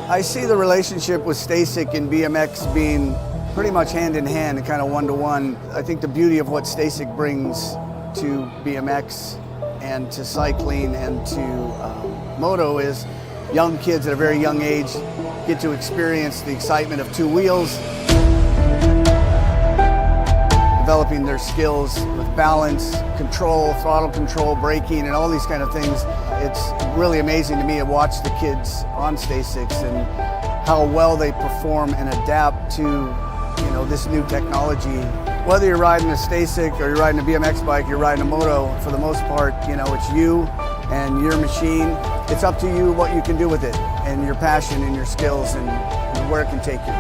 I see the relationship with Stacyc and BMX being pretty much hand in hand and kind of one-to-one. I think the beauty of what Stacyc brings to BMX and to cycling and to moto is young kids at a very young age get to experience the excitement of two wheels, developing their skills with balance, control, throttle control, braking, and all these kind of things. It's really amazing to me to watch the kids on Stacyc and how well they perform and adapt to, this new technology. Whether you're riding a Stacyc or you're riding a BMX bike, you're riding a moto, for the most part, it's you and your machine. It's up to you what you can do with it and your passion and your skills and where it can take you.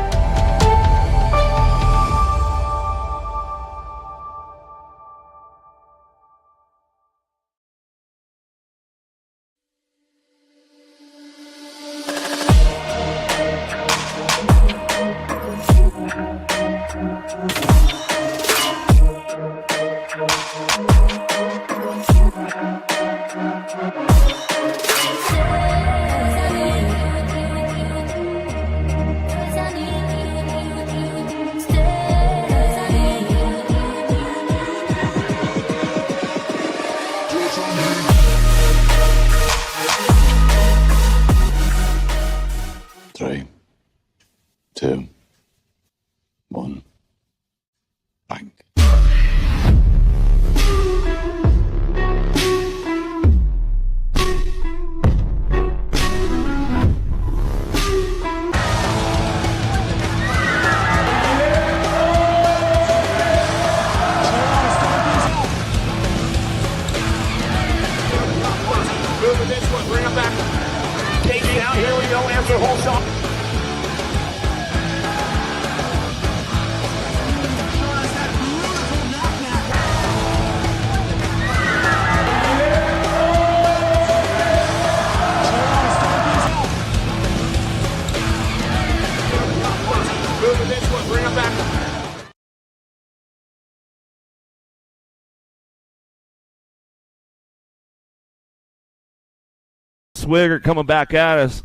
Three, two, one, bang. Moving this one, bring him back. Casey out, here we go, after the whole shot. Moving this one, bring him back. Swigert coming back at us.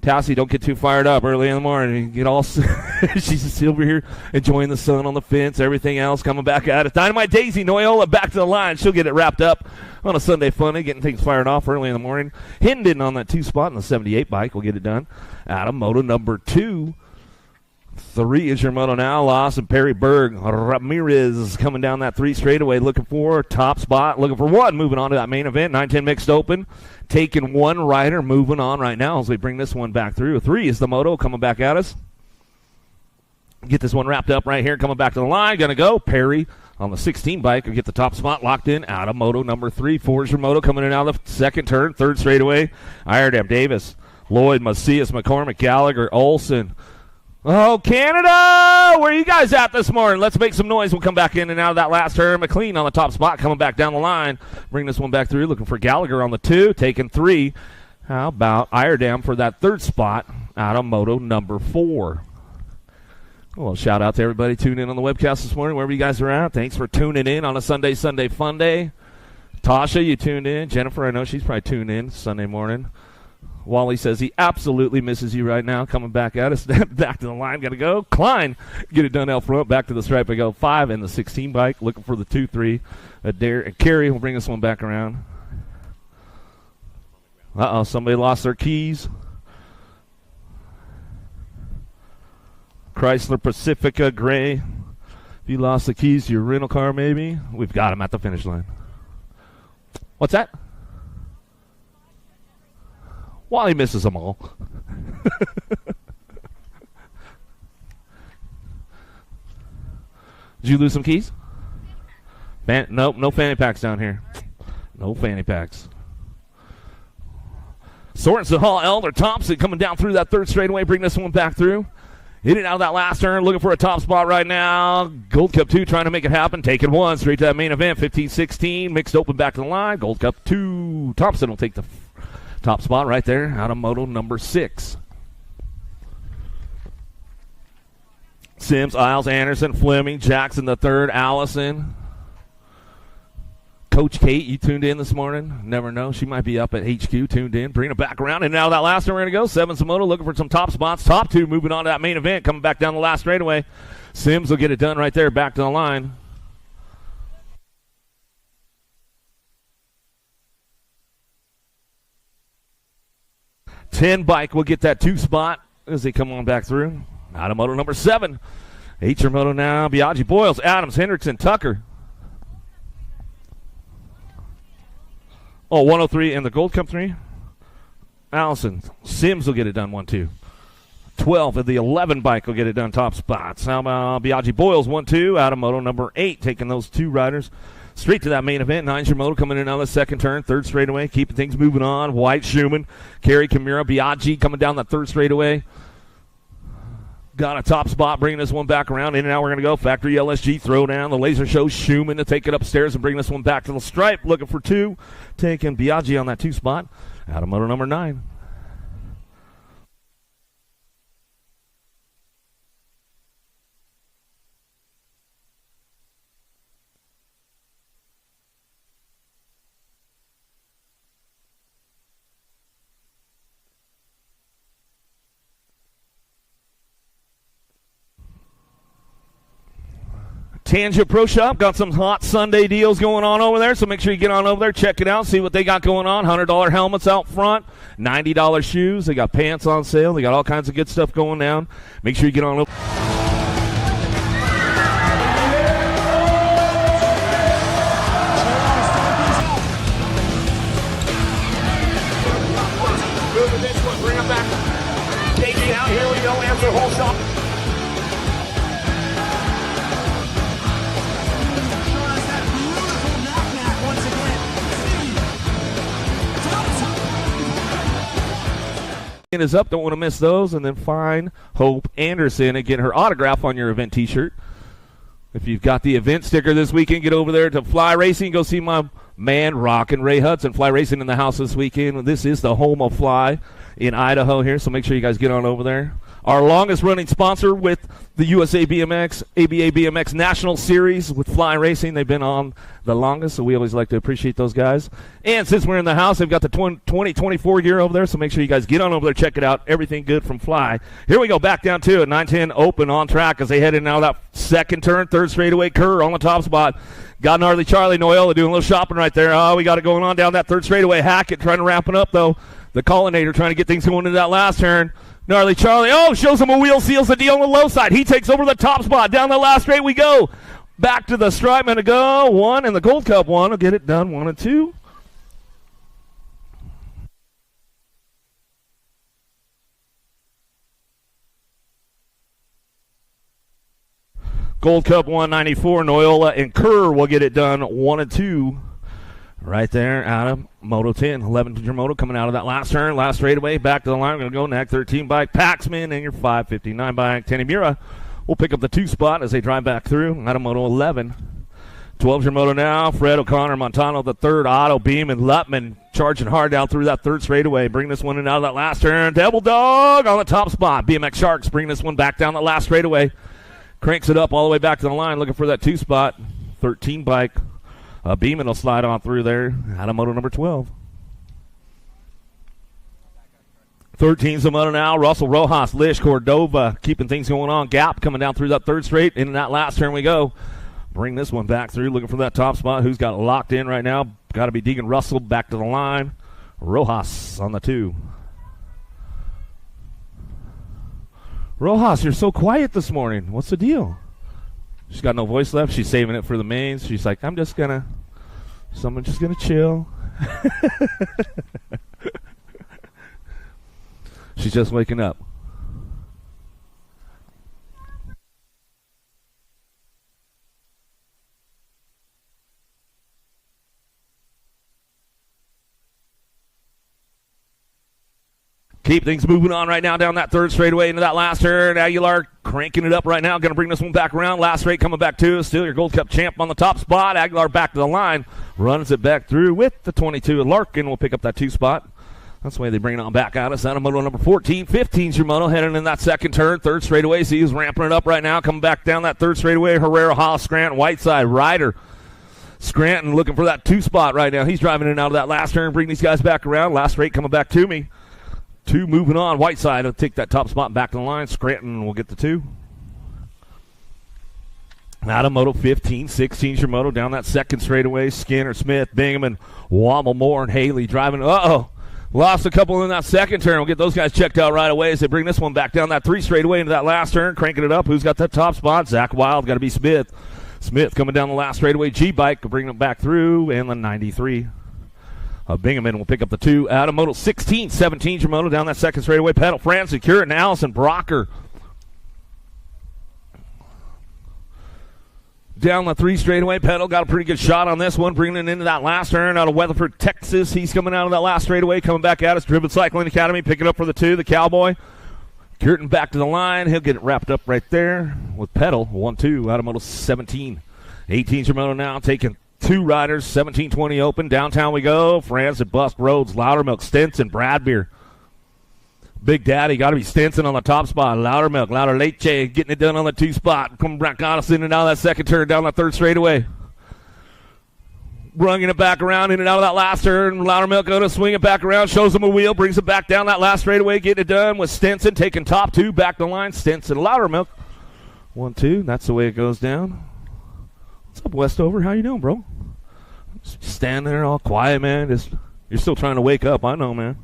Tassie, don't get too fired up early in the morning. You get all she's over here enjoying the sun on the fence, everything else coming back at us. Dynamite Daisy Noyola back to the line. She'll get it wrapped up on a Sunday funny, getting things fired off early in the morning. Hendon on that 2 spot in the 78 bike will get it done. Adam, moto number 2. 3 is your moto now. Lawson, Perry Berg, Ramirez coming down that 3 straightaway, looking for top spot, looking for 1, moving on to that main event. 9-10 mixed open, taking 1 rider, moving on right now as we bring this one back through. 3 is the moto coming back at us. Get this one wrapped up right here, coming back to the line. Gonna go Perry on the 16 bike will get the top spot locked in out of moto number 3. 4 is your moto coming in out of the second turn, 3rd straightaway. Iredam, Davis, Lloyd, Macias, McCormick, Gallagher, Olson. Oh, Canada! Where are you guys at this morning? Let's make some noise. We'll come back in and out of that last turn. McLean on the top spot, coming back down the line. Bring this one back through, looking for Gallagher on the 2, taking 3. How about Iredam for that 3rd spot out of moto number 4? Well, shout out to everybody tuning in on the webcast this morning, wherever you guys are at. Thanks for tuning in on a Sunday fun day. Tasha, you tuned in. Jennifer, I know she's probably tuned in Sunday morning. Wally says he absolutely misses you right now. Coming back at us. Back to the line. Got to go. Klein, get it done out front. Back to the stripe. I go 5 in the 16 bike. Looking for the 2-3. And Kerry will bring this one back around. Uh-oh, somebody lost their keys. Chrysler Pacifica Gray. If you lost the keys to your rental car, maybe. We've got them at the finish line. What's that? Wally misses them all. Did you lose some keys? Nope, no fanny packs down here. No fanny packs. Sorensen, Hall, Elder, Thompson coming down through that 3rd straightaway, bring this one back through. Hitting out of that last turn, looking for a top spot right now. Gold Cup 2 trying to make it happen. Taking 1 straight to that main event. 15-16, mixed open back to the line. Gold Cup 2. Thompson will take the top spot right there out of moto number 6. Sims, Isles, Anderson, Fleming, Jackson the 3rd, Allison. Coach Kate, you tuned in this morning? Never know. She might be up at HQ, tuned in. Bring it back around. And now that last one we're going to go. Seven Samoto looking for some top spots. Top two moving on to that main event. Coming back down the last straightaway. Sims will get it done right there. Back to the line. Ten bike will get that two spot as they come on back through. Out of moto number 7. H moto now. Biaggi, Boyles, Adams, Hendrickson, Tucker. Oh, 103 and the Gold Cup 3. Allison. Sims will get it done 1-2. 12 of the 11 bike will get it done top spots. Now Biaggi, Boyles 1-2. Out of moto number 8 taking those two riders straight to that main event. 9 moto coming in on the second turn. Third straightaway. Keeping things moving on. White, Schumann, Kerry, Kimura, Biaggi coming down that third straightaway. Got a top spot, bringing this one back around. In and out, we're going to go. Factory LSG, throw down. The laser show Schumann to take it upstairs and bring this one back to the stripe. Looking for 2. Taking Biaggi on that 2 spot. Out of moto number 9. Tangent Pro Shop got some hot Sunday deals going on over there, so make sure you get on over there, check it out, see what they got going on. $100 helmets out front, $90 shoes. They got pants on sale. They got all kinds of good stuff going down. Make sure you get on over. Moving this one, bring it back. Take it out, here we go, after whole shot. Is up, don't want to miss those. And then find Hope Anderson and get her autograph on your event t-shirt. If you've got the event sticker this weekend, get over there to Fly Racing. Go see my man Rockin' Ray Hudson. Fly Racing in the house this weekend. This is the home of Fly in Idaho here, so make sure you guys get on over there. Our longest running sponsor with the USA BMX, ABA BMX National Series with Fly Racing. They've been on the longest, so we always like to appreciate those guys. And since we're in the house, they've got the 2024 gear over there, so make sure you guys get on over there, check it out. Everything good from Fly. Here we go, back down to it. 910 open on track as they head in now that second turn, third straightaway. Kerr on the top spot. Got Gnarly Charlie Noyola doing a little shopping right there. Oh, we got it going on down that third straightaway. Hackett trying to wrap it up, though. The Collinator trying to get things going into that last turn. Gnarly Charlie, shows him a wheel, seals the deal on the low side. He takes over the top spot. Down the last straight we go. Back to the stripe and to go. 1 and the Gold Cup 1 will get it done 1 and 2. Gold Cup 194, Noyola and Kerr will get it done 1 and 2. Right there out of Moto 10. 11 Moto coming out of that last turn. Last straightaway. Back to the line. We're going to go NAC 13 bike. Paxman and your 559 bike. Tanny Mura will pick up the 2 spot as they drive back through. Out of Moto 11. 12 Moto now. Fred O'Connor, Montano the third. Otto, Beam, and Lutman charging hard down through that third straightaway. Bring this one in out of that last turn. Devil Dog on the top spot. BMX Sharks bring this one back down the last straightaway. Cranks it up all the way back to the line. Looking for that 2 spot. 13 bike. Beeman will slide on through there. Out of moto number 12. 13's the moto now. Russell, Rojas, Lish, Cordova keeping things going on. Gap coming down through that third straight. In that last turn we go. Bring this one back through. Looking for that top spot. Who's got it locked in right now? Got to be Deegan Russell back to the line. Rojas on the 2. Rojas, you're so quiet this morning. What's the deal? She's got no voice left. She's saving it for the mains. She's like, I'm just going to chill. She's just waking up. Keep things moving on right now down that third straightaway into that last turn. Aguilar cranking it up right now. Going to bring this one back around. Last straight coming back to. Still your Gold Cup champ on the top spot. Aguilar back to the line. Runs it back through with the 22. Larkin will pick up that 2 spot. That's the way they bring it on back out. It's out of moto number 14. 15's your moto heading in that second turn. Third straightaway. See who's ramping it up right now. Coming back down that third straightaway. Herrera, Haas, Grant, Whiteside, Ryder. Scranton looking for that 2 spot right now. He's driving in and out of that last turn, bring these guys back around. Last straight coming back to me. 2 moving on. Whiteside will take that top spot back to the line. Scranton will get the 2. Out of moto 15, 16's your moto down that second straightaway. Skinner, Smith, Bingaman, Wobble, Moore, and Haley driving. Lost a couple in that second turn. We'll get those guys checked out right away as they bring this one back down that 3 straightaway into that last turn, cranking it up. Who's got that top spot? Zach Wild, got to be Smith. Smith coming down the last straightaway. G-Bike bringing it back through, and the 93. Bingaman will pick up the 2. Out of moto 16, 17's your moto down that second straightaway. Pedal, Francis, Curtin, Allison, Brocker. Down the 3 straightaway. Pedal got a pretty good shot on this one, bringing it into that last turn out of Weatherford, Texas. He's coming out of that last straightaway, coming back at us. Driven Cycling Academy, picking up for the 2, the Cowboy. Curtin back to the line. He'll get it wrapped up right there with Pedal. 1-2 out of moto 17. 18's your moto now, taking 2 riders. 17-20 open. Downtown we go. Francis, Bust, Rhodes, Loudermilk, Stinson, Bradbeer. Big Daddy, got to be Stinson on the top spot. Loudermilk, Louder Leche, getting it done on the 2 spot. Coming back on us in and out of that second turn, down that 3rd straightaway. Bringing it back around in and out of that last turn. Loudermilk going to swing it back around, shows him a wheel, brings it back down that last straightaway, getting it done with Stinson, taking top 2, back the line. Stinson, Loudermilk. 1-2, that's the way it goes down. What's up, Westover? How you doing, bro? Just standing there all quiet, man. You're still trying to wake up, I know, man.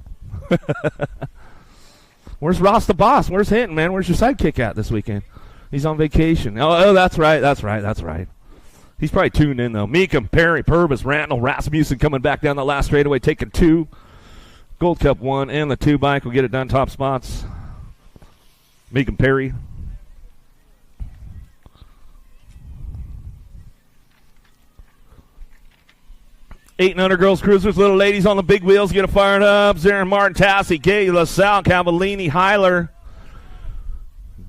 Where's Ross the boss? Where's Hinton, man? Where's your sidekick at this weekend? He's on vacation. Oh, that's right. He's probably tuned in, though. Meekum, Perry, Purvis, Randall, Rasmussen coming back down the last straightaway, taking 2. Gold Cup 1 and the 2 bike will get it done top spots. Meekum, Perry. 8 and under girls cruisers, little ladies on the big wheels get it fired up. Zarin Martin, Tassie, Gay, LaSalle, Cavallini, Heiler.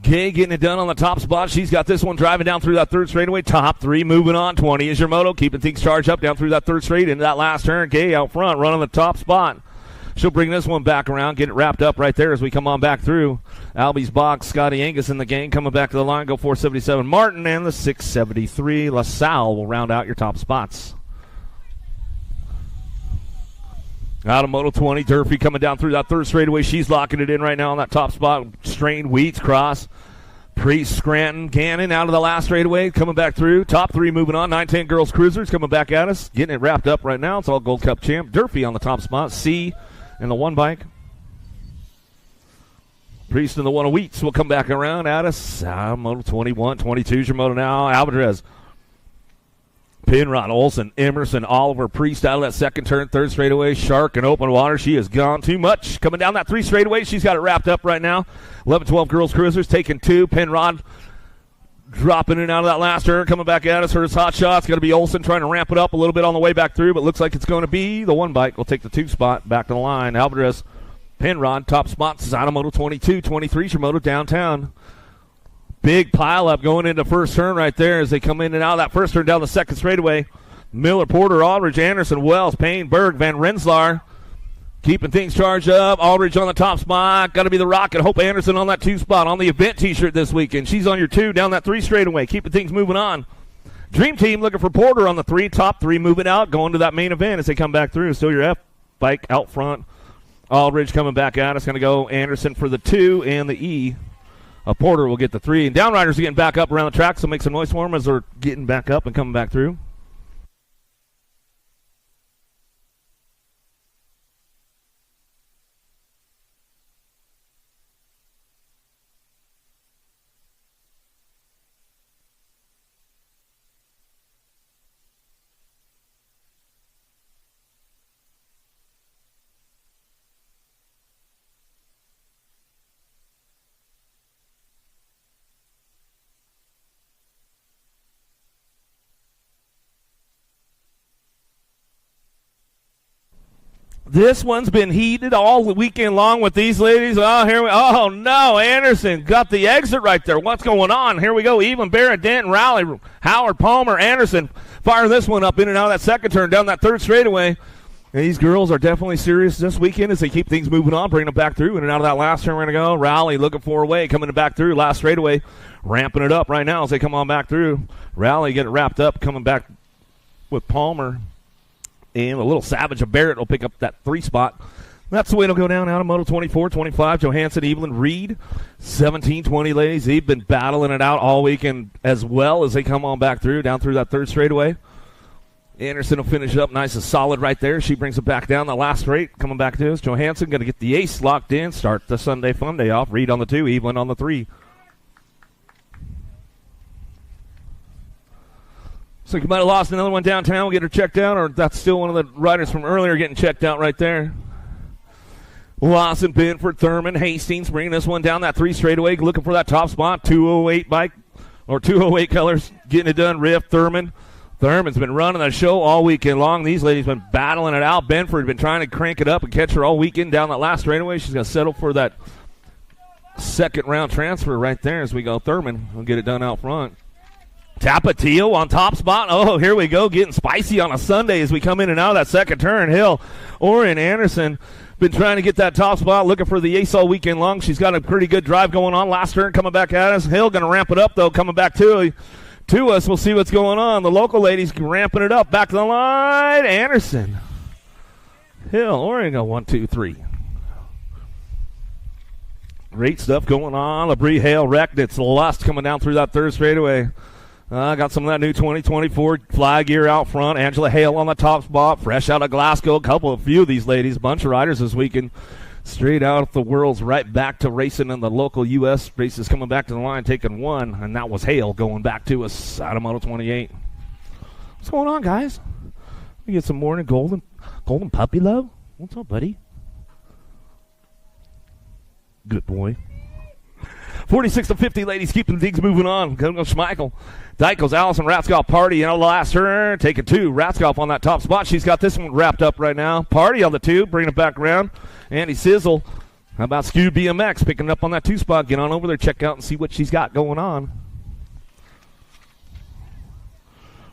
Gay getting it done on the top spot. She's got this one driving down through that 3rd straightaway. Top 3 moving on. 20 is your moto. Keeping things charged up down through that 3rd straight into that last turn. Gay out front running the top spot. She'll bring this one back around, get it wrapped up right there as we come on back through. Albie's box, Scotty Angus in the gang coming back to the line. Go 477 Martin and the 673 LaSalle will round out your top spots. Out of moto 20, Durfee coming down through that 3rd straightaway. She's locking it in right now on that top spot. Strain, Wheats, Cross, Priest, Scranton, Gannon out of the last straightaway, coming back through. Top 3 moving on. 9-10 girls cruisers coming back at us. Getting it wrapped up right now. It's all Gold Cup champ. Durfee on the top spot. C and the 1 bike. Priest and the 1 of Wheats will come back around at us. Moto 21, 22's your moto now. Alvarez. Pinrod, Olson, Emerson, Oliver, Priest out of that 2nd turn, 3rd straightaway. Shark and open water. She has gone too much. Coming down that 3 straightaway. She's got it wrapped up right now. 11-12 girls cruisers taking 2. Pinrod dropping in and out of that last turn. Coming back at us. Hers hot shot's going to be Olson trying to ramp it up a little bit on the way back through, but looks like it's going to be the 1 bike. Will take the 2 spot back to the line. Alvarez, Pinrod, top spots. Zanomoto 22, 23's your moto downtown. Big pileup going into first turn right there as they come in and out of that first turn down the 2nd straightaway. Miller, Porter, Aldridge, Anderson, Wells, Payne, Berg, Van Rensselaer. Keeping things charged up. Aldridge on the top spot. Got to be the Rocket. Hope Anderson on that 2 spot on the event T-shirt this weekend. She's on your 2 down that 3 straightaway. Keeping things moving on. Dream Team looking for Porter on the 3. Top 3 moving out. Going to that main event as they come back through. Still your F bike out front. Aldridge coming back out. It's going to go Anderson for the 2 and the E. Porter will get the 3. And Downriders are getting back up around the track, so make some noise for them as they're getting back up and coming back through. This one's been heated all the weekend long with these ladies. Oh, no, Anderson got the exit right there. What's going on? Here we go. Even Barrett, Denton, Rowley, Howard, Palmer, Anderson fire this one up in and out of that 2nd turn down that 3rd straightaway. And these girls are definitely serious this weekend as they keep things moving on, bringing them back through in and out of that last turn. We're going to go. Rowley looking for a way, coming back through. Last straightaway, ramping it up right now as they come on back through. Rowley getting wrapped up, coming back with Palmer. And a little Savage of Barrett will pick up that 3 spot. That's the way it'll go down out of Moto 24, 25. Johansson, Evelyn, Reed, 17, 20 ladies. They've been battling it out all weekend as well as they come on back through, down through that 3rd straightaway. Anderson will finish it up nice and solid right there. She brings it back down the last straight, coming back to us. Johansson going to get the ace locked in, start the Sunday fun day off. Reed on the 2, Evelyn on the 3. So you might have lost another one downtown. We'll get her checked out, or that's still one of the riders from earlier getting checked out right there. Lawson, Binford, Thurman, Hastings bringing this one down that 3 straightaway, looking for that top spot. 208 bike, or 208 colors, getting it done. Riff, Thurman. Thurman's been running the show all weekend long. These ladies been battling it out. Benford been trying to crank it up and catch her all weekend down that last straightaway. She's going to settle for that 2nd round transfer right there as we go. Thurman will get it done out front. Tapatio on top spot. Oh, here we go, getting spicy on a Sunday as we come in and out of that 2nd turn. Hill, Orion Anderson been trying to get that top spot, looking for the ace all weekend long. She's got a pretty good drive going on. Last turn coming back at us. Hill going to ramp it up, though, coming back to us. We'll see what's going on. The local ladies ramping it up. Back to the line. Anderson. Hill, Orion go 1, 2, 3. Great stuff going on. LaBrie, Hale, Recknitz, Lust coming down through that 3rd straightaway. Got some of that new 2024 fly gear out front. Angela Hale on the top spot, fresh out of Glasgow. A few of these ladies, a bunch of riders this weekend. Straight out of the Worlds, right back to racing in the local U.S. races, coming back to the line, taking 1. And that was Hale going back to us out of Moto 28. What's going on, guys? We get some morning golden puppy love. What's up, buddy? Good boy. 46 to 50, ladies, keeping things moving on. Go Schmeichel. Dykels, Allison Ratzkoff, Party in the last turn, taking 2. Ratzkoff on that top spot. She's got this one wrapped up right now. Party on the 2, bringing it back around. Andy Sizzle. How about Skew BMX picking it up on that 2 spot? Get on over there, check out and see what she's got going on.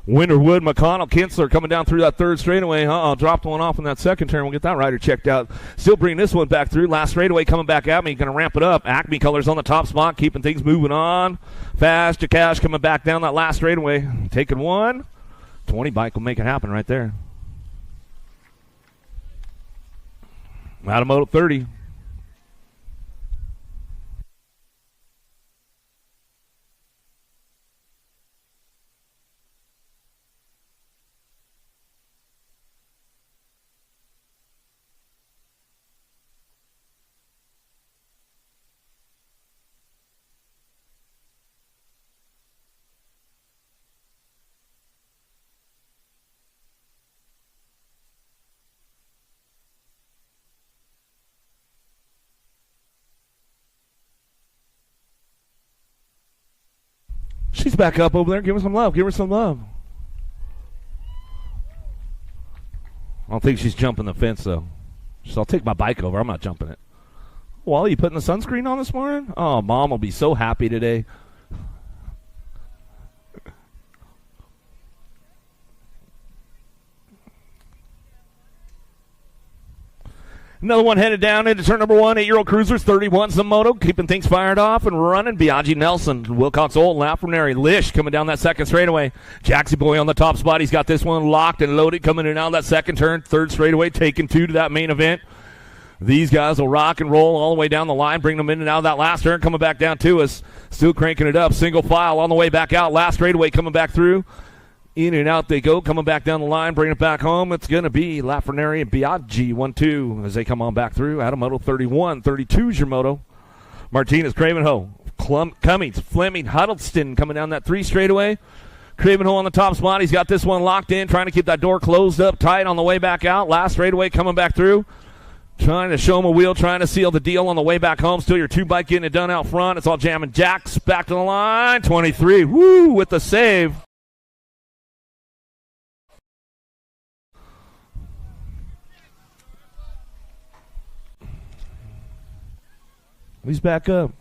Winterwood, McConnell, Kinsler coming down through that 3rd straightaway. Dropped one off in that 2nd turn. We'll get that rider checked out. Still bringing this one back through. Last straightaway coming back at me. Going to ramp it up. Acme colors on the top spot, keeping things moving on. Fast Jakash coming back down that last straightaway. Taking 1. 20 bike will make it happen right there. Out of Moto 30. She's back up over there. Give her some love. Give her some love. I don't think she's jumping the fence, though. So I'll take my bike over. I'm not jumping it. Wally, you putting the sunscreen on this morning? Oh, Mom will be so happy today. Another one headed down into turn number 1. 8-year-old cruisers, 31's the moto, keeping things fired off and running. Biaggi Nelson, Wilcox Old, Lafrenary, Lish coming down that 2nd straightaway. Jaxie Boy on the top spot. He's got this one locked and loaded, coming in out of that 2nd turn. 3rd straightaway, taking 2 to that main event. These guys will rock and roll all the way down the line, bring them in and out of that last turn, coming back down to us. Still cranking it up. Single file on the way back out. Last straightaway coming back through. In and out they go, coming back down the line, bringing it back home. It's going to be Lafrenary and Biaggi, 1-2, as they come on back through. Out of Moto 31. 32 is your moto. Martinez, Cravenho, Cummings, Fleming, Huddleston coming down that 3 straightaway. Cravenho on the top spot. He's got this one locked in, trying to keep that door closed up tight on the way back out. Last straightaway coming back through. Trying to show him a wheel, trying to seal the deal on the way back home. Still your 2 bike getting it done out front. It's all jamming. Jacks back to the line. 23. Woo, with the save. He's back up.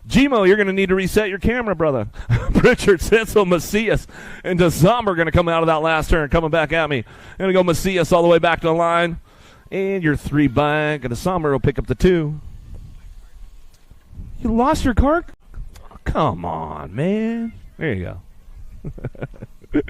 Gmo, you're going to need to reset your camera, brother. Pritchard, Sensel, Macias, and DeZomber are going to come out of that last turn, coming back at me. Going to go Macias all the way back to the line. And your 3 bike, and DeZomber will pick up the 2. You lost your car? Oh, come on, man. There you go.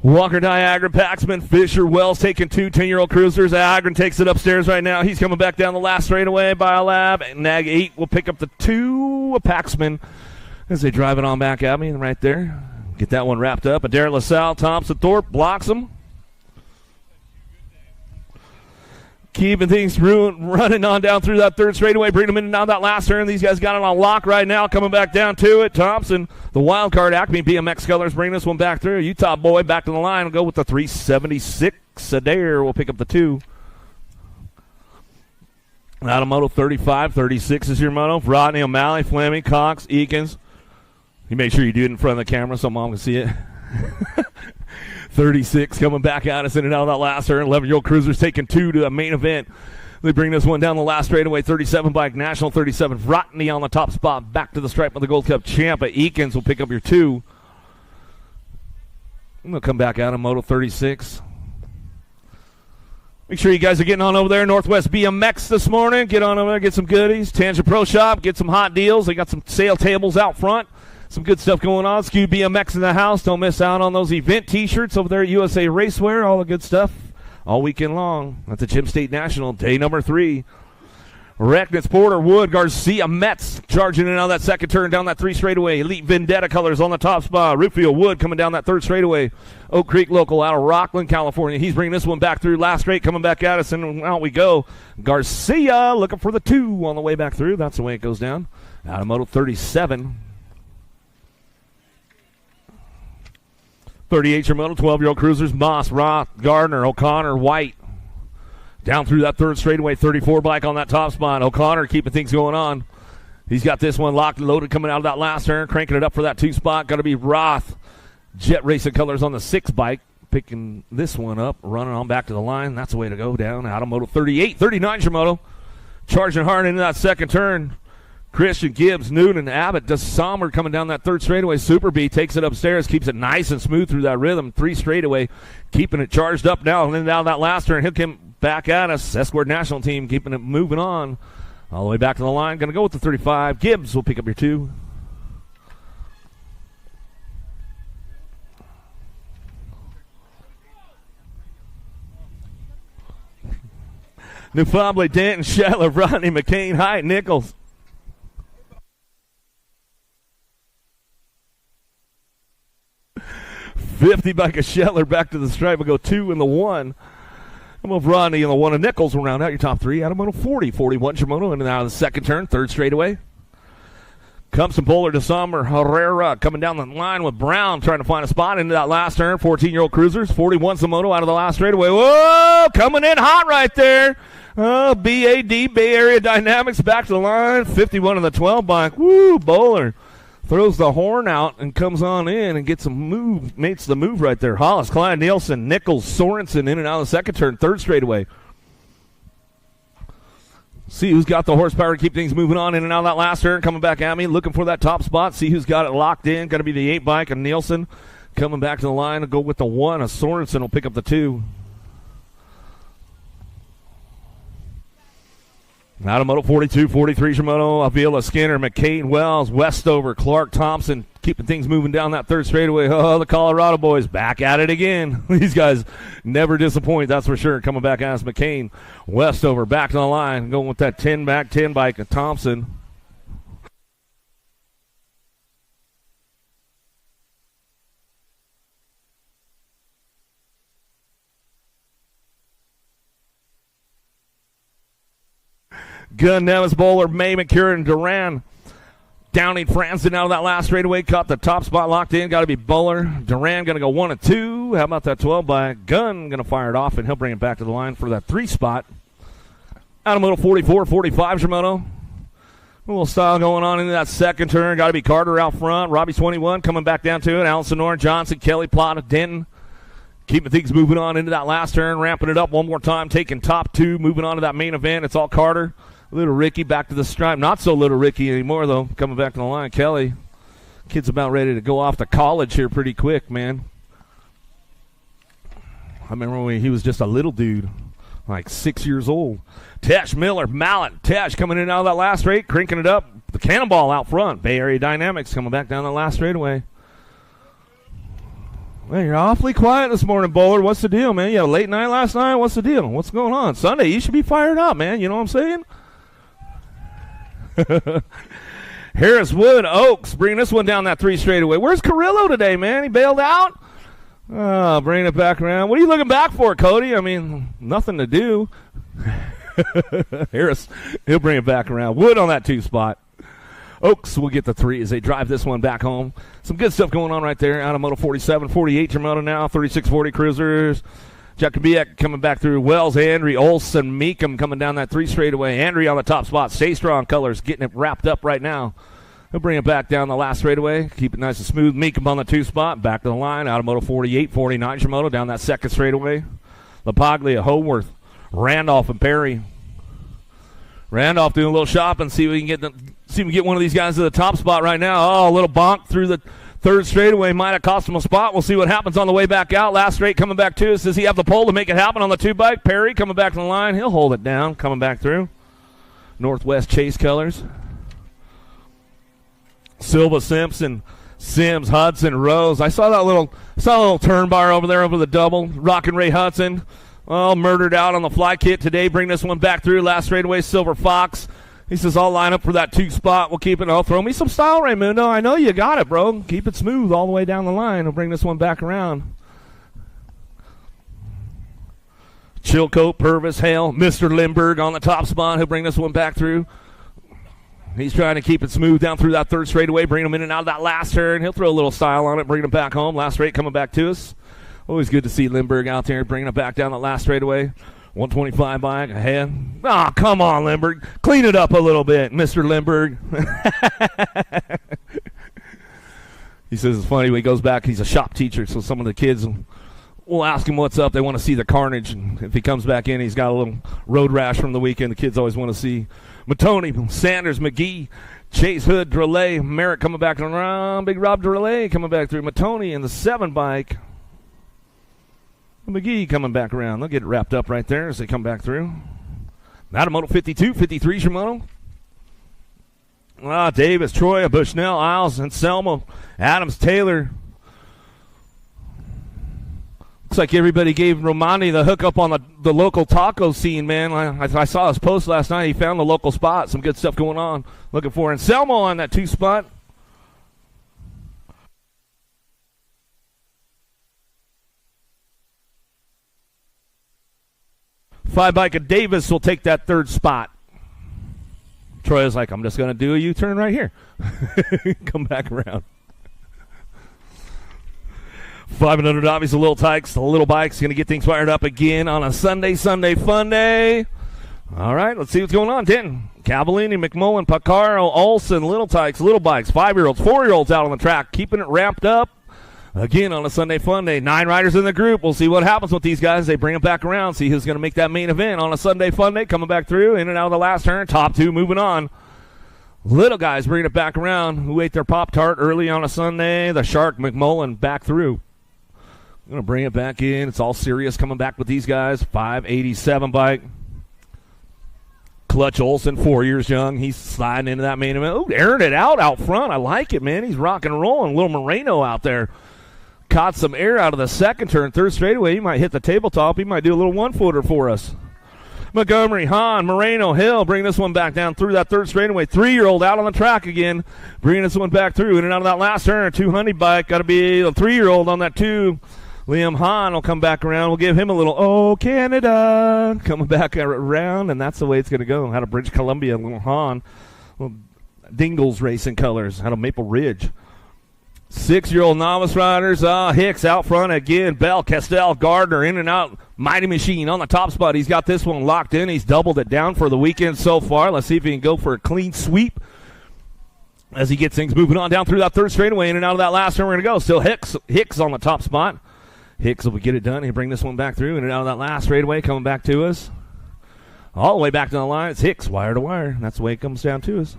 Walker, Niagara, Paxman, Fisher, Wells taking 2 10-year-old cruisers. Agron takes it upstairs right now. He's coming back down the last straightaway. Biolab, Nag 8 will pick up the 2. Paxman as they drive it on back at me right there. Get that one wrapped up. Adair LaSalle, Thompson, Thorpe blocks him. Keeping things running on down through that third straightaway, bringing them in and out that last turn. These guys got it on lock right now, coming back down to it. Thompson, the wild card, Acme BMX colors, bring this one back through. Utah boy back to the line. Will go with the 376. Adair will pick up the 2. Out of moto 35, 36 is your moto. Rodney, O'Malley, Fleming, Cox, Eakins. You make sure you do it in front of the camera so mom can see it. 36 coming back at us in and out of that last turn. 11-year-old cruisers taking 2 to the main event. They bring this one down the last straightaway. 37 bike national, 37. Vrotny on the top spot. Back to the stripe of the Gold Cup champ. Eakins will pick up your 2. I'm going to come back out of moto 36. Make sure you guys are getting on over there. Northwest BMX this morning. Get on over there, get some goodies. Tangent Pro Shop, get some hot deals. They got some sale tables out front. Some good stuff going on. Skew BMX in the house. Don't miss out on those event T-shirts over there at USA Racewear. All the good stuff all weekend long at the Gym State National, day number 3. Recknitz, Porter, Wood, Garcia, Metz charging in on that second turn down that 3 straightaway. Elite Vendetta colors on the top spot. Rufield, Wood coming down that 3rd straightaway. Oak Creek local out of Rockland, California. He's bringing this one back through last straight, coming back at us, and out we go. Garcia looking for the 2 on the way back through. That's the way it goes down. Out of moto 37. 38 your moto, 12-year-old cruisers, Moss, Roth, Gardner, O'Connor, White. Down through that 3rd straightaway, 34 bike on that top spot. O'Connor keeping things going on. He's got this one locked and loaded coming out of that last turn, cranking it up for that 2 spot. Got to be Roth. Jet Racing colors on the 6 bike, picking this one up, running on back to the line. That's the way to go down. Out of moto 38, 39 your moto. Charging hard into that second turn. Christian, Gibbs, Noonan, Abbott, Sommer coming down that 3rd straightaway. Super B takes it upstairs, keeps it nice and smooth through that rhythm. 3 straightaway, keeping it charged up now. And then down that last turn, he'll come back at us. Escort National Team keeping it moving on. All the way back to the line. Going to go with the 35. Gibbs will pick up your 2. Newfoundland, Denton, Shetler, Rodney, McCain, Hyatt, Nichols. $50 by Shetler back to the stripe. We'll go 2 and the 1. I'm move Rodney and the 1 of Nichols will round out your top 3. Out of moto 40. 41 Shimono and out of the second turn. 3rd straightaway. Comes from Bowler to Summer. Herrera coming down the line with Brown trying to find a spot into that last turn. 14-year-old cruisers. 41 Shimono out of the last straightaway. Whoa! Coming in hot right there. Oh, BAD, Bay Area Dynamics back to the line. 51 of the 12 bike. Woo! Bowler throws the horn out and comes on in and gets a move, makes the move right there. Hollis, Clyde Nielsen, Nichols, Sorensen in and out of the second turn, 3rd straightaway. See who's got the horsepower to keep things moving on in and out of that last turn. Coming back at me, looking for that top spot. See who's got it locked in. Going to be the 8 bike of Nielsen. Coming back to the line to go with the 1 of Sorensen will pick up the 2. Out of moto 42, 43 Shimono, Avila, Skinner, McCain, Wells, Westover, Clark, Thompson, keeping things moving down that 3rd straightaway. Oh, the Colorado boys back at it again. These guys never disappoint, that's for sure. Coming back at us, McCain, Westover, back to the line, going with that 10 bike of Thompson. Gunn, Nevis, Bowler, May, McCurran, Duran. Downing, Franzen out of that last straightaway. Caught the top spot locked in. Got to be Bowler. Duran going to go 1 and 2. How about that 12 by Gunn? Going to fire it off, and he'll bring it back to the line for that 3 spot. Out of moto 44, 45 Shimono. A little style going on into that second turn. Got to be Carter out front. Robbie 21 coming back down to it. Allison Norn, Johnson, Kelly, Plata, Denton. Keeping things moving on into that last turn. Ramping it up one more time. Taking top 2. Moving on to that main event. It's all Carter. Little Ricky back to the stripe. Not so little Ricky anymore, though. Coming back to the line. Kelly. Kid's about ready to go off to college here pretty quick, man. I remember when he was just a little dude. Like 6 years old. Tesh Miller, Mallet. Tesh coming in out of that last straight. Cranking it up. The Cannonball out front. Bay Area Dynamics coming back down the last straightaway. Man, you're awfully quiet this morning, Bowler. What's the deal, man? You had a late night last night? What's the deal? What's going on? Sunday, you should be fired up, man. You know what I'm saying? Harris Wood Oaks bringing this one down that 3 straightaway. Where's Carrillo today, man? He bailed out? Bringing it back around. What are you looking back for, Cody? I mean, nothing to do. Harris, he'll bring it back around. Wood on that 2 spot. Oaks will get the 3 as they drive this one back home. Some good stuff going on right there. Out of Moto 47, 48 your Moto now, 3640 Cruisers. Jacobiak coming back through. Wells, Andry, Olson, Meekum coming down that 3 straightaway. Andry on the top spot. Stay strong colors, getting it wrapped up right now. He'll bring it back down the last straightaway. Keep it nice and smooth. Meekum on the 2 spot. Back to the line. Out of Moto 48, 49 your Moto down that 2nd straightaway. LaPaglia, Howarth, Randolph, and Perry. Randolph doing a little shopping. See if we can get one of these guys to the top spot right now. Oh, a little bonk through the 3rd straightaway might have cost him a spot. We'll see what happens on the way back out. Last straight coming back to us. Does he have the pole to make it happen on the 2 bike? Perry coming back to the line. He'll hold it down. Coming back through. Northwest Chase colors. Silva, Simpson, Sims, Hudson, Rose. I saw a little turn bar over there over the double. Rockin' Ray Hudson. Oh, murdered out on the fly kit today. Bring this one back through. Last straightaway, Silver Fox. He says, I'll line up for that 2 spot. We'll keep it. Oh, throw me some style, Raymundo. I know you got it, bro. Keep it smooth all the way down the line. We'll bring this one back around. Chilcote, Purvis, Hale, Mr. Lindbergh on the top spot. He'll bring this one back through. He's trying to keep it smooth down through that 3rd straightaway. Bring him in and out of that last turn. He'll throw a little style on it. Bring him back home. Last straight coming back to us. Always good to see Lindbergh out there bringing it back down the last straightaway. 125 bike ahead. Oh, come on, Lindbergh. Clean it up a little bit, Mr. Lindbergh. He says it's funny when he goes back. He's a shop teacher, so some of the kids will ask him what's up. They want to see the carnage. And if he comes back in, he's got a little road rash from the weekend. The kids always want to see Matoni, Sanders, McGee, Chase Hood, Drelay, Merritt coming back around. Big Rob Drelay coming back through. Matoni in the 7 bike. McGee coming back around. They'll get it wrapped up right there as they come back through. Out of Moto 52, 53 is your Moto. Davis, Troy, Bushnell, Isles, and Selma, Adams, Taylor. Looks like everybody gave Romani the hookup on the local taco scene, man. I saw his post last night. He found the local spot. Some good stuff going on. Looking for Anselmo on that 2 spot. Five bike of Davis will take that 3rd spot. Troy is like, I'm just going to do a U-turn right here. Come back around. 500 obviously the little bike's going to get things fired up again on a Sunday fun day. All right, let's see what's going on. 10. Cavallini, McMullen, Pacaro, Olson, little bikes, 5-year-olds, 4-year-olds out on the track, keeping it ramped up. Again, on a Sunday fun day, 9 riders in the group. We'll see what happens with these guys. They bring them back around, see who's going to make that main event on a Sunday fun day. Coming back through, in and out of the last turn. Top 2 moving on. Little guys bringing it back around. Who ate their Pop-Tart early on a Sunday? The Shark, McMullen, back through. I'm going to bring it back in. It's all serious coming back with these guys. 587 bike. Clutch Olson, 4 years young. He's sliding into that main event. Oh, airing it out front. I like it, man. He's rock and rolling. Little Moreno out there. Caught some air out of the 2nd turn, 3rd straightaway. He might hit the tabletop. He might do a little 1-footer for us. Montgomery, Hahn, Moreno, Hill, bring this one back down through that 3rd straightaway. 3-year-old out on the track again. Bringing this one back through. In and out of that last turn, 200 bike. Got to be a 3-year-old on that 2. Liam Hahn will come back around. We'll give him a little, oh, Canada. Coming back around, and that's the way it's going to go. Out of British Columbia, little Hahn. Little Dingles racing colors. Out of Maple Ridge. 6-year-old novice riders. Hicks out front again. Bell, Castell, Gardner in and out. Mighty Machine on the top spot. He's got this one locked in. He's doubled it down for the weekend so far. Let's see if he can go for a clean sweep as he gets things moving on down through that 3rd straightaway. In and out of that last turn we're going to go. Still Hicks on the top spot. Hicks will get it done. He'll bring this one back through. In and out of that last straightaway coming back to us. All the way back to the line. It's Hicks, wire to wire. That's the way it comes down to us.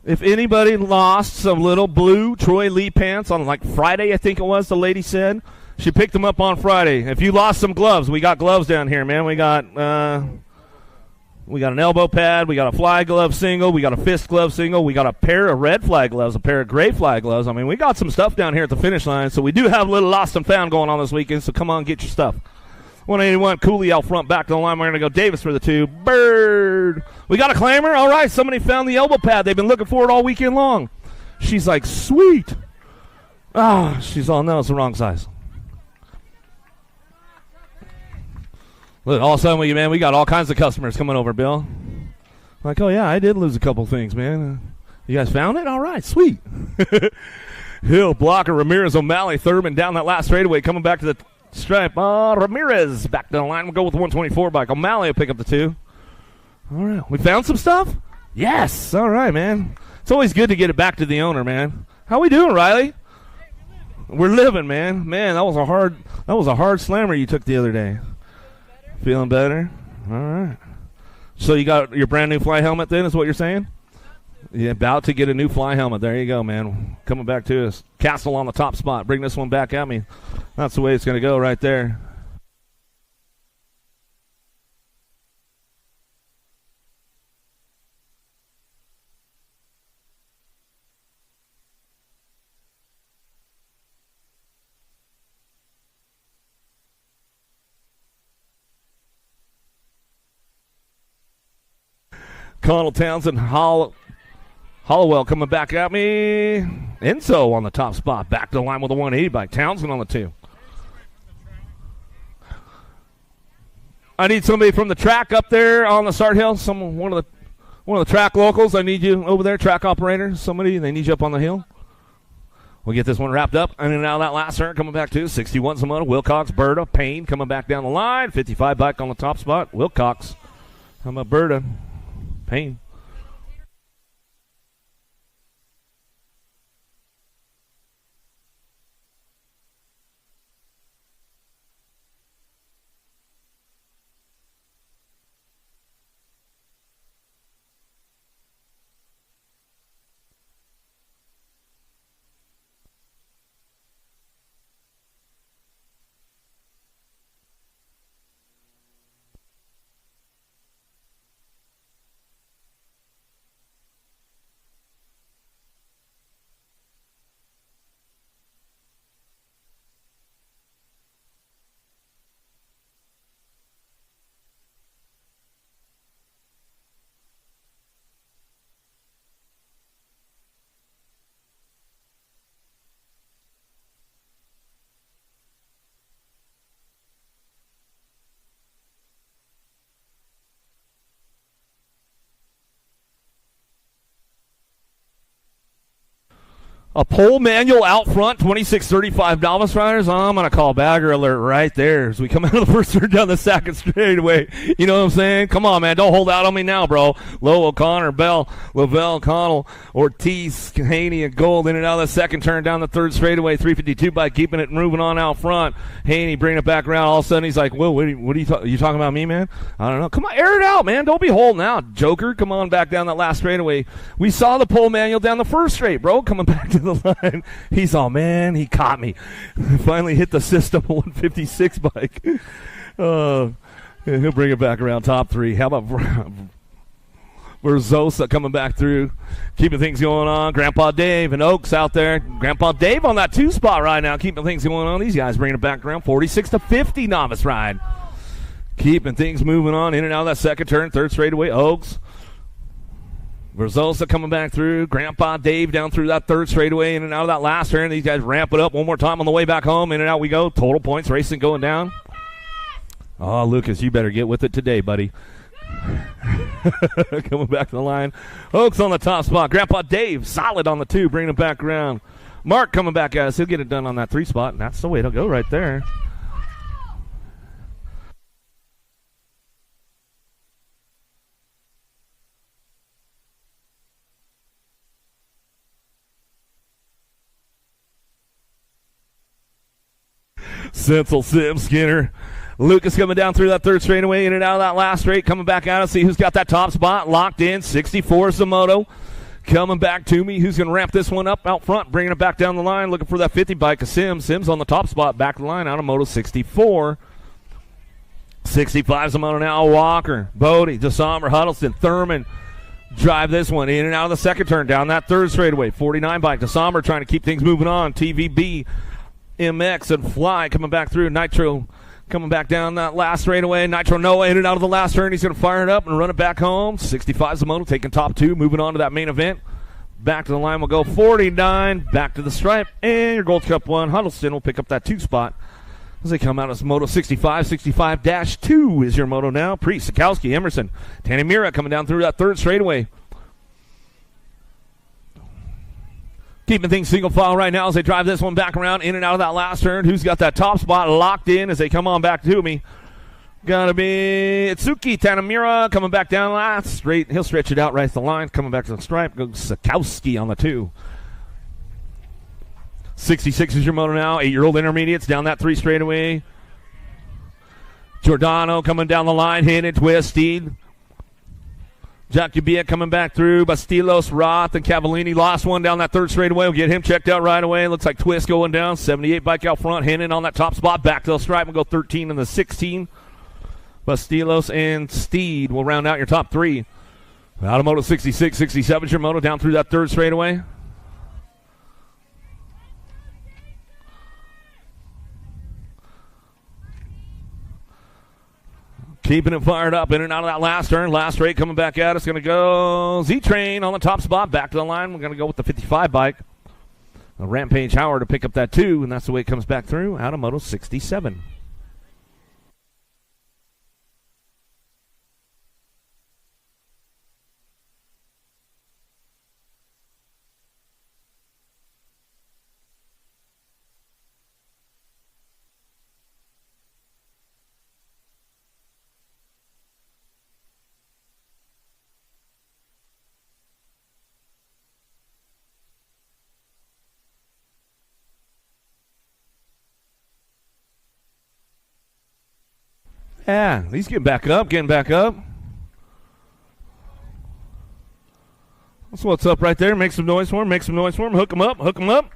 If anybody lost some little blue Troy Lee pants on like Friday, I think it was, the lady said, She picked them up on Friday. If you lost some gloves, we got gloves down here, man. We got an elbow pad. We got a fly glove single. We got a fist glove single. We got a pair of red flag gloves, a pair of gray flag gloves. I mean, we got some stuff down here at the finish line. So we do have a little lost and found going on this weekend. So come on, get your stuff. 181 Cooley out front, back to the line. We're going to go Davis for the 2. Bird. We got a clamor. All right, somebody found the elbow pad. They've been looking for it all weekend long. She's like, sweet. She's all, no, it's the wrong size. Look, all of a sudden, we got all kinds of customers coming over, Bill. Like, oh, yeah, I did lose a couple things, man. You guys found it? All right, sweet. Hill, Blocker, Ramirez, O'Malley, Thurman down that last straightaway, coming back to the stripe. Ramirez back to the line. We'll go with the 124 bike. O'Malley will pick up the 2. All right, we found some stuff? Yes. All right, man. It's always good to get it back to the owner, man. How we doing, Riley? We're living, man. Man, that was a hard slammer you took the other day. Feeling better? All right. So you got your brand new fly helmet then, is what you're saying? Yeah, about to get a new fly helmet. There you go, man. Coming back to us. Castle on the top spot. Bring this one back at me. That's the way it's going to go right there. Connell, Townsend, Hollowell coming back at me. Enzo on the top spot. Back to the line with a 180 bike. Townsend on the 2. I need somebody from the track up there on the start hill. One of the track locals. I need you over there, track operator. Somebody, they need you up on the hill. We'll get this one wrapped up. And now that last turn coming back to 61 Zamota, Wilcox, Berta, Payne coming back down the line. 55 bike on the top spot. Wilcox. How about Berta? Payne. A pole manual out front, 26.35 Novice riders. I'm going to call bagger alert right there as we come out of the first turn down the second straightaway. You know what I'm saying? Come on, man. Don't hold out on me now, bro. Lowe, O'Connor, Bell, Lavelle, Connell, Ortiz, Haney, and Gold in and out of the second turn down the third straightaway. 352 by keeping it moving on out front. Haney bringing it back around. All of a sudden, he's like, Will, what are you talking about me, man? I don't know. Come on, air it out, man. Don't be holding out. Joker, come on back down that last straightaway. We saw the pole manual down the first straight, bro. Coming back to the line. He's all, man, he caught me. Finally hit the system 156 bike. He'll bring it back around top 3. How about Verzosa coming back through, keeping things going on. Grandpa Dave and Oaks out there. Grandpa Dave on that 2 spot right now, keeping things going on. These guys bringing it back around. 46-50 Novice ride. Keeping things moving on in and out of that second turn. Third straightaway, Oaks. Verzosa coming back through. Grandpa Dave down through that third straightaway, in and out of that last turn. These guys ramp it up one more time on the way back home. In and out we go. Total points racing going down. Oh, Lucas, you better get with it today, buddy. Coming back to the line. Oaks on the top spot. Grandpa Dave solid on the 2, bringing it back around. Mark coming back at us. He'll get it done on that 3 spot, and that's the way it'll go right there. Sensel, Sims, Skinner. Lucas coming down through that third straightaway, in and out of that last straight, coming back out and see who's got that top spot locked in. 64 Zamoto Coming back to me. Who's going to ramp this one up out front? Bringing it back down the line. Looking for that 50 bike of Sims. Sims on the top spot. Back of the line out of Moto 64. 65's the moto now. Walker, Bodie, DeSommer, Huddleston, Thurman. Drive this one in and out of the second turn. Down that third straightaway. 49 bike. DeSommer trying to keep things moving on. TVB, MX, and Fly coming back through. Nitro coming back down that last straightaway. Nitro Noah in and out of the last turn. He's going to fire it up and run it back home. 65's the moto, taking top two, moving on to that main event. Back to the line will go 49. Back to the stripe. And your Gold Cup 1. Huddleston will pick up that 2 spot as they come out as Moto 65. 65-2 is your moto now. Priest, Sikowski, Emerson, Tanimura coming down through that third straightaway. Keeping things single file right now as they drive this one back around in and out of that last turn. Who's got that top spot locked in as they come on back to me? Gonna be Itsuki Tanimura coming back down last straight. He'll stretch it out right at the line. Coming back to the stripe goes Sikowski on the 2. 66 is your moto now. 8-year-old intermediates down that 3 straightaway. Giordano coming down the line, hitting twisted. Jacubia coming back through. Bastilos, Roth, and Cavallini lost one down that third straightaway. We'll get him checked out right away. Looks like Twist going down. 78 bike out front. Hennon on that top spot. Back to the stripe. We'll go 13 and the 16. Bastilos and Steed will round out your top 3. Automoto 66, 67 is your moto down through that third straightaway. Keeping it fired up in and out of that last turn. Last straight coming back at us. Going to go Z-Train on the top spot. Back to the line. We're going to go with the 55 bike. Rampage Howard to pick up that 2, and that's the way it comes back through out of Moto 67. Yeah, he's getting back up. That's what's up right there. Make some noise for him. Hook him up.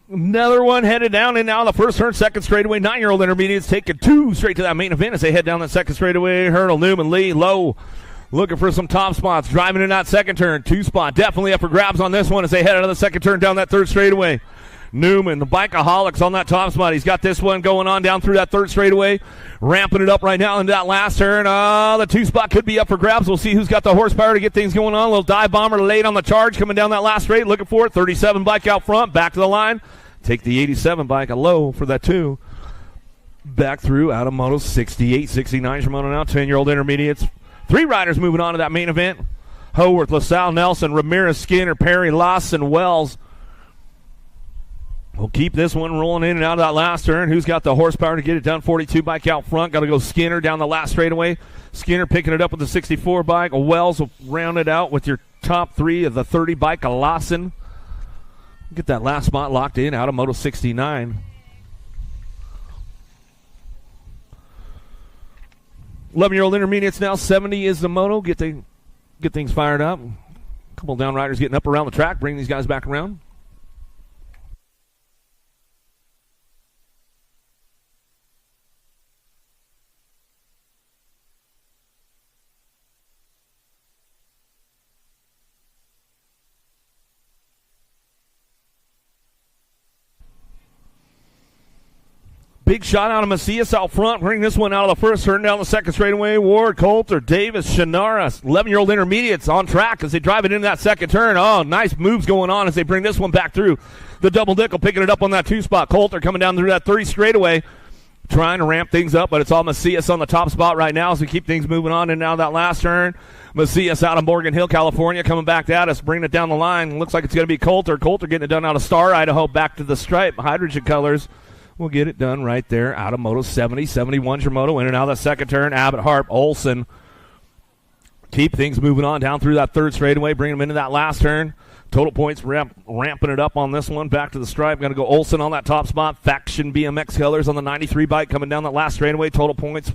Another one headed down and now the first turn, second straightaway. 9-year-old intermediates taking 2 straight to that main event as they head down that second straightaway. Hurdle, Newman, Lee, Low, looking for some top spots. Driving in that second turn. 2 spot definitely up for grabs on this one as they head out of the second turn down that third straightaway. Newman, the Bikeaholics on that top spot. He's got this one going on down through that third straightaway. Ramping it up right now into that last turn. The 2 spot could be up for grabs. We'll see who's got the horsepower to get things going on. A little dive bomber late on the charge coming down that last straight. Looking for it. 37 bike out front. Back to the line. Take the 87 bike, a low for that 2. Back through out of Moto 68, 69 your moto now. 10-year-old intermediates. 3 riders moving on to that main event. Howarth, LaSalle, Nelson, Ramirez, Skinner, Perry, Lawson, Wells. We'll keep this one rolling in and out of that last turn. Who's got the horsepower to get it done? 42 bike out front. Got to go Skinner down the last straightaway. Skinner picking it up with the 64 bike. Wells will round it out with your top 3 of the 30 bike of Lawson. Get that last spot locked in out of Moto 69. 11-year-old intermediates now. 70 is the moto. Get things fired up. A couple down riders getting up around the track. Bring these guys back around. Big shot out of Macias out front. Bring this one out of the first turn down the second straightaway. Ward, Coulter, Davis, Shannara. 11-year-old intermediates on track as they drive it into that second turn. Oh, nice moves going on as they bring this one back through. The double nickel picking it up on that 2 spot. Coulter coming down through that 30 straightaway. Trying to ramp things up, but it's all Macias on the top spot right now as we keep things moving on. And now that last turn, Macias out of Morgan Hill, California, coming back at us, bringing it down the line. Looks like it's going to be Coulter. Coulter getting it done out of Star, Idaho, back to the stripe, hydrogen colors. We'll get it done right there out of moto 70. 71's your moto. In and out of the second turn. Abbott, Harp, Olson. Keep things moving on down through that third straightaway. Bring them into that last turn. Total points ramping it up on this one. Back to the stripe. Going to go Olson on that top spot. Faction BMX colors on the 93 bike coming down that last straightaway. Total points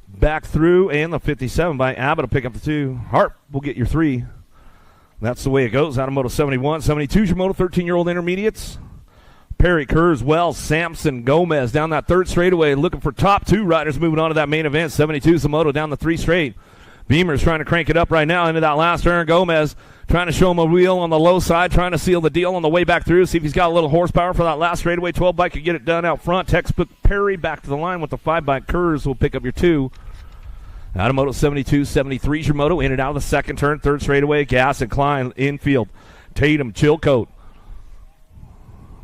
back through. And the 57 bike. Abbott will pick up the 2. Harp will get your 3. That's the way it goes out of moto 71. 72's your moto 13-year-old intermediates. Perry, Kurz, Wells, Sampson, Gomez down that third straightaway looking for top 2 riders moving on to that main event. 72's the moto down the 3 straight. Beamer's trying to crank it up right now into that last turn. Gomez trying to show him a wheel on the low side, trying to seal the deal on the way back through, see if he's got a little horsepower for that last straightaway. 12 bike could get it done out front. Textbook Perry back to the line with the 5 bike. Kurz will pick up your 2. Out of moto 72, 73's your moto. In and out of the second turn, third straightaway. Gass and Klein infield. Tatum, Chilcote.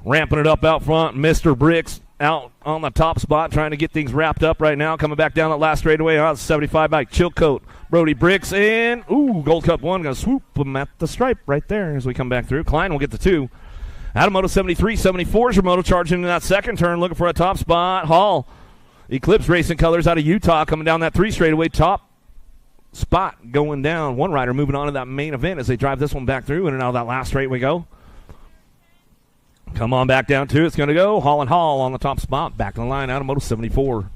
Ramping it up out front. Mr. Bricks out on the top spot, trying to get things wrapped up right now. Coming back down that last straightaway on 75 bike. Chilcote, Brody Bricks, and Gold Cup 1. Going to swoop him at the stripe right there as we come back through. Klein will get the 2. Out of moto 73, 74's your moto, charging into that second turn, looking for a top spot. Hall, Eclipse Racing Colors out of Utah, coming down that 3 straightaway. Top spot going down. One rider moving on to that main event as they drive this one back through. In and out of that last straight we go. Come on back down to it's going to go. Hall and Hall on the top spot. Back in the line out of moto 74.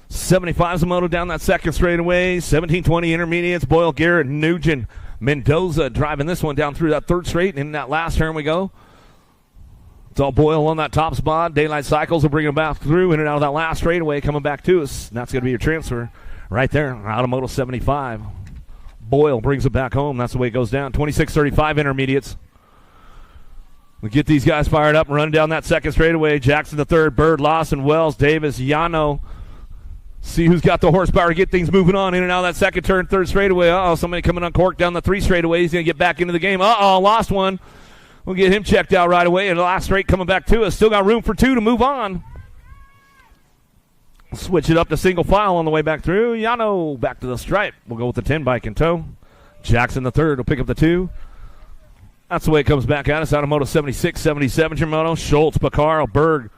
'75's the moto down that second straightaway. 1720 intermediates. Boyle, Garrett, Nugent, Mendoza driving this one down through that third straight. And in that last turn we go. It's all Boyle on that top spot. Daylight Cycles will bring him back through in and out of that last straightaway coming back to us. And that's going to be your transfer right there out of moto 75. Boyle brings it back home. That's the way it goes down. 26-35 intermediates. We get these guys fired up and running down that second straightaway. Jackson the third, Bird, Lawson, Wells, Davis, Yano. See who's got the horsepower to get things moving on in and out of that second turn, third straightaway. Somebody coming uncorked down the 3 straightaway. He's going to get back into the game. Lost one. We'll get him checked out right away. And the last straight coming back to us. Still got room for 2 to move on. Switch it up to single file on the way back through. Yano back to the stripe. We'll go with the 10 bike in tow. Jackson the third will pick up the 2. That's the way it comes back at us out of moto 76, 77 your moto. Schultz, Picaro, Berg,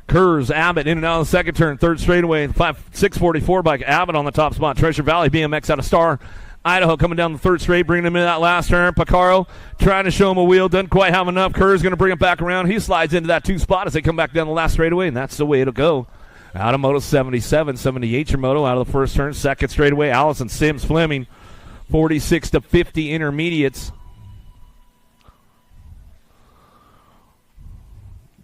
Kurz, Abbott in and out of the second turn, third straightaway. 644 bike. Abbott on the top spot. Treasure Valley BMX out of Star, Idaho coming down the third straight, bringing him into that last turn. Picaro trying to show him a wheel. Doesn't quite have enough. Kurz going to bring it back around. He slides into that 2 spot as they come back down the last straightaway, and that's the way it'll go. Out of moto 77, 78 your moto out of the first turn, second straightaway. Allison Sims Fleming, 46-50 intermediates.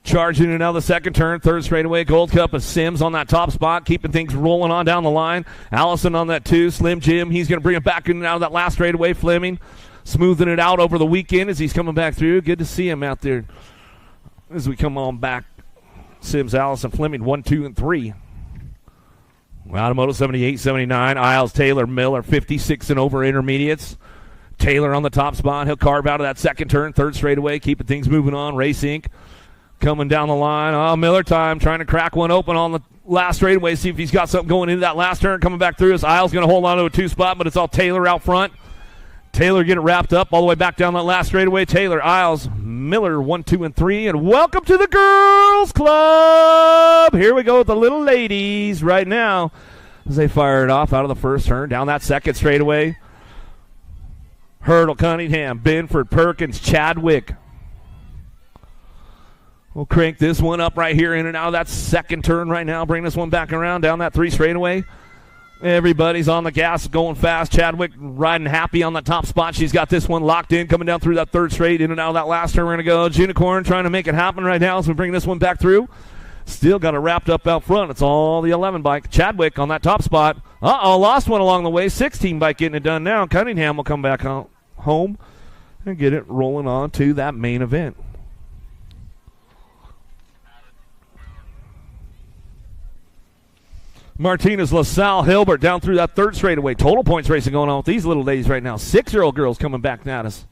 Charging in out of the second turn, third straightaway. Gold Cup of Sims on that top spot, keeping things rolling on down the line. Allison on that 2. Slim Jim, he's going to bring it back in and out of that last straightaway. Fleming smoothing it out over the weekend as he's coming back through. Good to see him out there as we come on back. Sims, Allison, Fleming, 1, 2, and 3. Out of moto 78, 79. Isles, Taylor, Miller, 56 and over intermediates. Taylor on the top spot. He'll carve out of that second turn, third straightaway, keeping things moving on. Race Inc. coming down the line. Miller time, trying to crack one open on the last straightaway, see if he's got something going into that last turn, coming back through us. Isles going to hold on to a 2 spot, but it's all Taylor out front. Taylor getting it wrapped up all the way back down that last straightaway. Taylor, Isles, Miller, 1, 2, and 3. And welcome to the Girls Club. Here we go with the little ladies right now as they fire it off out of the first turn, down that second straightaway. Hurdle, Cunningham, Benford, Perkins, Chadwick. We'll crank this one up right here in and out of that second turn right now. Bring this one back around down that 3 straightaway. Everybody's on the gas, going fast. Chadwick riding happy on the top spot. She's got this one locked in, coming down through that third straight, in and out of that last turn. We're going to go. Unicorn trying to make it happen right now as we bring this one back through. Still got it wrapped up out front. It's all the 11 bike. Chadwick on that top spot. Lost one along the way. 16 bike getting it done now. Cunningham will come back home and get it rolling on to that main event. Martinez, LaSalle, Hilbert down through that third straightaway. Total points racing going on with these little ladies right now. 6-year-old girls coming back at us.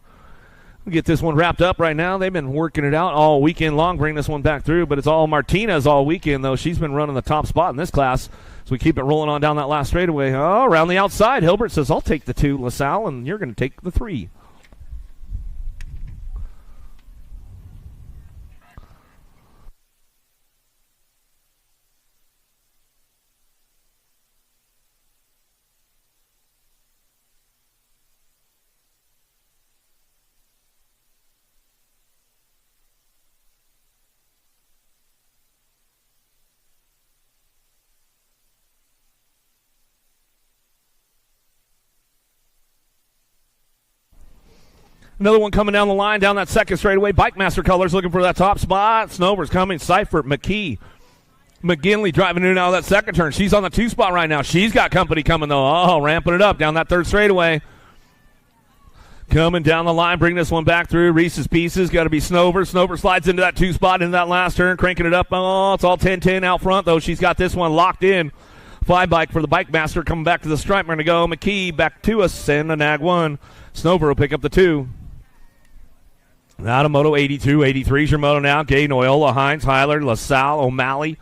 We'll get this one wrapped up right now. They've been working it out all weekend long, bring this one back through, but it's all Martinez all weekend, though. She's been running the top spot in this class, so we keep it rolling on down that last straightaway. Around the outside, Hilbert says, I'll take the 2, LaSalle, and you're going to take the 3. Another one coming down the line, down that second straightaway. Bike Master colors looking for that top spot. Snover's coming. Seifert, McKee. McGinley driving in and out of that second turn. She's on the 2 spot right now. She's got company coming, though. Oh, ramping it up down that third straightaway. Coming down the line, bring this one back through. Reese's Pieces, got to be Snover. Snover slides into that 2 spot, into that last turn, cranking it up. Oh, it's all 10-10 out front, though. She's got this one locked in. 5 bike for the Bike Master coming back to the stripe. We're going to go. McKee back to us, and a nag 1. Snover will pick up the 2. Out of Moto 82, 83 is your moto now. Gay, Noyola, Hines, Hyler, LaSalle, O'Malley.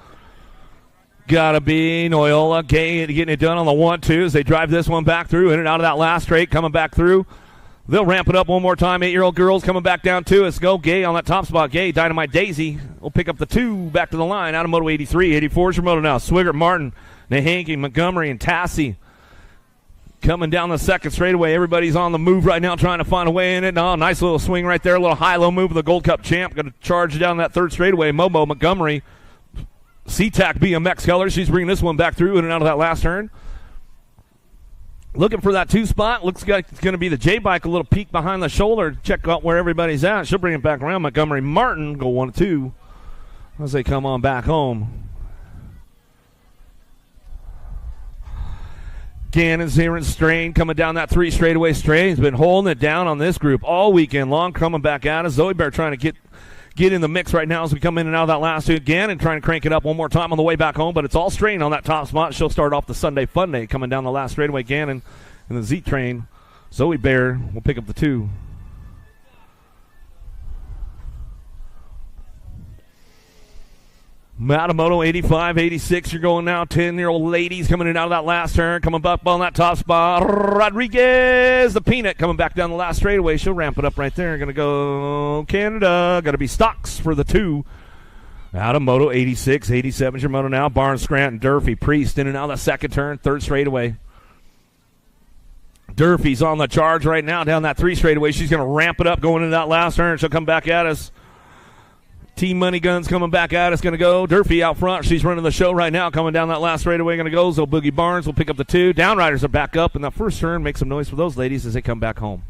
Gotta be Noyola, Gay getting it done on the 1-2 as they drive this one back through, in and out of that last straight, coming back through. They'll ramp it up one more time. 8-year-old girls coming back down to us. Go Gay on that top spot. Gay, Dynamite Daisy will pick up the 2 back to the line. Out of Moto 83, 84 is your moto now. Swigert, Martin, Nahanke, Montgomery, and Tassie. Coming down the second straightaway. Everybody's on the move right now trying to find a way in it. Oh, nice little swing right there. A little high-low move of the Gold Cup champ. Going to charge down that third straightaway. Momo Montgomery. SeaTac BMX colors. She's bringing this one back through in and out of that last turn. Looking for that 2 spot. Looks like it's going to be the J-Bike. A little peek behind the shoulder. Check out where everybody's at. She'll bring it back around. Montgomery Martin go 1-2 as they come on back home. Gannon's here in Strain coming down that 3 straightaway. Strain's been holding it down on this group all weekend long, coming back at us. Zoe Bear trying to get in the mix right now as we come in and out of that last 2. Gannon trying to crank it up one more time on the way back home, but it's all Strain on that top spot. She'll start off the Sunday Fun Day coming down the last straightaway. Gannon and the Z-Train. Zoe Bear will pick up the 2. Matamoto 85, 86, you're going now. 10-year-old ladies coming in and out of that last turn. Coming up on that top spot. Rodriguez, the Peanut, coming back down the last straightaway. She'll ramp it up right there. Going to go Canada. Got to be Stocks for the 2. Out of Moto 86, 87 is your moto now. Barnes, Scranton, Durfee, Priest in and out of the second turn. Third straightaway. Durfee's on the charge right now down that 3 straightaway. She's going to ramp it up going into that last turn. She'll come back at us. Team Money Guns coming back at us. Going to go. Durfee out front. She's running the show right now. Coming down that last straightaway. Going to go. So Boogie Barnes will pick up the 2. Downriders are back up. And that first turn, make some noise for those ladies as they come back home.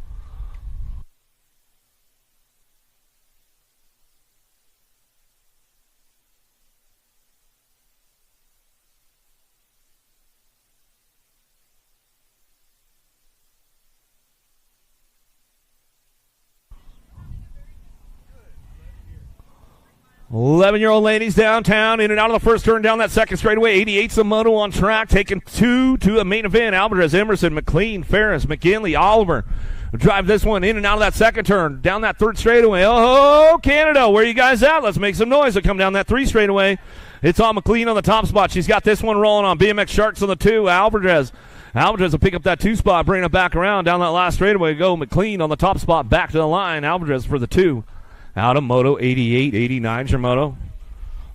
11-year-old ladies downtown, in and out of the first turn down that second straightaway. 88's the moto on track, taking 2 to the main event. Alvarez, Emerson, McLean, Ferris, McGinley, Oliver drive this one in and out of that second turn, down that third straightaway. Oh, Canada, where you guys at? Let's make some noise. They come down that 3 straightaway. It's on McLean on the top spot. She's got this one rolling on. BMX Sharks on the 2. Alvarez will pick up that 2 spot, bring it back around down that last straightaway. Go McLean on the top spot, back to the line. Alvarez for the 2. Out of Moto 88, 89, your moto.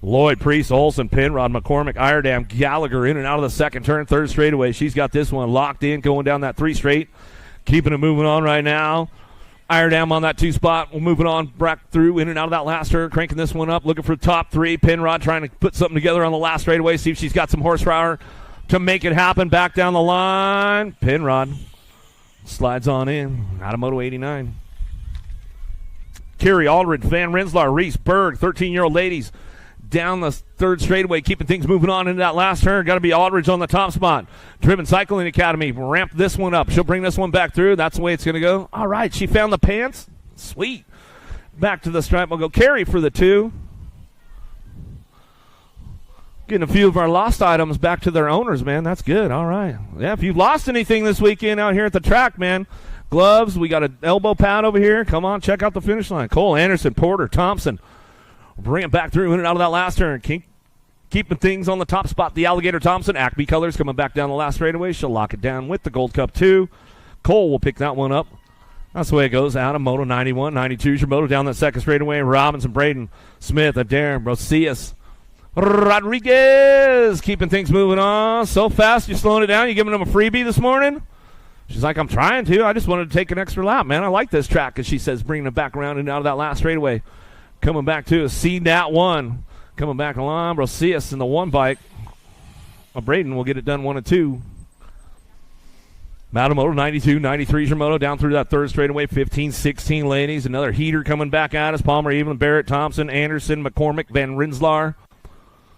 Lloyd, Priest, Olson, Penrod, McCormick, Iredam, Gallagher in and out of the second turn, third straightaway. She's got this one locked in, going down that 3 straight. Keeping it moving on right now. Iredam on that 2 spot. We're moving on back through, in and out of that last turn, cranking this one up, looking for top 3. Penrod trying to put something together on the last straightaway, see if she's got some horsepower to make it happen. Back down the line. Penrod slides on in. Out of Moto 89. Kerry, Aldred, Van Renselaar, Reese, Berg, 13-year-old ladies down the third straightaway, keeping things moving on into that last turn. Got to be Aldridge on the top spot. Driven Cycling Academy, ramp this one up. She'll bring this one back through. That's the way it's going to go. All right, she found the pants. Sweet. Back to the stripe. We'll go Kerry for the 2. Getting a few of our lost items back to their owners, man. That's good. All right. Yeah, if you've lost anything this weekend out here at the track, man, gloves, we got an elbow pad over here. Come on, check out the finish line. Cole, Anderson, Porter, Thompson. Bring it back through in and out of that last turn. Keeping things on the top spot. The Alligator Thompson. Acme colors coming back down the last straightaway. She'll lock it down with the Gold Cup 2. Cole will pick that one up. That's the way it goes. Out of Moto 91. 92 is your moto down that second straightaway. Robinson, Braden, Smith, Adair, Rosias, Rodriguez. Keeping things moving on. So fast, you're slowing it down. You giving them a freebie this morning? She's like, I'm trying to. I just wanted to take an extra lap, man. I like this track, as she says, bringing it back around and out of that last straightaway. Coming back to a C-Nat 1. Coming back along, Rosias in the 1 bike. Braden will get it done 1 and 2. Matamoto 92, 93 is your moto down through that third straightaway. 15, 16 ladies. Another heater coming back at us. Palmer, Evelyn, Barrett, Thompson, Anderson, McCormick, Van Rensselaer.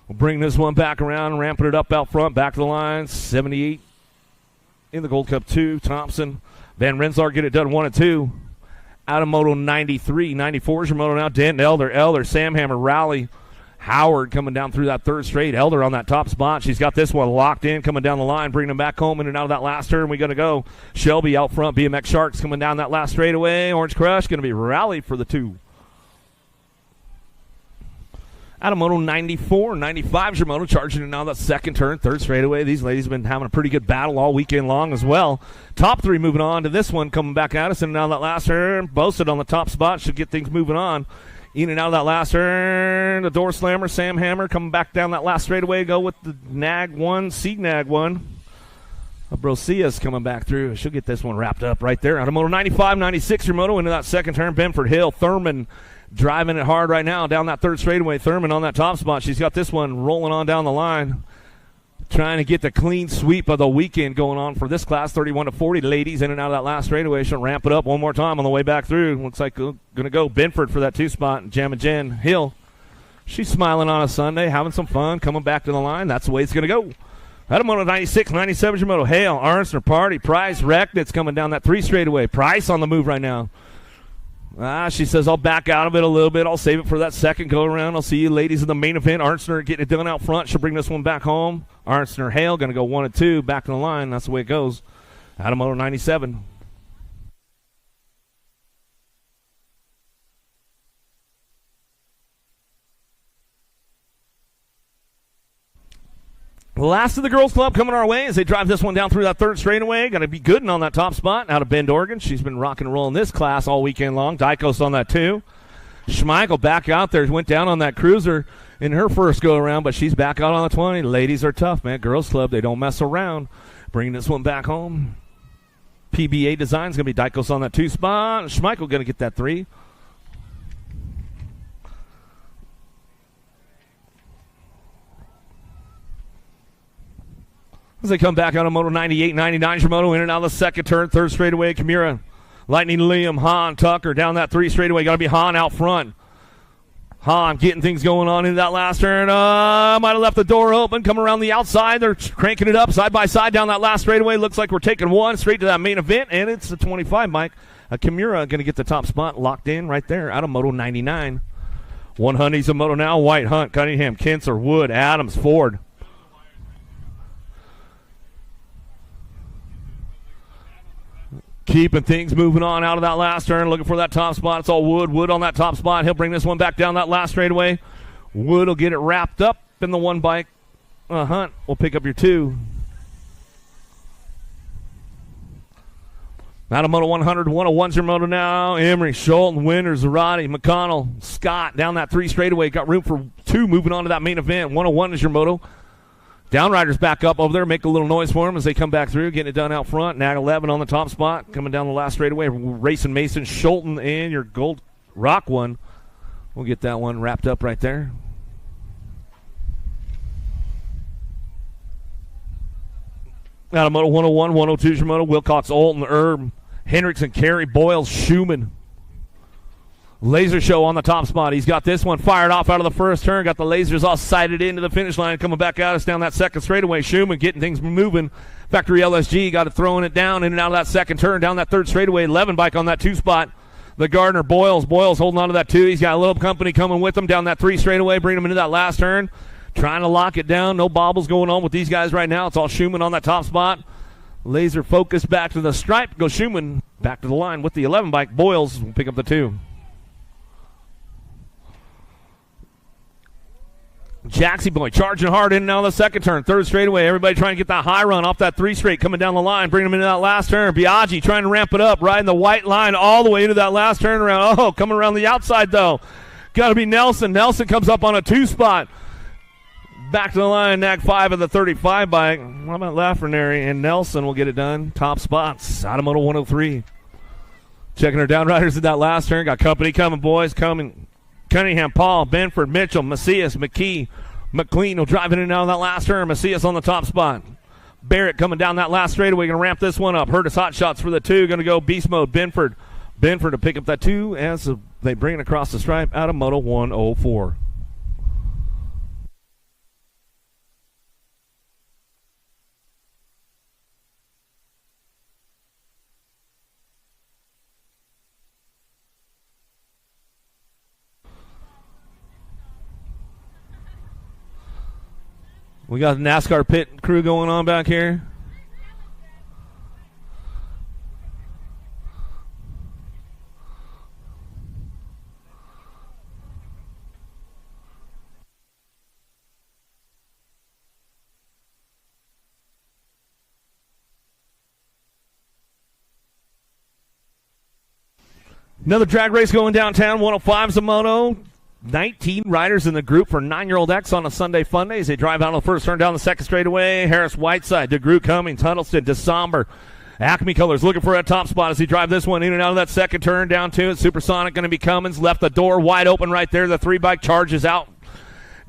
We'll bring this one back around, ramping it up out front, back to the line. 78 in the Gold Cup 2. Thompson, Van Rensselaer get it done 1 and 2. Out of moto 93, 94 is your moto now. Denton, Elder, Sam Hammer, Rowley, Howard coming down through that third straight. Elder on that top spot. She's got this one locked in, coming down the line, bringing them back home in and out of that last turn. We got to go. Shelby out front. BMX Sharks coming down that last straightaway. Orange Crush going to be Rowley for the 2. Out of moto 94, 95 is your moto, charging it now that second turn, third straightaway. These ladies have been having a pretty good battle all weekend long as well. Top 3 moving on to this one, coming back at us, and now that last turn, Boasted on the top spot, should get things moving on. In and out of that last turn, the door slammer, Sam Hammer, coming back down that last straightaway, go with the Nag 1, Seed Nag 1. Brosia's coming back through. She'll get this one wrapped up right there. Out of moto 95, 96 your moto, into that second turn, Benford Hill, Thurman, driving it hard right now down that third straightaway. Thurman on that top spot. She's got this one rolling on down the line. Trying to get the clean sweep of the weekend going on for this class. 31 to 40 ladies in and out of that last straightaway. She'll ramp it up one more time on the way back through. Looks like going to go Benford for that 2 spot. Jamma Jen Hill. She's smiling on a Sunday, having some fun, coming back to the line. That's the way it's going to go. Out of moto 96, 97 Moto. Hale, Arnsner, Party, Price, Recknitz coming down that 3 straightaway. Price on the move right now. She says, I'll back out of it a little bit. I'll save it for that second go-around. I'll see you ladies in the main event. Arnsner getting it done out front. She'll bring this one back home. Arnsner, Hale going to go 1 and 2. Back to the line. That's the way it goes. Out of moto 97. The last of the girls' club coming our way as they drive this one down through that third straightaway. Got to be Gooden on that top spot out of Bend, Oregon. She's been rocking and rolling this class all weekend long. Dykos on that too. Schmeichel back out there. Went down on that cruiser in her first go-around, but she's back out on the 20. Ladies are tough, man. Girls' club, they don't mess around. Bringing this one back home. PBA Design's going to be Dykos on that 2 spot. Schmeichel going to get that 3. As they come back out of moto 98, 99 moto, in and out of the second turn, third straightaway, Kimura, Lightning, Liam, Hahn, Tucker down that 3 straightaway. Got to be Hahn out front. Hahn getting things going on in that last turn. Might have left the door open. Come around the outside. They're cranking it up side by side down that last straightaway. Looks like we're taking one straight to that main event, and it's the 25, Mike. Kimura going to get the top spot locked in right there out of moto 99. 100's a moto now. White, Hunt, Cunningham, Kinser, Wood, Adams, Ford. Keeping things moving on out of that last turn, looking for that top spot. It's all Wood. Wood on that top spot. He'll bring this one back down that last straightaway. Wood will get it wrapped up in the 1 bike. Hunt will pick up your 2. Out of moto 100, 101's your moto now. Emery, Schulten, Winters, Zarate, McConnell, Scott down that 3 straightaway. Got room for 2 moving on to that main event. 101 is your moto. Downriders back up over there, make a little noise for them as they come back through, getting it done out front. Nag 11 on the top spot, coming down the last straightaway. Racing Mason, Schulten, and your Gold Rock one. We'll get that one wrapped up right there. Out of moto 101, 102 is your moto. Wilcox, Olton, Erb, Hendrickson, Carey, Boyles, Schumann. Laser Show on the top spot. He's got this one fired off out of the first turn. Got the lasers all sighted into the finish line. Coming back at us down that second straightaway. Schumann getting things moving. Factory LSG got it throwing it down in and out of that second turn. Down that third straightaway. 11 bike on that 2 spot. The Gardner Boyles. Boyles holding on to that 2. He's got a little company coming with him down that 3 straightaway. Bringing him into that last turn. Trying to lock it down. No bobbles going on with these guys right now. It's all Schumann on that top spot. Laser focus back to the stripe. Goes Schumann back to the line with the 11 bike. Boyles will pick up the 2. Jaxie Boy charging hard in and out of the second turn. Third straightaway. Everybody trying to get that high run off that 3 straight coming down the line. Bringing them into that last turn. Biaggi trying to ramp it up. Riding the white line all the way into that last turnaround. Oh, coming around the outside though. Got to be Nelson. Nelson comes up on a 2 spot. Back to the line. Nag 5 of the 35 bike. How about Lafrenary and Nelson will get it done. Top spots. Out of moto 103. Checking her downriders in that last turn. Got company coming, boys. Coming. Cunningham, Paul, Benford, Mitchell, Macias, McKee, McLean will drive it in and out of that last turn. Macias on the top spot. Barrett coming down that last straightaway, going to ramp this one up. Hurtis hot shots for the 2, going to go beast mode. Benford to pick up that 2 as they bring it across the stripe out of Moto 104. We got the NASCAR pit crew going on back here. Another drag race going downtown. 105's a moto. 19 riders in the group for 9-year-old X on a Sunday fun day as they drive out on the first turn down the second straightaway. Harris Whiteside, DeGroot Cummings, Huddleston, DeSomber, Acme Colors looking for a top spot as he drive this one in and out of that second turn down to it. Supersonic going to be Cummins, left the door wide open right there. The 3-bike charges out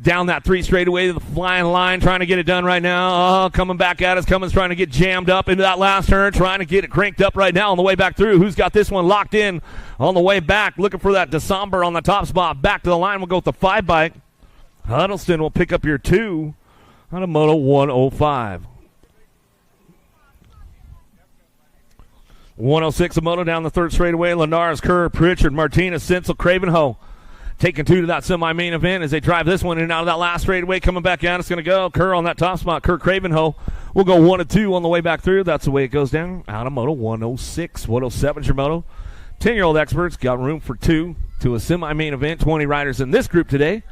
down that 3 straightaway to the flying line, trying to get it done right now. Coming back at us. Cummins trying to get jammed up into that last turn, trying to get it cranked up right now on the way back through. Who's got this one locked in on the way back? Looking for that DeSomber on the top spot. Back to the line. We'll go with the 5-bike. Huddleston will pick up your 2 on a Moto 105. 106 a moto down the third straightaway. Linares, Kerr, Pritchard, Martinez, Sinsel, Cravenho. Taking 2 to that semi-main event as they drive this one in and out of that last straightaway. Coming back out, it's going to go. Kerr on that top spot. Kerr Cravenho will go 1 and 2 on the way back through. That's the way it goes down. Out of Moto 106. 107's your moto. 10-year-old experts got room for 2 to a semi-main event. 20 riders in this group today.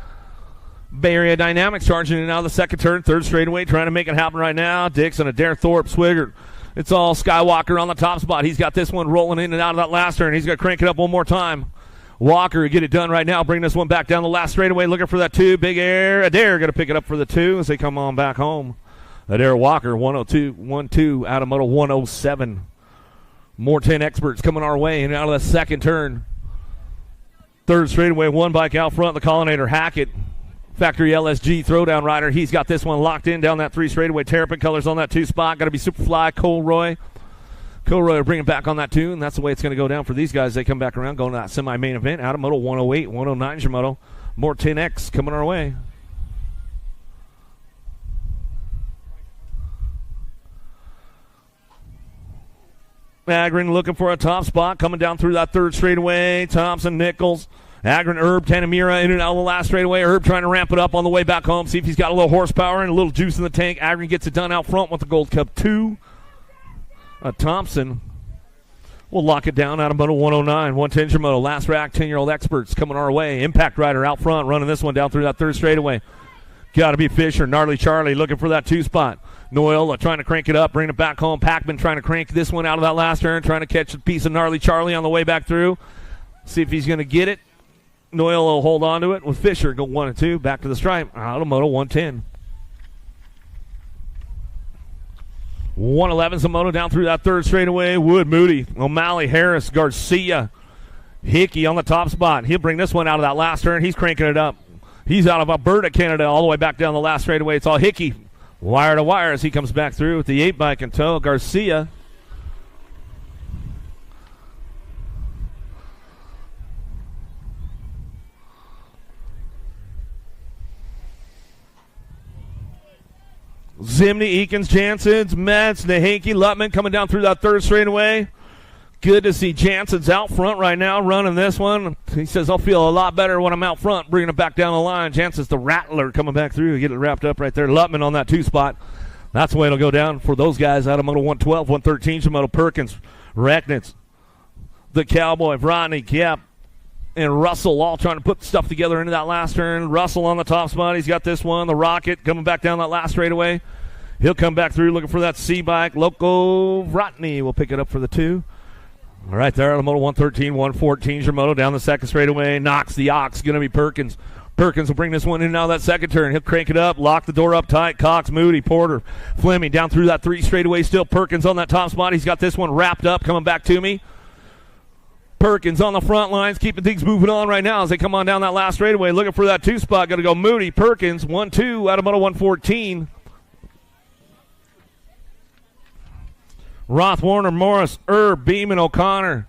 Bay Area Dynamics charging in and out of the second turn. Third straightaway trying to make it happen right now. Dixon, Adair Thorpe, Swigert. It's all Skywalker on the top spot. He's got this one rolling in and out of that last turn. He's going to crank it up one more time. Walker get it done right now. Bring this one back down the last straightaway. Looking for that 2. Big Air. Adair going to pick it up for the 2 as they come on back home. Adair Walker 102-1-2 out of Moto 107. More 10 experts coming our way and out of the second turn. Third straightaway. 1 bike out front. The Collinator Hackett. Factory LSG throwdown rider. He's got this one locked in down that 3 straightaway. Terrapin Colors on that 2 spot. Got to be Superfly. Colroy will bring it back on that 2, and that's the way it's going to go down for these guys. They come back around, going to that semi-main event out of Moto 108. 109's your moto. More 10X coming our way. Agron looking for a top spot, coming down through that third straightaway. Thompson, Nichols, Agron, Herb, Tanamira in and out of the last straightaway. Herb trying to ramp it up on the way back home, see if he's got a little horsepower and a little juice in the tank. Agron gets it done out front with the Gold Cup 2. Thompson will lock it down out of Moto 109. 110's your moto. Last rack, 10-year-old experts coming our way. Impact rider out front, running this one down through that third straightaway. Got to be Fisher. Gnarly Charlie looking for that 2 spot. Noyola trying to crank it up, bring it back home. Packman trying to crank this one out of that last turn, trying to catch a piece of Gnarly Charlie on the way back through. See if he's going to get it. Noyola will hold on to it with Fisher. Go 1 and 2. Back to the stripe. Out of Moto 110. 111's a moto down through that third straightaway. Wood, Moody, O'Malley, Harris, Garcia, Hickey on the top spot. He'll bring this one out of that last turn. He's cranking it up. He's out of Alberta, Canada, all the way back down the last straightaway. It's all Hickey, wire to wire as he comes back through with the 8-bike in tow. Garcia. Zimney, Eakins, Janssens, Metz, Nahanke, Lutman coming down through that third straightaway. Good to see Janssens out front right now running this one. He says, I'll feel a lot better when I'm out front, bringing it back down the line. Janssens, the Rattler, coming back through. Get it wrapped up right there. Lutman on that 2 spot. That's the way it'll go down for those guys out of Moto 112, 113, Moto Perkins, Recknitz, the Cowboy, Rodney, Kep, and Russell all trying to put stuff together into that last turn. Russell on the top spot. He's got this one. The Rocket coming back down that last straightaway. He'll come back through looking for that C-bike. Loco Vrotny will pick it up for the 2. All right, there on the Moto 113, 114's your moto down the second straightaway. Knox the Ox, going to be Perkins. Perkins will bring this one in and out of that second turn. He'll crank it up, lock the door up tight. Cox, Moody, Porter, Fleming down through that 3 straightaway. Still Perkins on that top spot. He's got this one wrapped up, coming back to me. Perkins on the front lines, keeping things moving on right now as they come on down that last straightaway. Looking for that 2 spot. Going to go Moody, Perkins, 1-2 out of Moto 114. Roth, Warner, Morris, Erb, Beeman, O'Connor.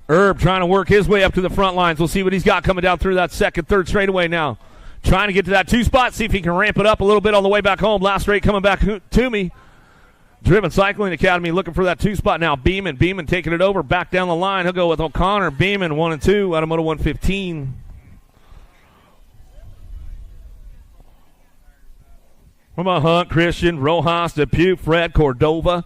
Erb trying to work his way up to the front lines. We'll see what he's got coming down through that second, third straightaway now. Trying to get to that 2 spot, see if he can ramp it up a little bit on the way back home. Last straight coming back to me. Driven Cycling Academy looking for that 2 spot now. Beeman taking it over, back down the line. He'll go with O'Connor, Beeman, 1 and 2 out of Moto 115. From a Hunt, Christian, Rojas, Depew, Fred, Cordova.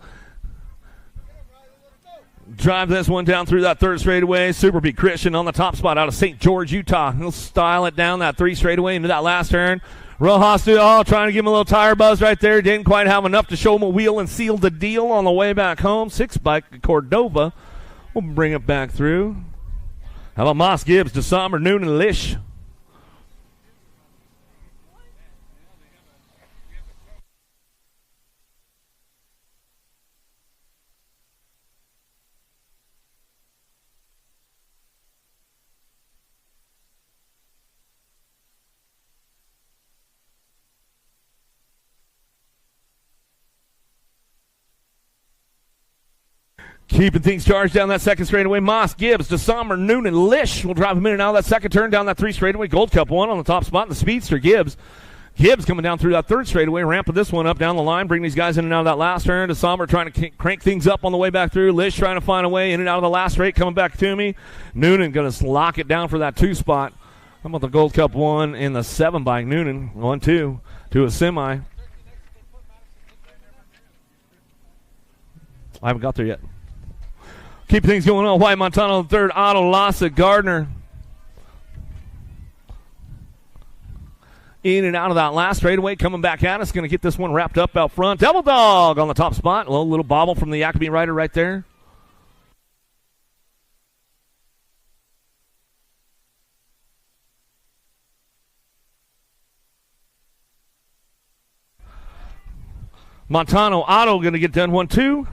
Drive this one down through that third straightaway. Super Beat Christian on the top spot out of St. George, Utah. He'll style it down that 3 straightaway into that last turn. Rojas trying to give him a little tire buzz right there. Didn't quite have enough to show him a wheel and seal the deal on the way back home. 6 by Cordova. We'll bring it back through. How about Moss, Gibbs, DeSommer, Noonan, Lish? Keeping things charged down that second straightaway. Moss, Gibbs, DeSommer, Noonan, Lish will drive him in and out of that second turn down that 3 straightaway. Gold Cup 1 on the top spot. The Speedster, Gibbs. Gibbs coming down through that third straightaway, ramping this one up down the line, bring these guys in and out of that last turn. DeSommer trying to crank things up on the way back through. Lish trying to find a way in and out of the last straight, coming back to me. Noonan going to lock it down for that 2 spot. How about the Gold Cup 1 in the 7 by Noonan? 1-2 to a semi. I haven't got there yet. Keep things going on. White Montano the third. Otto Lassa Gardner. In and out of that last straightaway. Coming back at us. Going to get this one wrapped up out front. Devil Dog on the top spot. A little bobble from the Acme rider right there. Montano Otto going to get done 1-2.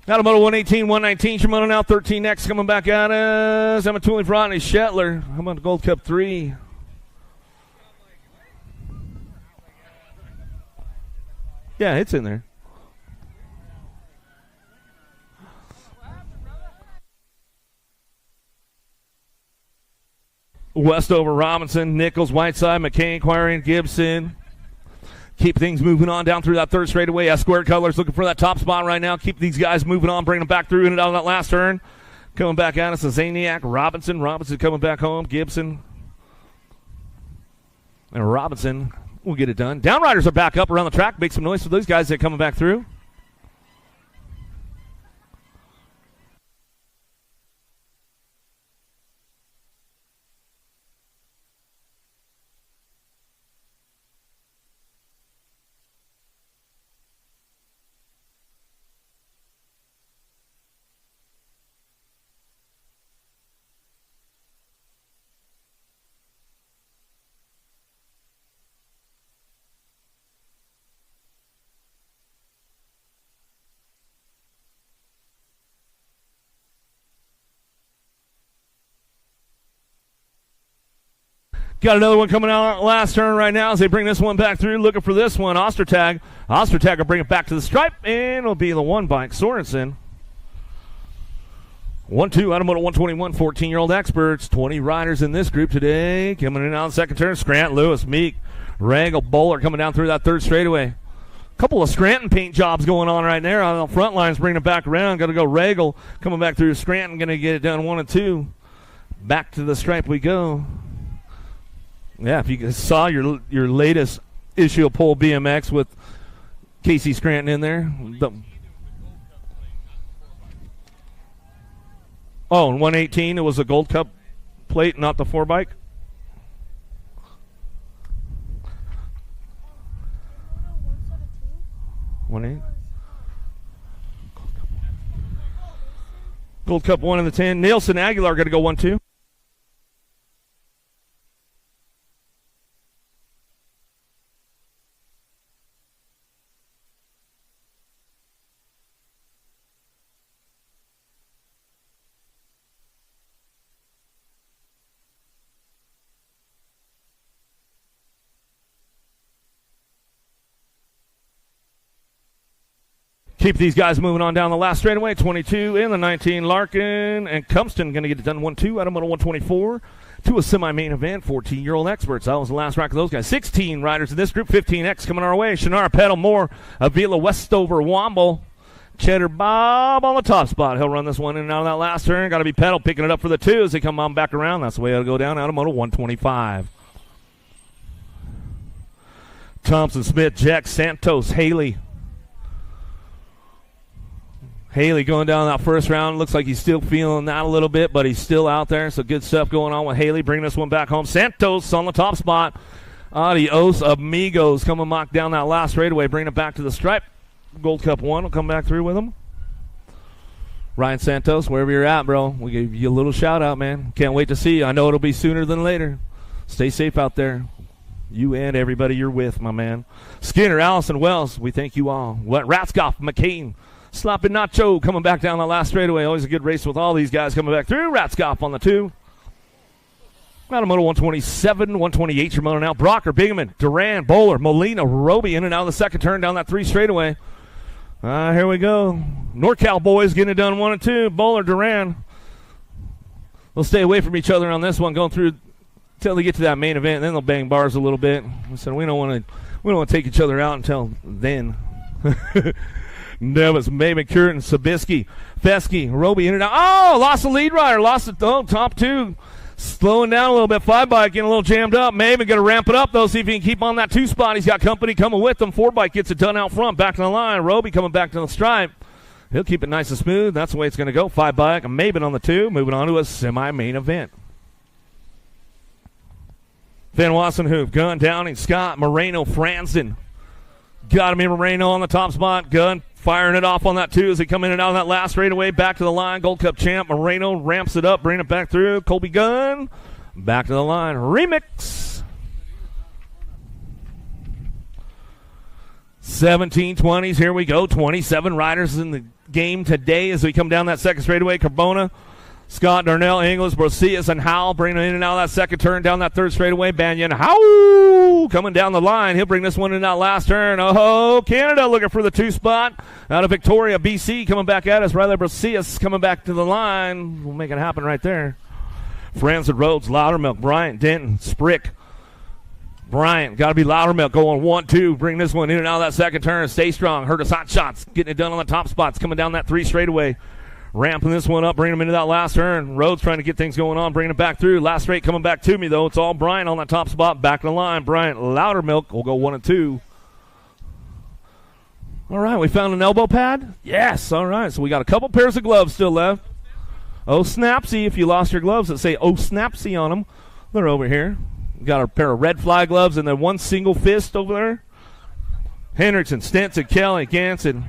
Out of Moto 118, 119, Shimano now 13 next coming back at us. Emma Tooley, Rodney Shetler. How about the Gold Cup 3? Yeah, it's in there. Westover, Robinson, Nichols, Whiteside, McCain, Quarian, Gibson. Keep things moving on down through that third straightaway. Squared Colors looking for that top spot right now. Keep these guys moving on, bring them back through in and out of that last turn. Coming back at us is Zaniac, Robinson coming back home, Gibson. And Robinson will get it done. Downriders are back up around the track. Make some noise for those guys that are coming back through. Got another one coming out last turn right now as they bring this one back through. Looking for this one. Ostertag will bring it back to the stripe, and it'll be the 1 by Sorensen. 1-2 out of Moto 121, 14-year-old experts. 20 riders in this group today. Coming in on the second turn, Scranton, Lewis, Meek, Rangel, Bowler coming down through that third straightaway. Couple of Scranton paint jobs going on right there. On the front lines, bringing it back around. Got to go Rangel coming back through. Scranton going to get it done 1 and 2. Back to the stripe we go. Yeah, if you saw your latest issue of Pole BMX with Casey Scranton in there. In 118, it was a Gold Cup plate, not the 4-bike. Gold Cup 1 in the 10. Nielsen Aguilar going to go 1-2. Keep these guys moving on down the last straightaway. 22 in the 19. Larkin and Cumston going to get it done 1-2 out of moto 124 to a semi-main event. 14-year-old experts. That was the last rack of those guys. 16 riders in this group. 15X coming our way. Shannara, Pedal, Moore, Avila, Westover, Womble. Cheddar Bob on the top spot. He'll run this one in and out of that last turn. Got to be Pedal picking it up for the 2 as they come on back around. That's the way it'll go down out of moto 125. Thompson, Smith, Jack, Santos, Haley. Haley going down that first round. Looks like he's still feeling that a little bit, but he's still out there. So good stuff going on with Haley. Bringing this one back home. Santos on the top spot. Adios, amigos. Coming mock down that last straightaway. Bringing it back to the stripe. Gold Cup 1 will come back through with him. Ryan Santos, wherever you're at, bro, we gave you a little shout out, man. Can't wait to see you. I know it'll be sooner than later. Stay safe out there. You and everybody you're with, my man. Skinner, Allison, Wells, we thank you all. Ratzkoff, McCain, Sloppy Nacho coming back down the last straightaway. Always a good race with all these guys coming back through. Ratzkoff on the 2. Out of moto 127, 128 your moto now. Brocker, Bingaman, Duran, Bowler, Molina, Roby in and out of the second turn down that 3 straightaway. Here we go. NorCal boys getting it done 1 and 2. Bowler, Duran. They'll stay away from each other on this one, going through until they get to that main event. And then they'll bang bars a little bit. We said we don't want to take each other out until then. Novice, May, McCurtain, Sabisky, Fesky, Roby in and out. Oh, lost the lead rider. Lost the top 2. Slowing down a little bit. 5-bike getting a little jammed up. Maybe going to ramp it up, though, see if he can keep on that 2 spot. He's got company coming with him. 4-bike gets it done out front. Back to the line. Roby coming back to the stripe. He'll keep it nice and smooth. That's the way it's going to go. 5-bike. Maben on the 2. Moving on to a semi-main event. Van Wassenhoef, Gunn, Downing, Scott, Moreno, Franzen. Got him in Moreno on the top spot. Gunn firing it off on that 2 as they come in and out of that last straightaway. Back to the line. Gold Cup champ. Moreno ramps it up, bringing it back through. Colby Gunn. Back to the line. Remix. 17-20s. Here we go. 27 riders in the game today as we come down that second straightaway. Carbona, Scott, Darnell, Inglis, Brosius, and Howell bringing it in and out of that second turn down that third straightaway. Banyan Howell coming down the line. He'll bring this one in that last turn. Oh, Canada looking for the 2 spot. Out of Victoria, BC coming back at us. Riley Brosius coming back to the line. We'll make it happen right there. Francis Rhodes, Loudermilk, Bryant, Denton, Sprick. Bryant, got to be Loudermilk going 1-2. Bring this one in and out of that second turn. Stay strong. Heard us hot shots. Getting it done on the top spots. Coming down that 3 straightaway. Ramping this one up, bringing him into that last turn. Rhodes trying to get things going on, bringing it back through. Last straight coming back to me, though. It's all Bryant on that top spot. Back to the line. Bryant, Loudermilk will go 1 and 2. All right, we found an elbow pad? Yes, all right. So we got a couple pairs of gloves still left. Oh, Snapsy, if you lost your gloves that say Oh, Snapsy on them. They're over here. We got a pair of red fly gloves and then 1 single fist over there. Hendrickson, Stenson, Kelly, Ganson.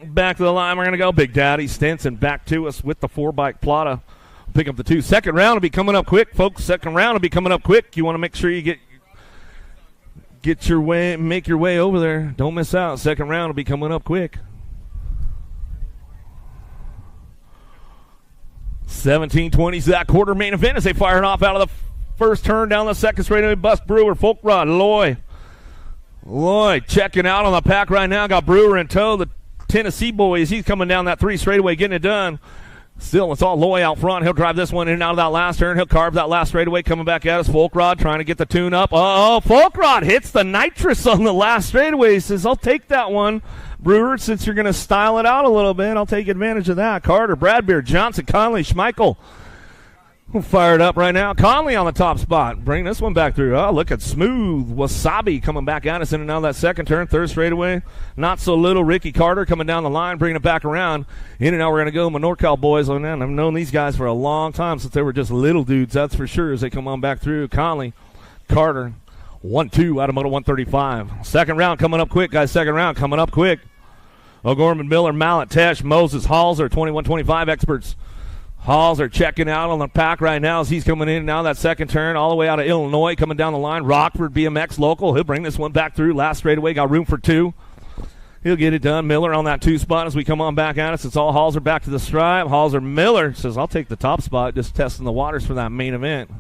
Back to the line, we're going to go. Big Daddy Stenson back to us with the 4-bike Plata. Pick up the 2. Second round will be coming up quick, folks. Second round will be coming up quick. You want to make sure you get your way, make your way over there. Don't miss out. Second round will be coming up quick. 17-20s that quarter main event as they fire it off out of the first turn down the second straightaway. Bus Brewer, Folkrod, Loy checking out on the pack right now. Got Brewer in tow. The Tennessee boys, he's coming down that 3 straightaway, getting it done. Still, it's all Loy out front. He'll drive this one in and out of that last turn. He'll carve that last straightaway, coming back at us. Folkrod trying to get the tune up. Oh, Folkrod hits the nitrous on the last straightaway. He says, I'll take that one. Brewer, since you're going to style it out a little bit, I'll take advantage of that. Carter, Bradbeer, Johnson, Conley, Schmeichel. We'll fire it up right now. Conley on the top spot. Bring this one back through. Oh, look at Smooth. Wasabi coming back at us in and out of that second turn. Third straightaway. Not so little. Ricky Carter coming down the line, bringing it back around. In and out, we're going to go. NorCal boys. Oh, man, I've known these guys for a long time since they were just little dudes. That's for sure as they come on back through. Conley, Carter, 1-2 out of moto 135. Second round coming up quick, guys. Second round coming up quick. O'Gorman, Miller, Mallet, Tesh, Moses, Halls are 21-25 experts. Halls are checking out on the pack right now as he's coming in now that second turn all the way out of Illinois coming down the line. Rockford, BMX local. He'll bring this one back through. Last straightaway, got room for 2. He'll get it done. Miller on that 2 spot as we come on back at us. It's all Halls are back to the stripe. Halls are Miller says, I'll take the top spot, just testing the waters for that main event.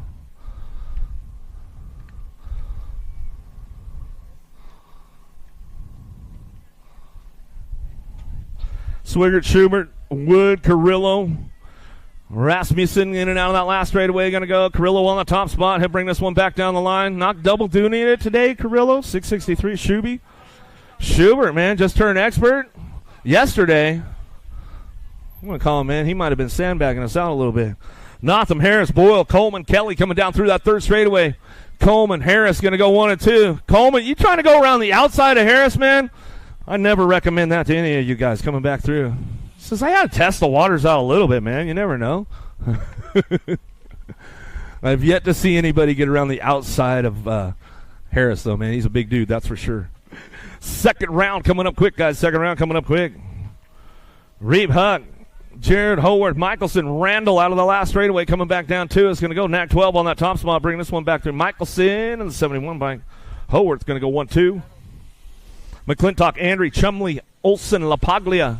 Swigert, Schubert, Wood, Carrillo, Rasmussen in and out of that last straightaway. Going to go. Carrillo on the top spot. He'll bring this one back down the line. Not double doing it today, Carrillo. 663, Shuby. Schubert, man, just turned expert yesterday. I'm going to call him, man. He might have been sandbagging us out a little bit. Notham, Harris, Boyle, Coleman, Kelly coming down through that third straightaway. Coleman, Harris going to go 1 and 2. Coleman, you trying to go around the outside of Harris, man? I never recommend that to any of you guys coming back through. Says, I got to test the waters out a little bit, man. You never know. I've yet to see anybody get around the outside of Harris, though, man. He's a big dude, that's for sure. Second round coming up quick, guys. Second round coming up quick. Reeb Huck, Jared Howard, Michelson, Randall out of the last straightaway coming back down two. It's going to go Knack 12 on that top spot, bringing this one back through Michelson and the 71 bike. Howard's going to go 1-2. McClintock, Andry, Chumley, Olson, LaPaglia.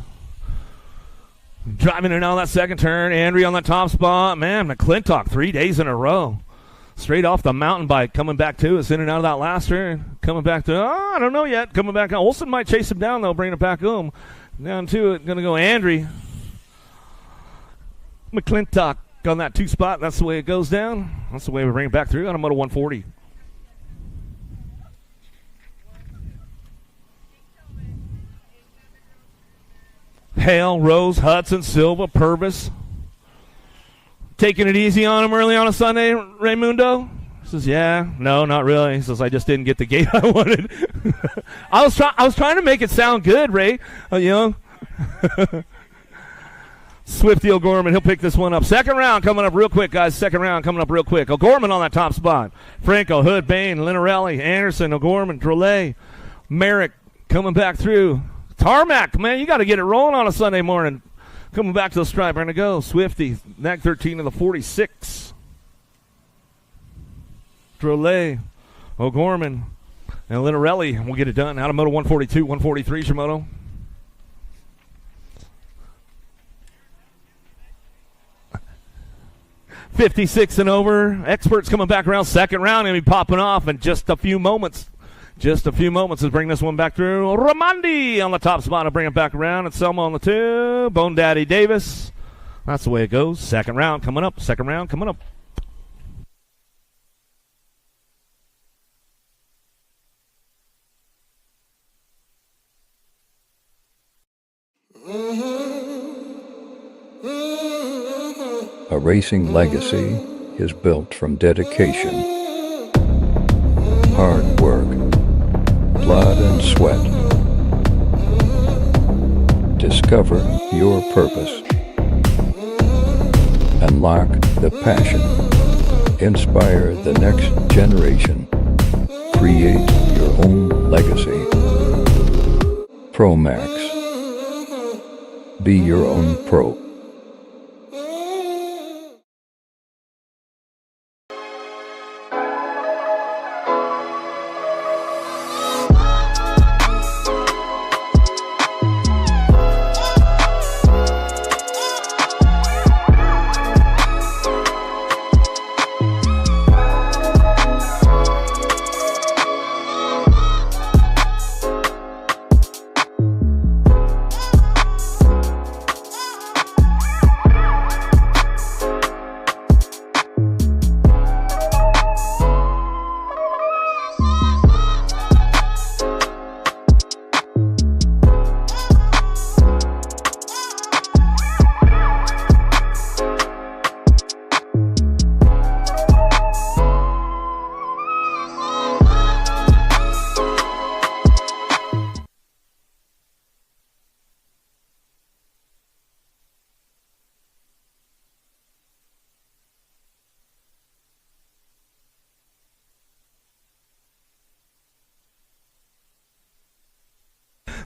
Driving in on that second turn. Andry on the top spot. Man, McClintock 3 days in a row. Straight off the mountain bike, coming back to us in and out of that last turn. Coming back to, I don't know yet. Coming back on. Olson might chase him down, though, bring it back home. Down to it, going to go Andry. McClintock on that 2 spot. That's the way it goes down. That's the way we bring it back through on a Moto 140. Hale, Rose, Hudson, Silva, Purvis. Taking it easy on him early on a Sunday, Raymundo? He says, yeah. No, not really. He says, I just didn't get the gate I wanted. I was trying to make it sound good, Ray. Swifty O'Gorman, he'll pick this one up. Second round coming up real quick, guys. Second round coming up real quick. O'Gorman on that top spot. Franco, Hood, Bain, Linarelli, Anderson, O'Gorman, Drolet, Merrick coming back through. Tarmac, man, you got to get it rolling on a Sunday morning. Coming back to the stripe, we're going to go. Swifty, Nag 13 to the 46. Drolet, O'Gorman, and Linarelli will get it done. Out of Moto 142, 143, Shimoto. .56 and over. Experts coming back around second round and be popping off in just a few moments. Just a few moments to bring this one back through. Ramondi on the top spot to bring it back around. And Selma on the 2. Bone Daddy Davis. That's the way it goes. Second round coming up. Second round coming up. A racing legacy is built from dedication, hard work, blood and sweat. Discover your purpose. Unlock the passion. Inspire the next generation. Create your own legacy. ProMax. Be your own pro.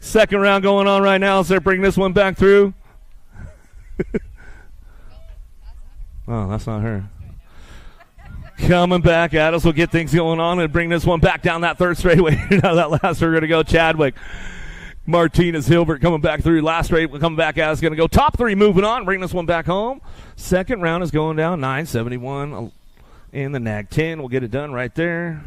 Second round going on right now as they're bringing this one back through. Oh, that's not her. Coming back at us. We'll get things going on and bring this one back down that third straightaway. Now that last we're going to go Chadwick. Martinez, Hilbert coming back through. Last straight will come back at us. Going to go top three moving on. Bring this one back home. Second round is going down 971 in the Nag 10. We'll get it done right there.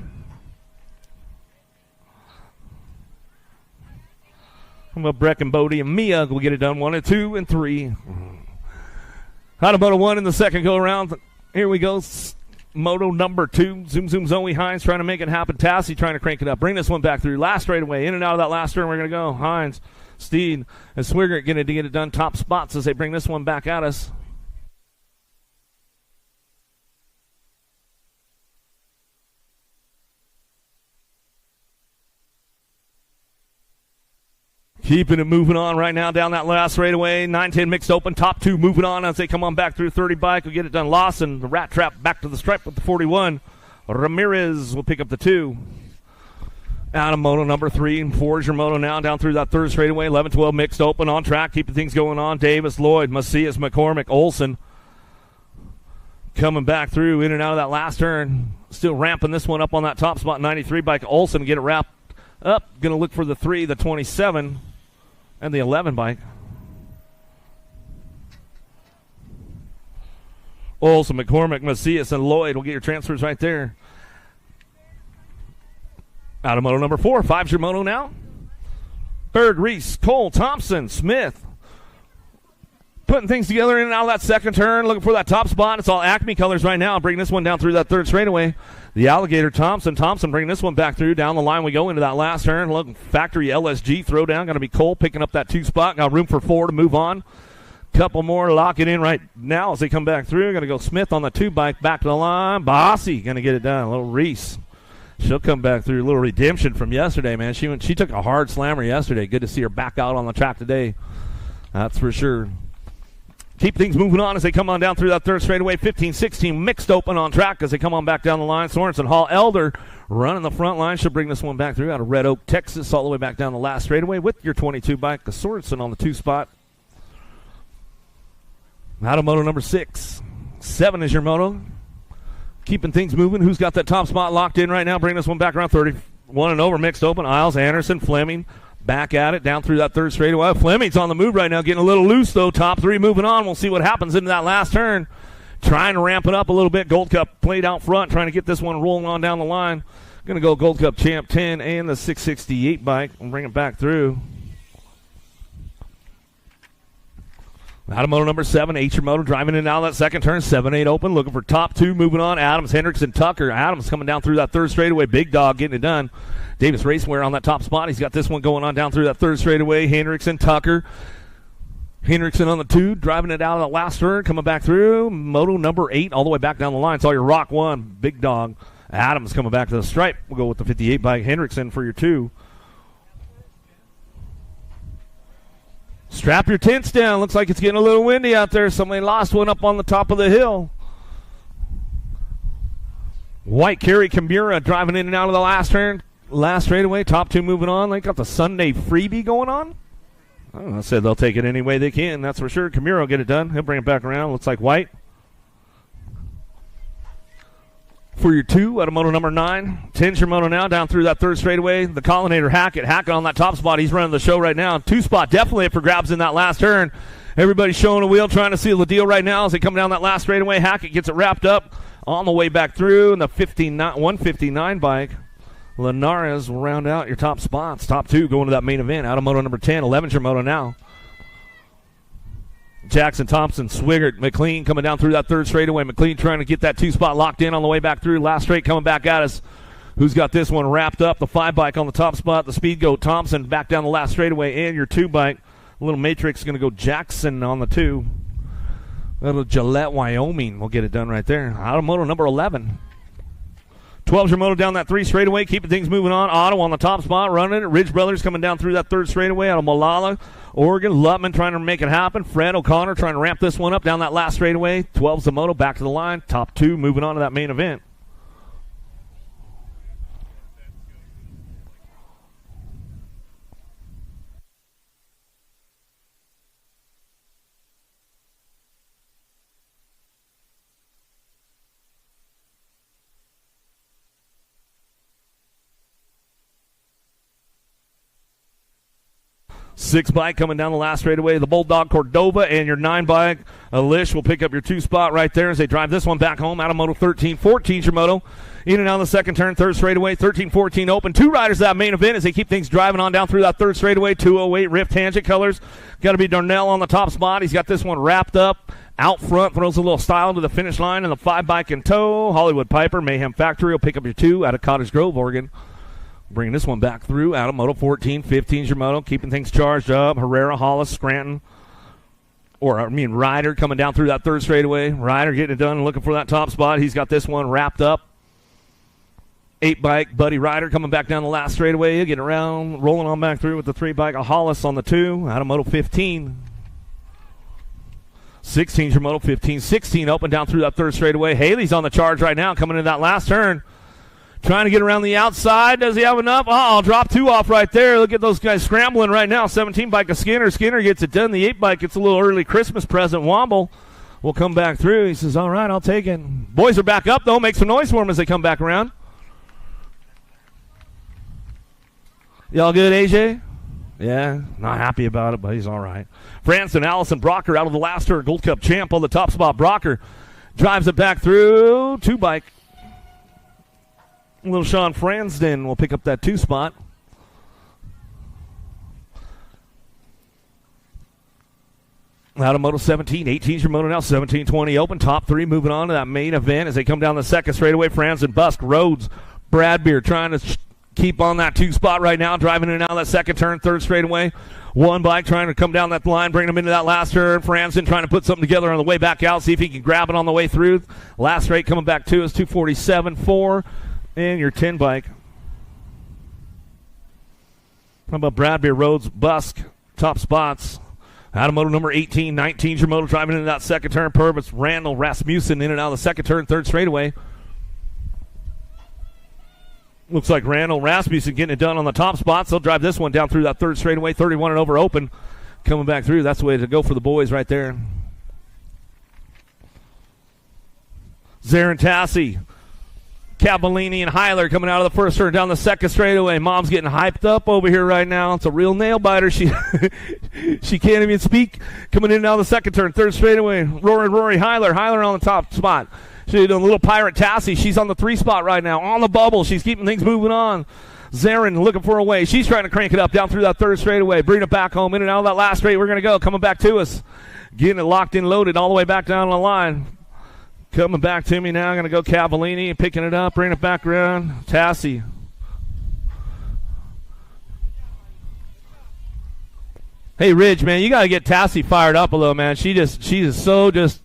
Breck and Bodie and Mia will get it done 1 and 2 and 3. Idaho 1 in the second go around. Here we go. Moto number 2. Zoom Zoe Hines trying to make it happen. Tassie trying to crank it up. Bring this one back through. Last straightaway. In and out of that last turn. We're going to go. Hines, Steed, and Swigert going to get it done. Top spots as they bring this one back at us. Keeping it moving on right now down that last straightaway. 9-10 mixed open. Top 2 moving on as they come on back through 30 bike. We'll get it done. Lawson, the rat trap back to the stripe with the 41. Ramirez will pick up the 2. Out of moto number 3 and 4 is your moto now down through that third straightaway. 11-12 mixed open on track. Keeping things going on. Davis, Lloyd, Macias, McCormick, Olson. Coming back through in and out of that last turn. Still ramping this one up on that top spot. 93 bike. Olson get it wrapped up. Going to look for the 3, the 27. And the 11 bike. Olson, McCormick, Macias, and Lloyd will get your transfers right there. Out of moto number 4. 5's your moto now. Berg, Reese, Cole, Thompson, Smith. Putting things together in and out of that second turn. Looking for that top spot. It's all Acme colors right now. Bringing this one down through that third straightaway. The Alligator, Thompson bringing this one back through. Down the line we go into that last turn. Look, factory LSG throwdown. Going to be Cole picking up that 2 spot. Got room for 4 to move on. Couple more lock it in right now as they come back through. Going to go Smith on the 2 bike back to the line. Bossy going to get it done. A little Reese. She'll come back through. A little redemption from yesterday, man. She took a hard slammer yesterday. Good to see her back out on the track today. That's for sure. Keep things moving on as they come on down through that third straightaway. 15-16 mixed open on track as they come on back down the line. Sorensen, Hall, Elder running the front line. She'll bring this one back through out of Red Oak, Texas, all the way back down the last straightaway with your 22 bike. Sorensen on the 2 spot. Out of moto number 6. 7 is your moto. Keeping things moving. Who's got that top spot locked in right now? Bring this one back around 31 and over mixed open. Isles, Anderson, Fleming. Back at it, down through that third straightaway. Fleming's on the move right now, getting a little loose, though. Top 3 moving on. We'll see what happens into that last turn. Trying to ramp it up a little bit. Gold Cup played out front, trying to get this one rolling on down the line. Going to go Gold Cup Champ 10 and the 668 bike and bring it back through. Out of moto number 7, 8 your moto, driving in now that second turn. 7-8 open, looking for top 2, moving on. Adams, Hendricks, and Tucker. Adams coming down through that third straightaway. Big Dog getting it done. Davis Raceware on that top spot. He's got this one going on down through that third straightaway. Hendrickson, Tucker. Hendrickson on the 2, driving it out of the last turn, coming back through. Moto number 8, all the way back down the line. It's all your Rock 1. Big Dog. Adams coming back to the stripe. We'll go with the 58 bike. Hendrickson for your 2. Strap your tents down. Looks like it's getting a little windy out there. Somebody lost one up on the top of the hill. White Kerry Kimura driving in and out of the last turn. Last straightaway. Top 2 moving on. They got the Sunday freebie going on. I said they'll take it any way they can. That's for sure. Kimura will get it done. He'll bring it back around. Looks like White. For your 2 out of moto number 9. 10's your moto now down through that third straightaway. The Collinator Hackett. Hackett on that top spot. He's running the show right now. 2 spot definitely up for grabs in that last turn. Everybody's showing a wheel, trying to seal the deal right now as they come down that last straightaway. Hackett gets it wrapped up on the way back through. And the 159 bike. Linares will round out your top spots. Top 2 going to that main event. Out of moto number 10. 11's your moto now. Jackson, Thompson, Swigert, McLean coming down through that third straightaway. McLean trying to get that 2 spot locked in on the way back through. Last straight coming back at us. Who's got this one wrapped up? The 5 bike on the top spot. The Speed Goat, Thompson back down the last straightaway. And your 2 bike. Little Matrix going to go Jackson on the 2. Little Gillette, Wyoming will get it done right there. Out of moto number 11. 12's your moto down that 3 straightaway, keeping things moving on. Otto on the top spot, running it. Ridge Brothers coming down through that 3rd straightaway out of Molalla, Oregon. Lutman trying to make it happen. Fred O'Connor trying to ramp this one up down that last straightaway. 12's the moto, back to the line. Top 2 moving on to that main event. 6 bike coming down the last straightaway, the Bulldog Cordova, and your 9 bike, Alish, will pick up your 2 spot right there as they drive this one back home out of moto 13-14's your moto. In and out of the second turn, third straightaway, 13-14 open. 2 riders that main event as they keep things driving on down through that third straightaway, 208 Rift Tangent colors. Got to be Darnell on the top spot. He's got this one wrapped up out front, throws a little style to the finish line, and the 5 bike in tow. Hollywood Piper, Mayhem Factory will pick up your 2 out of Cottage Grove, Oregon. Bringing this one back through out of moto 14-15's your moto, keeping things charged up. Herrera, Hollis, Scranton, Ryder coming down through that third straightaway. Ryder getting it done, looking for that top spot. He's got this one wrapped up. 8 bike, Buddy Ryder coming back down the last straightaway. He'll get around, rolling on back through with the 3 bike. A Hollis on the 2 out of moto 15. 16's your moto 15-16 open down through that third straightaway. Haley's on the charge right now, coming in that last turn. Trying to get around the outside. Does he have enough? Oh, drop 2 off right there. Look at those guys scrambling right now. 17 bike of Skinner. Skinner gets it done. The 8 bike gets a little early Christmas present. Womble will come back through. He says, all right, I'll take it. Boys are back up, though. Make some noise for them as they come back around. Y'all good, AJ? Yeah, not happy about it, but he's all right. Franson, Allison, Brocker out of the last turn. Gold Cup champ on the top spot. Brocker drives it back through. 2 bike. Little Sean Fransden will pick up that 2 spot. Out of moto 17, 18's your moto now, 17-20 open. Top 3 moving on to that main event as they come down the second straightaway. Fransden, Busk, Rhodes, Bradbeer trying to keep on that 2 spot right now, driving in and out of that second turn, third straightaway. 1 bike trying to come down that line, bring them into that last turn. Fransden trying to put something together on the way back out, see if he can grab it on the way through. Last straight coming back to is 247.4. And your 10 bike. How about Bradbeer, Rhodes, Busk, top spots. Out of moto number 18, 19's your moto driving into that second turn. Purvis, Randall, Rasmussen in and out of the second turn, third straightaway. Looks like Randall, Rasmussen getting it done on the top spots. They'll drive this one down through that third straightaway, 31 and over open. Coming back through. That's the way to go for the boys right there. Zarin Tassi, Cavallini, and Heiler coming out of the first turn down the second straightaway. Mom's getting hyped up over here right now. It's a real nail biter. She she can't even speak. Coming in and out of the second turn, third straightaway. Rory Heiler. Heiler on the top spot. She's doing a little Pirate Tassie. She's on the 3 spot right now. On the bubble. She's keeping things moving on. Zarin looking for a way. She's trying to crank it up down through that third straightaway. Bring it back home. In and out of that last straight. We're going to go. Coming back to us. Getting it locked in, loaded all the way back down the line. Coming back to me now. Going to go Cavallini, picking it up, bringing it back around. Tassie. Hey, Ridge, man, you got to get Tassie fired up a little, man. She is so just,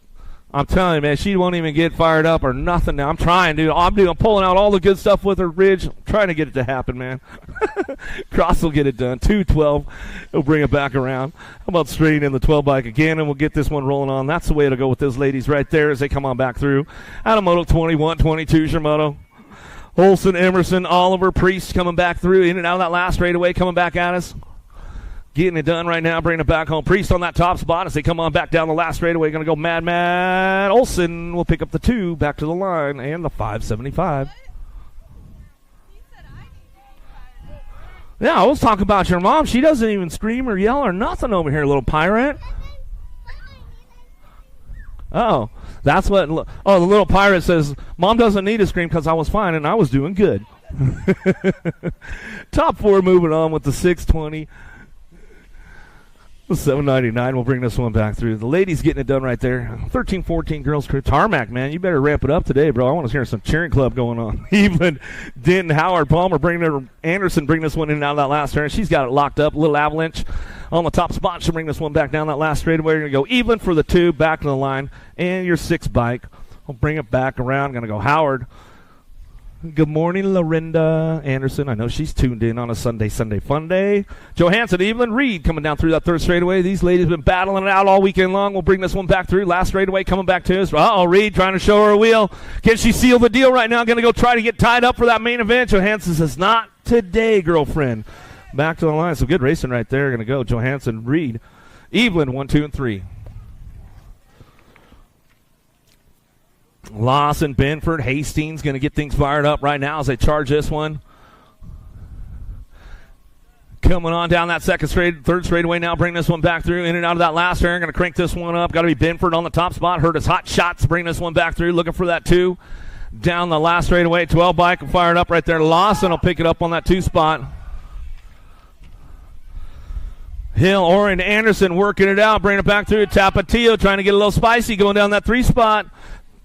I'm telling you, man, she won't even get fired up or nothing now. I'm trying, dude. I'm pulling out all the good stuff with her, Ridge. I'm trying to get it to happen, man. Cross will get it done. 2:12. He'll bring it back around. How about straight in the 12 bike again, and we'll get this one rolling on. That's the way to go with those ladies right there as they come on back through. Out of moto 21, 22, Shimoto. Olson, Emerson, Oliver, Priest coming back through. In and out of that last straightaway, coming back at us. Getting it done right now, bringing it back home. Priest on that top spot as they come on back down the last straightaway. Going to go Mad. Olsen will pick up the 2 back to the line and the 575. Yeah, I was talking about your mom. She doesn't even scream or yell or nothing over here, little pirate. Oh, that's what. Oh, the little pirate says, Mom doesn't need to scream because I was fine and I was doing good. Top 4 moving on with the 620. The 799 will bring this one back through. The ladies getting it done right there. 13-14 girls crew. Tarmac, man, you better ramp it up today, bro. I want to hear some cheering club going on. Evelyn, Denton, Howard, Palmer bringing her. Anderson bring this one in and out of that last turn. She's got it locked up. A little avalanche on the top spot. She'll bring this one back down that last straightaway. We're going to go Evelyn for the 2, back to the line. And your 6 bike. We'll bring it back around. Going to go Howard. Good morning, Lorinda Anderson. I know she's tuned in on a Sunday fun day. Johansson, Evelyn Reed coming down through that third straightaway. These ladies have been battling it out all weekend long. We'll bring this one back through. Last straightaway coming back to us. Uh-oh, Reed trying to show her a wheel. Can she seal the deal right now? Going to go try to get tied up for that main event. Johansson says, not today, girlfriend. Back to the line. So good racing right there. Going to go Johansson, Reed, Evelyn, 1, 2, and 3. Lawson, Benford, Hastings going to get things fired up right now as they charge this one. Coming on down that third straightaway now. Bring this one back through. In and out of that last turn. Going to crank this one up. Got to be Binford on the top spot. Heard his hot shots. Bring this one back through. Looking for that 2. Down the last straightaway. 12 bike and fired up right there. Lawson will pick it up on that 2 spot. Hill, Oren, Anderson working it out. Bring it back through. Tapatio trying to get a little spicy. Going down that 3 spot.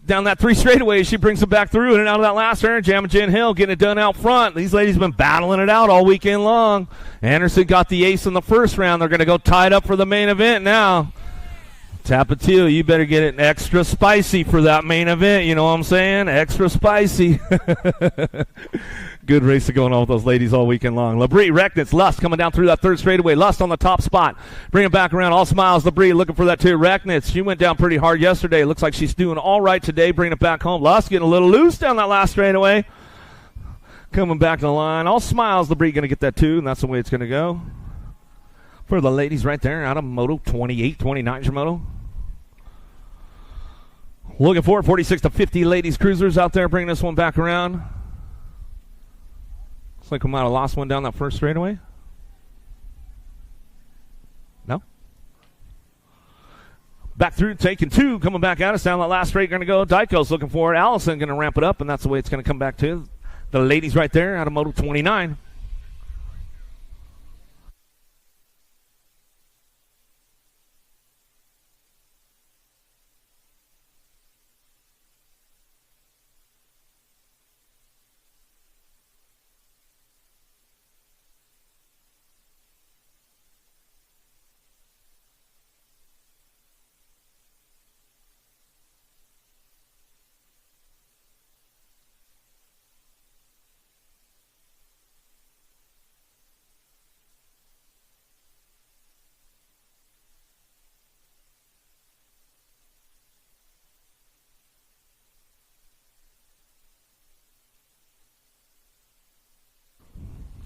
Down that 3 straightaway, she brings it back through in and out of that last turn. Jamajin Hill getting it done out front. These ladies have been battling it out all weekend long. Anderson got the ace in the first round. They're going to go tied up for the main event now. Tapatio, you better get it extra spicy for that main event. You know what I'm saying? Extra spicy. Good race going on with those ladies all weekend long. Labrie, Recknitz, Lust coming down through that 3rd straightaway. Lust on the top spot. Bring it back around. All smiles. Labrie looking for that 2. Recknitz, she went down pretty hard yesterday. Looks like she's doing all right today. Bringing it back home. Lust getting a little loose down that last straightaway. Coming back to the line. All smiles. Labrie going to get that 2, and that's the way it's going to go. For the ladies right there out of Moto 28, 29 Moto. Looking for it. 46 to 50 ladies cruisers out there. Bringing this one back around. Looks like we might have lost one down that 1st straightaway. No? Back through, taking 2, coming back at us down that last straight. Going to go. Dyko's looking for it. Allison going to ramp it up, and that's the way it's going to come back to. The ladies right there out of Moto 29.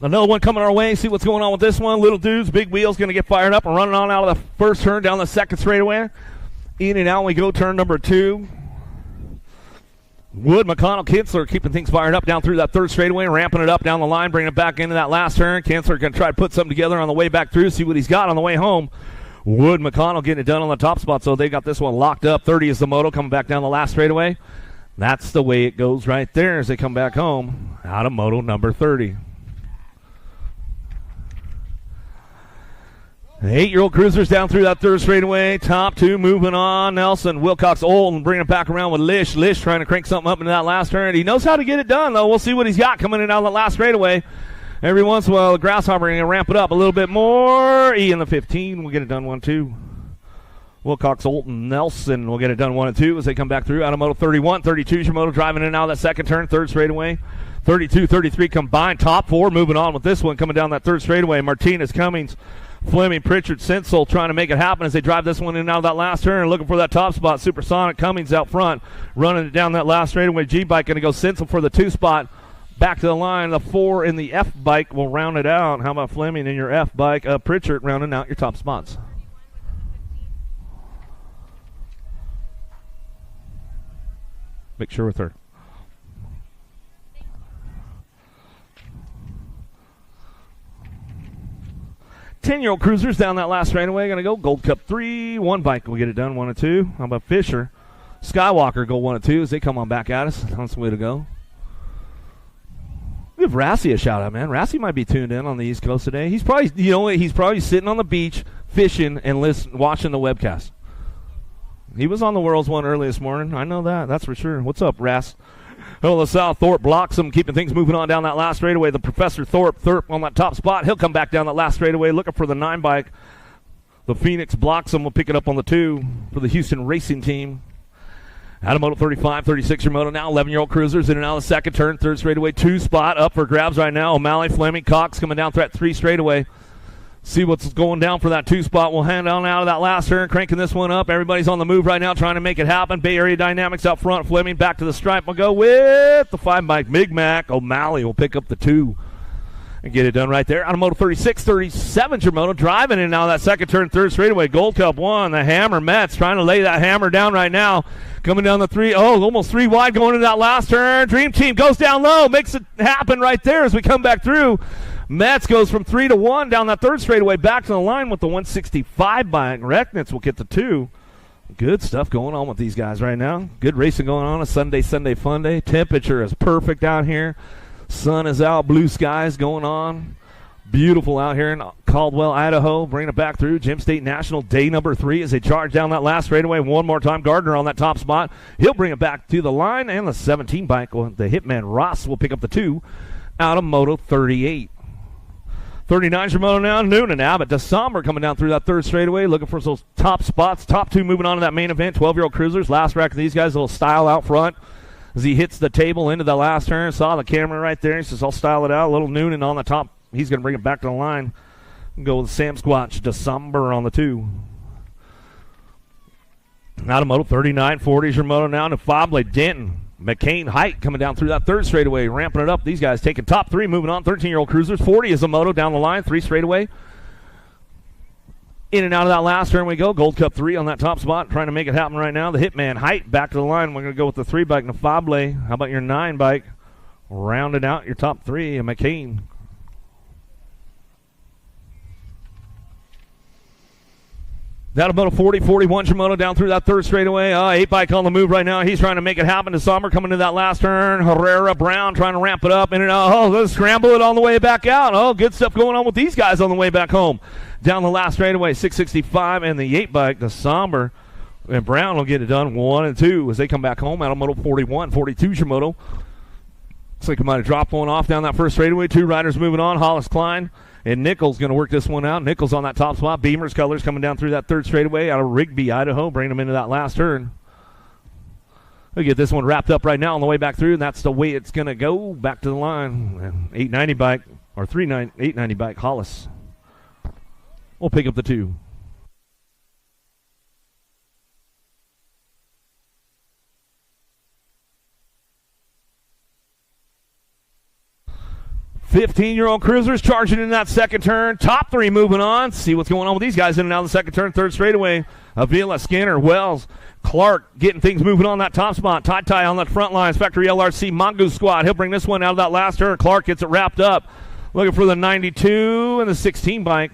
Another one coming our way. See what's going on with this one. Little dudes, big wheels, going to get fired up and running on out of the 1st turn down the 2nd straightaway. In and out we go, turn number 2. Wood, McConnell, Kinsler keeping things fired up down through that 3rd straightaway, ramping it up down the line, bringing it back into that last turn. Kinsler going to try to put something together on the way back through, see what he's got on the way home. Wood, McConnell getting it done on the top spot, so they got this one locked up. 30 is the moto coming back down the last straightaway. That's the way it goes right there as they come back home out of moto number 30. 8-year-old cruisers down through that 3rd straightaway. Top 2 moving on. Nelson, Wilcox, Olden bringing it back around with Lish. Lish trying to crank something up into that last turn. He knows how to get it done, though. We'll see what he's got coming in on the last straightaway. Every once in a while, the Grasshopper going to ramp it up a little bit more. E in the 15. We'll get it done 1-2. Wilcox, Olden, Nelson will get it done 1-2 as they come back through. Out of moto 31. 32 is your moto driving in and out of that 2nd turn. 3rd straightaway. 32, 33 combined. Top 4 moving on with this one coming down that 3rd straightaway. Martinez, Cummings, Fleming, Pritchard, Sensel trying to make it happen as they drive this one in and out of that last turn, looking for that top spot. Supersonic, Cummings out front, running it down that last straightaway. G-Bike going to go Sensel for the 2 spot. Back to the line, the 4 in the F-Bike will round it out. How about Fleming in your F-Bike? Pritchard rounding out your top spots. Make sure with her. 10-year-old cruisers down that last straightaway. Going to go Gold Cup 3. 1 bike will get it done 1-2. How about Fisher? Skywalker go 1-2 as they come on back at us. That's the way to go. Give Rassie a shout out, man. Rassie might be tuned in on the East Coast today. He's probably, he's probably sitting on the beach fishing and watching the webcast. He was on the World's one early this morning. I know that. That's for sure. What's up, Rass? Hill of the South, Thorpe blocks him, keeping things moving on down that last straightaway. The Professor Thorpe on that top spot. He'll come back down that last straightaway looking for the 9 bike. The Phoenix blocks him. We'll pick it up on the 2 for the Houston Racing Team. Out of moto 35, 36 your moto now. 11-year-old cruisers in and out of the 2nd turn. 3rd straightaway, 2 spot up for grabs right now. O'Malley, Fleming, Cox coming down through that 3 straightaway. See what's going down for that 2 spot. We'll hand on out of that last turn, cranking this one up. Everybody's on the move right now, trying to make it happen. Bay Area Dynamics out front. Fleming back to the stripe. We'll go with the 5 bike. Migmac. O'Malley will pick up the 2 and get it done right there. Out of moto 36, 37 your moto, driving in now that 2nd turn, 3rd straightaway. Gold Cup 1. The Hammer Mets trying to lay that hammer down right now. Coming down the 3. Oh, almost 3 wide going into that last turn. Dream Team goes down low, makes it happen right there as we come back through. Metz goes from 3 to 1 down that third straightaway back to the line with the 165 bike. Recknitz will get the 2. Good stuff going on with these guys right now. Good racing going on. A Sunday fun day. Temperature is perfect out here. Sun is out. Blue skies going on. Beautiful out here in Caldwell, Idaho. Bringing it back through. Gem State National day number 3 as they charge down that last straightaway. One more time. Gardner on that top spot. He'll bring it back to the line. And the 17 bike, the Hitman Ross, will pick up the 2 out of Moto 38. 39's your moto now. Noonan Abbott. DeSomber coming down through that third straightaway, looking for those top spots. Top 2 moving on to that main event. 12-year-old cruisers. Last rack of these guys. A little style out front as he hits the table into the last turn. Saw the camera right there. He says, I'll style it out. A little Noonan on the top. He's going to bring it back to the line. Go with Sam Squatch. DeSomber on the 2. Out of Moto 39. 40's your moto now. Nefable Denton. McCain Height coming down through that third straightaway, ramping it up. These guys taking top 3, moving on. 13-year-old cruisers. 40 is a moto down the line. 3 straightaway. In and out of that last turn we go. Gold Cup 3 on that top spot. Trying to make it happen right now. The Hitman Height back to the line. We're going to go with the 3 bike. Nefable. How about your 9 bike? Rounding out your top 3. And McCain. That'll about a 40, 41 Shimono down through that third straightaway. 8 bike on the move right now. He's trying to make it happen. DeSomber coming to that last turn. Herrera Brown trying to ramp it up. In and out. Oh, let's scramble it on the way back out. Oh, good stuff going on with these guys on the way back home. Down the last straightaway, 665 and the 8 bike. DeSomber and Brown will get it done 1 and 2 as they come back home. Out of Moto 41, 42 Shimono. Looks like he might have dropped one off down that first straightaway. 2 riders moving on. Hollis Klein. And Nichols going to work this one out. Nichols on that top spot. Beamer's colors coming down through that third straightaway out of Rigby, Idaho. Bringing them into that last turn. We'll get this one wrapped up right now on the way back through, and that's the way it's going to go back to the line. 890 bike, or 890 bike, Hollis. We'll pick up the 2. $15-year-old cruisers charging in that second turn. Top 3 moving on. See what's going on with these guys in and out of the second turn. Third straightaway. Avila, Skinner, Wells, Clark getting things moving on that top spot. Ty on that front line. Factory LRC Mongoose squad. He'll bring this one out of that last turn. Clark gets it wrapped up. Looking for the 92 and the 16 bike.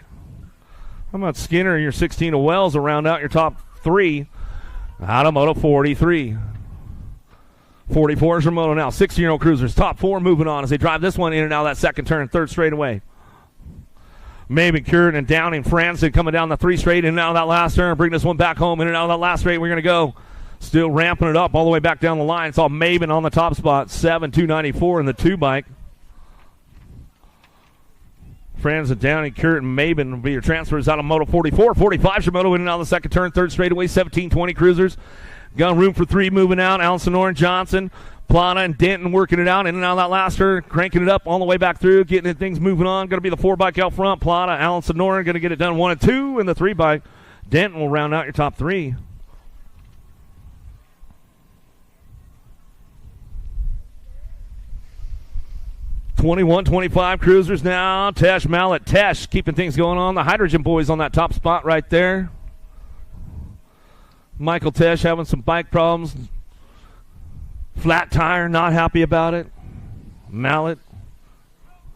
How about Skinner and your 16 of Wells will round out your top 3 out of Moto 43. 44 is your moto now. 16-year-old cruisers. Top 4 moving on as they drive this one in and out of that second turn. Third straightaway. Maven, Curran, and Downing. Franson coming down the 3 straight in and out of that last turn. Bring this one back home. In and out of that last straight. We're going to go. Still ramping it up all the way back down the line. It's all Maven on the top spot. 7,294 in the 2 bike. Franson, Downing, Curran, and Maven will be your transfers out of Moto 44. 45 Shimono in and out of the second turn. Third straightaway. 1720 cruisers. Got room for 3 moving out. Allison Orr and Johnson, Plana and Denton working it out in and out of that last turn, cranking it up all the way back through, getting things moving on. Going to be the 4 bike out front. Plana, Allison Orr going to get it done 1 and 2, and the 3 bike. Denton will round out your top 3. $21-25 cruisers now. Tesh, Mallet, Tesh keeping things going on. The Hydrogen boys on that top spot right there. Michael Tesh having some bike problems. Flat tire, not happy about it. Mallet.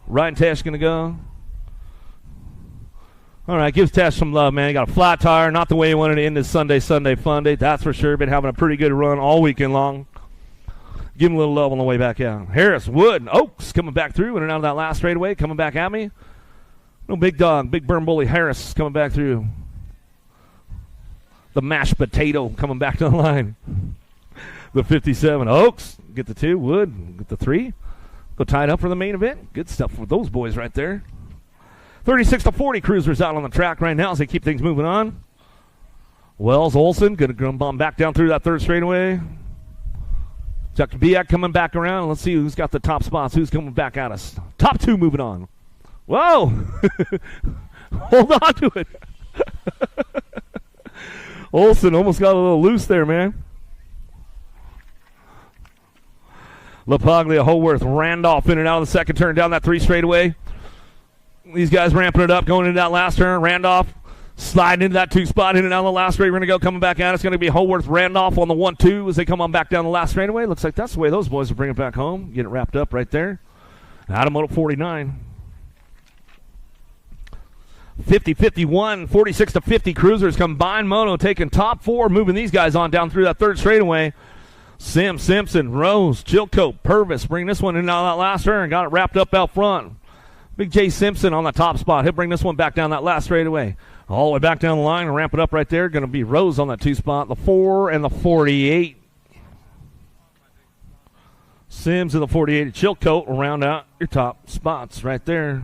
Ryan Tesh going to go. All right, gives Tesh some love, man. He got a flat tire, not the way he wanted to end his Sunday fun day. That's for sure. Been having a pretty good run all weekend long. Give him a little love on the way back out. Harris, Wood, and Oaks coming back through in and out of that last straightaway. Coming back at me. No big dog, big burn bully Harris coming back through. The mashed potato coming back to the line. The 57. Oaks, get the 2. Wood, get the 3. Go tie it up for the main event. Good stuff for those boys right there. 36-40 cruisers out on the track right now as they keep things moving on. Wells, Olson, going to bomb back down through that third straightaway. Chuck Biak coming back around. Let's see who's got the top spots. Who's coming back at us. Top 2 moving on. Whoa! Hold on to it. Olson almost got a little loose there, man. LaPaglia, Howarth, Randolph in and out of the second turn down that 3 straightaway. These guys ramping it up, going into that last turn. Randolph sliding into that 2 spot in and out of the last straight. We're going to go coming back at us. It's going to be Howarth, Randolph on the 1-2 as they come on back down the last straightaway. Looks like that's the way those boys will bring it back home. Get it wrapped up right there. Out of Moto 49. 50-51, 46-50 Cruisers. Combined moto taking top 4, moving these guys on down through that third straightaway. Simpson, Rose, Chilcote, Purvis bring this one in on that last turn. Got it wrapped up out front. Big J Simpson on the top spot. He'll bring this one back down that last straightaway. All the way back down the line and ramp it up right there. Going to be Rose on that 2 spot. The 4 and the 48. Sims and the 48. Chilcote will round out your top spots right there.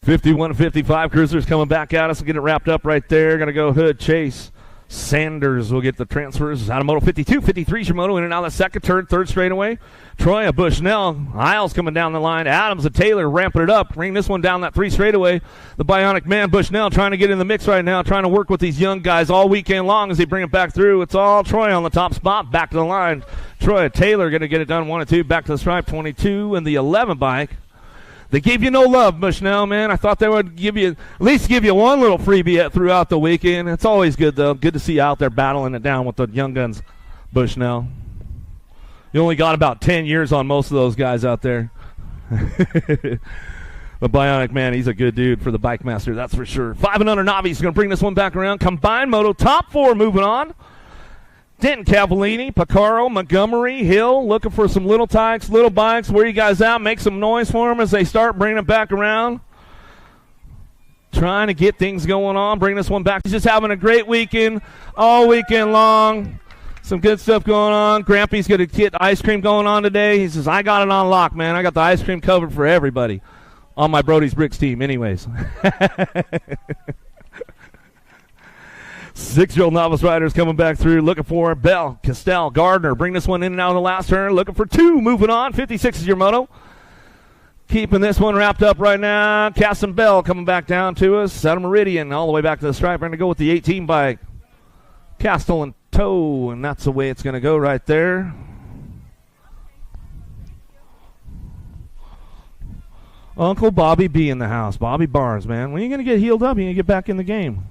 $51-55 Cruisers coming back at us and get it wrapped up right there. Going to go Hood, Chase, Sanders will get the transfers. Out of moto 52, 53 Shimoto in and out of the second turn, third straightaway. Troy, Bushnell, Isles coming down the line. Adams and Taylor ramping it up, bring this one down that 3 straightaway. The Bionic Man, Bushnell, trying to get in the mix right now, trying to work with these young guys all weekend long as they bring it back through. It's all Troy on the top spot, back to the line. Troy, Taylor going to get it done 1 and 2, back to the stripe, 22 and the 11 bike. They gave you no love, Bushnell, man. I thought they would at least give you one little freebie throughout the weekend. It's always good, though. Good to see you out there battling it down with the young guns, Bushnell. You only got about 10 years on most of those guys out there. The Bionic Man, he's a good dude for the Bike Master, that's for sure. 5 and under Novice is going to bring this one back around. Combined moto, top 4 moving on. Denton, Cavallini, Picaro, Montgomery, Hill, looking for some little tykes, little bikes. Where you guys out? Make some noise for them as they start bringing it back around. Trying to get things going on, bring this one back. He's just having a great weekend, all weekend long. Some good stuff going on. Grampy's going to get ice cream going on today. He says, I got it on lock, man. I got the ice cream covered for everybody on my Brody's Bricks team anyways. 6-year-old novice riders coming back through, looking for Bell, Castell, Gardner. Bring this one in and out of the last turn, looking for 2, moving on. 56 is your moto. Keeping this one wrapped up right now. Cass and Bell coming back down to us. Saddle Meridian all the way back to the stripe. We're going to go with the 18 bike. Castle and Toe, and that's the way it's going to go right there. Uncle Bobby B in the house. Bobby Barnes, man. When are you going to get healed up? You going to get back in the game?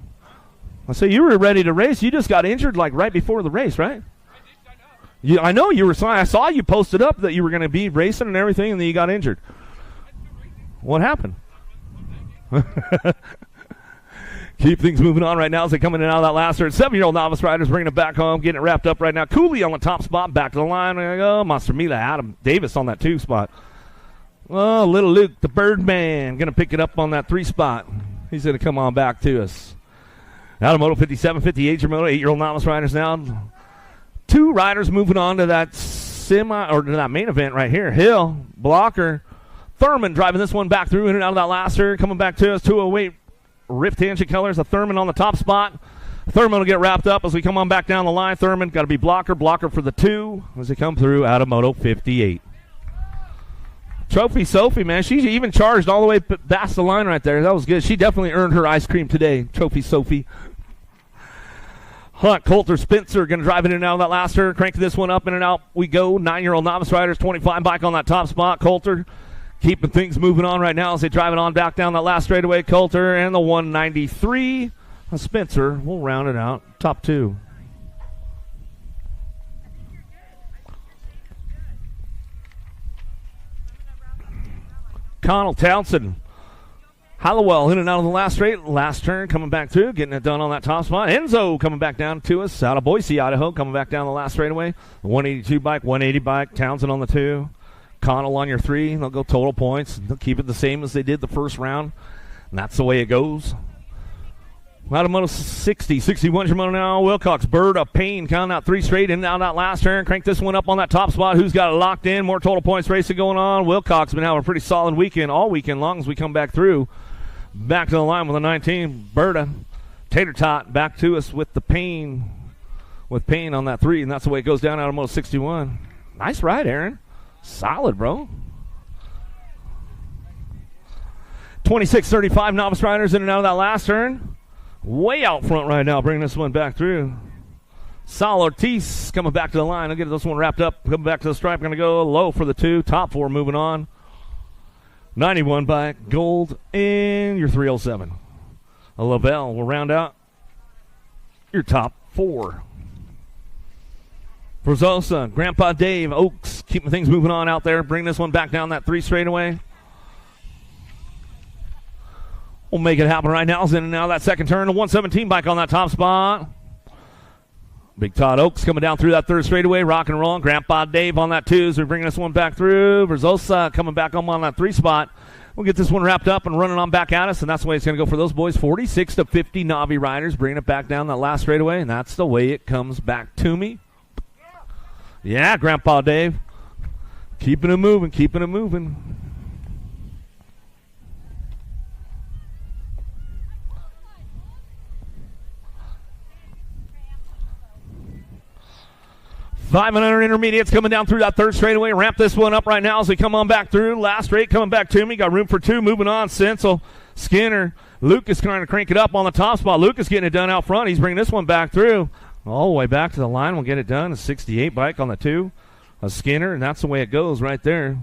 I say you were ready to race. You just got injured like right before the race, right? I know you were. I saw you posted up that you were going to be racing and everything, and then you got injured. What happened? Keep things moving on right now as they come in and out of that last turn. 7-year-old novice riders bringing it back home, getting it wrapped up right now. Cooley on the top spot, back to the line. There you go. Monster Mila, Adam Davis on that 2 spot. Oh, little Luke, the Birdman, going to pick it up on that 3 spot. He's going to come on back to us. Out of moto 57, 58 your moto, 8-year-old novice riders now. 2 riders moving on to that to that main event right here. Hill, Blocker, Thurman driving this one back through in and out of that last turn, coming back to us. 208 Rift Tangent Colors, a Thurman on the top spot. Thurman will get wrapped up as we come on back down the line. Thurman got to be Blocker for the 2 as they come through out of moto 58. Trophy Sophie, man, she even charged all the way past the line right there. That was good. She definitely earned her ice cream today. Trophy Sophie. Hunt, Coulter, Spencer going to drive it in and out of that last turn. Crank this one up in and out. We go. 9-year-old novice riders, 25 bike on that top spot. Coulter keeping things moving on right now as they drive it on back down that last straightaway. Coulter and the 193. Spencer will round it out. Top 2. Connell, Townsend, Hallowell in and out of the last turn, coming back through, getting it done on that top spot. Enzo coming back down to us out of Boise, Idaho, coming back down the last straightaway. The 182 bike, 180 bike, Townsend on the 2. Connell on your 3. They'll go total points. They'll keep it the same as they did the first round, and that's the way it goes. Out of moto 60, 61 your moto now. Wilcox, Bird, a Payne, counting out 3 straight in and out of that last turn. Crank this one up on that top spot. Who's got it locked in? More total points racing going on. Wilcox been having a pretty solid weekend, all weekend long as we come back through. Back to the line with a 19. Berta, Tater Tot back to us with the Payne, with Payne on that 3, and that's the way it goes down out of moto 61. Nice ride, Aaron. Solid, bro. 26-35 novice riders in and out of that last turn. Way out front right now, bringing this one back through. Sal Ortiz coming back to the line. I'll get this one wrapped up. Coming back to the stripe. Going to go low for the 2. Top 4 moving on. 91 bike, gold, and your 307. Lavelle will round out your top 4. Brazosa, Grandpa Dave, Oaks, keeping things moving on out there. Bring this one back down that 3 straightaway. We'll make it happen right now. It's in and out of that second turn. The 117 bike on that top spot. Big Todd Oaks coming down through that 3rd straightaway. Rock and roll. Grandpa Dave on that 2. So we're bringing this one back through. Brazosa coming back on that 3 spot. We'll get this one wrapped up and running on back at us, and that's the way it's going to go for those boys. 46-50 Navi riders, bringing it back down that last straightaway, and that's the way it comes back to me. Yeah, Grandpa Dave. Keeping it moving, keeping it moving. $500 intermediates coming down through that 3rd straightaway. Ramp this one up right now as we come on back through. Last straight coming back to me. Got room for 2. Moving on. Sensel, Skinner, Lucas trying to crank it up on the top spot. Lucas getting it done out front. He's bringing this one back through. All the way back to the line. We'll get it done. A 68 bike on the 2. A Skinner, and that's the way it goes right there.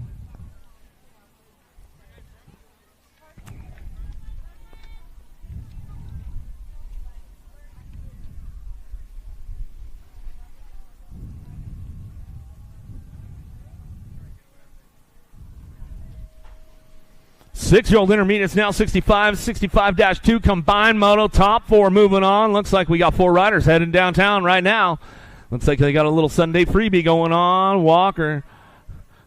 Six-year-old intermediates now 65, 65-2 combined moto, top 4 moving on. Looks like we got 4 riders heading downtown right now. Looks like they got a little Sunday freebie going on. Walker,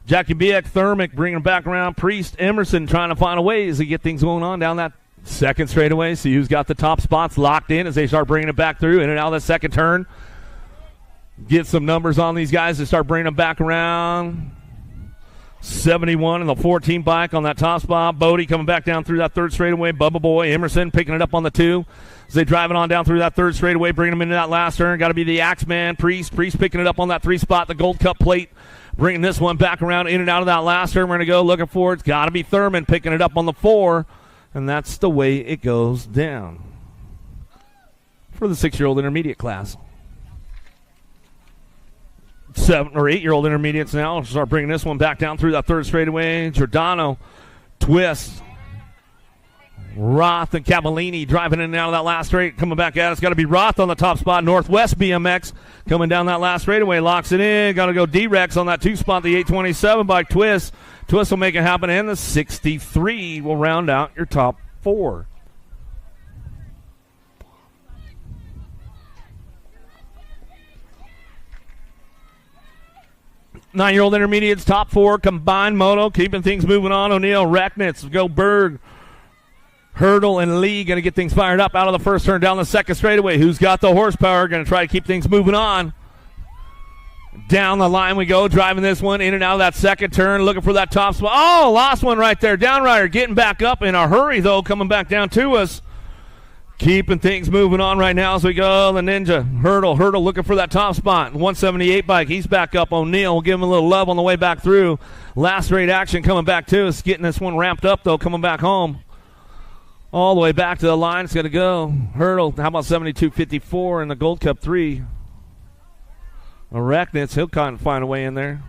Jackie Biek, Thermic bringing them back around. Priest, Emerson trying to find a ways to get things going on down that 2nd straightaway. See who's got the top spots locked in as they start bringing it back through in and out of that 2nd turn. Get some numbers on these guys to start bringing them back around. 71 and the 14 bike on that top spot. Bodie coming back down through that 3rd straightaway. Bubba Boy, Emerson picking it up on the 2. As they driving on down through that 3rd straightaway, bringing them into that last turn. Got to be the Axeman, Priest picking it up on that 3 spot. The Gold Cup plate, bringing this one back around in and out of that last turn. We're going to go looking for it. It's got to be Thurman picking it up on the 4. And that's the way it goes down for the 6-year-old intermediate class. 7 or 8-year-old intermediates now. Start bringing this one back down through that 3rd straightaway. Giordano, Twist, Roth, and Cavallini driving in and out of that last straight. Coming back at us. Got to be Roth on the top spot. Northwest BMX coming down that last straightaway. Locks it in. Got to go D-Rex on that 2 spot. The 827 by Twist. Twist will make it happen. And the 63 will round out your top 4. Nine-year-old intermediates, top 4, combined moto, keeping things moving on. O'Neill, Recknitz, go Berg, Hurdle, and Lee going to get things fired up out of the 1st turn down the 2nd straightaway. Who's got the horsepower? Going to try to keep things moving on. Down the line we go, driving this one in and out of that 2nd turn, looking for that top spot. Oh, lost one right there. Downrider getting back up in a hurry, though, coming back down to us. Keeping things moving on right now as we go. The Ninja, Hurdle looking for that top spot. 178 bike, he's back up. O'Neill will give him a little love on the way back through. Last straight action coming back to us. Getting this one ramped up, though, coming back home. All the way back to the line. It's going to go. Hurdle, how about 72.54 in the Gold Cup 3? Arachnitz, he'll kind of find a way in there.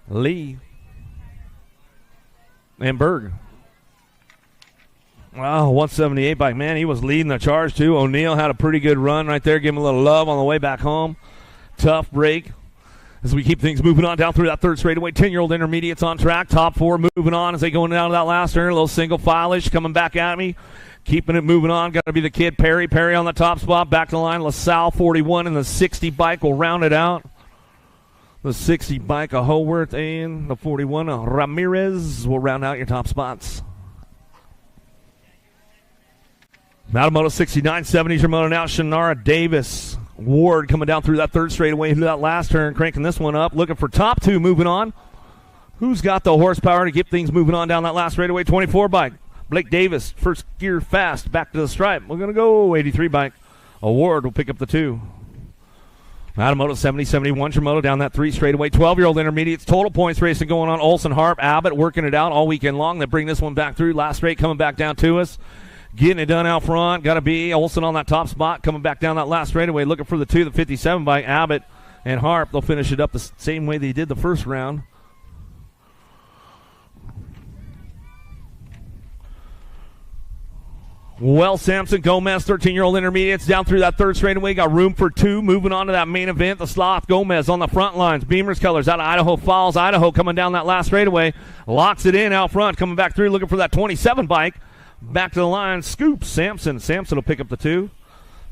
Lee. And Berg. Wow, 178 bike. Man, he was leading the charge, too. O'Neill had a pretty good run right there. Give him a little love on the way back home. Tough break as we keep things moving on down through that 3rd straightaway. 10-year-old intermediates on track. Top 4 moving on as they go down to that last turn. A little single file-ish coming back at me. Keeping it moving on. Got to be the kid Perry. Perry on the top spot. Back to the line. LaSalle 41 and the 60 bike will round it out. The 60 bike of Howarth and the 41 of Ramirez will round out your top spots. Matamoto 69, 70's your moto now. Shannara Davis. Ward coming down through that 3rd straightaway into that last turn, cranking this one up. Looking for top 2 moving on. Who's got the horsepower to keep things moving on down that last straightaway? 24 bike. Blake Davis, first gear fast, back to the stripe. We're going to go 83 bike. Ward will pick up the 2. Matamoto 70, 71 Shimoto down that 3 straightaway. 12-year-old intermediates. Total points racing going on. Olson, Harp, Abbott working it out all weekend long. They bring this one back through. Last straight coming back down to us. Getting it done out front. Got to be Olson on that top spot. Coming back down that last straightaway. Looking for the 2, the 57 by Abbott and Harp. They'll finish it up the same way they did the first round. Well, Sampson, Gomez, 13-year-old intermediates down through that third straightaway. Got room for two. Moving on to that main event. The Sloth, Gomez on the front lines. Beamer's colors out of Idaho Falls. Idaho coming down that last straightaway. Locks it in out front. Coming back through looking for that 27 bike. Back to the line. Scoops Sampson. Sampson will pick up the two.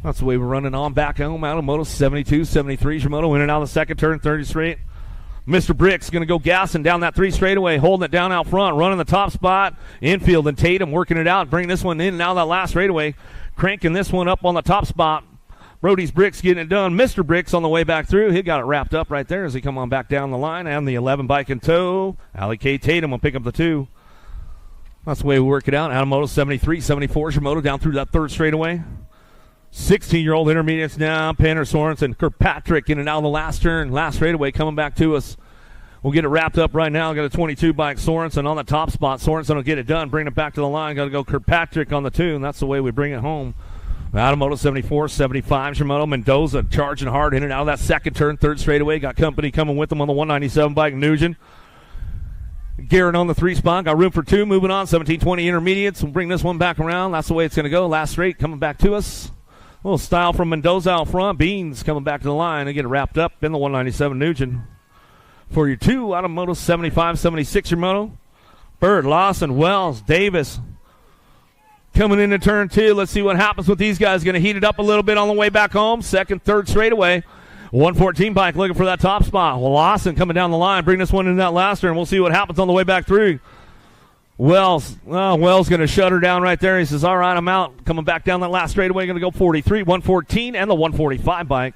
That's the way we're running on back home. Out of Moto 72, 73. Shimoto in and out of the second turn, 30 straight. Mr. Brick's going to go gassing down that three straightaway, holding it down out front, running the top spot. Infield and Tatum working it out, bringing this one in and out of that last straightaway, cranking this one up on the top spot. Brody's Bricks getting it done. Mr. Bricks on the way back through. He got it wrapped up right there as he come on back down the line. And the 11 bike in tow. Allie K. Tatum will pick up the two. That's the way we work it out. Out of Moto 73, 74. Shimoto down through that third straightaway. 16-year-old intermediates now. Panner Sorensen, Kirkpatrick in and out of the last turn. Last straightaway coming back to us. We'll get it wrapped up right now. Got a 22 bike Sorensen on the top spot. Sorensen will get it done. Bring it back to the line. Got to go Kirkpatrick on the two, and that's the way we bring it home. Out of Moto 74, 75. Shimoto Mendoza charging hard in and out of that second turn. Third straightaway. Got company coming with them on the 197 bike. Nugent. Garrett on the three spot. Got room for two. Moving on. 17-20 intermediates. We'll bring this one back around. That's the way it's going to go. Last straight coming back to us. A little style from Mendoza out front. Beans coming back to the line and get it wrapped up in the 197 Nugent. For your two out of Moto 75, 76 your Moto. Bird, Lawson, Wells, Davis. Coming into turn two. Let's see what happens with these guys. Going to heat it up a little bit on the way back home. Second, third straightaway. 114 bike looking for that top spot. Well, Lawson coming down the line. Bring this one in that last turn. We'll see what happens on the way back through. Wells going to shut her down right there. He says, all right, I'm out. Coming back down that last straightaway, going to go 43, 114, and the 145 bike.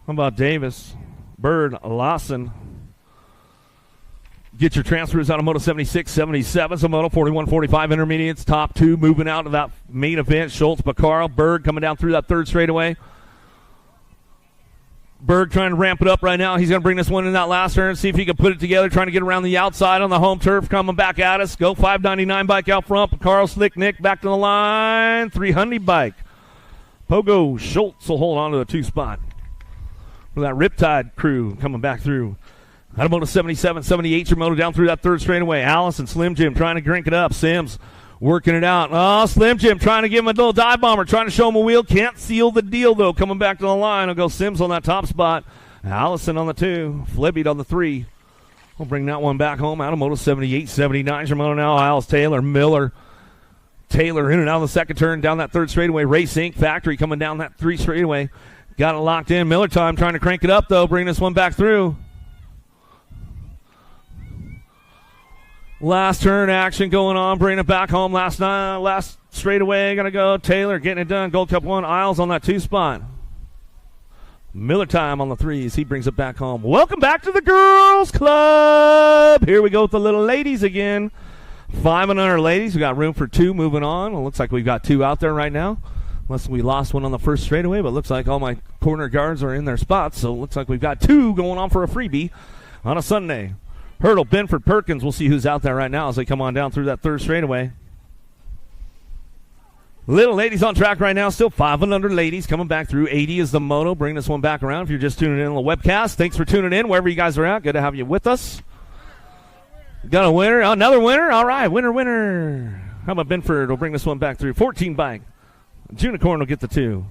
How about Davis? Bird, Lawson. Get your transfers out of Moto 76, 77. So Moto 41, 45 intermediates. Top two moving out of that main event. Schultz, Baccaro, Berg coming down through that third straightaway. Berg trying to ramp it up right now. He's going to bring this one in that last turn, see if he can put it together, trying to get around the outside on the home turf, coming back at us. Go 599 bike out front. Carl Slick Nick back to the line. 300 bike. Pogo Schultz will hold on to the two spot. For that Riptide crew coming back through. Out of Moto 77, 78, your Moto down through that third straightaway. Allison, Slim Jim trying to crank it up. Sims working it out. Oh, Slim Jim trying to give him a little dive bomber, trying to show him a wheel. Can't seal the deal, though. Coming back to the line. I'll go Sims on that top spot. Allison on the two. Flibbied on the three. We'll bring that one back home. Out of Moto 78, 79. Shimano now. Isles, Taylor, Miller. Taylor in and out of the second turn down that third straightaway. Race Inc. Factory coming down that three straightaway. Got it locked in. Miller time trying to crank it up, though. Bring this one back through. Last turn action going on. Bring it back home. Last straightaway. Going to go. Taylor getting it done. Gold Cup 1. Isles on that two spot. Miller time on the threes. He brings it back home. Welcome back to the Girls Club. Here we go with the little ladies again. 5 and under ladies. We got room for two moving on. It looks like we've got two out there right now. Unless we lost one on the first straightaway, but it looks like all my corner guards are in their spots. So it looks like we've got two going on for a freebie on a Sunday. Hurdle, Benford, Perkins. We'll see who's out there right now as they come on down through that third straightaway. Little ladies on track right now. Still 5 and under ladies coming back through. 80 is the Moto. Bring this one back around. If you're just tuning in on the webcast, thanks for tuning in wherever you guys are at. Good to have you with us. Got a winner. Another winner. All right. Winner. How about Benford? We'll bring this one back through. 14 bike. Junicorn will get the two.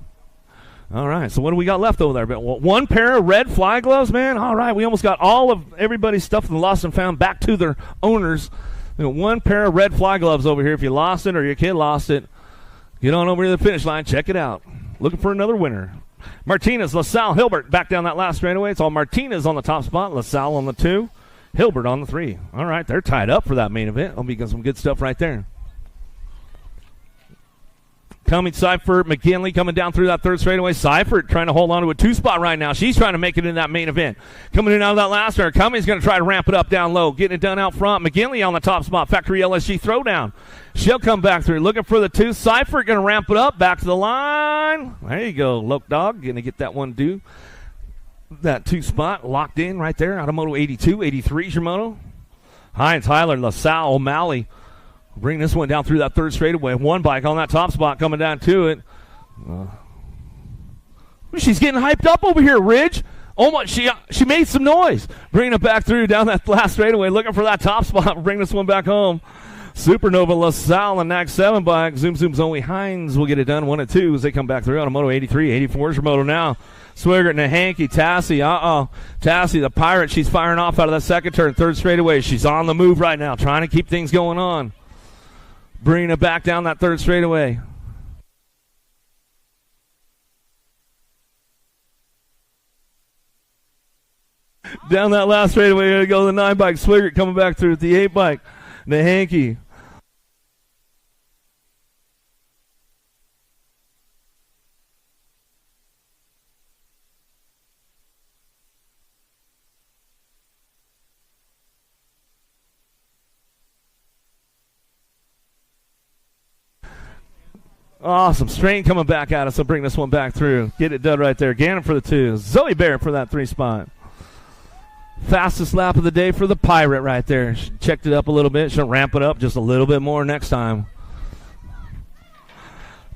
All right, so what do we got left over there? One pair of red fly gloves, man. All right, we almost got all of everybody's stuff from the lost and found back to their owners. We got one pair of red fly gloves over here. If you lost it or your kid lost it, get on over to the finish line. Check it out. Looking for another winner. Martinez, LaSalle, Hilbert back down that last straightaway. It's all Martinez on the top spot, LaSalle on the two, Hilbert on the three. All right, they're tied up for that main event. That'll be some good stuff right there. Coming Seifert, McKinley coming down through that third straightaway. Seifert trying to hold on to a two spot right now. She's trying to make it in that main event. Coming in out of that last turn. Cummings going to try to ramp it up down low. Getting it done out front. McKinley on the top spot. Factory LSG throwdown. She'll come back through. Looking for the two. Seifert going to ramp it up. Back to the line. There you go, Loke Dog. Going to get that one due. That two spot locked in right there. Out of Moto 82, 83 Shimano. Hines, Tyler, LaSalle, O'Malley. Bring this one down through that third straightaway. One bike on that top spot coming down to it. She's getting hyped up over here, Ridge. Oh my, she made some noise. Bringing it back through down that last straightaway, looking for that top spot. Bring this one back home. Supernova LaSalle and NAC 7 bike. Zoom Zoom Zoe Hines will get it done 1 and 2 as they come back through on a Moto 83. 84 is your moto now. Swigert and Hanky. Tassie, Tassie, the pirate, she's firing off out of that second turn. Third straightaway. She's on the move right now, trying to keep things going on. Bringing it back down that third straightaway. Down that last straightaway, going to go the 9 bike. Swigert coming back through with the 8 bike. The Hanky. Awesome. Strain coming back at us. I'll bring this one back through. Get it done right there. Gannon for the 2. Zoe Barrett for that 3 spot. Fastest lap of the day for the Pirate right there. She checked it up a little bit. She'll ramp it up just a little bit more next time.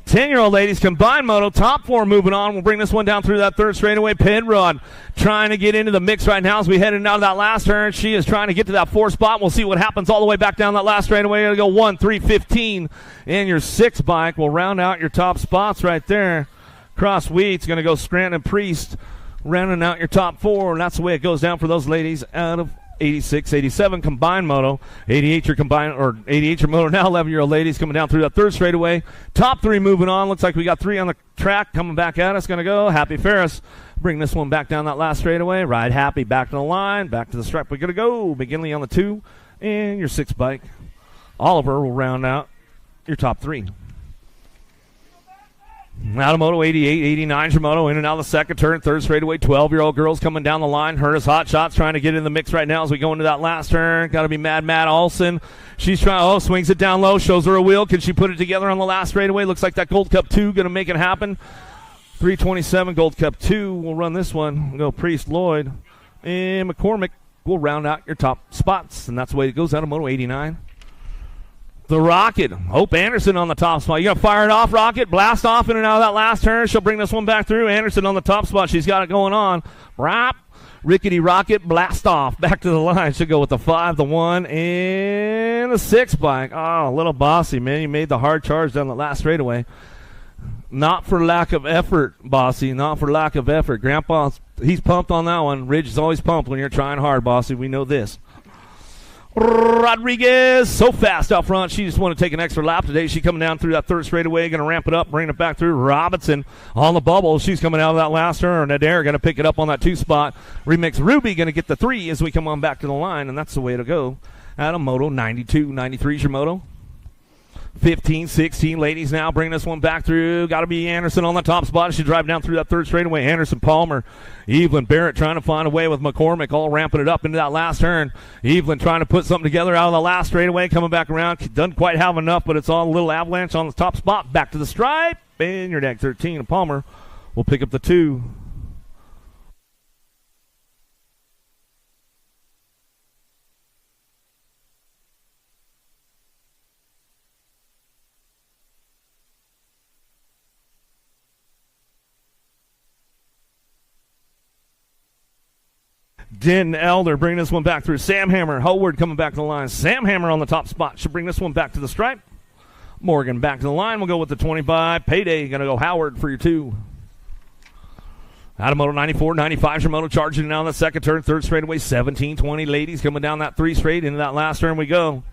10-year-old ladies combined moto. Top 4 moving on. We'll bring this one down through that third straightaway. Penrod trying to get into the mix right now as we head into that last turn. She is trying to get to that 4 spot. We'll see what happens all the way back down that last straightaway. Going to go 1, 3, 15. And your 6 bike will round out your top spots right there. Cross Wheat's going to go Scranton Priest, rounding out your top 4. And that's the way it goes down for those ladies out of 86, 87 combined moto, 88 your combined, or 88 your moto now. 11-year-old ladies coming down through that third straightaway. Top 3 moving on. Looks like we got 3 on the track coming back at us. Going to go Happy Ferris. Bring this one back down that last straightaway. Ride Happy back to the line, back to the stripe. We're going to go McGinley on the 2 and your 6 bike. Oliver will round out your top 3. Out of moto 88, 89 your moto in and out of the second turn, third straightaway. 12-year-old girls coming down the line. Hers Hot Shots trying to get in the mix right now as we go into that last turn. Got to be Mad Olsen. She's trying, swings it down low, shows her a wheel. Can she put it together on the last straightaway? Looks like that Gold Cup 2 going to make it happen. 327 Gold Cup 2 will run this one. We'll go Priest, Lloyd, and McCormick will round out your top spots, and that's the way it goes out of moto 89. The Rocket, Hope Anderson on the top spot. You got to fire it off, Rocket. Blast off in and out of that last turn. She'll bring this one back through. Anderson on the top spot. She's got it going on. Rap. Rickety Rocket, blast off. Back to the line. She'll go with the 5, the 1, and the 6 bike. Oh, a little bossy, man. You made the hard charge down the last straightaway. Not for lack of effort, Bossy. Not for lack of effort. Grandpa, he's pumped on that one. Ridge is always pumped when you're trying hard, Bossy. We know this. Rodriguez, so fast out front. She just want to take an extra lap today. She coming down through that third straightaway, going to ramp it up, bring it back through. Robinson on the bubble. She's coming out of that last turn. Adair going to pick it up on that 2 spot. Remix Ruby going to get the 3 as we come on back to the line, and that's the way to go. Out of moto 92, 93 is your moto. 15, 16 ladies now bringing this one back through. Got to be Anderson on the top spot. She drive down through that third straightaway. Anderson, Palmer, Evelyn Barrett trying to find a way with McCormick, all ramping it up into that last turn. Evelyn trying to put something together out of the last straightaway, coming back around. Doesn't quite have enough, but it's all a little avalanche on the top spot. Back to the stripe, and your deck 13. Palmer will pick up the 2. Den Elder bringing this one back through. Sam Hammer, Howard coming back to the line. Sam Hammer on the top spot. Should bring this one back to the stripe. Morgan back to the line. We'll go with the 25. Payday going to go Howard for your 2. Out of moto 94, 95 your moto charging down the second turn. Third straightaway, 17, 20 ladies coming down that 3 straight. Into that last turn we go.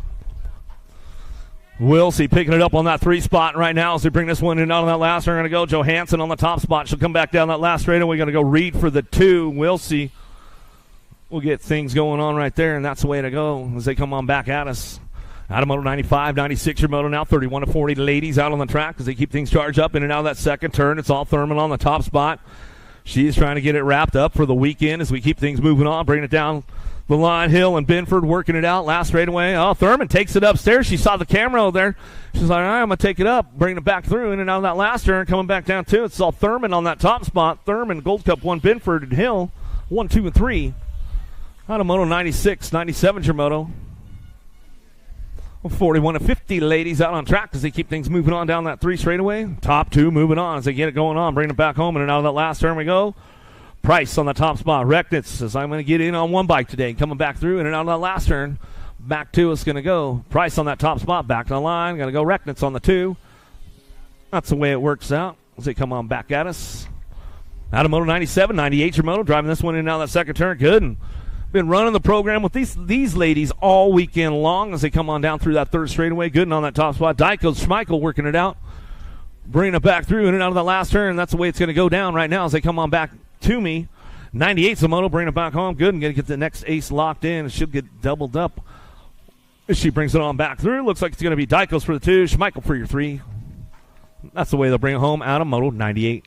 Wilsey picking it up on that 3 spot right now as we bring this one in on that last turn. Going to go Johansson on the top spot. She'll come back down that last straightaway. We're going to go Reed for the 2. Wilsey. We'll get things going on right there, and that's the way to go as they come on back at us. Out of moto 95, 96 your moto now, 31 to 40 ladies out on the track as they keep things charged up in and out of that second turn. It's all Thurman on the top spot. She's trying to get it wrapped up for the weekend as we keep things moving on, bringing it down the line. Hill and Binford working it out. Last straightaway. Oh, Thurman takes it upstairs. She saw the camera over there. She's like, all right, I'm going to take it up, bring it back through in and out of that last turn, coming back down too. It's all Thurman on that top spot. Thurman, Gold Cup 1, Binford, and Hill, 1, 2, and 3. Out of moto 96, 97 your moto. 41 to 50 ladies out on track as they keep things moving on down that 3 straightaway. Top 2 moving on as they get it going on, bringing it back home, and out of that last turn we go. Price on the top spot. Recknitz says, I'm going to get in on 1 bike today, coming back through in and out of that last turn. back to us going to go. Price on that top spot, back to the line. Going to go Recknitz on the 2. That's the way it works out as they come on back at us. Out of Moto 97, 98 your moto, driving this one in and out of that second turn. Good. And been running the program with these ladies all weekend long as they come on down through that third straightaway. Good and on that top spot. Dyko Schmeichel working it out. Bringing it back through in and out of that last turn. That's the way it's going to go down right now as they come on back to me. 98's the moto, bringing it back home. Good and going to get the next ace locked in. She'll get doubled up. She brings it on back through. Looks like it's going to be Dykos for the 2, Schmeichel for your 3. That's the way they'll bring it home out of Moto 98.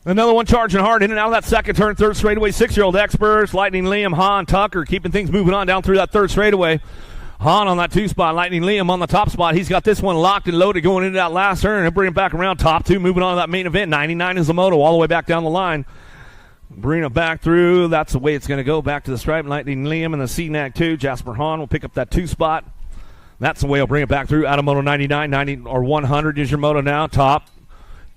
Another one charging hard in and out of that second turn, third straightaway. 6-year-old experts, Lightning Liam, Hahn, Tucker, keeping things moving on down through that third straightaway. Hahn on that 2 spot, Lightning Liam on the top spot. He's got this one locked and loaded going into that last turn. He'll bring it back around top 2, moving on to that main event. 99 is the moto, all the way back down the line. Bring it back through. That's the way it's going to go back to the stripe. Lightning Liam and the CNAG 2. Jasper Hahn will pick up that 2 spot. That's the way he'll bring it back through out of Moto 99. 90 or 100 is your moto now, top.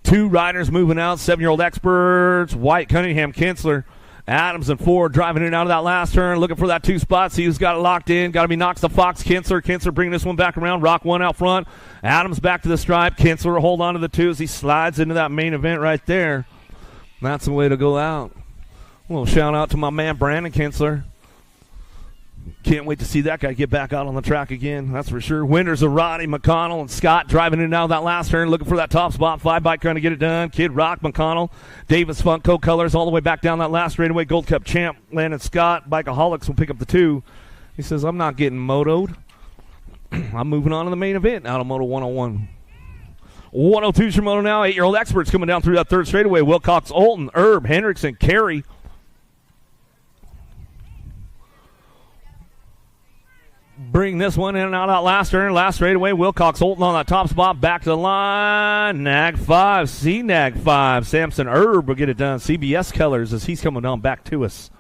2 riders moving out, 7-year-old experts, White, Cunningham, Kinsler, Adams, and Ford driving in and out of that last turn, looking for that 2 spot. See who's got it locked in. Got to be Knox the Fox, Kinsler bringing this one back around. Rock 1 out front. Adams back to the stripe. Kinsler hold on to the 2 as he slides into that main event right there. That's the way to go out. A little shout out to my man Brandon Kinsler. Can't wait to see that guy get back out on the track again, that's for sure. Winters of Roddy, McConnell, and Scott driving in and out of that last turn, looking for that top spot. 5 bike trying to get it done. Kid Rock, McConnell, Davis Funk, Co-Colors all the way back down that last straightaway. Gold Cup champ, Landon Scott, Bikeaholics will pick up the 2. He says, I'm not getting motoed. I'm moving on to the main event out of Moto 101. 102's your moto now. 8-year-old experts coming down through that third straightaway. Wilcox, Olton, Herb, Hendrickson, Carey. Bring this one in and out of that last turn. Last straightaway. Wilcox Holton on that top spot. Back to the line. Nag 5. C-Nag 5. Samson Herb will get it done. CBS Colors as he's coming on back to us.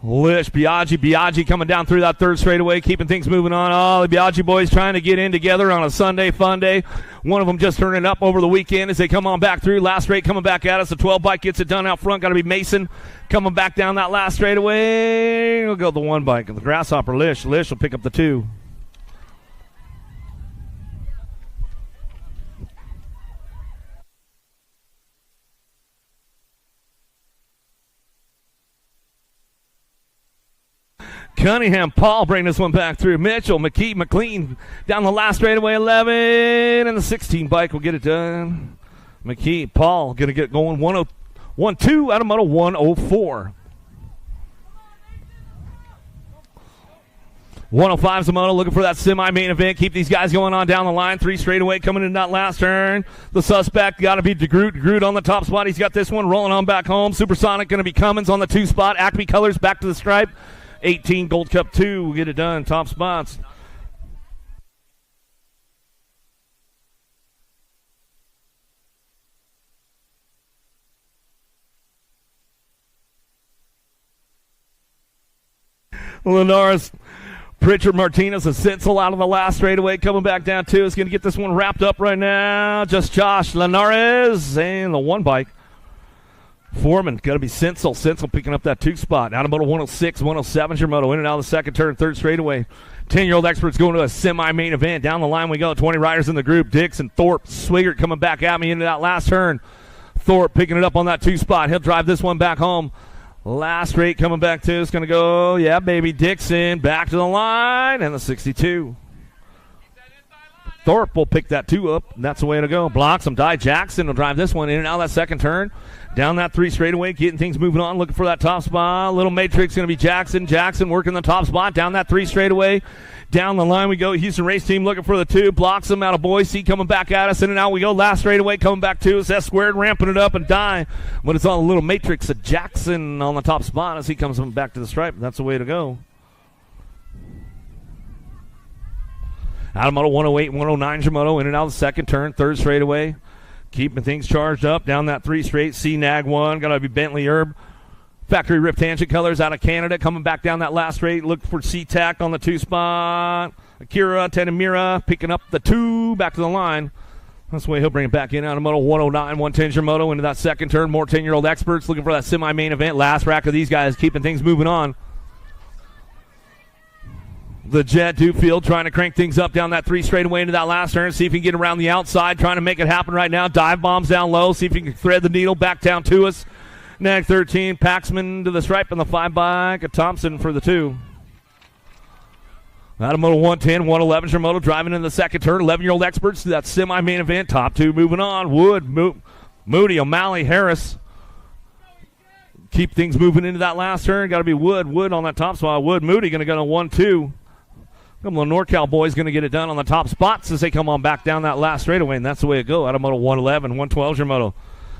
Lish, Biaggi coming down through that third straightaway, keeping things moving on. Oh, the Biaggi boys trying to get in together on a Sunday fun day. One of them just turning up over the weekend as they come on back through. Last straight coming back at us. The 12 bike gets it done out front. Got to be Mason coming back down that last straightaway. We'll go the 1 bike. The Grasshopper Lish. Lish will pick up the 2. Cunningham, Paul bring this one back through. Mitchell, McKee, McLean down the last straightaway, 11, and the 16 bike will get it done. McKee, Paul going to get going 1-2 out of Moto 104. 105's the moto, looking for that semi-main event. Keep these guys going on down the line. 3 straightaway coming in that last turn. The suspect got to be DeGroot. DeGroot on the top spot. He's got this one rolling on back home. Supersonic going to be Cummins on the 2 spot. Acme Colors back to the stripe. 18 Gold Cup 2 will get it done. Top spots. Linares, Pritchard Martinez and Sinsel out of the last straightaway coming back down too. Is going to get this one wrapped up right now. Just Josh Linares and the 1 bike. Foreman, got to be Sinsel. Sinsel picking up that 2 spot. Out of Moto 106, 107's your moto. In and out of the second turn, third straightaway. 10-year-old experts going to a semi-main event. Down the line we go. 20 riders in the group. Dixon, Thorpe, Swigert coming back at me into that last turn. Thorpe picking it up on that 2 spot. He'll drive this one back home. Last straight coming back to. It's going to go, yeah, baby, Dixon. Back to the line. And the 62. Thorpe will pick that 2 up. And that's the way to go. Blocks him. Di Jackson will drive this one in and out of that second turn. Down that 3 straightaway, getting things moving on, looking for that top spot. Little matrix going to be Jackson. Jackson working the top spot. Down that 3 straightaway. Down the line we go. Houston Race Team looking for the 2. Blocks him out of Boise. Coming back at us. In and out we go. Last straightaway coming back to us. S squared ramping it up and die. But it's on a little matrix of Jackson on the top spot as he comes back to the stripe. That's the way to go. Out of Moto 108, 109's your moto. In and out of the second turn. Third straightaway. Keeping things charged up down that 3 straight. C-Nag 1. Got to be Bentley Herb. Factory Rip Tangent Colors out of Canada. Coming back down that last straight. Look for C-Tac on the 2 spot. Akira Tanamura picking up the 2. Back to the line. That's the way he'll bring it back in out of Moto 109. 110 Moto into that second turn. More 10-year-old experts looking for that semi-main event. Last rack of these guys keeping things moving on. The Jet Dufield trying to crank things up down that 3 straightaway into that last turn. See if he can get around the outside. Trying to make it happen right now. Dive bombs down low. See if he can thread the needle back down to us. Nag 13. Paxman to the stripe on the 5 bike. Thompson for the 2. Out of Moto 110, 111 Moto driving in the second turn. 11-year-old experts to that semi-main event. Top 2 moving on. Wood, Moody, O'Malley, Harris. Keep things moving into that last turn. Got to be Wood on that top spot. Wood, Moody going to go to 1-2. A couple of NorCal boys going to get it done on the top spots as they come on back down that last straightaway, and that's the way it go. Out of Moto 111, 112 Moto.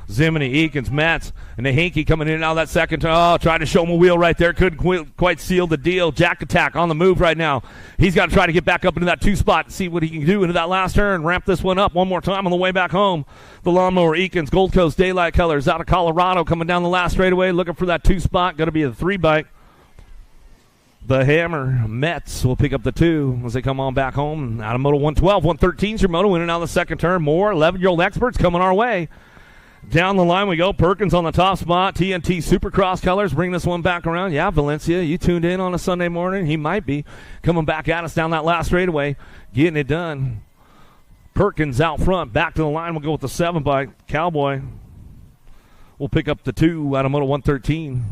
Zimini, Eakins, Metz, and the Hinky coming in and out of that second turn. Oh, tried to show him a wheel right there. Couldn't quite seal the deal. Jack Attack on the move right now. He's got to try to get back up into that 2 spot and see what he can do into that last turn. Ramp this one up one more time on the way back home. The Lawnmower, Eakins, Gold Coast Daylight Colors out of Colorado coming down the last straightaway, looking for that 2 spot. Going to be a 3 bike. The Hammer, Metz will pick up the 2 as they come on back home. Out of Moto 112, 113's your Moto in and out of the second turn. More 11-year-old experts coming our way. Down the line we go. Perkins on the top spot. TNT Supercross Colors bring this one back around. Yeah, Valencia, you tuned in on a Sunday morning. He might be coming back at us down that last straightaway, getting it done. Perkins out front. Back to the line. We'll go with the 7 bike. Cowboy will pick up the 2 out of Moto 113.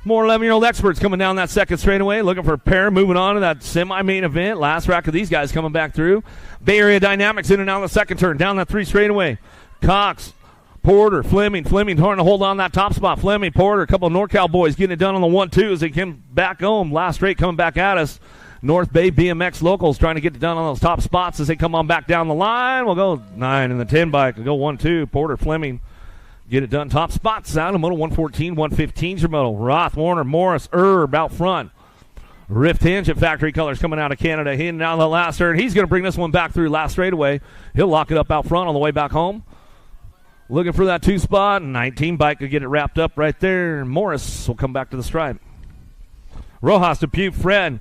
More 11-year-old experts coming down that second straightaway, looking for a pair, moving on to that semi-main event. Last rack of these guys coming back through. Bay Area Dynamics in and out of the second turn, down that 3 straightaway. Cox, Porter, Fleming trying to hold on that top spot. Fleming, Porter, a couple of NorCal boys getting it done on the 1-2 as they come back home. Last straight coming back at us. North Bay BMX locals trying to get it done on those top spots as they come on back down the line. We'll go 9 in the 10 bike. We'll go 1-2. Porter, Fleming. Get it done. Top spots out of Moto 114, 115's your Moto. Roth, Warner, Morris, Herb out front. Rift Tangent Factory Colors coming out of Canada. Hitting out the last turn. He's going to bring this one back through last straightaway. He'll lock it up out front on the way back home. Looking for that 2 spot. 19 bike to get it wrapped up right there. Morris will come back to the stripe. Rojas, Dupuque, Fred.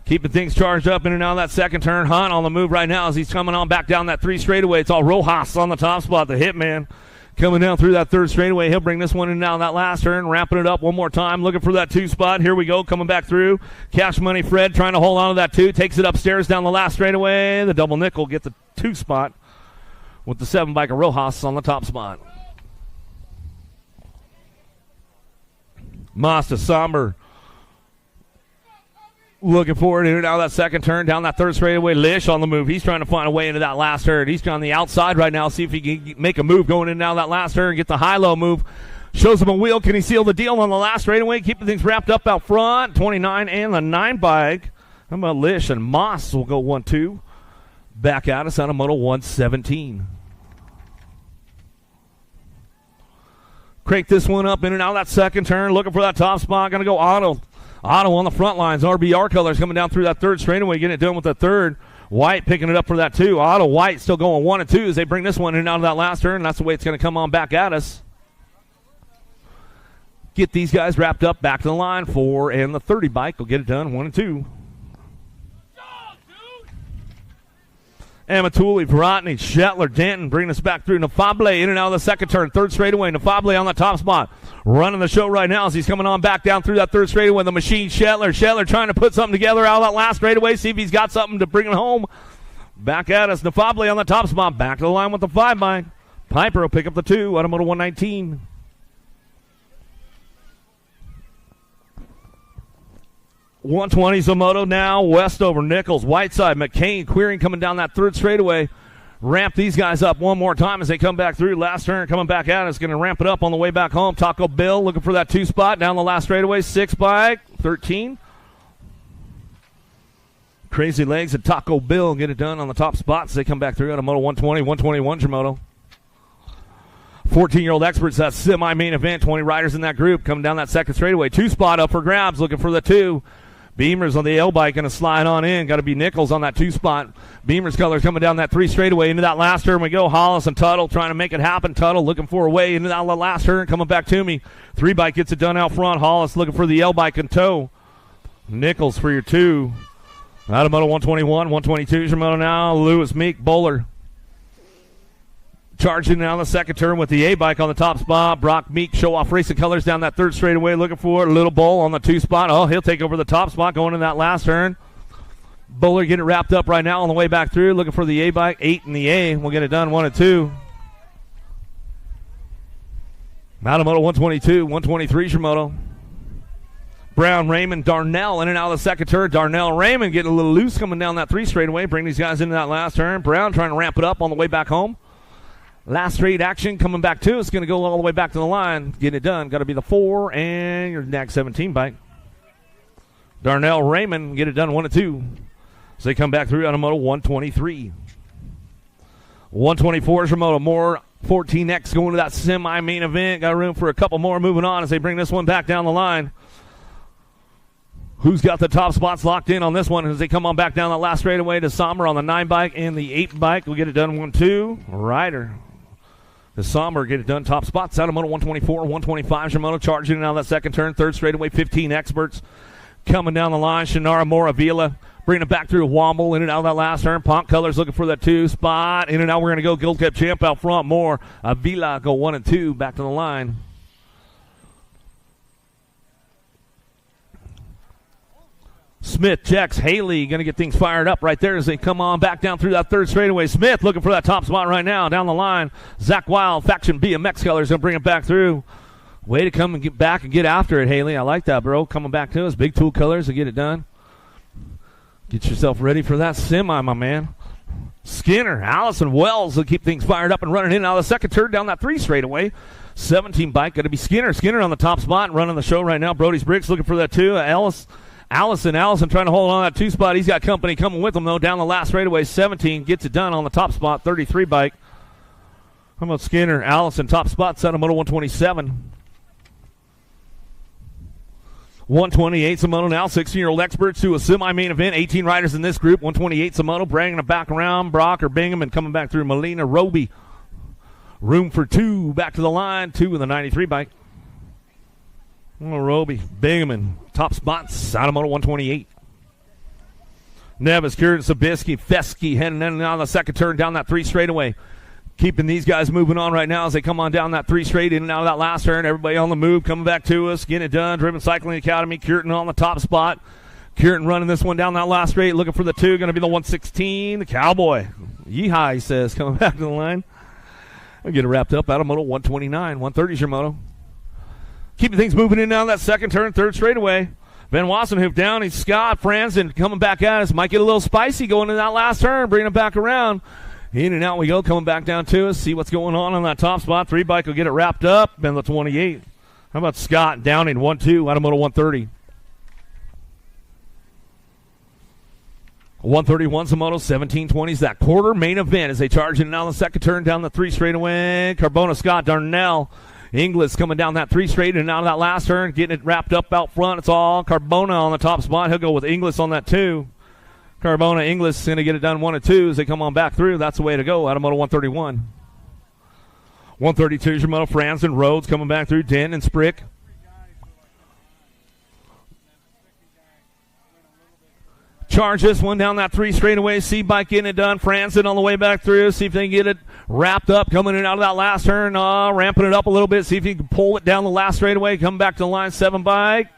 Keeping things charged up in and out of that second turn. Hunt on the move right now as he's coming on back down that 3 straightaway. It's all Rojas on the top spot. The Hitman. Coming down through that 3rd straightaway. He'll bring this one in now that last turn. Wrapping it up one more time. Looking for that 2 spot. Here we go. Coming back through. Cash Money Fred trying to hold on to that 2. Takes it upstairs down the last straightaway. The double nickel get the 2 spot with the 7 biker Rojas on the top spot. Masta Somber. Looking forward in and out of that second turn, down that 3rd straightaway. Lish on the move. He's trying to find a way into that last turn. He's on the outside right now. See if he can make a move going in and out of that last turn. Get the high-low move. Shows him a wheel. Can he seal the deal on the last straightaway? Keeping things wrapped up out front. 29 and the 9 bike. How about Lish and Moss will go 1-2. Back at us on a Moto 117. Crank this one up in and out of that second turn. Looking for that top spot. Going to go Otto. Otto on the front lines. RBR Colors coming down through that 3rd straightaway. Getting it done with the 3rd. White picking it up for that 2. Otto White still going 1-2 as they bring this one in and out of that last turn. That's the way it's going to come on back at us. Get these guys wrapped up back to the line. 4 and the 30 bike will get it done 1-2. Amatuli, Verotny, Shetler, Danton bringing us back through. Nafable in and out of the second turn. 3rd straightaway. Nafable on the top spot. Running the show right now as he's coming on back down through that 3rd straightaway. The machine, Shetler. Shetler trying to put something together out of that last straightaway. See if he's got something to bring it home. Back at us. Nafable on the top spot. Back to the line with the 5 bike. Piper will pick up the 2 out of Moto 119. .120's a Moto now. Westover, Nichols, Whiteside, McCain, Queering coming down that 3rd straightaway. Ramp these guys up one more time as they come back through. Last turn coming back out. It's going to ramp it up on the way back home. Taco Bill looking for that 2 spot down the last straightaway. 6 bike, 13. Crazy Legs and Taco Bill get it done on the top spots as they come back through out of Moto 120, 121's your Moto. 14-year-old experts, that semi-main event. 20 riders in that group coming down that second straightaway. 2 spot up for grabs, looking for the 2. Beamer's on the L bike, going to slide on in. Got to be Nichols on that 2 spot. Beamer's colors coming down that 3 straightaway. Into that last turn we go. Hollis and Tuttle trying to make it happen. Tuttle looking for a way into that last turn. Coming back to me. 3 bike gets it done out front. Hollis looking for the L bike and tow. Nichols for your 2. Out of moto 121. 122 is your moto now. Lewis Meek Bowler. Charging down the second turn with the A bike on the top spot. Brock Meek show off racing colors down that 3rd straightaway. Looking for Little Bull on the 2 spot. Oh, he'll take over the top spot going in that last turn. Bowler getting it wrapped up right now on the way back through. Looking for the A bike. 8 in the A. We'll get it done 1 and 2. Out of moto 122. 123 is your moto. Brown, Raymond, Darnell in and out of the second turn. Darnell, Raymond getting a little loose coming down that 3 straightaway. Bring these guys into that last turn. Brown trying to ramp it up on the way back home. Last straight action coming back to us. Going to go all the way back to the line. Getting it done. Got to be the 4 and your next 17 bike. Darnell Raymond get it done 1 and 2. So they come back through on a moto 123. 124 is your moto. More 14X going to that semi-main event. Got room for a couple more moving on as they bring this one back down the line. Who's got the top spots locked in on this one as they come on back down the last straightaway to Sommer on the 9 bike and the 8 bike. We'll get it done 1-2. Ryder. The Sommer get it done. Top spots out of moto 124, 125 is your moto. Charging out that second turn. 3rd straightaway, 15 experts coming down the line. Shannara Moravila bringing it back through Womble in and out of that last turn. Ponk Colors looking for that 2 spot. In and out, we're going to go Gold Cup champ out front. More Avila go 1 and 2 back to the line. Smith checks. Haley going to get things fired up right there as they come on back down through that 3rd straightaway. Smith looking for that top spot right now down the line. Zach Wild, Faction BMX Colors, going to bring it back through. Way to come and get back and get after it, Haley. I like that, bro. Coming back to us. Big Tool Colors to get it done. Get yourself ready for that semi, my man. Skinner, Allison Wells will keep things fired up and running in. Now the second turn down that 3 straightaway. 17 bike. Got to be Skinner. Skinner on the top spot running the show right now. Brody's Bricks looking for that 2. Allison trying to hold on that 2 spot. He's got company coming with him, though, down the last straightaway. 17 gets it done on the top spot. 33 bike. How about Skinner? Allison, top spot, set on moto 127. 128 Samoto now. 16-year-old experts to a semi-main event. 18 riders in this group. 128 Samoto, bringing it back around. Brock or Bingham and coming back through Molina Roby. Room for 2. Back to the line. 2 with a 93 bike. Oh, Roby, Bingaman, top spots, out of moto 128. Nevis, Kieran, Sabisky, Fesky heading in and out of the second turn down that 3 straightaway. Keeping these guys moving on right now as they come on down that 3 straight in and out of that last turn. Everybody on the move coming back to us, getting it done. Driven Cycling Academy, Kieran on the top spot. Kieran running this one down that last straight, looking for the 2, going to be the 116. The Cowboy, yeehaw, he says, coming back to the line. I'll get it wrapped up out of moto 129. 130 is your moto. Keeping things moving in and out of that second turn, 3rd straightaway. Van Wassenhoef down. He's Scott Franzen coming back at us. Might get a little spicy going in that last turn, bringing it back around. In and out we go, coming back down to us. See what's going on that top spot. 3 bike will get it wrapped up. And the 28. How about Scott Downing, 1-2 out of moto 130. 131 Samoto, 1720s. That quarter main event as they charge in and out of the second turn down the 3 straightaway. Carbona, Scott, Darnell. Inglis coming down that 3 straight and out of that last turn, getting it wrapped up out front. It's all Carbona on the top spot. He'll go with Inglis on that 2. Carbona, Inglis going to get it done 1 and 2 as they come on back through. That's the way to go out of moto 131. 132 is your moto. Franzen, Rhodes coming back through. Den and Sprick. Charge this one down that 3 straightaway. C-Bike getting it done. Franzen on the way back through. See if they can get it wrapped up. Coming in out of that last turn. Ramping it up a little bit. See if he can pull it down the last straightaway. Come back to the line. 7 bike.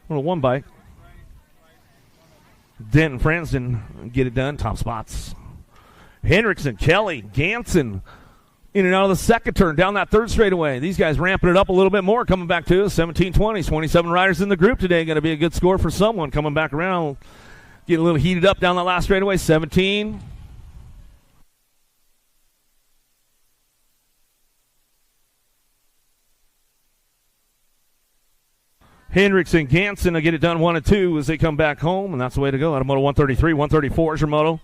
Well, 1 bike. Denton Franzen get it done. Top spots. Hendrickson, Kelly, Ganson. In and out of the second turn, down that 3rd straightaway. These guys ramping it up a little bit more, coming back to us. 17-20s, 27 riders in the group today. Going to be a good score for someone coming back around. Get a little heated up down that last straightaway. 17. Hendrickson, Ganson will get it done 1 and 2 as they come back home, and that's the way to go. Out of moto 133, 134 is your moto.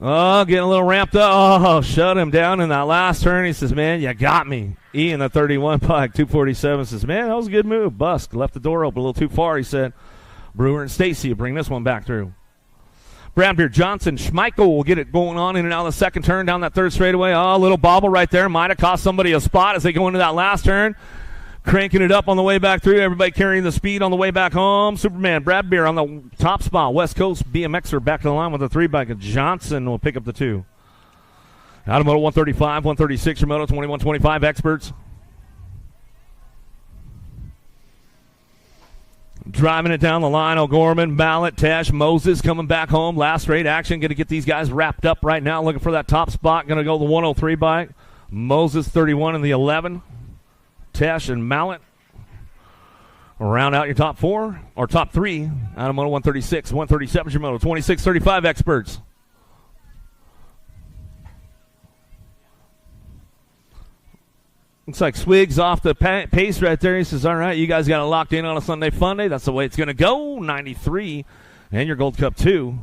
Getting a little ramped up. Oh, shut him down in that last turn. He says, man, you got me. Ian, the 31 bike, 247, says, man, that was a good move. Busk left the door open a little too far, he said. Brewer and Stacy bring this one back through. Brownbeard, Johnson, Schmeichel will get it going on in and out of the second turn down that third straightaway. Oh, a little bobble right there. Might have cost somebody a spot as they go into that last turn. Cranking it up on the way back through. Everybody carrying the speed on the way back home. Superman, Brad Beer on the top spot. West Coast BMXer back to the line with a 3-bike. Johnson will pick up the 2. Out of Moto 135, 136, your Moto 2125 experts. Driving it down the line, O'Gorman, Mallet, Tesh, Moses coming back home. Last straight action. Going to get these guys wrapped up right now. Looking for that top spot. Going to go the 103 bike. Moses 31 in the 11. Tesh and Mallet. Round out your top 4, or top 3. Out of Moto 136, 137 your Moto 2635 experts. Looks like Swiggs off the pace right there. He says, all right, you guys got it locked in on a Sunday Funday. That's the way it's going to go. 93 and your Gold Cup 2.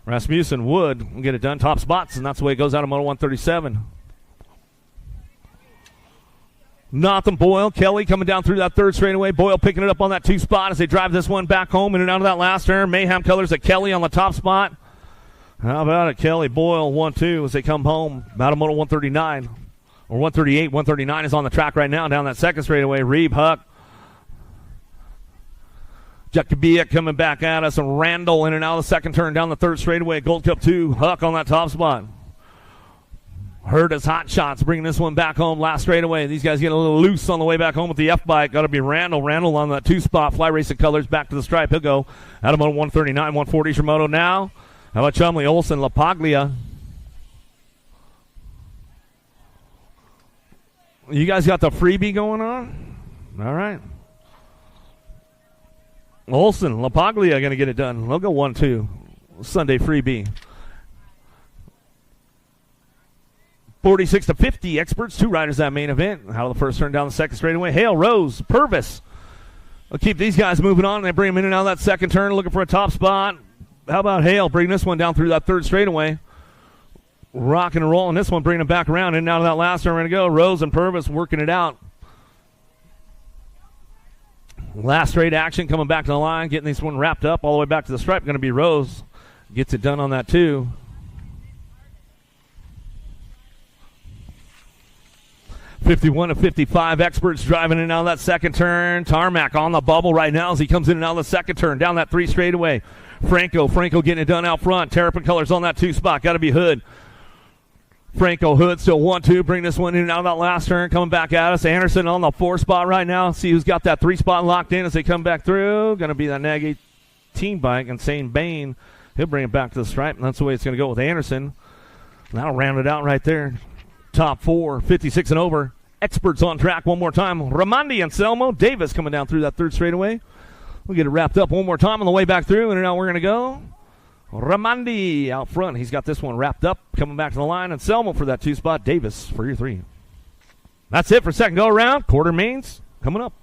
Rasmussen Wood will get it done. Top spots, and that's the way it goes out of Moto 137. Nothing Boyle. Kelly coming down through that third straightaway. Boyle picking it up on that 2 spot as they drive this one back home in and out of that last turn. Mayhem colors at Kelly on the top spot. How about it? Kelly, Boyle, 1-2 as they come home out of Moto 139. Or 138, 139 is on the track right now down that second straightaway. Reeb, Huck. Jacobiak coming back at us. And Randall in and out of the second turn down the third straightaway. Gold Cup 2. Huck on that top spot. Hurt as hot shots bringing this one back home last straightaway. These guys get a little loose on the way back home with the F-bike. Got to be Randall. Randall on that 2 spot. Fly Racing colors back to the stripe. He'll go out of Moto 139, 140 your Moto now. How about Chumley, Olsen, LaPaglia? You guys got the freebie going on? All right. Olsen, LaPaglia going to get it done. They'll go 1-2. Sunday freebie. 46-50. Experts, 2 riders that main event. Out of the first turn down the second straightaway. Hale, Rose, Purvis. I'll keep these guys moving on. They bring them in and out of that second turn looking for a top spot. How about Hale? Bring this one down through that third straightaway. Rocking and rolling this one, bringing it back around in and out of that last turn. We're going to go. Rose and Purvis working it out. Last straight action coming back to the line, getting this one wrapped up all the way back to the stripe. Going to be Rose. Gets it done on that too. $51-55. Experts driving in and out of that second turn. Tarmac on the bubble right now as he comes in and out of the second turn. Down that 3 straightaway. Franco getting it done out front. Terrapin colors on that 2 spot. Got to be Hood. Franco, Hood still 1-2. Bring this one in and out of that last turn. Coming back at us. Anderson on the 4 spot right now. See who's got that 3 spot locked in as they come back through. Going to be that Nag 18 bike. And Sane Bain, he'll bring it back to the stripe. And that's the way it's going to go with Anderson. That'll round it out right there. Top 4, 56 and over. Experts on track one more time. Ramondi and Selmo. Davis coming down through that third straightaway. We'll get it wrapped up one more time on the way back through. And now we're going to go. Ramondi out front. He's got this one wrapped up. Coming back to the line. And Selmo for that 2 spot. Davis for your 3. That's it for second go around. Quarter mains coming up.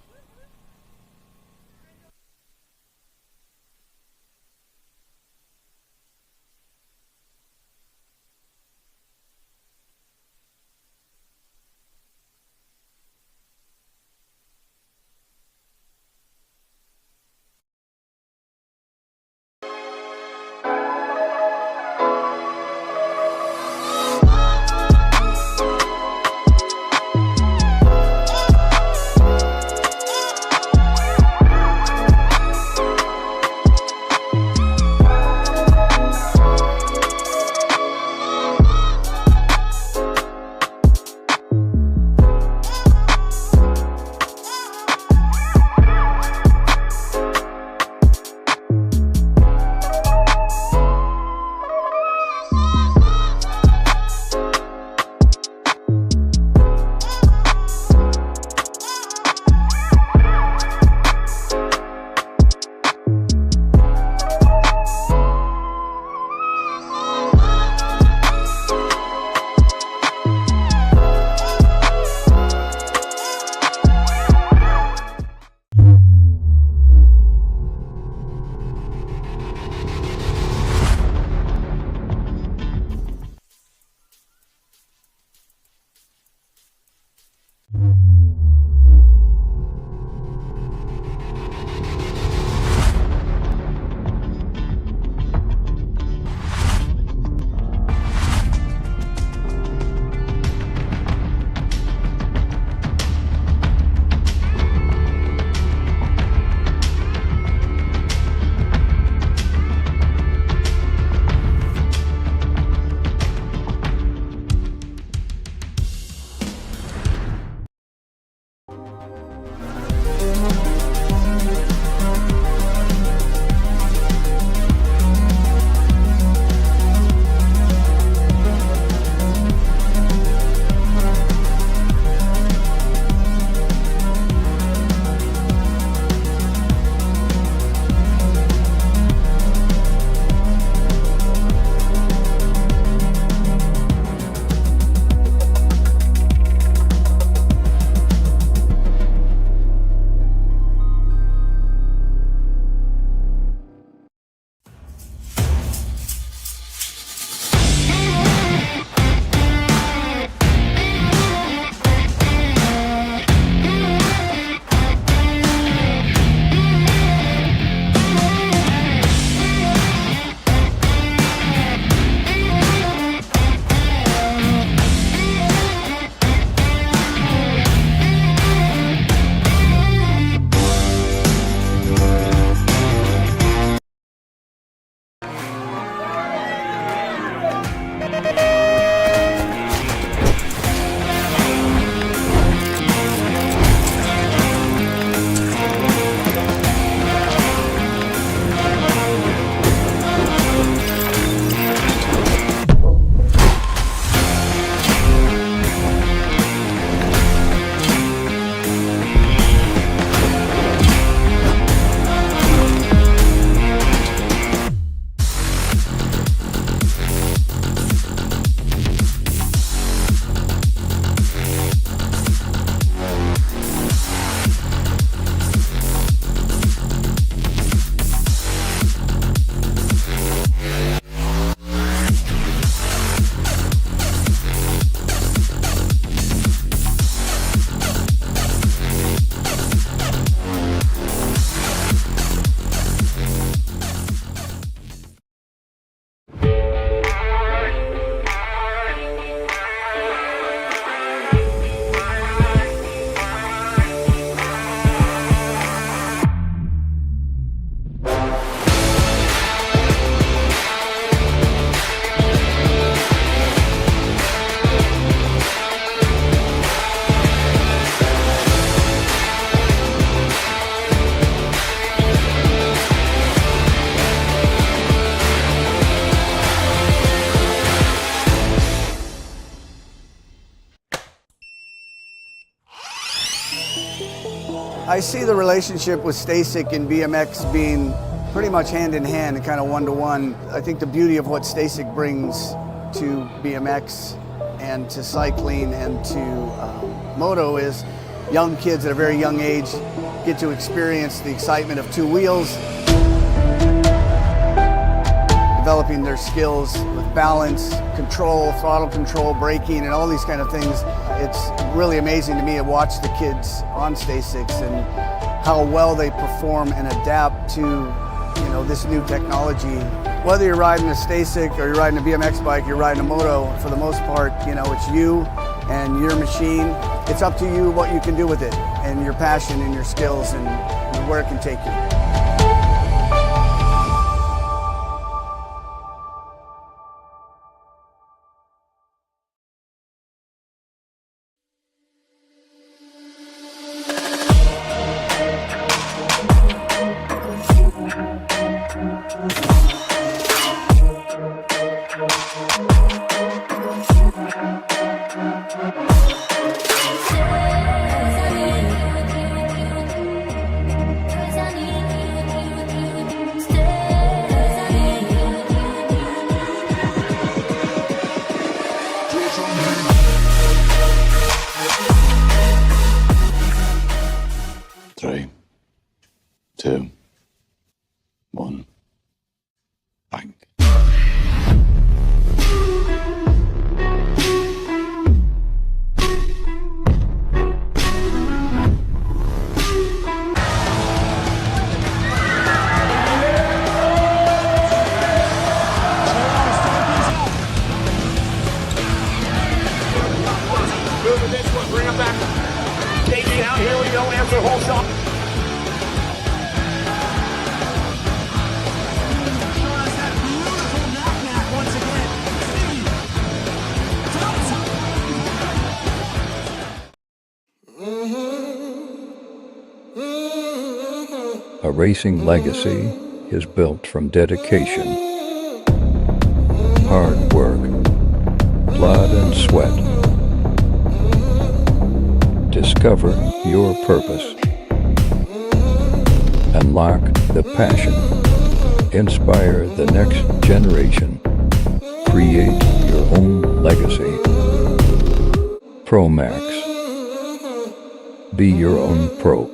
I see the relationship with Stacyc and BMX being pretty much hand in hand and kind of one-to-one. I think the beauty of what Stacyc brings to BMX and to cycling and to moto is young kids at a very young age get to experience the excitement of two wheels, developing their skills with balance, control, throttle control, braking, and all these kind of things. It's really amazing to me to watch the kids on Stacyc and how well they perform and adapt to this new technology. Whether you're riding a Stacyc or you're riding a BMX bike, you're riding a moto, for the most part, it's you and your machine. It's up to you what you can do with it and your passion and your skills and where it can take you. Three, two, one, bang. Moving this one, bring him back. Stacyc out, here we go, answer whole shot. A racing legacy is built from dedication, hard work, blood and sweat. Discover your purpose. Unlock the passion. Inspire the next generation. Create your own legacy. ProMax. Be your own pro.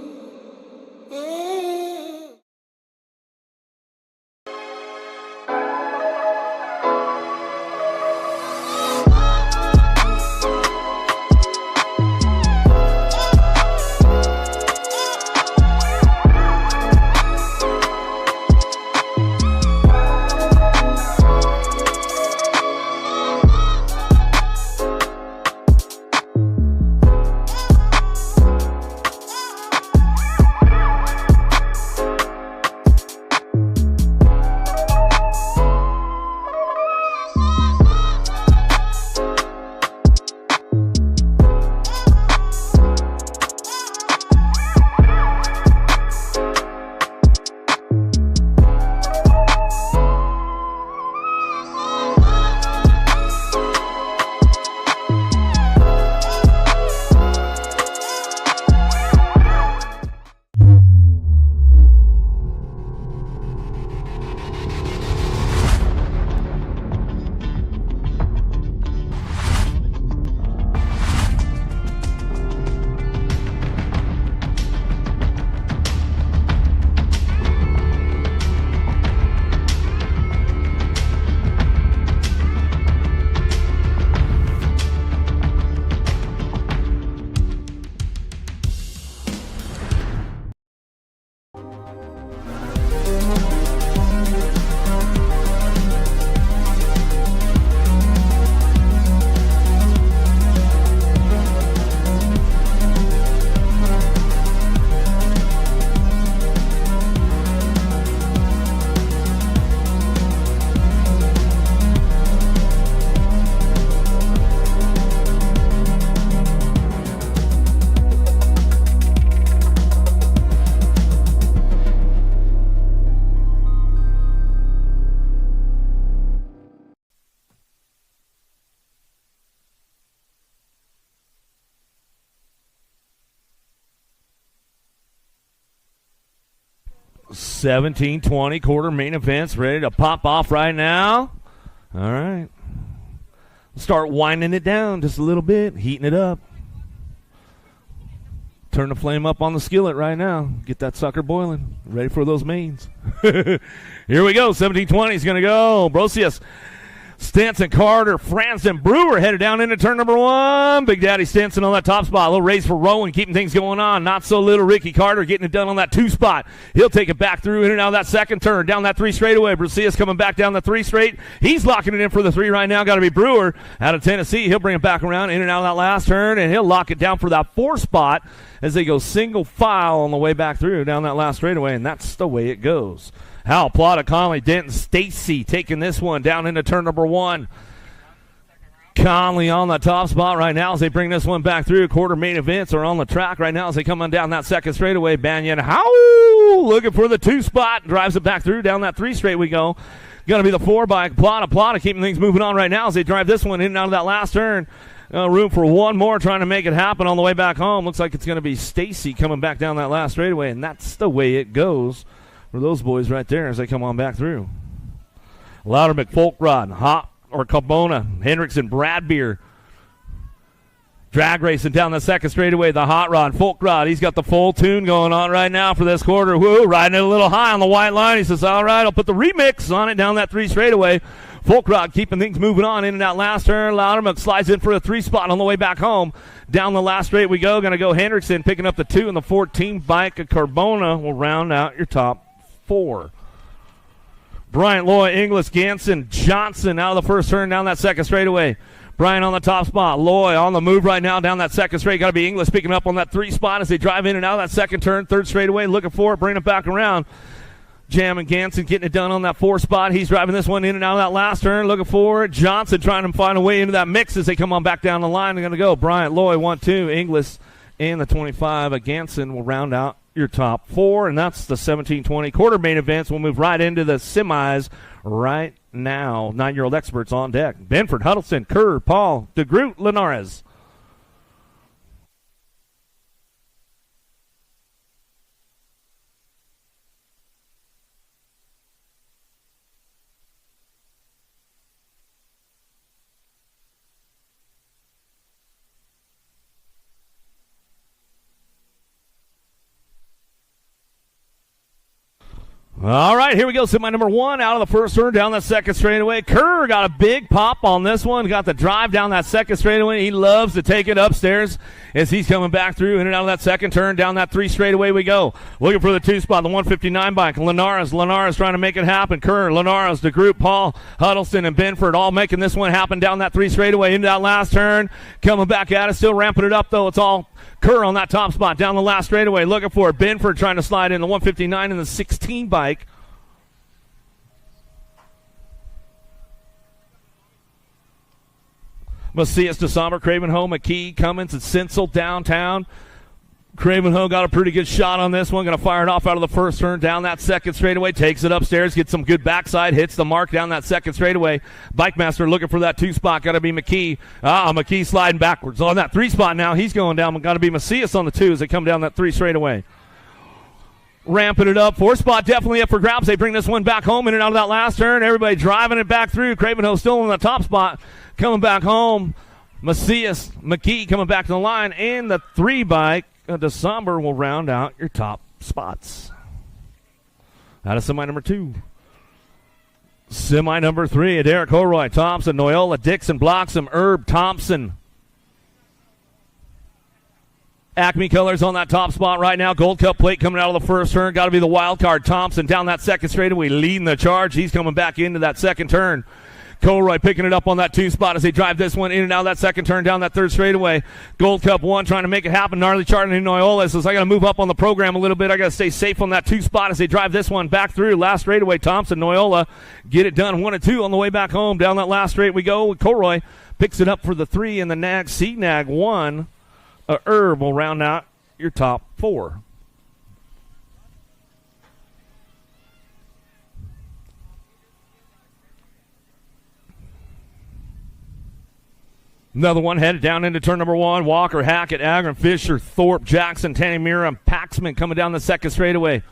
17-20 quarter main events ready to pop off right now. All right. Start winding it down just a little bit, heating it up. Turn the flame up on the skillet right now. Get that sucker boiling. Ready for those mains. Here we go. 17-20 is going to go. Brosius, Stenson, Carter, Franzen, Brewer headed down into turn number 1. Big Daddy Stenson on that top spot. A little raise for Rowan, keeping things going on. Not so little Ricky Carter getting it done on that 2 spot. He'll take it back through in and out of that second turn. Down that 3 straightaway. Brosius coming back down the 3 straight. He's locking it in for the 3 right now. Got to be Brewer out of Tennessee. He'll bring it back around in and out of that last turn, and he'll lock it down for that 4 spot as they go single file on the way back through down that last straightaway, and that's the way it goes. Howell, Plata, Conley, Denton, Stacy taking this one down into turn number 1. Conley on the top spot right now as they bring this one back through. Quarter main events are on the track right now as they come on down that second straightaway. Banyan Howell looking for the 2 spot. Drives it back through. Down that 3 straight we go. Going to be the 4 by Plata. Plata keeping things moving on right now as they drive this one in and out of that last turn. Room for one more trying to make it happen on the way back home. Looks like it's going to be Stacy coming back down that last straightaway, and that's the way it goes for those boys right there as they come on back through. Loudermick, Folkrod, Hop or Cabona, Hendrickson, Bradbeer. Drag racing down the second straightaway, the hot rod, Folkrod. He's got the full tune going on right now for this quarter. Woo, riding it a little high on the white line. He says, all right, I'll put the remix on it down that 3 straightaway. Folkrod keeping things moving on in and out last turn. Loudermick slides in for a 3 spot on the way back home. Down the last straight we go. Going to go Hendrickson picking up the 2 and the 14 bike of Carbona will round out your top 4. Bryant, Loy, Inglis, Ganson, Johnson out of the first turn down that second straightaway. Bryant on the top spot. Loy on the move right now down that second straight. Got to be Inglis picking up on that 3 spot as they drive in and out of that second turn. Third straightaway looking for it. Bring it back around. Jam and Ganson getting it done on that 4 spot. He's driving this one in and out of that last turn. Looking for it. Johnson trying to find a way into that mix as they come on back down the line. They're going to go Bryant, Loy, 1-2. Inglis and the 25 of Ganson will round out your top 4. And that's the 17-20 quarter main events. We'll move right into the semis right now. 9-year-old experts on deck. Benford, Huddleston, Kerr, Paul, DeGroot, Linares. All right, here we go. Semi number 1 out of the first turn down that second straightaway. Kerr got a big pop on this one. Got the drive down that second straightaway. He loves to take it upstairs as he's coming back through in and out of that second turn. Down that 3 straightaway we go. Looking for the 2 spot, the 159 bike. Linares trying to make it happen. Kerr, Linares, DeGroot, Paul, Huddleston, and Benford all making this one happen down that 3 straightaway into that last turn. Coming back at it, still ramping it up though. It's all Kerr on that top spot down the last straightaway looking for it. Benford trying to slide in the 159 and the 16 bike. Macias, DeSomber, Cravenho, McKee, Cummins, and Sinsel downtown. Cravenho got a pretty good shot on this one. Going to fire it off out of the first turn down that second straightaway. Takes it upstairs, gets some good backside, hits the mark down that second straightaway. Bike Master looking for that 2 spot. Got to be McKee. McKee sliding backwards. On that 3 spot now, he's going down. Got to be Macias on the 2 as they come down that 3 straightaway. Ramping it up. 4 spot definitely up for grabs. They bring this one back home in and out of that last turn. Everybody driving it back through. Cravenho still in the top spot. Coming back home. Macias, McKee coming back to the line. And the 3 bike, DeSomber, will round out your top spots. Out of semi number 2. Semi number 3, Derek Holroyd, Thompson, Noyola, Dixon, Bloxham, Herb, Thompson. Acme Colors on that top spot right now. Gold Cup plate coming out of the first turn. Got to be the wild card. Thompson down that second straightaway, leading the charge. He's coming back into that second turn. Colroy picking it up on that 2 spot as they drive this one in and out of that second turn down that 3rd straightaway. Gold Cup 1 trying to make it happen. Gnarly charting in Noyola says, I got to move up on the program a little bit. I got to stay safe on that 2 spot as they drive this one back through. Last straightaway, Thompson, Noyola get it done 1-2 on the way back home. Down that last straight we go. Colroy picks it up for the 3 and the nag. C-nag 1. Herb will round out your top 4. Another one headed down into turn number 1. Walker, Hackett, Agron, Fisher, Thorpe, Jackson, Tanny Mira, and Paxman coming down the second straightaway.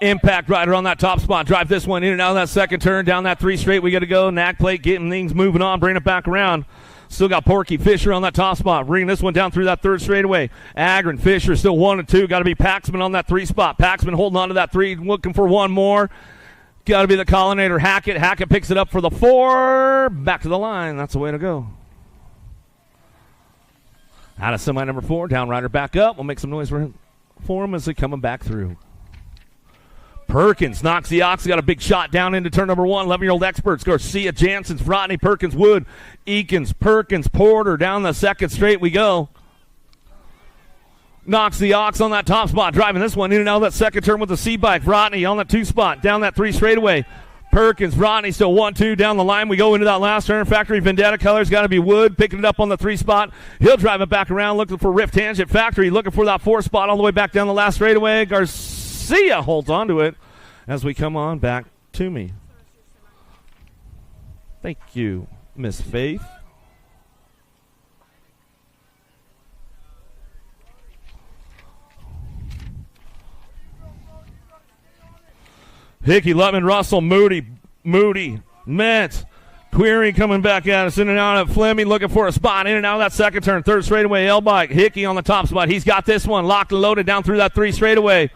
Impact Rider on that top spot. Drive this one in and out of that second turn. Down that 3 straight. We got to go. Knack plate, getting things moving on. Bring it back around. Still got Porky Fisher on that top spot. Bringing this one down through that 3rd straightaway. Agron, Fisher still 1 and 2. Got to be Paxman on that 3 spot. Paxman holding on to that 3. Looking for one more. Got to be the Collinator, Hackett. Hackett picks it up for the 4. Back to the line. That's the way to go. Out of semi number 4. Down rider back up. We'll make some noise for him as they're coming back through. Perkins knocks the ox. Got a big shot down into turn number 1. 11-year-old experts. Garcia, Jansen, Rodney, Perkins, Wood, Eakins, Perkins, Porter. Down the 2nd straight we go. Knocks the ox on that top spot. Driving this one in and out of that 2nd turn with the C-bike. Rodney on that 2 spot. Down that 3 straightaway. Perkins, Rodney still 1-2 down the line. We go into that last turn. Factory Vendetta colors. Got to be Wood picking it up on the 3 spot. He'll drive it back around looking for Rift Tangent. Factory looking for that 4 spot all the way back down the last straightaway. Garcia holds on to it as we come on back to me. Thank you, Miss Faith. Hickey, Lutman, Russell, Moody, Metz, Query coming back at us, in and out of Fleming, looking for a spot, in and out of that 2nd turn, 3rd straightaway, L-Bike, Hickey on the top spot. He's got this one locked and loaded down through that 3 straightaway.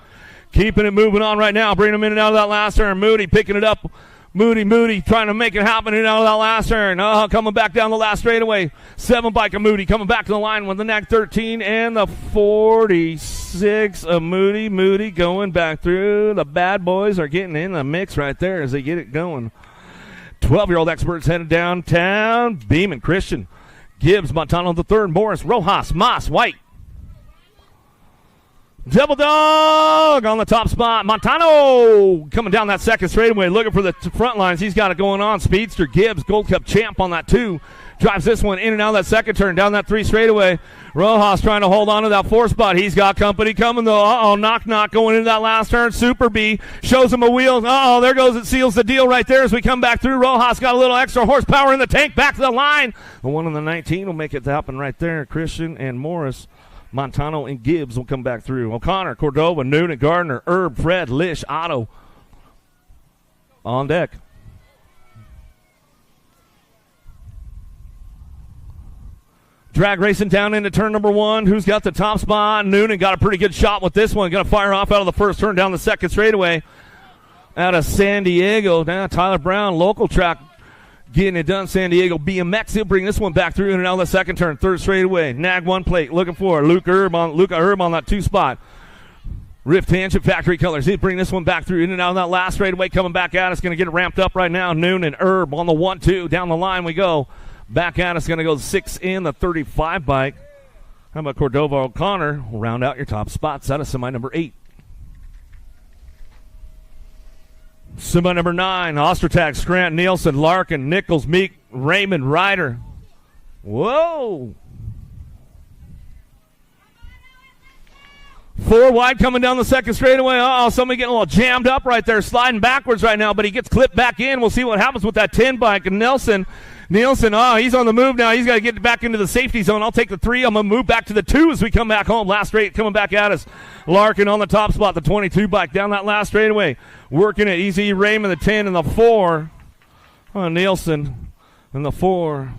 Keeping it moving on right now, bringing him in and out of that last turn. Moody picking it up. Moody trying to make it happen in and out of that last turn. Coming back down the last straightaway. 7 bike of Moody coming back to the line with the NAC 13 and the 46 of Moody. Moody going back through. The bad boys are getting in the mix right there as they get it going. 12-year-old experts headed downtown. Beeman, Christian, Gibbs, Montano the 3rd, Morris, Rojas, Moss, White. Devil Dog on the top spot. Montano coming down that 2nd straightaway, looking for the front lines. He's got it going on. Speedster, Gibbs, Gold Cup champ on that 2. Drives this one in and out of that 2nd turn, down that 3 straightaway. Rojas trying to hold on to that 4 spot. He's got company coming, though. Knock going into that last turn. Super B shows him a wheel. There goes it. Seals the deal right there as we come back through. Rojas got a little extra horsepower in the tank. Back to the line. The 1 on the 19 will make it happen right there. Christian and Morris. Montano and Gibbs will come back through. O'Connor, Cordova, Noonan, Gardner, Herb, Fred, Lish, Otto on deck. Drag racing down into turn number 1. Who's got the top spot? Noonan got a pretty good shot with this one. Going to fire off out of the 1st turn down the 2nd straightaway. Out of San Diego. Now Tyler Brown, local track. Getting it done, San Diego BMX. He'll bring this one back through in and out of the 2nd turn. 3rd straightaway. Nag 1 plate. Looking for Luca Herb on that 2 spot. Rift Tangent Factory colors. He'll bring this one back through in and out of that last straightaway. Coming back at us. Going to get it ramped up right now. Noon and Herb on the 1-2. Down the line we go. Back at us. Going to go 6 in the 35 bike. How about Cordova O'Connor? We'll round out your top spots. Out of semi number 8. Semi number 9, Ostertag, Scranton, Nielsen, Larkin, Nichols, Meek, Raymond, Ryder. Whoa. 4 wide coming down the 2nd straightaway. Somebody getting a little jammed up right there, sliding backwards right now, but he gets clipped back in. We'll see what happens with that 10 bike. And Nielsen, he's on the move now. He's got to get back into the safety zone. I'll take the 3. I'm going to move back to the 2 as we come back home. Last straight coming back at us. Larkin on the top spot, the 22 bike down that last straightaway. Working it easy. Raymond, the 10 and the 4. Nielsen and the 4.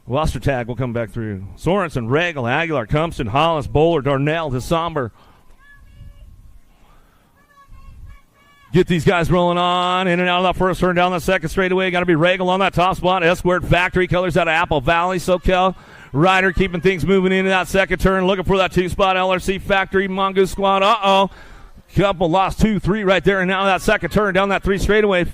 Ostertag will come back through. Sorensen, Regal, Aguilar, Compton, Hollis, Bowler, Darnell, DeSomber. Get these guys rolling on. In and out of that 1st turn down the 2nd straightaway. Got to be Regal on that top spot. S-Squared Factory colors out of Apple Valley. SoCal Ryder keeping things moving into that 2nd turn. Looking for that 2 spot. LRC Factory Mongoose Squad. Couple lost 2, 3 right there. And now that 2nd turn down that 3 straightaway.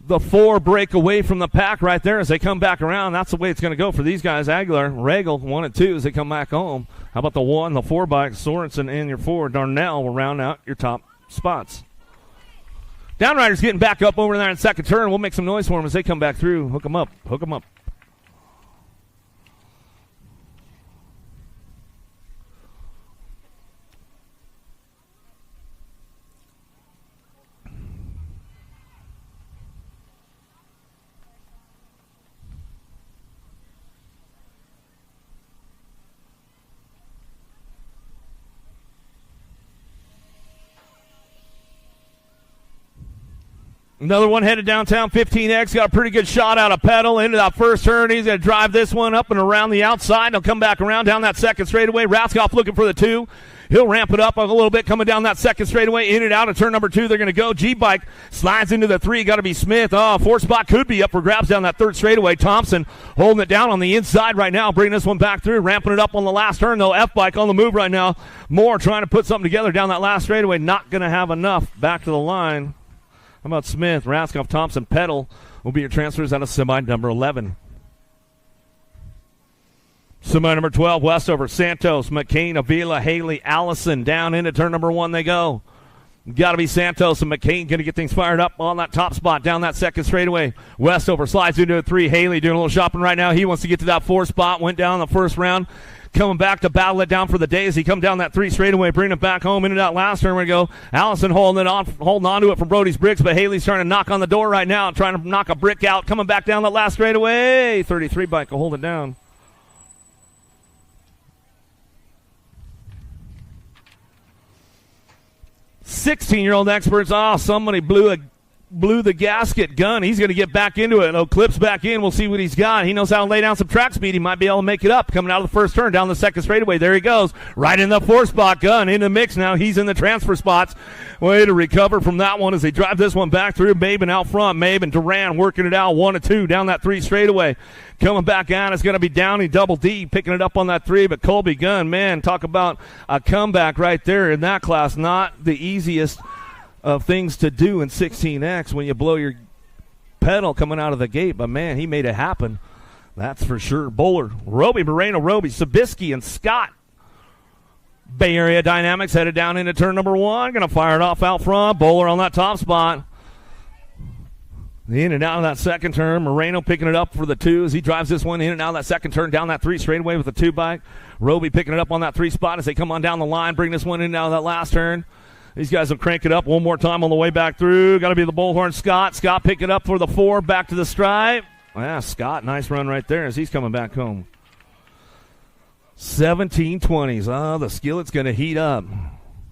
The 4 break away from the pack right there as they come back around. That's the way it's going to go for these guys. Aguilar, Regal, 1 and 2 as they come back home. How about the 1, the 4 bike, Sorensen and your 4. Darnell will round out your top spots. Downriders getting back up over there in 2nd turn. We'll make some noise for them as they come back through. Hook them up. Another one headed downtown, 15X, got a pretty good shot out of pedal into that first turn. He's going to drive this one up and around the outside. He'll come back around down that second straightaway. Raskoff looking for the 2. He'll ramp it up a little bit, coming down that second straightaway, in and out of turn number 2. They're going to go. G-Bike slides into the 3. Got to be Smith. Oh, 4th spot could be up for grabs down that third straightaway. Thompson holding it down on the inside right now, bringing this one back through, ramping it up on the last turn, though. F-Bike on the move right now. Moore trying to put something together down that last straightaway. Not going to have enough. Back to the line. How about Smith, Raskoff, Thompson, Peddle will be your transfers out of semi number 11. Semi number 12, Westover, Santos, McCain, Avila, Haley, Allison. Down into turn number 1 they go. Got to be Santos and McCain going to get things fired up on that top spot down that second straightaway. Westover slides into a 3. Haley doing a little shopping right now. He wants to get to that 4 spot. Went down the first round. Coming back to battle it down for the day as he come down that 3 straightaway, bringing it back home into that last turn we go. Allison holding on to it from Brody's bricks, but Haley's trying to knock on the door right now, trying to knock a brick out. Coming back down that last straightaway. 33 bike will hold it down. "16-year-old experts." Oh, somebody blew the gasket gun. He's going to get back into it. Oh, clips back in. We'll see what he's got. He knows how to lay down some track speed. He might be able to make it up. Coming out of the first turn, down the second straightaway. There he goes. Right in the 4 spot. Gun in the mix now. He's in the transfer spots. Way to recover from that one as they drive this one back through. Maben out front. Maben, Duran working it out. 1-2 down that 3 straightaway. Coming back out, it's going to be Downey, Double D, picking it up on that 3. But Colby Gunn, man, talk about a comeback right there in that class. Not the easiest of things to do in 16X when you blow your pedal coming out of the gate. But, man, he made it happen. That's for sure. Bowler, Roby, Moreno, Roby, Sabisky, and Scott. Bay Area Dynamics headed down into turn number 1. Going to fire it off out front. Bowler on that top spot. In and out of that second turn. Moreno picking it up for the 2 as he drives this one in and out of that second turn down that 3 straightaway with the 2 bike. Roby picking it up on that 3 spot as they come on down the line. Bring this one in and out of that last turn. These guys will crank it up one more time on the way back through. Got to be the bullhorn Scott. Scott picking it up for the 4, back to the stripe. Yeah, Scott, nice run right there as he's coming back home. 1720s. Oh, the skillet's going to heat up.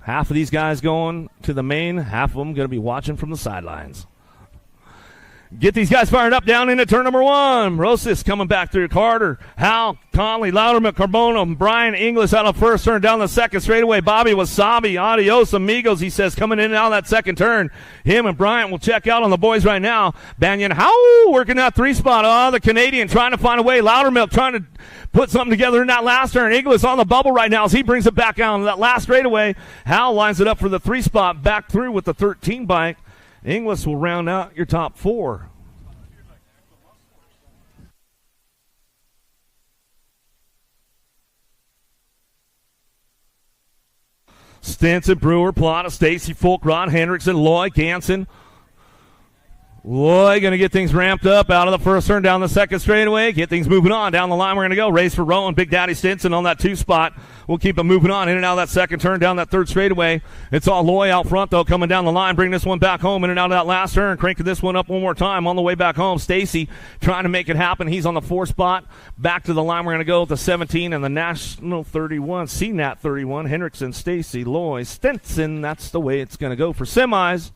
Half of these guys going to the main, half of them going to be watching from the sidelines. Get these guys fired up down into turn number 1. Rosas coming back through. Carter, Hal, Conley, Louderman, Carbona, Brian Inglis out of first turn down the second straightaway. Bobby Wasabi, adios amigos, he says, coming in and out of that second turn. Him and Bryant will check out on the boys right now. Banyan Howe working that 3 spot. Oh, the Canadian trying to find a way. Loudermilk trying to put something together in that last turn. Inglis on the bubble right now as he brings it back out on that last straightaway. Hal lines it up for the 3 spot, back through with the 13 bike. Inglis will round out your top 4. Stinson, Brewer, Plata, Stacy, Fulkrod, Hendrickson, Loy, Ganson. Loy going to get things ramped up out of the first turn down the second straightaway. Get things moving on. Down the line we're going to go. Race for Rowan. Big Daddy Stinson on that 2 spot. We'll keep it moving on in and out of that second turn down that third straightaway. It's all Loy out front, though, coming down the line. Bring this one back home in and out of that last turn. Cranking this one up one more time on the way back home. Stacy trying to make it happen. He's on the 4 spot. Back to the line we're going to go with the 17 and the National 31. CNAT 31. Hendrickson, Stacy, Loy, Stinson. That's the way it's going to go for semis.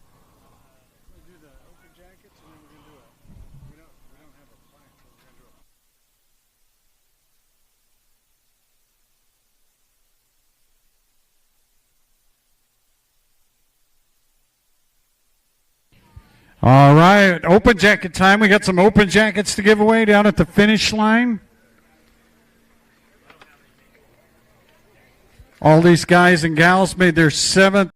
All right, open jacket time. We got some open jackets to give away down at the finish line. All these guys and gals made their 7th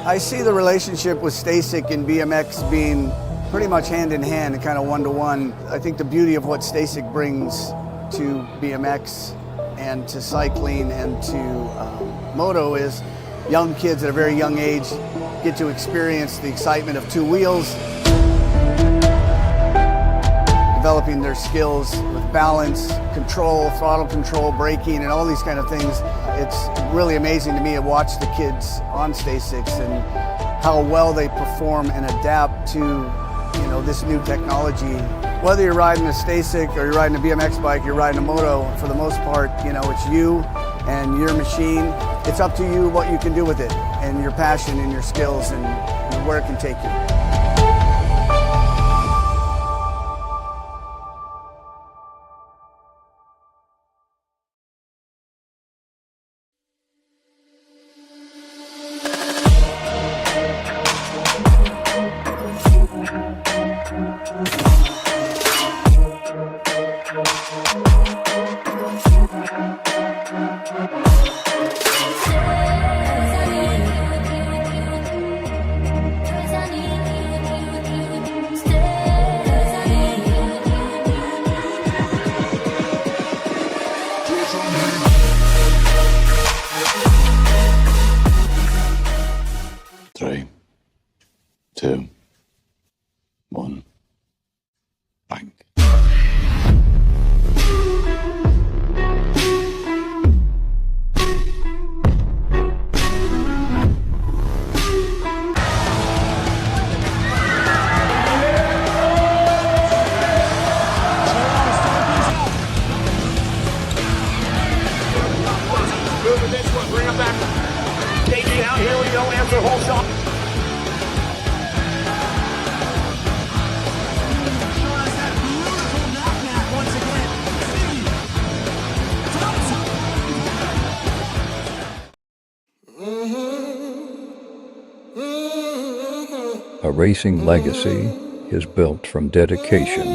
I see the relationship with Stacyc and BMX being pretty much hand in hand and kind of one-to-one. I think the beauty of what Stacyc brings to BMX and to cycling and to moto is young kids at a very young age get to experience the excitement of two wheels, developing their skills with balance, control, throttle control, braking, and all these kind of things. It's really amazing to me to watch the kids on Stacyc and how well they perform and adapt to this new technology. Whether you're riding a Stacyc or you're riding a BMX bike, you're riding a moto, for the most part, it's you and your machine. It's up to you what you can do with it and your passion and your skills and where it can take you. Three, two, one, bang. Moving this one, bring him back. Daisy out, here we go, answer whole shot. A racing legacy is built from dedication,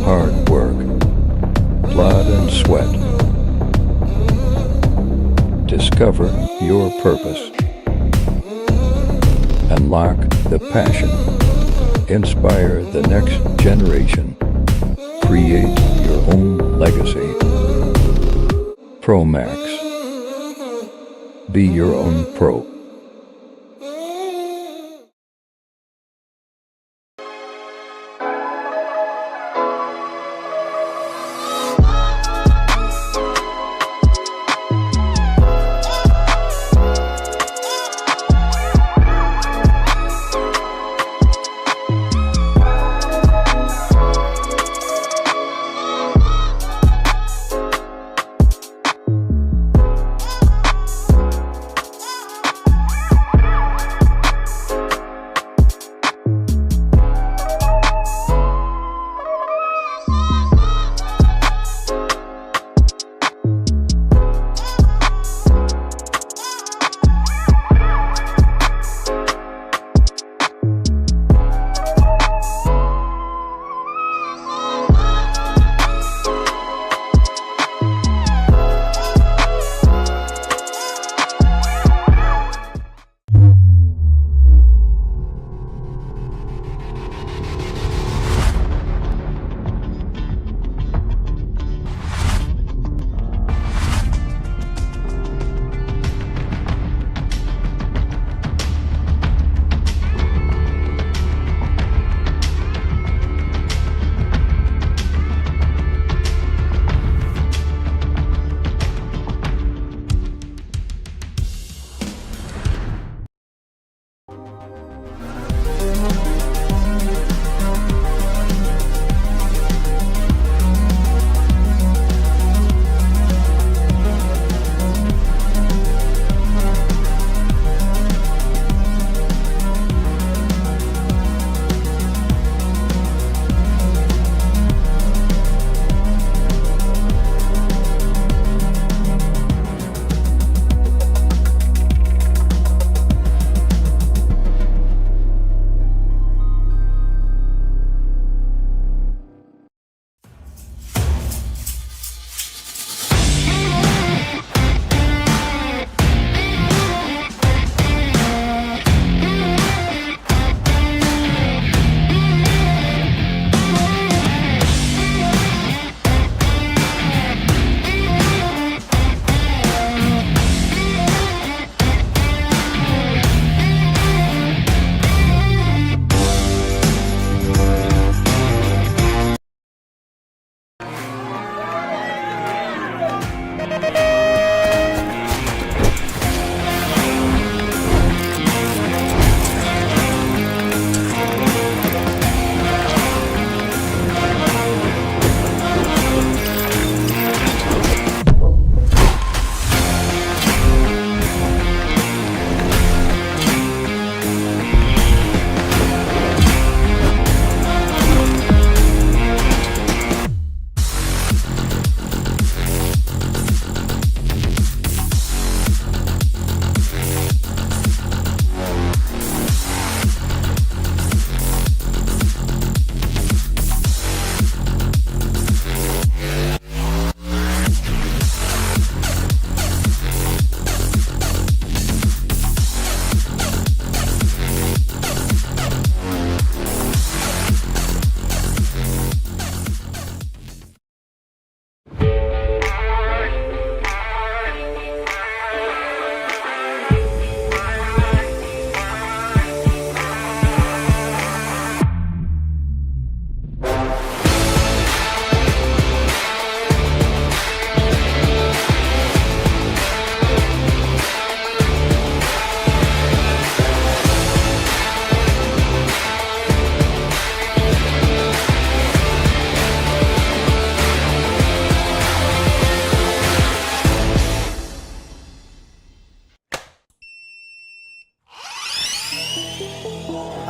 hard work, blood and sweat. Discover your purpose. Unlock the passion. Inspire the next generation. Create your own legacy. ProMax. Be your own pro.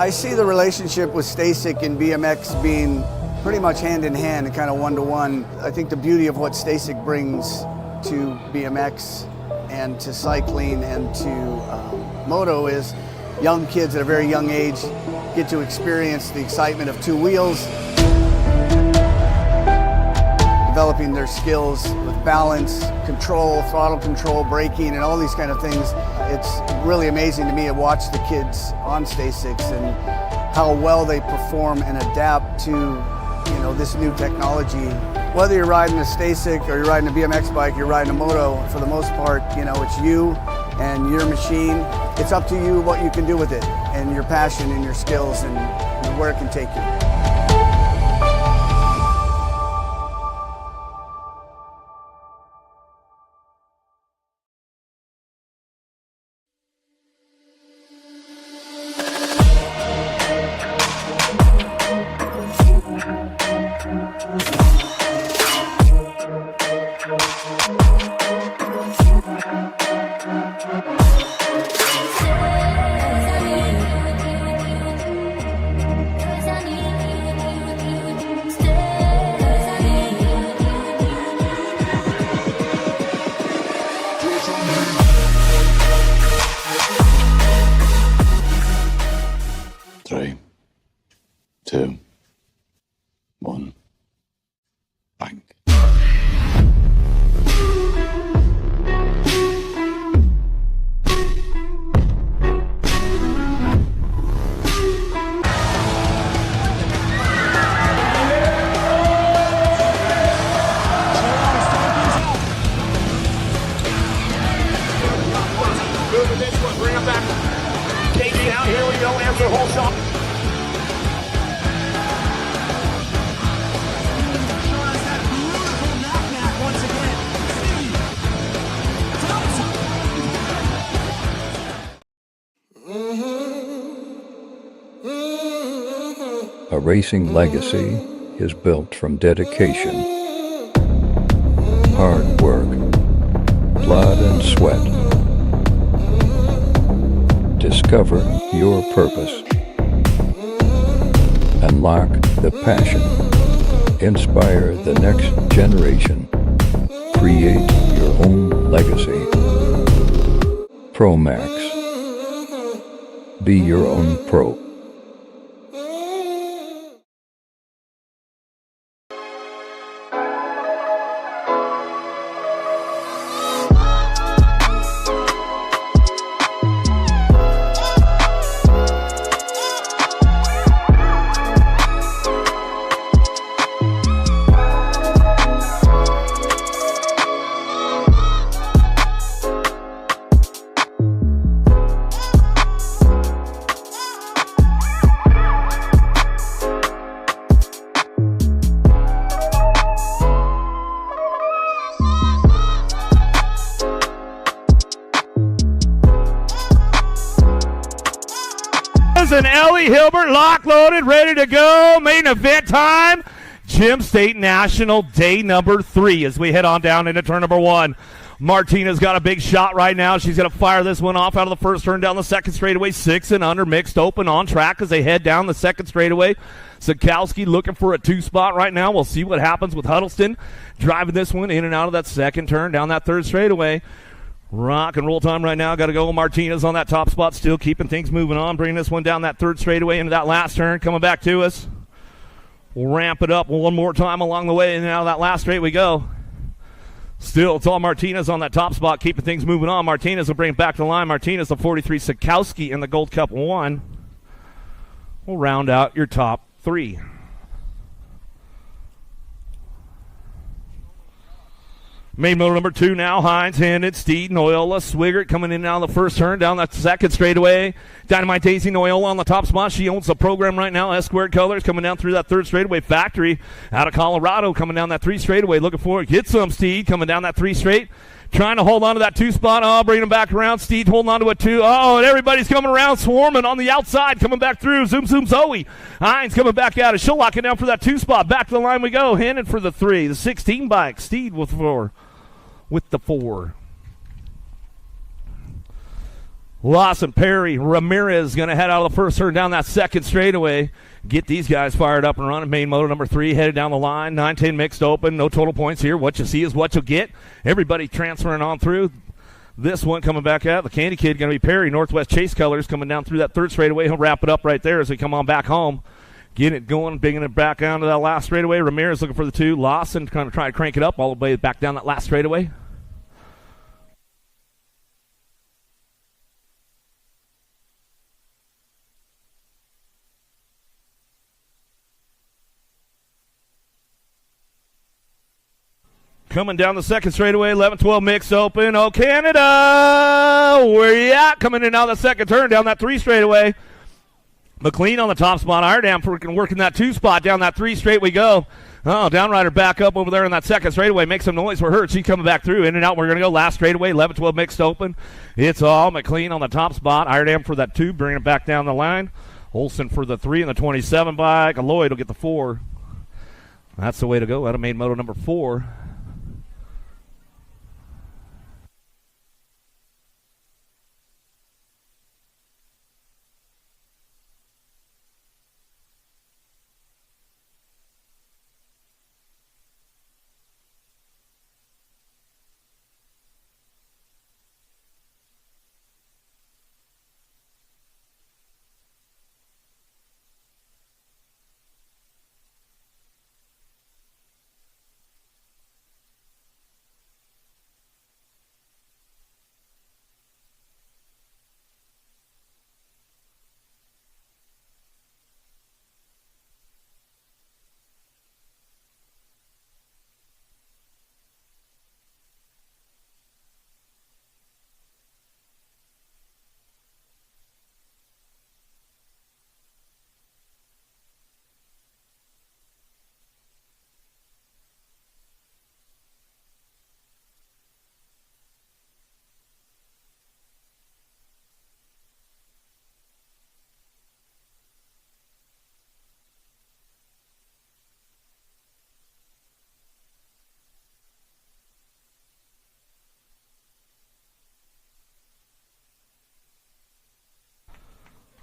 I see the relationship with Stacyc and BMX being pretty much hand in hand and kind of one-to-one. I think the beauty of what Stacyc brings to BMX and to cycling and to moto is young kids at a very young age get to experience the excitement of two wheels, developing their skills with balance, control, throttle control, braking, and all these kind of things. It's really amazing to me to watch the kids on Stacycs and how well they perform and adapt to this new technology. Whether you're riding a Stacyc or you're riding a BMX bike, you're riding a moto, for the most part, it's you and your machine. It's up to you what you can do with it and your passion and your skills and where it can take you. Three, two, one, bang. Moving this one, bring him back. Casey out, here we go, answer whole shot. A racing legacy is built from dedication, hard work, blood and sweat. Discover your purpose. Unlock the passion. Inspire the next generation. Create your own legacy. ProMax. Be your own pro. And Ellie Hilbert lock loaded, ready to go. Main event time. Gym State National day number 3 as we head on down into turn number 1. Martina's got a big shot right now. She's going to fire this one off out of the first turn down the second straightaway. 6 and under, mixed open on track as they head down the second straightaway. Sikowski looking for a 2 spot right now. We'll see what happens with Huddleston driving this one in and out of that second turn down that third straightaway. Rock and roll time right now. Got to go. Martinez on that top spot, still keeping things moving on. Bringing this one down that third straightaway into that last turn. Coming back to us. We'll ramp it up one more time along the way, and out of that last straight we go. Still, it's all Martinez on that top spot, keeping things moving on. Martinez will bring it back to the line. Martinez, the 43, Sikowski in the Gold Cup 1. We'll round out your top 3. Main motor number 2 now, Hines, Handed, Steed, Noyola, Swigert coming in now the first turn, down that second straightaway. Dynamite Daisy, Noyola on the top spot. She owns the program right now. S-squared colors coming down through that third straightaway. Factory out of Colorado coming down that 3 straightaway. Looking for it. Get some Steed coming down that 3 straight. Trying to hold on to that 2 spot. Oh, bringing him back around. Steed holding on to a 2. Oh, and everybody's coming around, swarming on the outside, coming back through. Zoom, zoom, Zoe. Hines coming back out. She'll lock it down for that 2 spot. Back to the line we go. Handed for the 3. The 16 bike. Steed with 4. With the 4. Lawson, Perry, Ramirez going to head out of the first turn down that second straightaway. Get these guys fired up and running. Main motor number 3 headed down the line. 9-10 mixed open. No total points here. What you see is what you'll get. Everybody transferring on through. This one coming back out. The Candy Kid going to be Perry. Northwest Chase Colors coming down through that third straightaway. He'll wrap it up right there as we come on back home. Getting it going, bringing it back down to that last straightaway. Ramirez looking for the 2. Lawson kind of trying to crank it up all the way back down that last straightaway. Coming down the second straightaway, 11-12 mixed open. Oh, Canada! Where you at? Coming in out the second turn, down that 3 straightaway. McLean on the top spot. Iredam working that 2 spot. Down that 3 straight we go. Oh, Downrider back up over there in that second straightaway. Make some noise for her. She's coming back through. In and out. We're going to go last straightaway, 11-12 mixed open. It's all McLean on the top spot. Iredam for that 2, bringing it back down the line. Olson for the 3 and the 27 bike. Lloyd will get the 4. That's the way to go. Out of main moto number 4.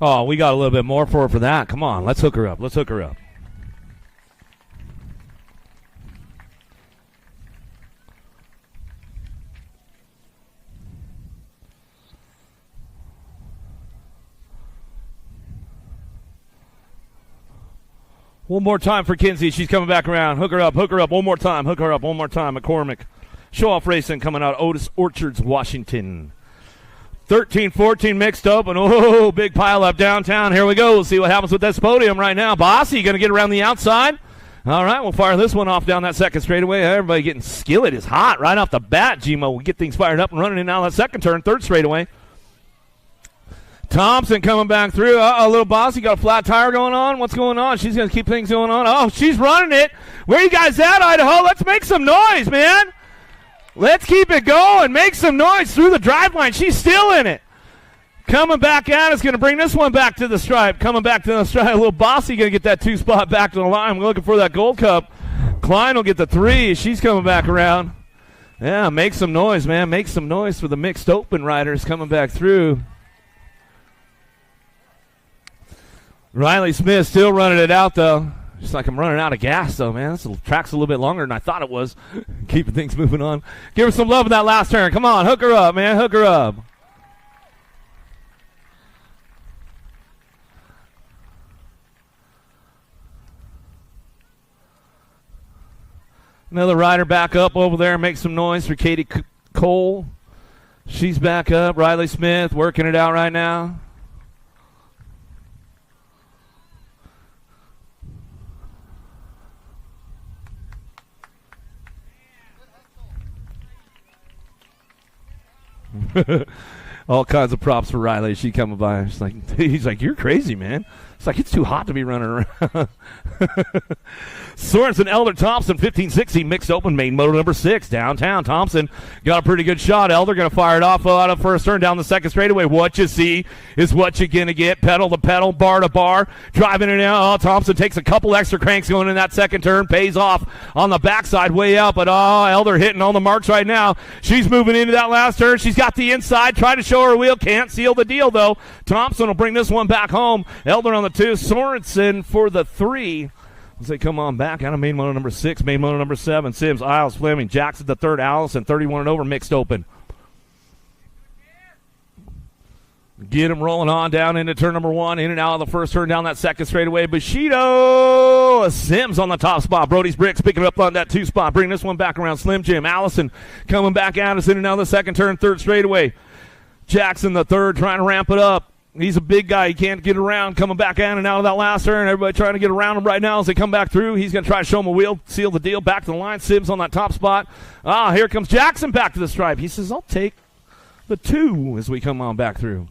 Oh, we got a little bit more for her for that. Come on, let's hook her up. Let's hook her up. One more time for Kinsey. She's coming back around. Hook her up one more time. Hook her up one more time. McCormick. Show Off Racing coming out Otis Orchards, Washington. 13-14 mixed up, and oh, big pile up downtown. Here we go. We'll see what happens with this podium right now. Bossy going to get around the outside. All right, we'll fire this one off down that second straightaway. Everybody getting skillet is hot right off the bat. Gmo will get things fired up and running in now that second turn, third straightaway. Thompson coming back through. Little Bossy got a flat tire going on. What's going on? She's going to keep things going on. Oh, she's running it. Where you guys at, Idaho? Let's make some noise, man. Let's keep it going. Make some noise through the drive line. She's still in it. Coming back at us. Going to bring this one back to the stripe. Coming back to the stripe. A little Bossy going to get that 2 spot back to the line. We're looking for that gold cup. Klein will get the 3. She's coming back around. Yeah, make some noise, man. Make some noise for the mixed open riders coming back through. Riley Smith still running it out, though. Just like I'm running out of gas, though, man. This track's a little bit longer than I thought it was. Keeping things moving on. Give her some love in that last turn. Come on, hook her up, man. Hook her up. Another rider back up over there. Make some noise for Katie Cole. She's back up. Riley Smith working it out right now. All kinds of props for Riley. She coming by. He's like, you're crazy, man. It's like, it's too hot to be running around. Sorensen, Elder, Thompson, 15-16, mixed open, main motor number 6, downtown. Thompson got a pretty good shot. Elder going to fire it off out of first turn down the second straightaway. What you see is what you're going to get. Pedal to pedal, bar to bar, driving it out. Oh, Thompson takes a couple extra cranks going in that second turn, pays off on the backside way out, but Elder hitting on the marks right now. She's moving into that last turn. She's got the inside, trying to show over wheel. Can't seal the deal, though. Thompson will bring this one back home. Elder on the 2. Sorensen for the 3. As they come on back out of main motor number 6, main motor number 7. Sims, Isles, Fleming, Jackson the 3rd, Allison, 31 and over, mixed open. Get him rolling on down into turn number 1, in and out of the first turn, down that second straightaway. Bushido, Sims on the top spot. Brody's Bricks picking up on that 2 spot, bringing this one back around. Slim Jim, Allison coming back at us in and out of the second turn, 3rd straightaway. Jackson the 3rd trying to ramp it up. He's a big guy. He can't get around. Coming back in and out of that last turn. Everybody trying to get around him right now as they come back through. He's going to try to show him a wheel, seal the deal. Back to the line. Sims on that top spot. Here comes Jackson back to the stripe. He says, I'll take the 2 as we come on back through.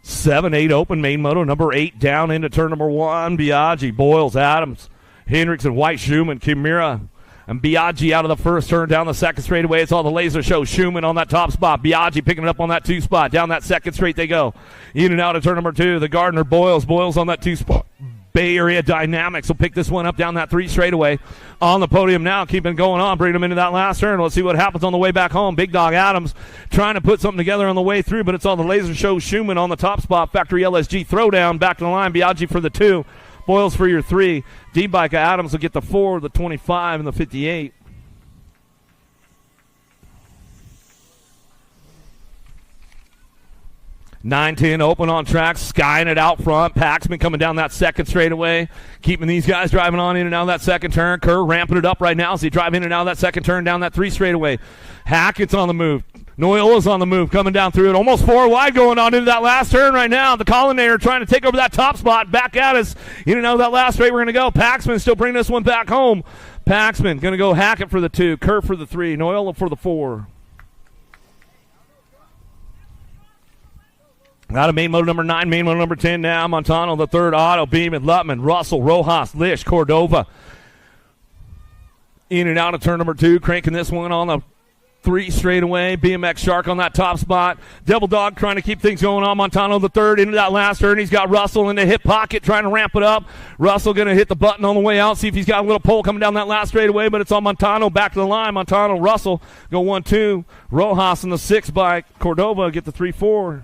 7-8 open. Main moto number 8 down into turn number 1. Biaggi, Boyles, Adams, Hendrickson, White, Schumann, Kimura. And Biaggi out of the first turn, down the second straightaway. It's all the laser show. Schumann on that top spot. Biaggi picking it up on that 2 spot. Down that second straight they go. In and out of turn number 2. The Gardner, Boyles on that 2 spot. Bay Area Dynamics will pick this one up down that 3 straightaway. On the podium now, keeping going on, bringing them into that last turn. Let's see what happens on the way back home. Big Dog Adams trying to put something together on the way through, but it's all the laser show. Schumann on the top spot. Factory LSG throwdown. Back to the line. Biaggi for the 2. Boyles for your 3. D-Bike Adams will get the 4, the 25, and the 58. (9-10) open on track, skying it out front. Paxman coming down that second straightaway, keeping these guys driving on in and out of that second turn. Kerr ramping it up right now as they drive in and out of that second turn, down that 3 straightaway. Hackett's on the move. Noyola's on the move, coming down through it. Almost 4 wide going on into that last turn right now. The Collinator trying to take over that top spot. Back at us. In and out of that last straight we're going to go. Paxman still bringing this one back home. Paxman going to go Hackett for the 2. Kerr for the 3. Noyola for the 4. Out of main motor number 9, main motor number 10 now. Montano the 3rd, Otto, Beeman, Lutman, Russell, Rojas, Lish, Cordova. In and out of turn number 2, cranking this one on the 3 straightaway. BMX Shark on that top spot. Devil Dog trying to keep things going on. Montano the 3rd into that last turn. He's got Russell in the hip pocket trying to ramp it up. Russell going to hit the button on the way out. See if he's got a little pole coming down that last straightaway, but it's on Montano. Back to the line. Montano, Russell go 1-2. Rojas in the 6 bike. Cordova get the 3-4.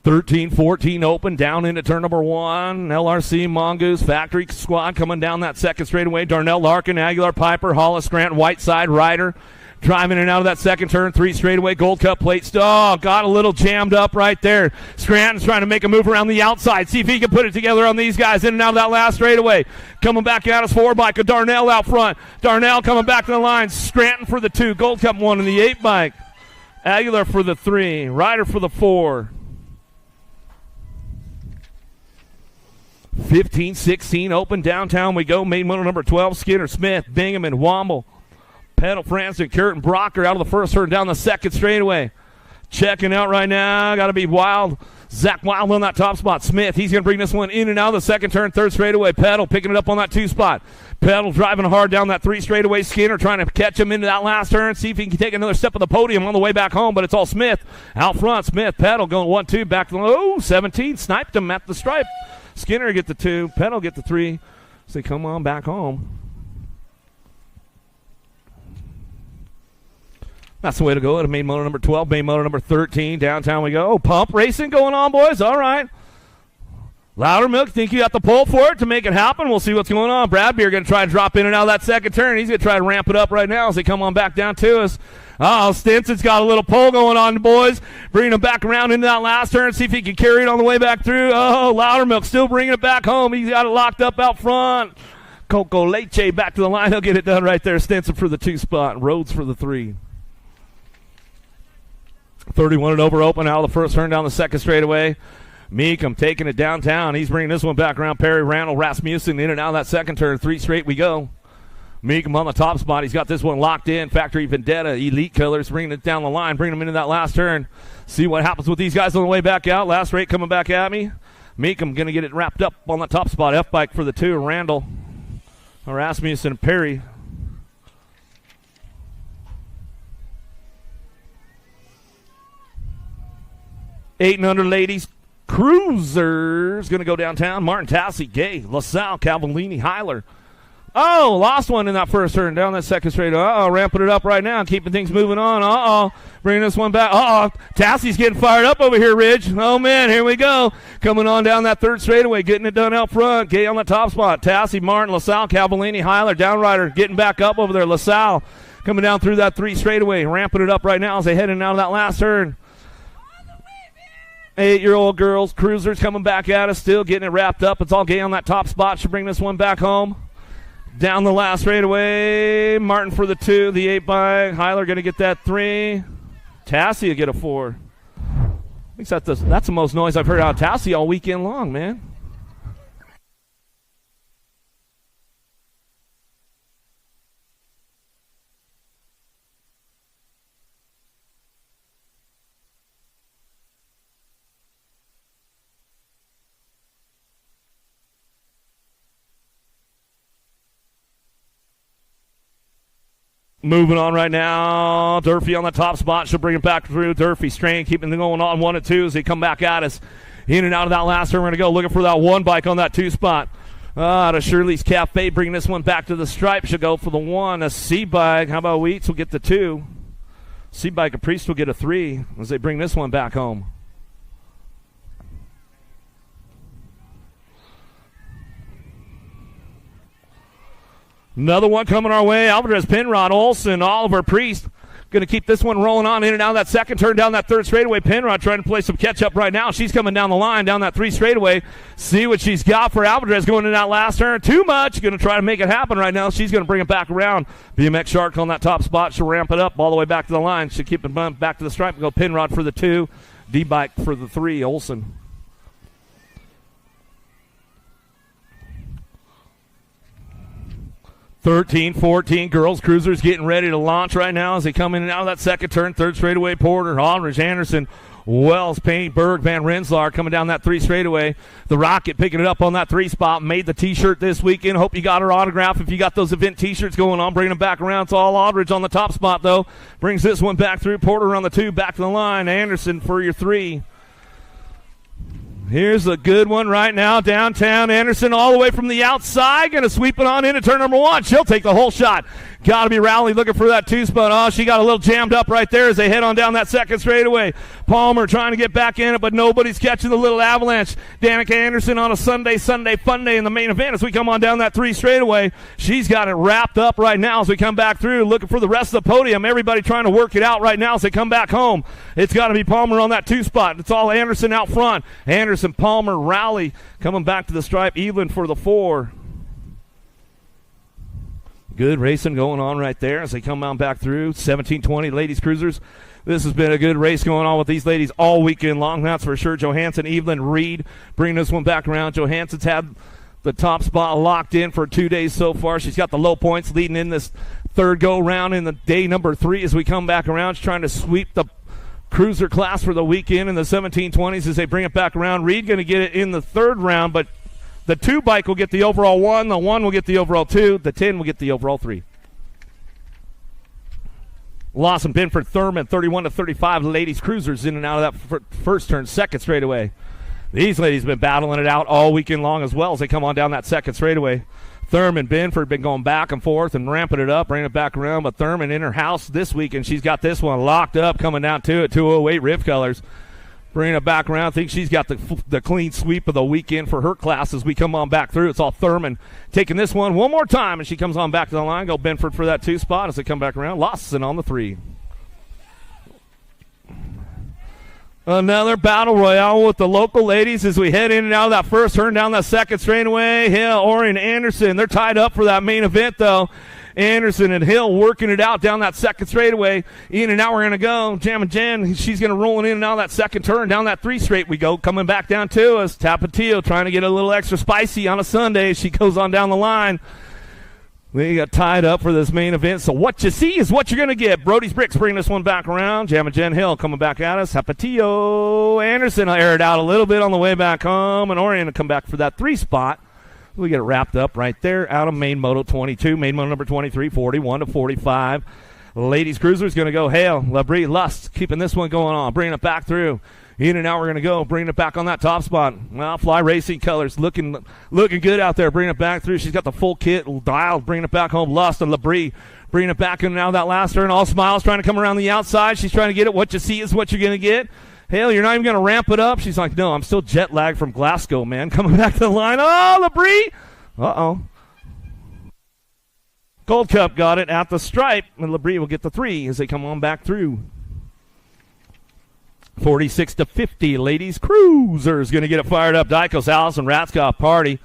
13-14 open, down into turn number 1. LRC, Mongoose, Factory Squad coming down that second straightaway. Darnell, Larkin, Aguilar, Piper, Hollis, Grant, Whiteside, Ryder. Driving in and out of that second turn, 3 straightaway. Gold Cup plate. Oh, got a little jammed up right there. Scranton's trying to make a move around the outside. See if he can put it together on these guys in and out of that last straightaway. Coming back at us, 4 bike. Darnell out front. Darnell coming back to the line. Scranton for the 2. Gold Cup 1 in the 8 bike. Aguilar for the 3. Ryder for the 4. 15-16 open, downtown we go. Main motor number 12, Skinner, Smith, Bingham, and Womble. Pedal, Franson, Curtin, Brocker out of the first turn, down the second straightaway. Checking out right now, got to be Wild. Zach Wild on that top spot. Smith, he's going to bring this one in and out of the second turn, 3rd straightaway. Pedal picking it up on that 2 spot. Pedal driving hard down that 3 straightaway. Skinner trying to catch him into that last turn, see if he can take another step of the podium on the way back home, but it's all Smith out front. Smith, Pedal going 1-2, back to the 17, sniped him at the stripe. Skinner get the 2, Pedal get the 3, so they come on back home. That's the way to go. At main motor number 12, main motor number 13. Downtown we go. Pump racing going on, boys. All right. Loudermilk, think you got the pull for it to make it happen? We'll see what's going on. Bradbeer going to try to drop in and out of that second turn. He's going to try to ramp it up right now as they come on back down to us. Stinson's got a little pull going on, boys. Bringing him back around into that last turn. See if he can carry it on the way back through. Loudermilk still bringing it back home. He's got it locked up out front. Coco Leche back to the line. He'll get it done right there. Stinson for the 2 spot. Rhodes for the 3. 31 and over open out of the first turn, down the second straightaway. Meekum taking it downtown. He's bringing this one back around. Perry Randall, Rasmussen in and out of that second turn. 3 straight we go. Meekum on the top spot. He's got this one locked in. Factory Vendetta, Elite Killers bringing it down the line, bringing them into that last turn. See what happens with these guys on the way back out. Last rate coming back at me. Meekum going to get it wrapped up on the top spot. F-Bike for the 2. Randall, Rasmussen, and Perry. 8 and under ladies, Cruisers going to go downtown. Martin Tassi, Gay, LaSalle, Cavallini, Heiler. Oh, lost one in that first turn. Down that second straight. Ramping it up right now. Keeping things moving on. Bringing this one back. Tassie's getting fired up over here, Ridge. Oh, man, here we go. Coming on down that third straightaway. Getting it done out front. Gay on the top spot. Tassie, Martin, LaSalle, Cavallini, Heiler. Downrider getting back up over there. LaSalle coming down through that 3 straightaway. Ramping it up right now as they heading out of that last turn. 8-year-old girls. Cruisers coming back at us. Still getting it wrapped up. It's all Gay on that top spot. Should bring this one back home. Down the last straightaway, Martin for the 2, the 8-bike. Heiler going to get that 3. Tassie will get a 4. I think that's the most noise I've heard out of Tassie all weekend long, man. Moving on right now. Durfee on the top spot. She'll bring it back through. Durfee strain, keeping it going on 1 and 2 as they come back at us. In and out of that last turn. We're going to go looking for that 1 bike on that 2 spot. Out of Shirley's Cafe, bringing this one back to the stripe. She'll go for the 1. A C-bike. How about Wheats will get the 2. C-bike Caprice will get a 3 as they bring this one back home. Another one coming our way. Alvarez, Penrod, Olson, Oliver, Priest. Going to keep this one rolling on in and out of that second turn down that third straightaway. Penrod trying to play some catch-up right now. She's coming down the line, down that 3 straightaway. See what she's got for Alvarez going in that last turn. Too much. Going to try to make it happen right now. She's going to bring it back around. BMX Shark on that top spot. She'll ramp it up all the way back to the line. She'll keep it back to the stripe. Go Penrod for the 2. D-bike for the 3. Olson. 13-14 girls cruisers getting ready to launch right now as they come in and out of that second turn. Third straightaway, Porter, Aldridge, Anderson, Wells, Payne, Berg, Van Rensselaer coming down that 3 straightaway. The Rocket picking it up on that 3 spot. Made the T-shirt this weekend. Hope you got her autograph. If you got those event T-shirts going on, bringing them back around. It's all Aldridge on the top spot, though. Brings this one back through. Porter on the 2, back to the line. Anderson for your 3. Here's a good one right now, downtown. Anderson all the way from the outside, going to sweep it on into turn number 1. She'll take the whole shot. Got to be Rowley looking for that 2 spot. Oh, she got a little jammed up right there as they head on down that second straightaway. Palmer trying to get back in it, but nobody's catching the little avalanche. Danica Anderson on a Sunday fun day in the main event as we come on down that 3 straightaway. She's got it wrapped up right now as we come back through, looking for the rest of the podium. Everybody trying to work it out right now as they come back home. It's got to be Palmer on that 2 spot. It's all Anderson out front. Anderson, Palmer, Rowley coming back to the stripe. Evelyn for the 4. Good racing going on right there as they come on back through. 17-20 ladies cruisers. This has been a good race going on with these ladies all weekend long. That's for sure. Johansson, Evelyn, Reed bringing this one back around. Johansson's had the top spot locked in for 2 days so far. She's got the low points leading in this third go round in the day number 3 as we come back around. She's trying to sweep the cruiser class for the weekend in the 17-20s as they bring it back around. Reed going to get it in the third round, but the 2 bike will get the overall 1. The 1 will get the overall 2. The 10 will get the overall 3. Lawson, Binford, Thurman, 31-35. Ladies cruisers in and out of that first turn, second straightaway. These ladies have been battling it out all weekend long as well as they come on down that second straightaway. Thurman, Binford been going back and forth and ramping it up, bringing it back around. But Thurman in her house this week, and she's got this one locked up coming down to it, 208 Riv Colors. Bringing it back around. I think she's got the clean sweep of the weekend for her class as we come on back through. It's all Thurman taking this one more time, and she comes on back to the line. Go Binford for that 2 spot as they come back around. Lawson on the 3. Another battle royale with the local ladies as we head in and out of that first turn down that second straightaway. Hill, Orion, Anderson. They're tied up for that main event, though. Anderson and Hill working it out down that second straightaway. In and out we're going to go. Jammin' Jen, she's going to roll in and out of that second turn. Down that 3 straight we go. Coming back down to us. Tapatio trying to get a little extra spicy on a Sunday as she goes on down the line. We got tied up for this main event. So what you see is what you're going to get. Brody's Bricks bringing this one back around. Jammin' Jen Hill coming back at us. Tapatio Anderson will air it out a little bit on the way back home. And Orion will come back for that 3 spot. We get it wrapped up right there out of main moto 22. Main moto number 23, 41-45. Ladies cruiser is going to go Hale, Labrie, Lust, keeping this one going on. Bringing it back through. In and out, we're going to go. Bringing it back on that top spot. Well, Fly Racing colors looking good out there. Bringing it back through. She's got the full kit dialed. Bringing it back home. Lust and Labrie. Bringing it back in and out of that last turn. All smiles, trying to come around the outside. She's trying to get it. What you see is what you're going to get. Hell, you're not even going to ramp it up. She's like, no, I'm still jet lagged from Glasgow, man. Coming back to the line. Oh, Labrie. Uh-oh. Gold Cup got it at the stripe, and Labrie will get the 3 as they come on back through. 46-50, ladies. Cruiser's going to get it fired up. Dykos, Allison, Ratzkoff, Party.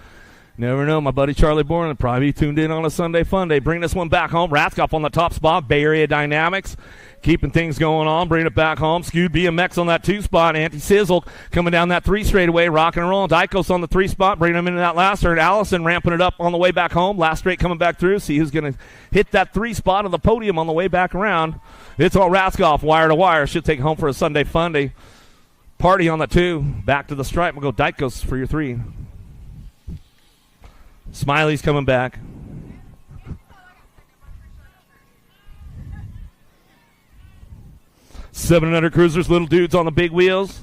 Never know, my buddy Charlie Bourne will probably be tuned in on a Sunday fun day. Bring this one back home. Ratzkoff on the top spot. Bay Area Dynamics keeping things going on. Bring it back home. Skewed BMX on that 2 spot. Anti-Sizzle coming down that 3 straightaway. Rocking and rolling. Dykos on the 3 spot. Bringing them into that last turn. Allison ramping it up on the way back home. Last straight coming back through. See who's going to hit that 3 spot on the podium on the way back around. It's all Ratzkoff, wire to wire. Should take home for a Sunday fun day. Party on the 2. Back to the stripe. We'll go Dykos for your 3. Smiley's coming back. $700 cruisers, little dudes on the big wheels.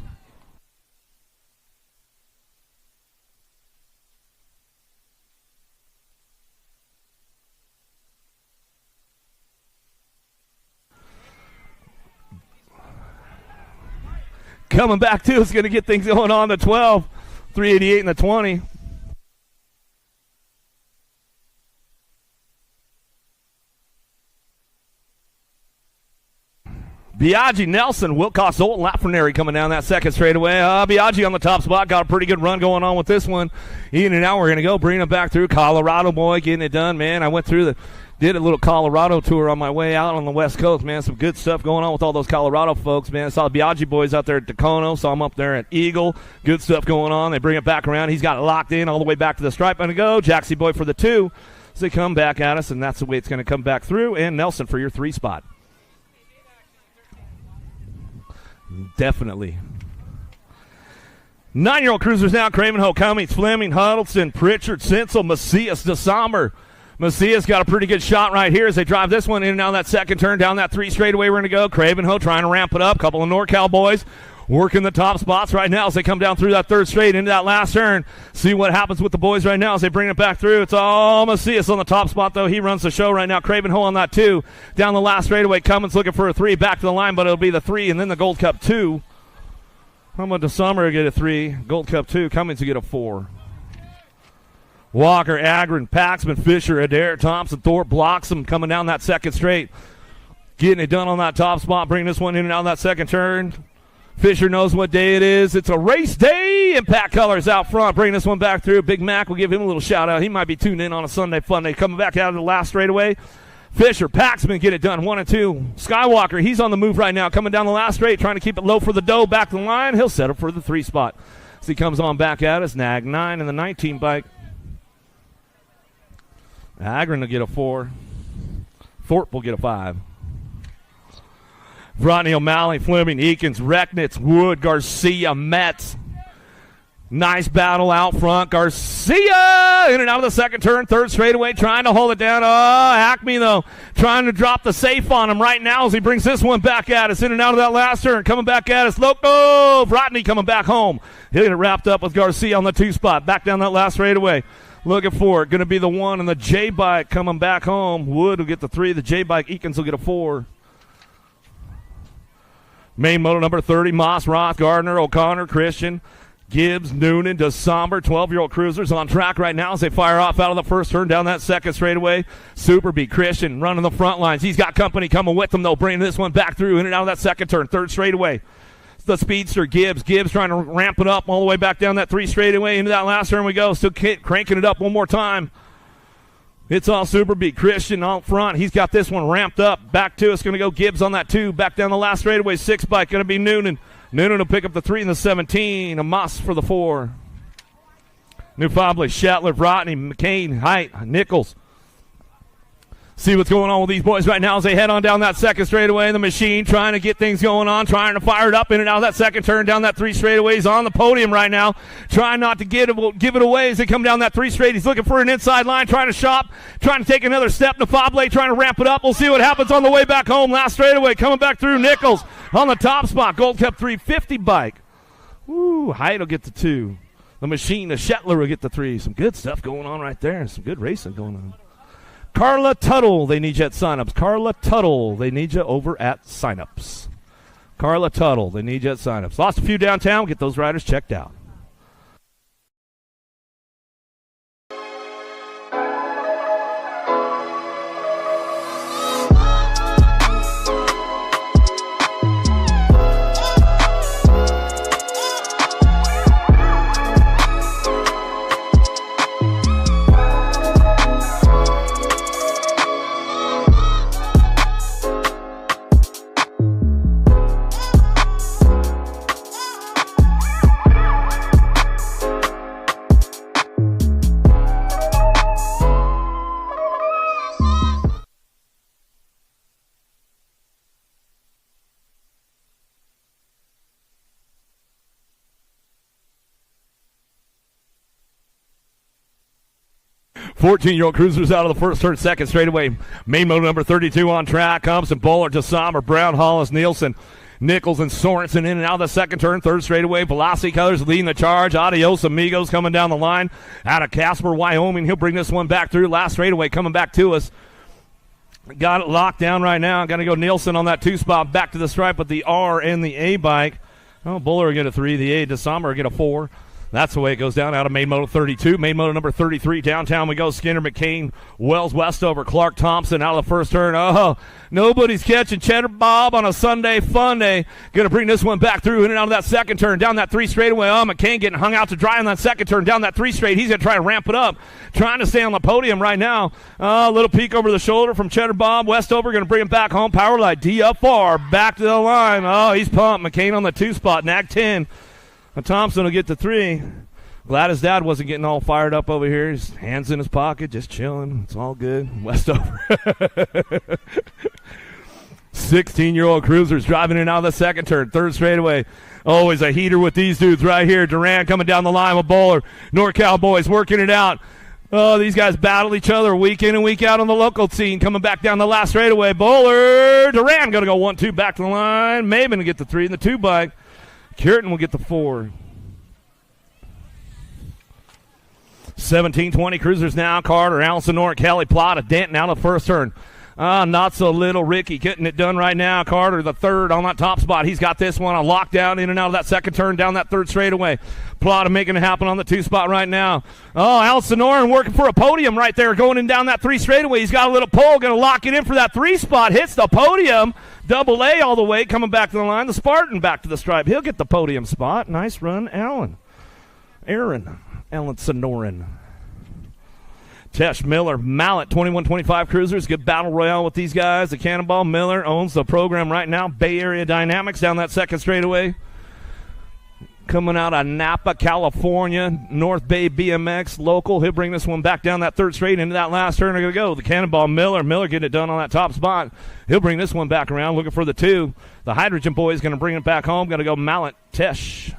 Coming back too is going to get things going on the 12, 388 and the 20. Biaggi, Nelson, Wilcox, Zoltan, Lafrenary coming down that second straightaway. Biaggi on the top spot. Got a pretty good run going on with this one. In and out, we're going to go. Bringing it back through. Colorado boy getting it done, man. I went through did a little Colorado tour on my way out on the West Coast, man. Some good stuff going on with all those Colorado folks, man. I saw the Biaggi boys out there at Dacono. Saw them up there at Eagle. Good stuff going on. They bring it back around. He's got it locked in all the way back to the stripe. And to go. Jaxie boy for the 2. So they come back at us, and that's the way it's going to come back through. And Nelson for your 3 spot. Definitely. 9-year-old cruisers now. Cravenho, Cummings, Fleming, Huddleston, Pritchard, Sinsel, Macias, DeSommer. Macias got a pretty good shot right here as they drive this one in and out of that second turn. Down that 3 straightaway, we're going to go. Cravenho trying to ramp it up. Couple of NorCal boys working the top spots right now as they come down through that 3rd straight into that last turn. See what happens with the boys right now as they bring it back through. It's all Macias on the top spot, though. He runs the show right now. Cravenho on that 2. Down the last straightaway, Cummins looking for a 3. Back to the line, but it'll be the 3 and then the Gold Cup 2. How about DeSommer get a 3? Gold Cup 2. Cummins to get a 4. Walker, Agron, Paxman, Fisher, Adair, Thompson, Thorpe, Bloxham coming down that second straight. Getting it done on that top spot. Bringing this one in and out of that second turn. Fisher knows what day it is. It's a race day. Impact Colors out front. Bringing this one back through. Big Mac will give him a little shout out. He might be tuned in on a Sunday fun day. Coming back out of the last straightaway. Fisher, Paxman get it done. 1 and 2. Skywalker, he's on the move right now. Coming down the last straight. Trying to keep it low for the dough. Back to the line. He'll settle for the 3 spot. As he comes on back at us. Nag 9 and the 19 bike. Agron will get a 4. Thorpe will get a 5. Rodney O'Malley, Fleming, Eakins, Recknitz, Wood, Garcia, Metz. Nice battle out front. Garcia in and out of the second turn, 3rd straightaway, trying to hold it down. Oh, Acme, though, trying to drop the safe on him right now as he brings this one back at us. In and out of that last turn, coming back at us. Loco, Rodney coming back home. He'll get it wrapped up with Garcia on the 2 spot. Back down that last straightaway. Looking for it. Going to be the 1 and the J-Bike coming back home. Wood will get the 3. The J-Bike, Eakins will get a 4. Main moto number 30, Moss, Roth, Gardner, O'Connor, Christian, Gibbs, Noonan, DeSommer, 12-year-old cruisers on track right now as they fire off out of the first turn down that second straightaway. Superbeat, Christian running the front lines. He's got company coming with him, though, bringing this one back through in and out of that second turn, 3rd straightaway. The speedster, Gibbs trying to ramp it up all the way back down that 3 straightaway into that last turn we go. Still cranking it up one more time. It's all Superbeat. Christian out front. He's got this one ramped up. Back to us. Going to go Gibbs on that 2. Back down the last straightaway. 6 bike. Going to be Noonan. Noonan will pick up the 3 and the 17. A Moss for the 4. New Fable, Shetler, Rodney, McCain, Height, Nichols. See what's going on with these boys right now as they head on down that second straightaway. The machine trying to get things going on, trying to fire it up in and out of that second turn down that 3 straightaway. He's on the podium right now, trying not to give it away as they come down that 3 straight. He's looking for an inside line, trying to shop, trying to take another step. Nafable trying to ramp it up. We'll see what happens on the way back home. Last straightaway coming back through. Nichols on the top spot. Gold Cup 350 bike. Woo, Hyde will get the 2. The Machine, the Shetler will get the 3. Some good stuff going on right there. Some good racing going on. Carla Tuttle, they need you at signups. Carla Tuttle, they need you over at signups. Carla Tuttle, they need you at signups. Lost a few downtown. Get those riders checked out. Fourteen-year-old cruisers out of the first turn, second straightaway. Main motor number 32 on track. Thompson, Bowler, DeSommer, Brown, Hollis, Nielsen, Nichols, and Sorensen in and out of the second turn. Third straightaway. Velocity Colors leading the charge. Adios Amigos coming down the line. Out of Casper, Wyoming. He'll bring this one back through. Last straightaway coming back to us. Got it locked down right now. Got to go Nielsen on that 2 spot. Back to the stripe with the R and the A bike. Oh, Bowler will get a 3. The A, DeSommer will get a 4. That's the way it goes down. Out of main motor 32. Main motor number 33. Downtown we go. Skinner, McCain, Wells, Westover, Clark, Thompson out of the first turn. Oh, nobody's catching Cheddar Bob on a Sunday fun day. Going to bring this one back through in and out of that second turn. Down that 3 straightaway. Oh, McCain getting hung out to dry on that second turn. Down that 3 straight. He's going to try to ramp it up. Trying to stay on the podium right now. A little peek over the shoulder from Cheddar Bob. Westover going to bring him back home. Powerlight D up far. Back to the line. Oh, he's pumped. McCain on the 2 spot. Nag 10. And Thompson will get the 3. Glad his dad wasn't getting all fired up over here. His hands in his pocket, just chilling. It's all good. Westover. 16-year-old cruisers driving in out of the second turn. Third straightaway. Always a heater with these dudes right here. Duran coming down the line with Bowler. NorCal boys working it out. Oh, these guys battle each other week in and week out on the local scene. Coming back down the last straightaway. Bowler. Duran going to go 1-2 back to the line. Maven will get the 3 in the 2 bike. Curtin will get the 4. 17-20 cruisers now. Carter, Allison, Nor, Kelly, Plata, Denton out of the first turn. Not so little. Ricky getting it done right now. Carter, the 3rd on that top spot. He's got this one on lockdown in and out of that second turn down that 3rd straightaway. Plata making it happen on the 2 spot right now. Oh, Allison Noren working for a podium right there going in down that 3 straightaway. He's got a little pole, going to lock it in for that 3 spot. Hits the podium. Double A all the way, coming back to the line. The Spartan back to the stripe. He'll get the podium spot. Nice run, Aaron Sonoran. Tesh Miller, Mallet, 21-25 cruisers. Good battle royale with these guys. The Cannonball Miller owns the program right now. Bay Area Dynamics down that second straightaway. Coming out of Napa, California. North Bay BMX local. He'll bring this one back down that 3rd straight into that last turn. They're going to go. The Cannonball Miller. Miller getting it done on that top spot. He'll bring this one back around looking for the 2. The Hydrogen Boys going to bring it back home. Going to go Mallet, Tesh.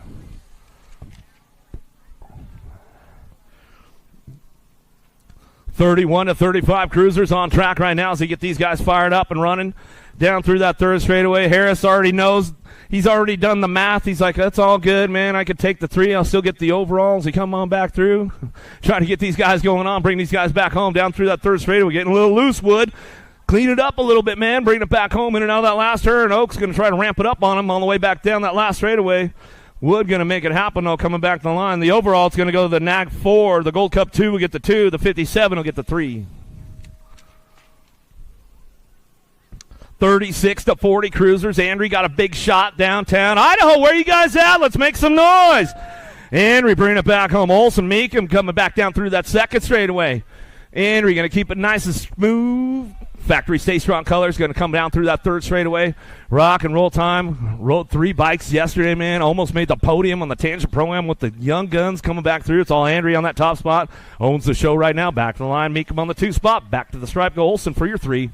31-35 cruisers on track right now as they get these guys fired up and running down through that 3rd straightaway. Harris already knows. He's already done the math. He's like, that's all good, man. I could take the 3. I'll still get the overalls. He come on back through. Trying to get these guys going on, bring these guys back home down through that 3rd straightaway. Getting a little loose, Wood. Clean it up a little bit, man. Bring it back home in and out of that last turn. Oak's going to try to ramp it up on him on the way back down that last straightaway. Wood going to make it happen, though, coming back to the line. The overall, it's going to go to the NAG 4. The Gold Cup 2 will get the 2. The 57 will get the 3. 36-40 cruisers. Andrew got a big shot downtown. Idaho, where you guys at? Let's make some noise. Andrew bringing it back home. Olson Meekum coming back down through that second straightaway. Andrew going to keep it nice and smooth. Factory Stay Strong Colors going to come down through that 3rd straightaway. Rock and roll time. Rode 3 bikes yesterday, man. Almost made the podium on the Tangent Pro-Am with the young guns coming back through. It's all Andrew on that top spot. Owns the show right now. Back to the line. Meekum on the 2 spot. Back to the stripe. Go Olson for your 3.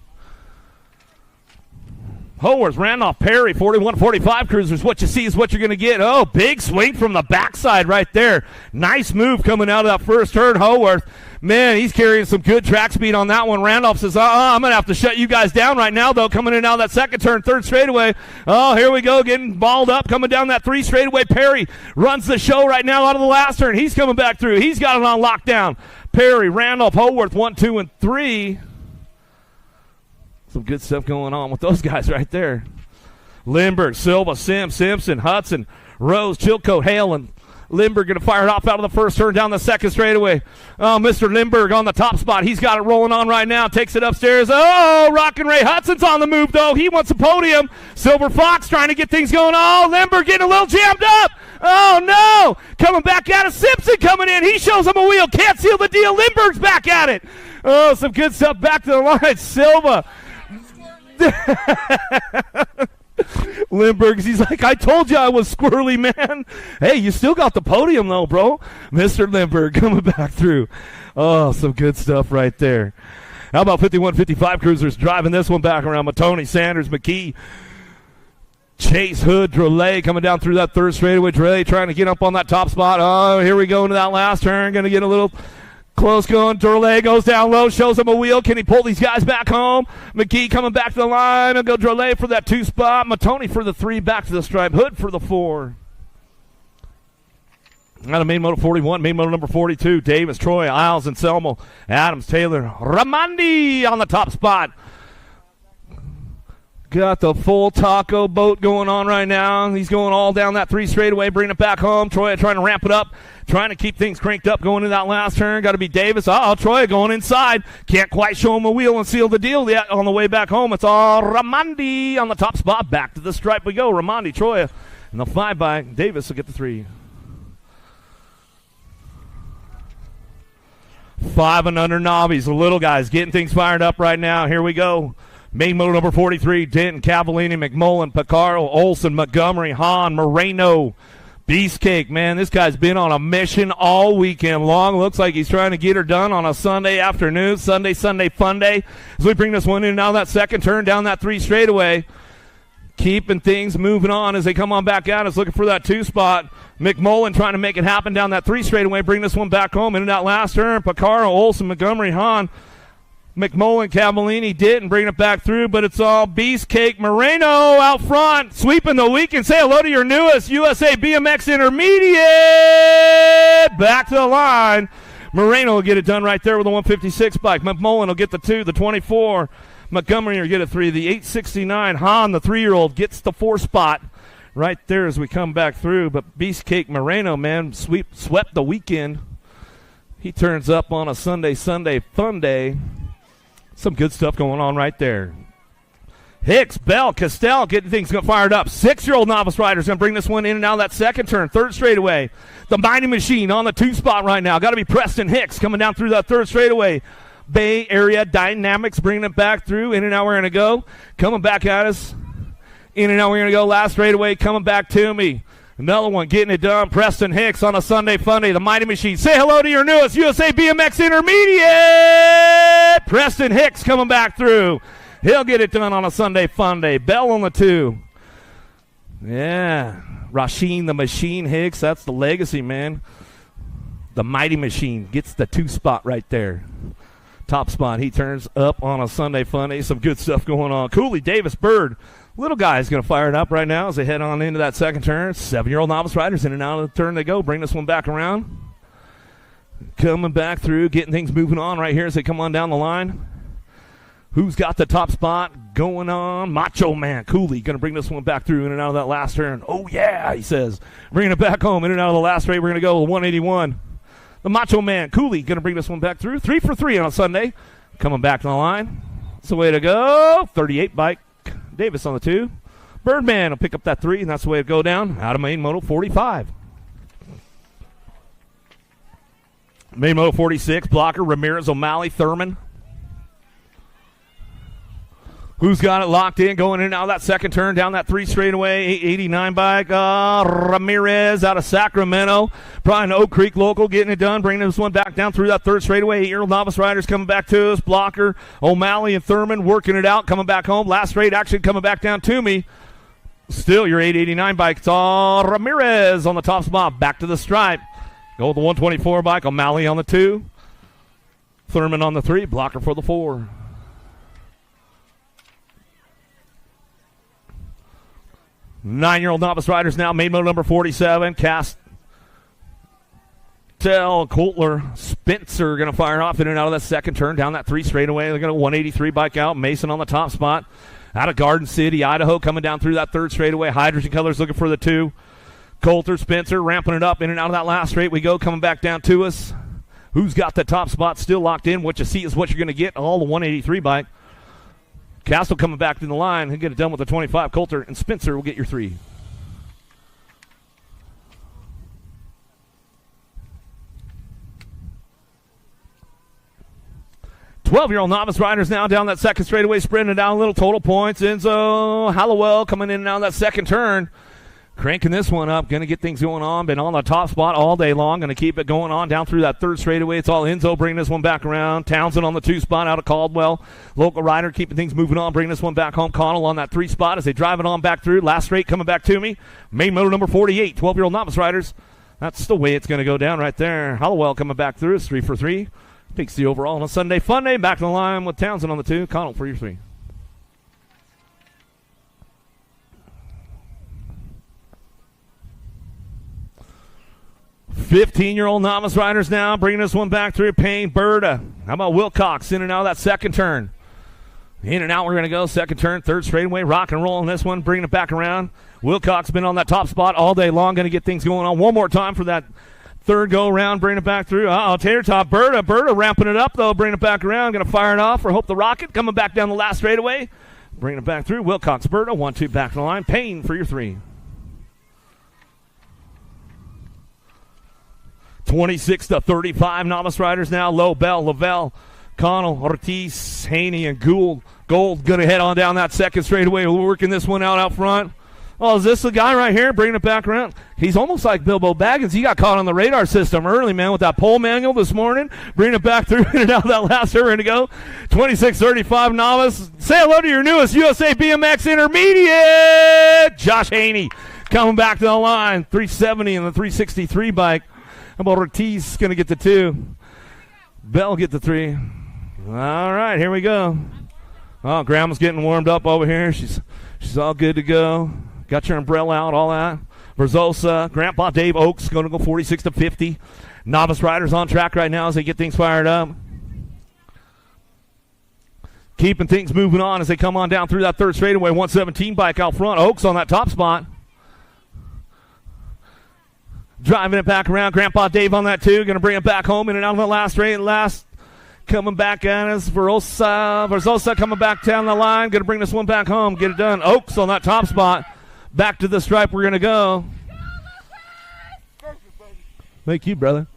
Howarth, Randolph, Perry, 41-45 cruisers. What you see is what you're going to get. Oh, big swing from the backside right there. Nice move coming out of that first turn. Howarth Man, he's carrying some good track speed on that one. Randolph says, I'm going to have to shut you guys down right now, though. Coming in out of that second turn, third straightaway. Oh, here we go, getting balled up, coming down that 3 straightaway. Perry runs the show right now out of the last turn. He's coming back through. He's got it on lockdown. Perry, Randolph, Howarth, 1, 2, and 3. Some good stuff going on with those guys right there. Lindbergh, Silva, Simpson, Hudson, Rose, Chilcote, Hale, and Lindbergh going to fire it off out of the first turn down the second straightaway. Oh, Mr. Lindbergh on the top spot. He's got it rolling on right now. Takes it upstairs. Oh, Rockin' Ray Hudson's on the move, though. He wants a podium. Silver Fox trying to get things going. Oh, Lindbergh getting a little jammed up. Oh, no. Coming back at it. Simpson coming in. He shows him a wheel. Can't seal the deal. Lindbergh's back at it. Oh, some good stuff back to the line. Silva. Lindbergh, he's like, I told you I was squirrely, man. Hey, you still got the podium, though, bro. Mr. Lindbergh coming back through. Oh, some good stuff right there. How about 51-55 cruisers driving this one back around? Matoni, Sanders, McKee, Chase, Hood, Drolet coming down through that third straightaway. Drolet trying to get up on that top spot. Oh, here we go into that last turn. Going to get a little close going. Drolet goes down low, shows him a wheel. Can he pull these guys back home? McGee coming back to the line. He'll go Drolet for that 2 spot. Matoni for the 3, back to the stripe. Hood for the 4. Out of main motor 41, main motor number 42. Davis, Troy, Isles, and Selmo. Adams, Taylor, Ramondi on the top spot. Got the full taco boat going on right now. He's going all down that 3 straightaway, bringing it back home. Troy trying to ramp it up, trying to keep things cranked up going into that last turn. Got to be Davis. Troy going inside. Can't quite show him a wheel and seal the deal yet on the way back home. It's all Ramondi on the top spot. Back to the stripe we go. Ramondi, Troy, and the 5 by Davis will get the 3. 5 and under Novice. The little guys getting things fired up right now. Here we go. Main motor number 43, Denton, Cavallini, McMullen, Picaro, Olson, Montgomery, Hahn, Moreno, Beastcake. Man, this guy's been on a mission all weekend long. Looks like he's trying to get her done on a Sunday afternoon, Sunday fun day. As we bring this one in now, that second turn down that 3 straightaway. Keeping things moving on as they come on back out. Is looking for that 2 spot. McMullen trying to make it happen down that 3 straightaway. Bring this one back home into that last turn. Picaro, Olson, Montgomery, Hahn. McMullen, Cavallini didn't bring it back through, but it's all Beastcake. Moreno out front, sweeping the weekend. Say hello to your newest USA BMX Intermediate. Back to the line. Moreno will get it done right there with the 156 bike. McMullen will get the 2, the 24. Montgomery will get a 3. The 869. Hahn, the 3-year-old, gets the 4 spot right there as we come back through. But Beastcake Moreno, man, swept the weekend. He turns up on a Sunday fun day. Some good stuff going on right there. Hicks, Bell, Castell getting things fired up. 6-year-old novice rider's going to bring this one in and out of that second turn. 3rd straightaway. The Mighty Machine on the 2 spot right now. Got to be Preston Hicks coming down through that 3rd straightaway. Bay Area Dynamics bringing it back through. In and out we're going to go. Coming back at us. In and out we're going to go. Last straightaway coming back to me. Another one getting it done. Preston Hicks on a Sunday fun day. The Mighty Machine. Say hello to your newest USA BMX Intermediate. Preston Hicks coming back through. He'll get it done on a Sunday fun day. Bell on the 2. Yeah. Rasheen the Machine Hicks. That's the legacy, man. The Mighty Machine gets the 2 spot right there. Top spot. He turns up on a Sunday fun day. Some good stuff going on. Cooley, Davis, Bird. Little guy's going to fire it up right now as they head on into that second turn. 7-year-old novice riders in and out of the turn they go. Bring this one back around. Coming back through, getting things moving on right here as they come on down the line. Who's got the top spot going on? Macho Man Cooley going to bring this one back through in and out of that last turn. Oh, yeah, he says. Bringing it back home in and out of the last straight. We're going to go with 181. The Macho Man Cooley going to bring this one back through. 3 for 3 on a Sunday. Coming back to the line. That's the way to go. 38 bike. Davis on the 2. Birdman will pick up that 3, and that's the way to go down. Out of main moto 45. Main moto 46. Blocker, Ramirez, O'Malley, Thurman. Who's got it locked in, going in and out of that second turn, down that 3 straightaway, 889 bike. Ramirez out of Sacramento. Probably an Oak Creek local getting it done, bringing this one back down through that 3rd straightaway. 8-year-old novice riders coming back to us. Blocker, O'Malley, and Thurman working it out, coming back home. Last straight action coming back down to me. Still your 889 bike. It's all Ramirez on the top spot. Back to the stripe. Go with the 124 bike. O'Malley on the 2. Thurman on the 3, blocker for the 4. Nine-year-old novice riders now. Main motor number 47. Castell, Coultler, Spencer going to fire off in and out of that second turn down that 3 straightaway. They're going to 183 bike out. Mason on the top spot. Out of Garden City, Idaho, coming down through that 3rd straightaway. Hydrogen colors looking for the 2. Coulter, Spencer ramping it up in and out of that last straight. We go coming back down to us. Who's got the top spot still locked in? What you see is what you're going to get. All the 183 bike. Castell coming back to the line. He'll get it done with the 25. Coulter and Spencer will get your 3. Twelve-year-old novice riders now down that second straightaway, sprinting down a little total points. Enzo Hallowell coming in and out of that second turn. Cranking this one up, going to get things going on. Been on the top spot all day long. Going to keep it going on down through that 3rd straightaway. It's all Enzo bringing this one back around. Townsend on the 2 spot out of Caldwell. Local rider keeping things moving on, bringing this one back home. Connell on that 3 spot as they drive it on back through. Last straight coming back to me. Main motor number 48, 12-year-old novice riders. That's the way it's going to go down right there. Hallowell coming back through. It's 3 for 3. Takes the overall on a Sunday fun day. Back to the line with Townsend on the 2. Connell for your 3. Fifteen-year-old novice riders now bringing this one back through. Payne, Berta. How about Wilcox in and out of that second turn? In and out we're going to go. Second turn, 3rd straightaway. Rock and roll on this one. Bringing it back around. Wilcox been on that top spot all day long. Going to get things going on. One more time for that 3rd go around. Bring it back through. Tater top. Berta ramping it up, though. Bring it back around. Going to fire it off for Hope the Rocket. Coming back down the last straightaway. Bringing it back through. Wilcox, Berta. 1-2 back to the line. Payne for your 3. 26-35 novice riders now. Lobel, Lavelle, Connell, Ortiz, Haney, and Gould. Gold going to head on down that second straightaway. We're working this one out front. Oh, is this the guy right here bringing it back around? He's almost like Bilbo Baggins. He got caught on the radar system early, man, with that pole manual this morning. Bringing it back through in and out of that last turn to go. 26-35 novice. Say hello to your newest USA BMX intermediate, Josh Haney. Coming back to the line. 370 and the 363 bike. How about Ortiz going to get the 2? Bell get the 3. All right, here we go. Oh, Grandma's getting warmed up over here. She's all good to go. Got your umbrella out, all that. Verzosa, Grandpa Dave Oaks going to go 46-50. Novice riders on track right now as they get things fired up. Keeping things moving on as they come on down through that 3rd straightaway. 117 bike out front. Oaks on that top spot. Driving it back around. Grandpa Dave on that 2. Going to bring it back home in and out of the last straight. Last coming back at us. Verzosa coming back down the line. Going to bring this one back home. Get it done. Oaks on that top spot. Back to the stripe we're going to go. Thank you, brother.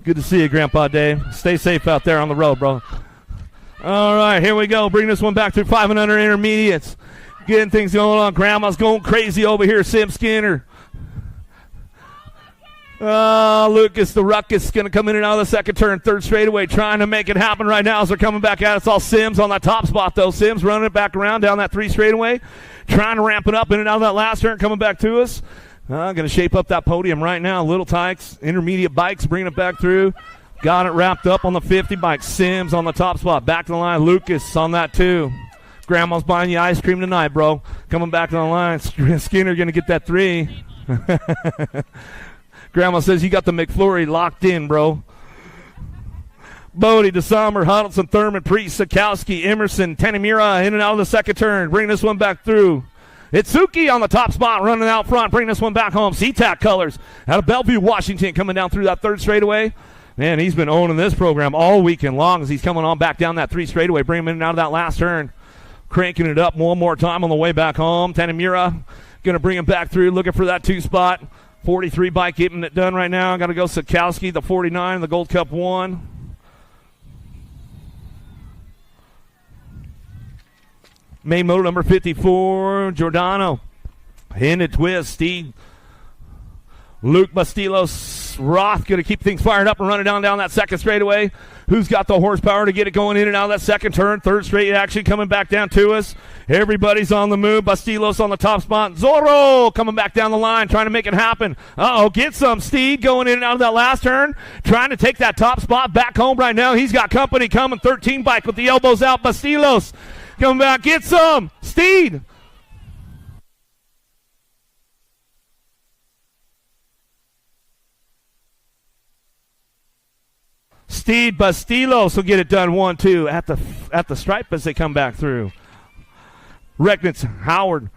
Good to see you, Grandpa Dave. Stay safe out there on the road, bro. All right, here we go. Bring this one back through 500 intermediates. Getting things going on. Grandma's going crazy over here. Sim Skinner. Lucas the Ruckus going to come in and out of the second turn, 3rd straightaway, trying to make it happen right now as they're coming back at us. All Sims on that top spot, though. Sims running it back around down that 3 straightaway, trying to ramp it up in and out of that last turn, coming back to us. Going to shape up that podium right now. Little Tykes, intermediate bikes, bringing it back through. Got it wrapped up on the 50 bike. Sims on the top spot. Back to the line. Lucas on that 2. Grandma's buying you ice cream tonight, bro. Coming back to the line. Skinner going to get that 3. Grandma says you got the McFlurry locked in, bro. Bodie, DeSommer, Huddleston, Thurman, Priest, Sikowski, Emerson, Tanimura in and out of the second turn. Bring this one back through. Itsuki on the top spot, running out front. Bring this one back home. SeaTac colors out of Bellevue, Washington, coming down through that 3rd straightaway. Man, he's been owning this program all weekend long as he's coming on back down that 3 straightaway. Bring him in and out of that last turn. Cranking it up one more time on the way back home. Tanimura going to bring him back through, looking for that 2 spot. 43 bike getting it done right now. Got to go Sikowski, the 49, the Gold Cup 1. Main motor number 54, Giordano. Hinted twist, Steve. Luke Bastilos Novice. Roth going to keep things fired up and running down that second straightaway. Who's got the horsepower to get it going in and out of that second turn? Third straight action coming back down to us. Everybody's on the move. Bastilos on the top spot. Zorro coming back down the line, trying to make it happen. Get some Steed going in and out of that last turn, trying to take that top spot back home right now. He's got company coming. 13 bike with the elbows out. Bastilos coming back. Get some Steed. Steed Bastilos will get it done 1-2 at the stripe as they come back through. Recknitz, Howard,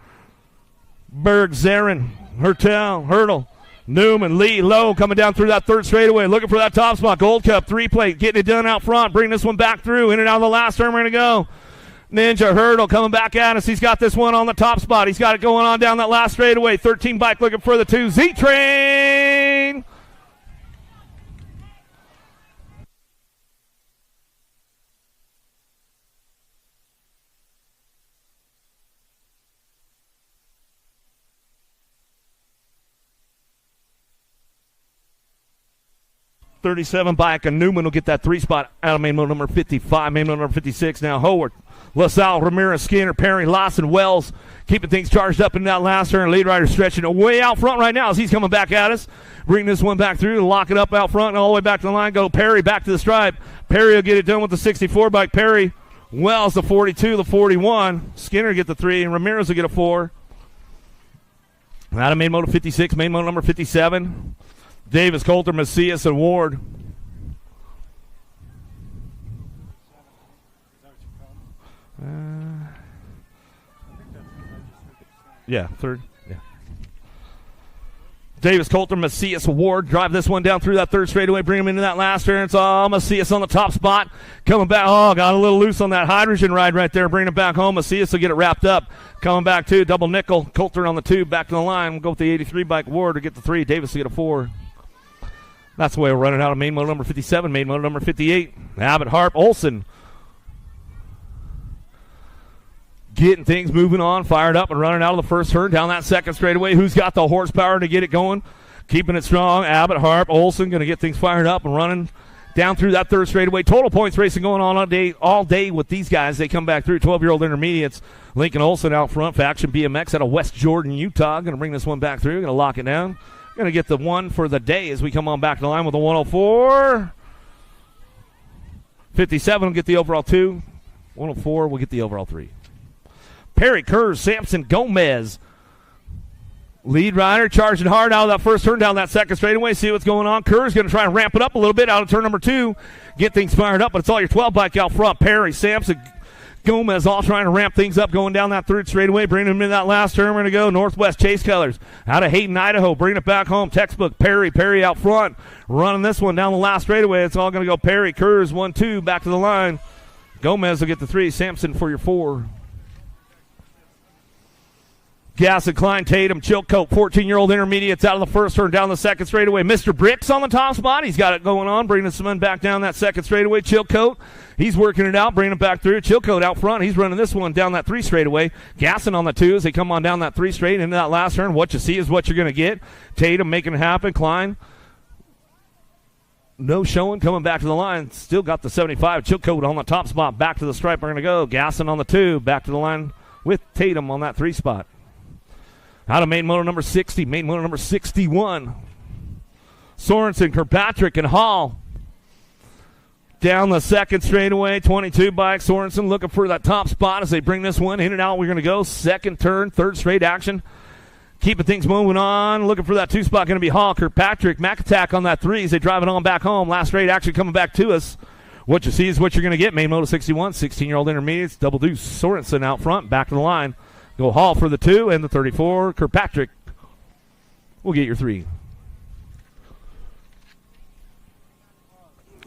Berg, Zarin, Hurdle, Newman, Lee, Lowe coming down through that third straightaway, looking for that top spot. Gold Cup, 3-plate, getting it done out front, bring this one back through, in and out of the last turn, we're going to go. Ninja Hurdle coming back at us. He's got this one on the top spot. He's got it going on down that last straightaway. 13 bike looking for the 2. Z-Train. .37 bike, and Newman will get that 3 spot out of main motor number 55, main motor number 56. Now Howard, LaSalle, Ramirez, Skinner, Perry, Lawson, Wells keeping things charged up in that last turn. Lead rider stretching it way out front right now as he's coming back at us. Bring this one back through, lock it up out front and all the way back to the line. Go Perry back to the stripe. Perry will get it done with the 64 bike. Perry, Wells the 42, the 41. Skinner get the 3, and Ramirez will get a 4. Out of main motor 56, main motor number 57. Davis, Coulter, Macias, and Ward. Third. Yeah. Davis, Coulter, Macias, Ward. Drive this one down through that third straightaway. Bring him into that last turn. It's Macias on the top spot. Coming back. Got a little loose on that hydrogen ride right there. Bring it back home. Macias will get it wrapped up. Coming back to double nickel. Coulter on the 2. Back to the line. We'll go with the 83 bike. Ward to get the 3. Davis will get a 4. That's the way we're running out of main motor number 57, main motor number 58. Abbott, Harp, Olson. Getting things moving on, fired up and running out of the first turn down that second straightaway. Who's got the horsepower to get it going? Keeping it strong. Abbott, Harp, Olson going to get things fired up and running down through that third straightaway. Total points racing going on all day with these guys. They come back through 12-year-old intermediates. Lincoln Olson out front, Faction BMX out of West Jordan, Utah. Going to bring this one back through. Going to lock it down. Going to get the 1 for the day as we come on back to the line with a 104. 57 will get the overall 2. 104 will get the overall 3. Perry, Kurz, Sampson, Gomez. Lead rider charging hard out of that first turn down that second straightaway. See what's going on. Kurz going to try and ramp it up a little bit out of turn number 2. Get things fired up, but it's all your 12 bike out front. Perry, Sampson, Gomez all trying to ramp things up going down that third straightaway, bringing them in that last turn. We're going to go Northwest Chase Colors out of Hayden, Idaho, bringing it back home. Textbook, Perry out front, running this one down the last straightaway. It's all going to go Perry, Kurz, 1-2, back to the line. Gomez will get the 3, Sampson for your 4. Gasson, Klein, Tatum, Chilcote, 14-year-old intermediates out of the first turn down the second straightaway. Mr. Bricks on the top spot. He's got it going on, bringing the cement back down that second straightaway. Chilcote, he's working it out, bringing it back through. Chilcote out front. He's running this one down that 3 straightaway. Gasson on the 2 as they come on down that 3 straight into that last turn. What you see is what you're going to get. Tatum making it happen. Klein, no showing, coming back to the line. Still got the 75. Chilcote on the top spot. Back to the stripe. We're going to go. Gasson on the 2. Back to the line with Tatum on that 3 spot. Out of main motor number 60, main motor number 61. Sorensen, Kirkpatrick, and Hall. Down the second straightaway, 22 bike. Sorensen looking for that top spot as they bring this one in and out. We're going to go second turn, third straight action. Keeping things moving on. Looking for that 2 spot, going to be Hall. Kirkpatrick, McAttack on that 3 as they drive it on back home. Last straight action coming back to us. What you see is what you're going to get. Main motor 61, 16-year-old intermediates. Double deuce. Sorensen out front, back to the line. Go Hall for the 2 and the 34. Kirkpatrick will get your 3.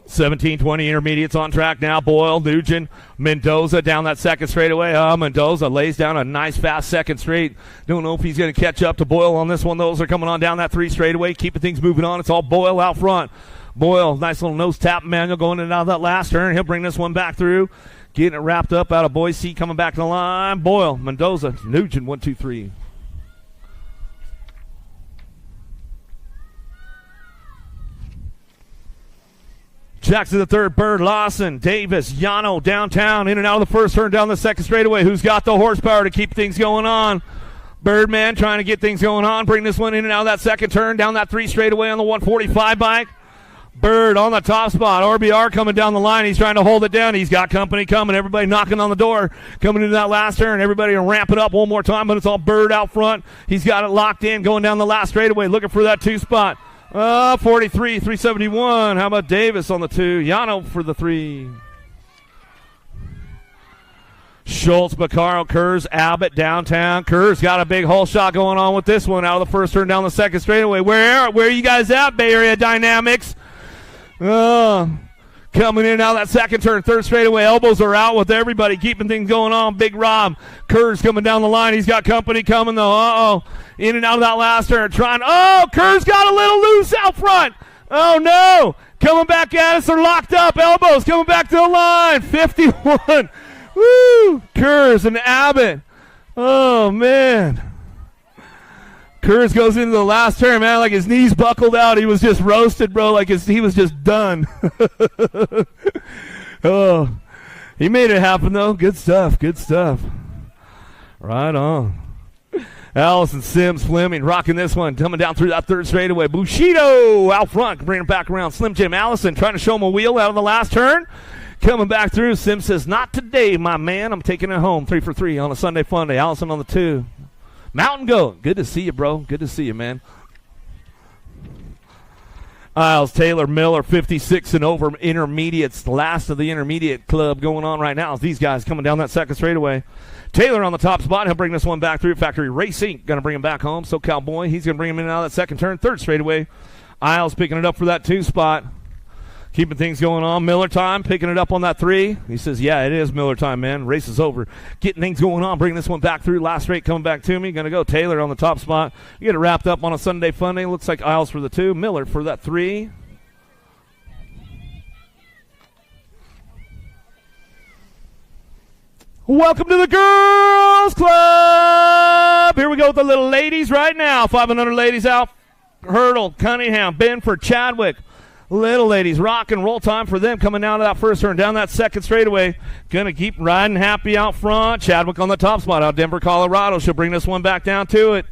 17-20 intermediates on track now. Boyle, Nugent, Mendoza down that second straightaway. Mendoza lays down a nice fast second straight. Don't know if he's going to catch up to Boyle on this one. Those are coming on down that 3 straightaway. Keeping things moving on. It's all Boyle out front. Boyle, nice little nose tap manual going in and out of that last turn. He'll bring this one back through. Getting it wrapped up out of Boise, coming back to the line. Boyle, Mendoza, Nugent, 1, 2, 3. Jackson the third, Bird, Lawson, Davis, Yano, downtown, in and out of the first turn, down the second straightaway. Who's got the horsepower to keep things going on? Birdman trying to get things going on. Bring this one in and out of that second turn, down that 3 straightaway on the 145 bike. Bird on the top spot. RBR coming down the line. He's trying to hold it down. He's got company coming. Everybody knocking on the door. Coming into that last turn. Everybody will ramp it up one more time, but it's all Bird out front. He's got it locked in going down the last straightaway, looking for that 2 spot. 43, 371. How about Davis on the 2? Yano for the 3. Schultz, Bacaro, Kurz, Abbott, downtown. Kurz got a big hole shot going on with this one out of the first turn down the second straightaway. Where are you guys at, Bay Area Dynamics? Coming in out of that second turn, third straightaway. Elbows are out with everybody, keeping things going on. Big Rob. Kurz coming down the line. He's got company coming, though. In and out of that last turn. Kurz got a little loose out front. Oh, no. Coming back at us. They're locked up. Elbows coming back to the line. 51. Woo! Kurz and Abbott. Oh, man. Kurz goes into the last turn, man, like his knees buckled out. He was just roasted, bro, like he was just done. Oh, he made it happen, though. Good stuff, good stuff. Right on. Allison, Sims, Fleming rocking this one, coming down through that third straightaway. Bushido out front, bringing it back around. Slim Jim Allison trying to show him a wheel out of the last turn. Coming back through, Sims says, not today, my man. I'm taking it home, 3 for 3 on a Sunday fun day. Allison on the 2. Mountain Goat, good to see you, bro. Good to see you, man. Isles, Taylor, Miller, 56 and over intermediates. The last of the intermediate club going on right now. These guys coming down that second straightaway. Taylor on the top spot. He'll bring this one back through. Factory Racing going to bring him back home. So Cowboy, he's going to bring him in and out of that second turn. Third straightaway. Isles picking it up for that 2 spot. Keeping things going on. Miller time, picking it up on that 3. He says, yeah, it is Miller time, man. Race is over. Getting things going on. Bringing this one back through. Last straight coming back to me. Going to go Taylor on the top spot. You get it wrapped up on a Sunday fun day. Looks like Isles for the 2. Miller for that 3. Welcome to the Girls Club. Here we go with the little ladies right now. 500 ladies out. Hurdle, Cunningham, Benford, Chadwick. Little ladies, rock and roll time for them coming down to that first turn, down that second straightaway. Going to keep riding happy out front. Chadwick on the top spot out Denver, Colorado. She'll bring this one back down to it.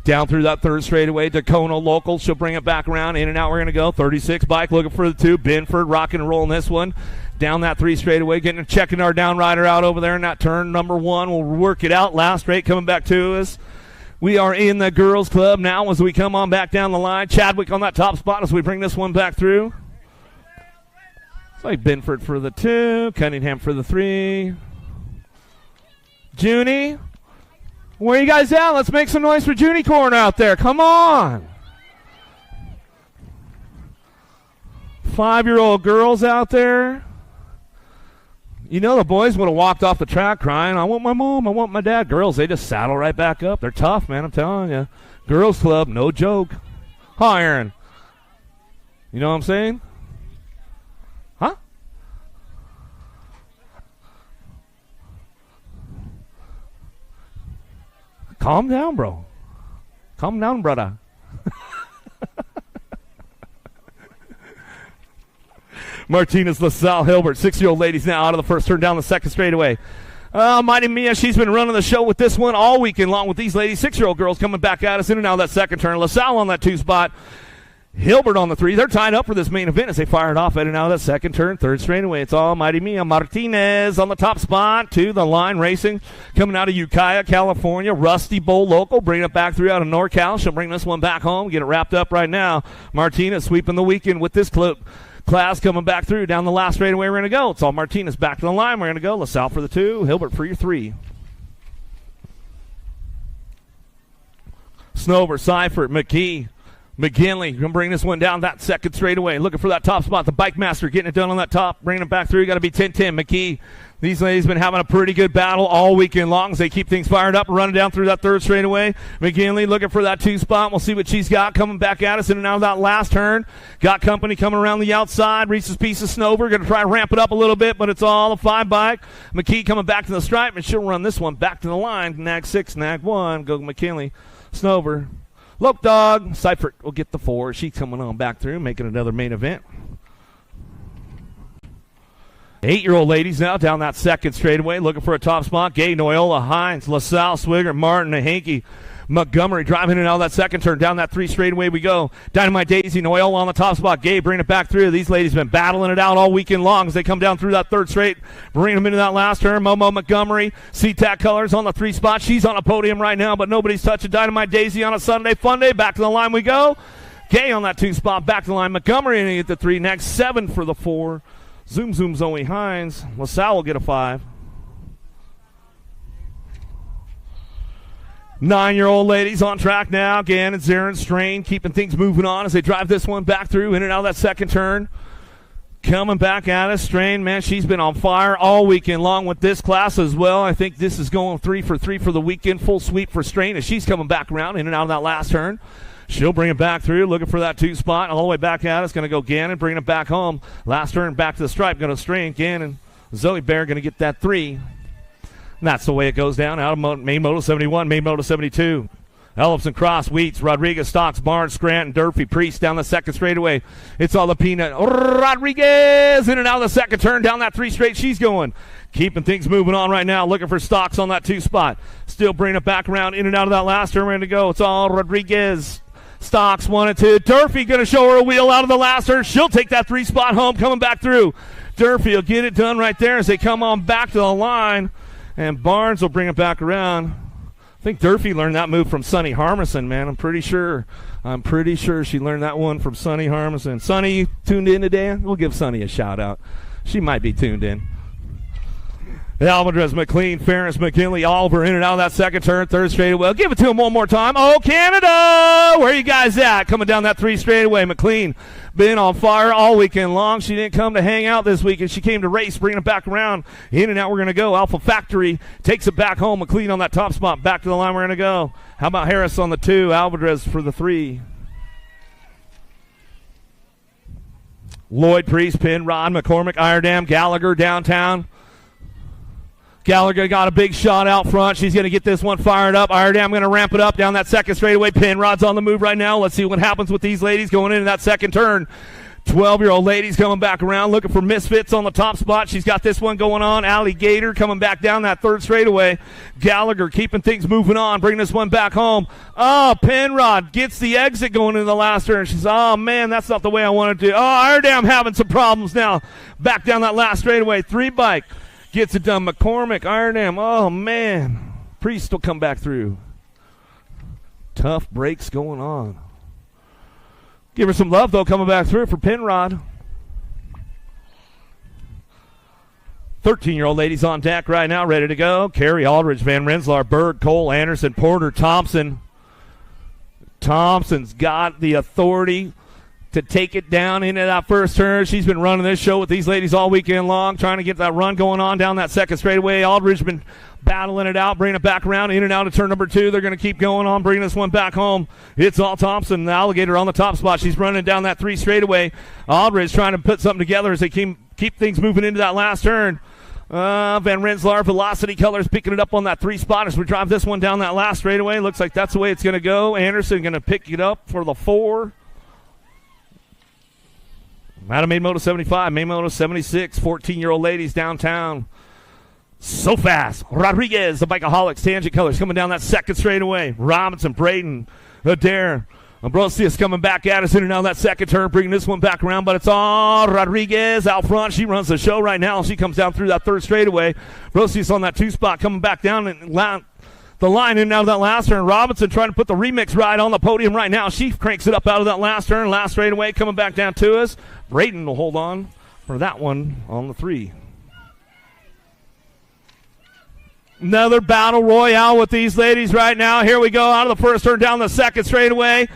Down through that third straightaway. Dacono local. She'll bring it back around. In and out we're going to go. 36 bike looking for the 2. Benford rocking and rolling this one. Down that 3 straightaway. Checking our down rider out over there in that turn. Number 1. We'll work it out. Last straight coming back to us. We are in the Girls Club now as we come on back down the line. Chadwick on that top spot as we bring this one back through. It's like Benford for the 2, Cunningham for the 3. Junie, where you guys at? Let's make some noise for Junicorn out there. Come on. 5-year-old girls out there. You know the boys would have walked off the track crying, I want my mom, I want my dad. Girls, they just saddle right back up. They're tough, man, I'm telling you. Girls Club, no joke. Hi, Aaron. You know what I'm saying? Huh? Calm down, bro. Calm down, brother. Martinez, LaSalle, Hilbert, 6-year-old ladies now out of the first turn down the second straightaway. Mighty Mia, she's been running the show with this one all weekend long with these ladies. 6-year-old girls coming back at us in and out of that second turn. LaSalle on that 2 spot. Hilbert on the 3. They're tied up for this main event as they fire it off in and out of that second turn. Third straightaway. It's all Mighty Mia. Martinez on the top spot to the line racing. Coming out of Ukiah, California. Rusty Bowl local. Bringing it back through out of NorCal. She'll bring this one back home. Get it wrapped up right now. Martinez sweeping the weekend with this clip. Class coming back through down the last straightaway. We're going to go. It's all Martinez back to the line. We're going to go. LaSalle for the 2. Hilbert for your 3. Snover, Seifert, McKee, McGinley. Going to bring this one down that second straightaway. Looking for that top spot. The Bike Master getting it done on that top. Bringing it back through. Got to be 10-10. McKee. These ladies been having a pretty good battle all weekend long as they keep things fired up and running down through that third straightaway. McGinley looking for that 2 spot. We'll see what she's got coming back at us in and out of that last turn. Got company coming around the outside. Reese's Piece of Snover. Going to try to ramp it up a little bit, but it's all a 5 bike. McKee coming back to the stripe, and she'll run this one back to the line. Nag 6, nag 1. Go McKinley. Snover. Lope Dog. Seifert will get the 4. She's coming on back through, making another main event. 8-year-old ladies now down that second straightaway, looking for a top spot. Gay, Noyola, Hines, LaSalle, Swigert, Martin, Hanky, Montgomery driving in and out of that second turn. Down that 3 straightaway we go. Dynamite Daisy, Noyola on the top spot. Gay bringing it back through. These ladies been battling it out all weekend long as they come down through that 3rd straight. Bring them into that last turn. Momo Montgomery, SeaTac Colors on the 3 spot. She's on a podium right now, but nobody's touching Dynamite Daisy on a Sunday fun day. Back to the line we go. Gay on that 2 spot. Back to the line. Montgomery and get the 3 next. 7 for the 4. Zoom Zoe Hines. LaSalle will get a 5. 9-year-old ladies on track now. Gannon, Zarin, Strain keeping things moving on as they drive this one back through in and out of that second turn. Coming back at us. Strain, man, she's been on fire all weekend long with this class as well. I think this is going 3 for 3 for the weekend. Full sweep for Strain as she's coming back around in and out of that last turn. She'll bring it back through, looking for that 2 spot. All the way back at us. Going to go Gannon, bringing it back home. Last turn, back to the stripe. Going to Strain, Gannon. Zoe Bear going to get that 3. And that's the way it goes down. Out of main moto 71, main moto 72. Ellison, Cross, Wheats, Rodriguez, Stocks, Barnes, Scranton, Durfee, Priest down the second straightaway. It's all the peanut. Rodriguez in and out of the second turn. Down that 3 straight. She's going. Keeping things moving on right now. Looking for Stocks on that 2 spot. Still bringing it back around in and out of that last turn. Ready to go. It's all Rodriguez. Stocks 1 and 2. Durfee going to show her a wheel out of the last turn. She'll take that 3 spot home coming back through. Durfee will get it done right there as they come on back to the line. And Barnes will bring it back around. I think Durfee learned that move from Sonny Harmison, man. I'm pretty sure she learned that one from Sonny Harmison. Sonny, you tuned in today? We'll give Sonny a shout out. She might be tuned in. Alvarez, McLean, Ferris, McKinley, Oliver in and out of that second turn, 3rd straightaway. Well, give it to him one more time. Oh, Canada! Where are you guys at? Coming down that 3 straightaway. McLean been on fire all weekend long. She didn't come to hang out this weekend. She came to race, bringing it back around. In and out we're going to go. Alpha Factory takes it back home. McLean on that top spot. Back to the line we're going to go. How about Harris on the 2? Alvarez for the 3. Lloyd, Priest, Penrod, McCormick, Iredam, Gallagher downtown. Gallagher got a big shot out front. She's going to get this one fired up. Iredam going to ramp it up down that second straightaway. Penrod's on the move right now. Let's see what happens with these ladies going into that second turn. 12-year-old ladies coming back around, looking for Misfits on the top spot. She's got this one going on. Alligator coming back down that 3rd straightaway. Gallagher keeping things moving on, bringing this one back home. Oh, Penrod gets the exit going into the last turn. She's, oh, man, that's not the way I wanted to. Oh, Iredam having some problems now. Back down that last straightaway. 3 bike. Gets it done. McCormick, Iredam. Oh, man. Priest will come back through. Tough breaks going on. Give her some love, though, coming back through for Penrod. 13-year-old ladies on deck right now, ready to go. Carey, Aldridge, Van Rensselaer, Berg, Cole, Anderson, Porter, Thompson. Thompson's got the authority to take it down into that first turn. She's been running this show with these ladies all weekend long, trying to get that run going on down that second straightaway. Aldridge been battling it out, bringing it back around, in and out of turn number 2. They're going to keep going on, bringing this one back home. It's all Thompson, the Alligator on the top spot. She's running down that 3 straightaway. Aldridge trying to put something together as they keep things moving into that last turn. Van Rensselaer, Velocity Colors picking it up on that 3 spot as we drive this one down that last straightaway. Looks like that's the way it's going to go. Anderson going to pick it up for the 4. Out of main moto 75, main moto 76, 14-year-old ladies downtown. So fast. Rodriguez, the Bikeaholics, Tangent Colors coming down that second straightaway. Robinson, Braden, Adair. Ambrosius coming back at us in and out of that second turn, bringing this one back around, but it's all Rodriguez out front. She runs the show right now. She comes down through that 3rd straightaway. Ambrosius on that 2 spot, coming back down and the line in and out of that last turn. Robinson trying to put the remix ride on the podium right now. She cranks it up out of that last turn. Last straightaway coming back down to us. Braden will hold on for that one on the 3. Another battle royale with these ladies right now. Here we go out of the first turn down the second straightaway.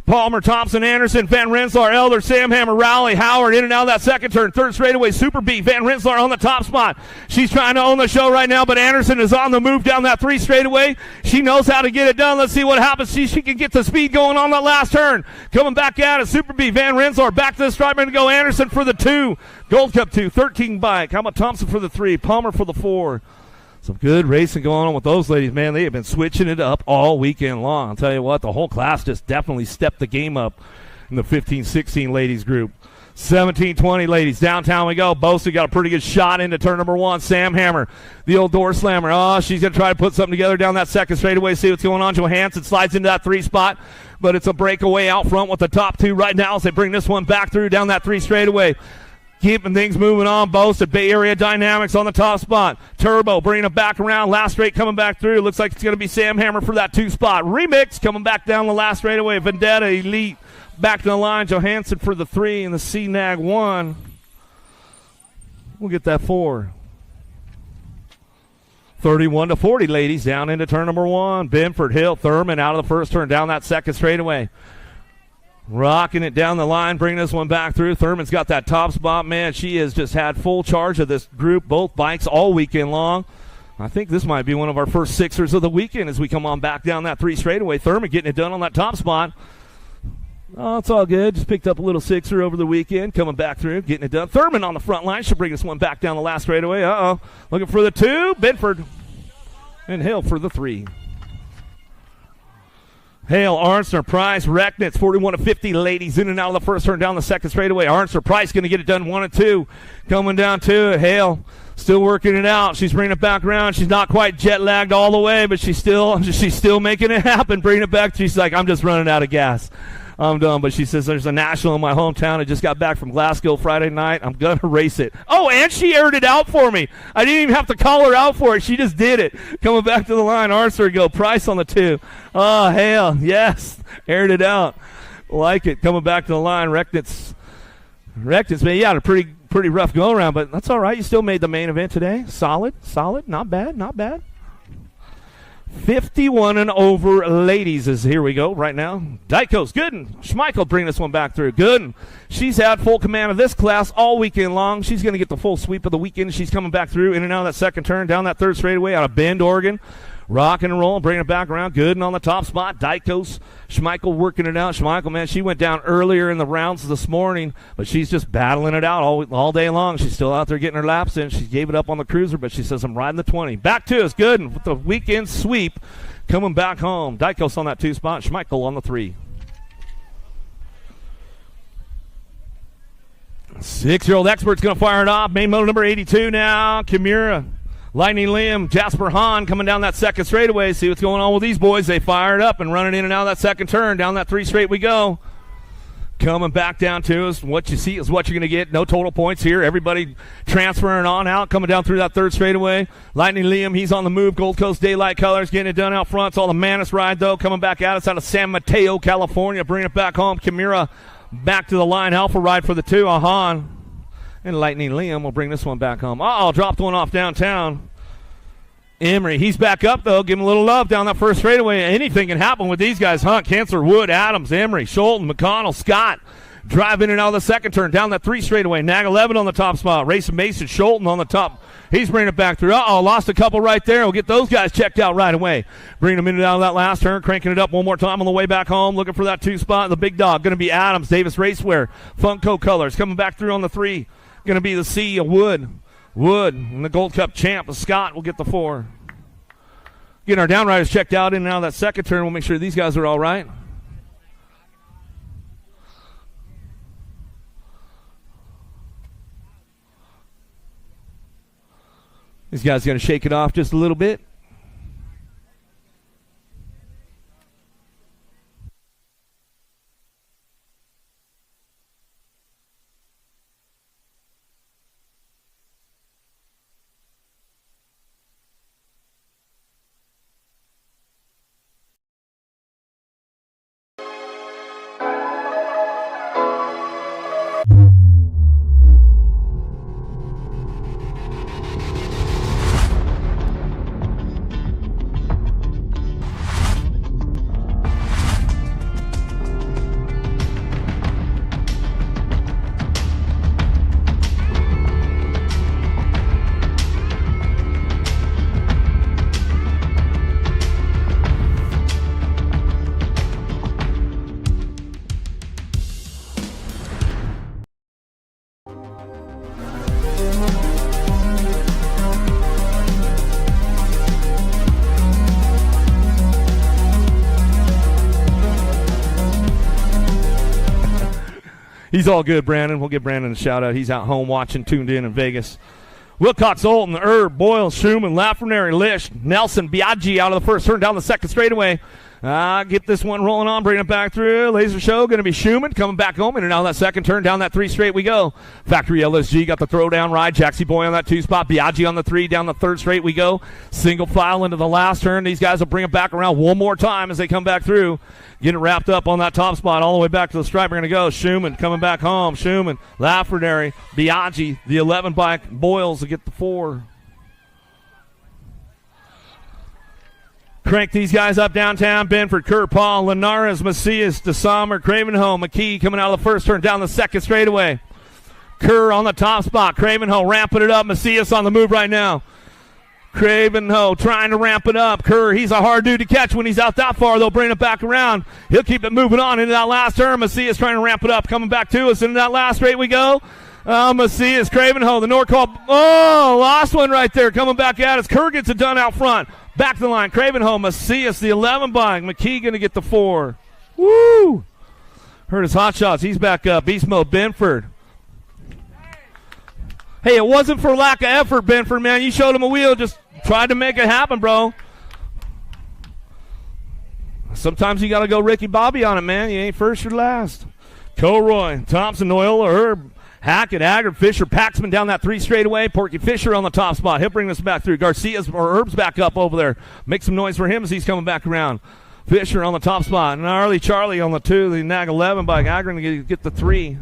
Palmer, Thompson, Anderson, Van Rensselaer, Elder, Samhammer, Rowley, Howard in and out of that second turn. 3rd straightaway, Super B. Van Rensselaer on the top spot. She's trying to own the show right now, but Anderson is on the move down that 3 straightaway. She knows how to get it done. Let's see what happens. She can get the speed going on that last turn. Coming back at it, Super B. Van Rensselaer back to the stripe. Going to go Anderson for the 2. Gold Cup 2, 13 bike. How about Thompson for the 3? Palmer for the 4. Some good racing going on with those ladies, man. They have been switching it up all weekend long. I'll tell you what, the whole class just definitely stepped the game up in the 15-16 ladies group. 17-20, ladies. Downtown we go. Bosa got a pretty good shot into turn number 1. Sam Hammer, the old door slammer. Oh, she's going to try to put something together down that second straightaway, see what's going on. Johansson slides into that 3 spot, but it's a breakaway out front with the top 2 right now as they bring this one back through down that 3 straightaway. Keeping things moving on. Bosa, Bay Area Dynamics on the top spot. Turbo bringing it back around. Last straight coming back through. Looks like it's going to be Sam Hammer for that 2 spot. Remix coming back down the last straightaway. Vendetta Elite back to the line. Johansson for the 3 and the C-Nag 1. We'll get that 4. 31-40, ladies. Down into turn number 1. Benford, Hill, Thurman out of the first turn. Down that second straightaway. Rocking it down the line, bringing this one back through. Thurman's got that top spot. Man, she has just had full charge of this group, both bikes, all weekend long. I think this might be one of our first sixers of the weekend as we come on back down that 3 straightaway. Thurman getting it done on that top spot. Oh, it's all good. Just picked up a little sixer over the weekend, coming back through, getting it done. Thurman on the front line. She'll bring this one back down the last straightaway. Uh-oh. Looking for the 2. Benford. And Hill for the 3. Hale, Arnster, Price, Recknitz, 41-50, ladies, in and out of the first turn down the second straightaway. Arnster, Price going to get it done 1 and 2. Coming down to it. Hale still working it out. She's bringing it back around. She's not quite jet lagged all the way, but she's still making it happen. Bringing it back. She's like, I'm just running out of gas. I'm done. But she says there's a national in my hometown. I just got back from Glasgow Friday night. I'm going to race it. Oh, and she aired it out for me. I didn't even have to call her out for it. She just did it. Coming back to the line. Arthur go. Price on the 2. Oh, hell. Yes. Aired it out. Like it. Coming back to the line. Recknitz, man, you had a pretty rough go around, but that's all right. You still made the main event today. Solid. Not bad. 51 and over, ladies, is here we go right now. Dykos, Gooden, Schmeichel bring this one back through. Gooden, she's had full command of this class all weekend long. She's going to get the full sweep of the weekend. She's coming back through in and out of that second turn, down that 3rd straightaway out of Bend, Oregon. Rocking and rolling, bringing it back around. Gooden on the top spot. Dykos, Schmeichel working it out. Schmeichel, man, she went down earlier in the rounds this morning, but she's just battling it out all day long. She's still out there getting her laps in. She gave it up on the cruiser, but she says, I'm riding the 20. Back to us, Gooden with the weekend sweep. Coming back home. Dykos on that 2 spot. Schmeichel on the 3. 6-year-old expert's going to fire it off. Main motor number 82 now. Kimura. Lightning Liam, Jasper Hahn coming down that second straightaway. See what's going on with these boys. They fire it up and running in and out of that second turn. Down that 3 straight we go. Coming back down to us. What you see is what you're going to get. No total points here. Everybody transferring on out. Coming down through that 3rd straightaway. Lightning Liam, he's on the move. Gold Coast Daylight Colors getting it done out front. It's all the Manus ride, though. Coming back at us out of San Mateo, California. Bringing it back home. Kimura back to the line. Alpha ride for the 2. Hahn. And Lightning Liam will bring this one back home. Dropped one off downtown. Emery, he's back up, though. Give him a little love down that 1st straightaway. Anything can happen with these guys. Hunt, Cancer, Wood, Adams, Emery, Scholten, McConnell, Scott. Drive in and out of the second turn. Down that 3 straightaway. Nag 11 on the top spot. Racing Mason, Scholten on the top. He's bringing it back through. Lost a couple right there. We'll get those guys checked out right away. Bringing them in and out of that last turn. Cranking it up one more time on the way back home. Looking for that 2 spot. The big dog going to be Adams. Davis Racewear. Funko Colors coming back through on the 3. Going to be the C of Wood. And the Gold Cup champ of Scott will get the 4. Getting our downriders checked out in and out of that second turn. We'll make sure these guys are all right. These guys going to shake it off just a little bit. He's all good, Brandon. We'll give Brandon a shout-out. He's out home watching, tuned in Vegas. Wilcox, Olton, Herb, Boyle, Schumann, Lafreniere, Lish, Nelson, Biaggi out of the first turn down the second straightaway. Get this one rolling on, bring it back through. Laser show, going to be Schumann coming back home. In and out of that second turn, down that 3 straight we go. Factory LSG got the throw down ride. Jaxie Boy on that 2 spot. Biaggi on the 3, down the 3rd straight we go. Single file into the last turn. These guys will bring it back around one more time as they come back through. Getting wrapped up on that top spot all the way back to the stripe. We're going to go. Schumann coming back home. Schumann, Lafreniere, Biaggi, the 11 bike. Boyles to get the 4. Crank these guys up downtown. Benford, Kerr, Paul, Linares, Macias, DeSommer, Cravenholm, McKee coming out of the first turn down the second straightaway. Kerr on the top spot. Cravenholm ramping it up. Macias on the move right now. Cravenholm trying to ramp it up. Kerr, he's a hard dude to catch when he's out that far. They'll bring it back around. He'll keep it moving on into that last turn. Macias trying to ramp it up. Coming back to us into that last straight we go. Macias, Cravenholm, the Norcall. Oh, lost one right there. Coming back at us. Kerr gets it done out front. Back to the line, Cravenholm, Macias, the 11 bike. McKee going to get the 4. Woo! Heard his hot shots. He's back up. Beast mode, Benford. Hey, it wasn't for lack of effort, Benford, man. You showed him a wheel. Just tried to make it happen, bro. Sometimes you got to go Ricky Bobby on it, man. You ain't first or last. Kilroy, Thompson, Noyola, Herb, Hackett, Haggard, Fisher, Paxman down that 3 straightaway. Porky Fisher on the top spot. He'll bring this back through. Garcia's or Herb's back up over there. Make some noise for him as he's coming back around. Fisher on the top spot. Gnarly Charlie on the 2. The Nag 11 bike. Agron to get the 3.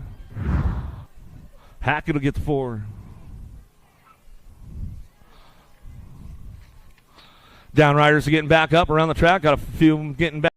Hackett will get the 4. Downriders are getting back up around the track. Got a few of them getting back.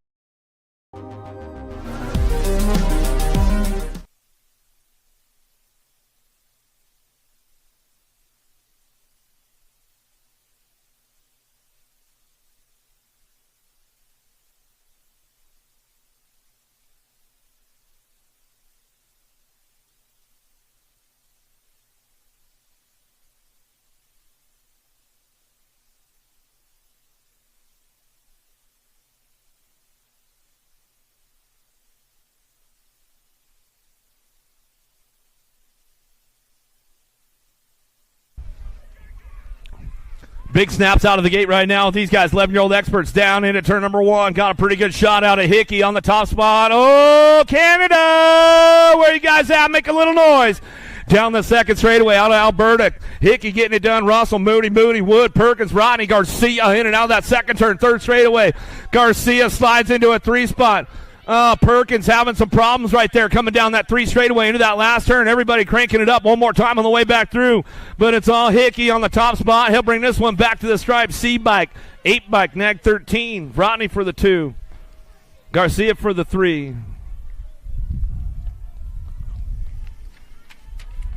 Big snaps out of the gate right now with these guys. 11-year-old experts down into turn number 1. Got a pretty good shot out of Hickey on the top spot. Oh, Canada! Where you guys at? Make a little noise. Down the second straightaway out of Alberta. Hickey getting it done. Russell, Moody, Wood, Perkins, Rodney, Garcia in and out of that second turn. Third straightaway. Garcia slides into a 3 spot. Perkins having some problems right there coming down that 3 straightaway into that last turn. Everybody cranking it up one more time on the way back through. But it's all Hickey on the top spot. He'll bring this one back to the stripe. C-bike, 8 bike, Nag 13. Rodney for the 2. Garcia for the 3.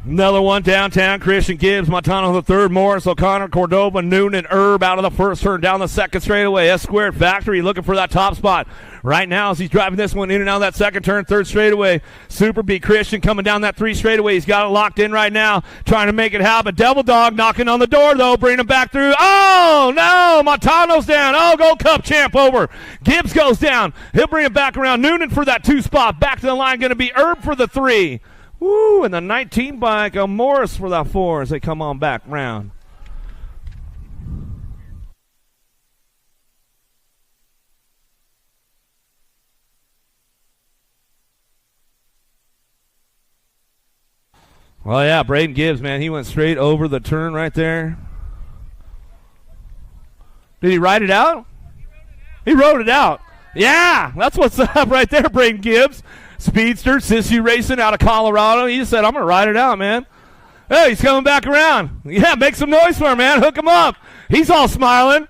Another one downtown. Christian Gibbs, Montano the 3rd, Morris, O'Connor, Cordova, Noonan, Herb out of the first turn down the second straightaway. S-squared Factory looking for that top spot. Right now as he's driving this one in and out of that second turn, 3rd straightaway. Super B Christian coming down that 3 straightaway. He's got it locked in right now, trying to make it happen. Devil Dog knocking on the door, though, bringing him back through. Oh, no, Montano's down. Oh, Gold Cup champ over. Gibbs goes down. He'll bring it back around. Noonan for that 2 spot. Back to the line, going to be Herb for the 3. Woo, and the 19 bike, Morris for that 4 as they come on back round. Well, yeah, Braden Gibbs, man, he went straight over the turn right there. Did he ride it out? He rode it out. Yeah, that's what's up right there, Braden Gibbs. Speedster, Sissy Racing out of Colorado. He just said, I'm going to ride it out, man. Hey, he's coming back around. Yeah, make some noise for him, man. Hook him up. He's all smiling.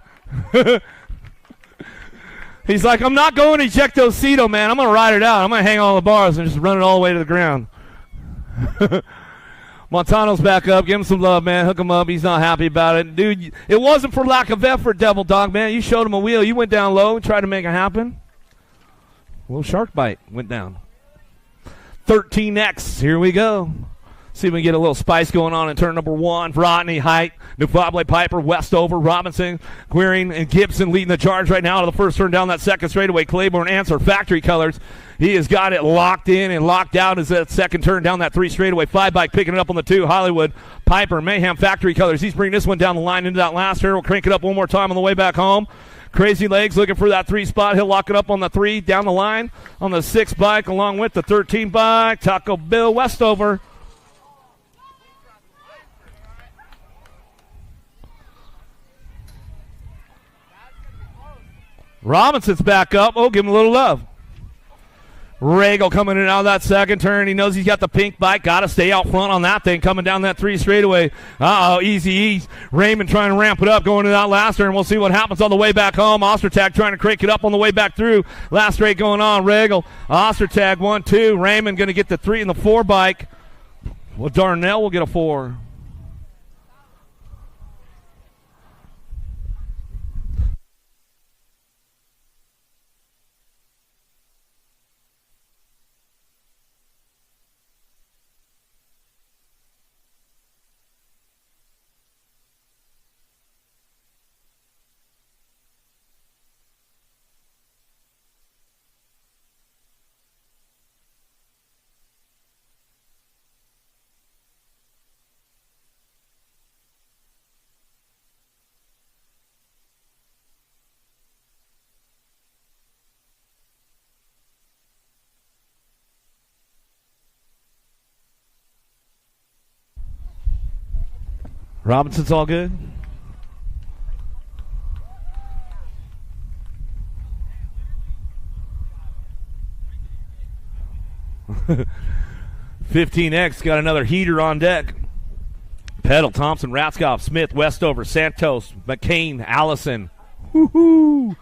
He's like, I'm not going ejectocito, man. I'm going to ride it out. I'm going to hang on the bars and just run it all the way to the ground. Montano's back up. Give him some love, man. Hook him up. He's not happy about it. Dude, it wasn't for lack of effort, Devil Dog, man. You showed him a wheel. You went down low and tried to make it happen. A little shark bite went down. 13X. Here we go. See if we can get a little spice going on in turn number 1. Rodney, Height, Nufable, Piper, Westover, Robinson, Queering, and Gibson leading the charge right now to the first turn down that second straightaway. Claiborne Answer, Factory Colors. He has got it locked in and locked out as that second turn down that 3 straightaway. 5 bike picking it up on the 2. Hollywood, Piper, Mayhem, Factory Colors. He's bringing this one down the line into that last turn. We'll crank it up one more time on the way back home. Crazy Legs looking for that 3 spot. He'll lock it up on the 3 down the line on the 6 bike along with the 13 bike. Taco Bill Westover. Robinson's back up. Oh, give him a little love. Regal coming in out of that second turn. He knows he's got the pink bike. Got to stay out front on that thing coming down that 3 straightaway. Easy ease. Raymond trying to ramp it up going to that last turn. We'll see what happens on the way back home. Ostertag trying to crank it up on the way back through. Last straight going on. Regal. Ostertag 1, 2. Raymond going to get the 3 and the 4 bike. Well, Darnell will get a 4. Robinson's all good. $15X got another heater on deck. Pedal, Thompson, Ratzkoff, Smith, Westover, Santos, McCain, Allison. Woo-hoo.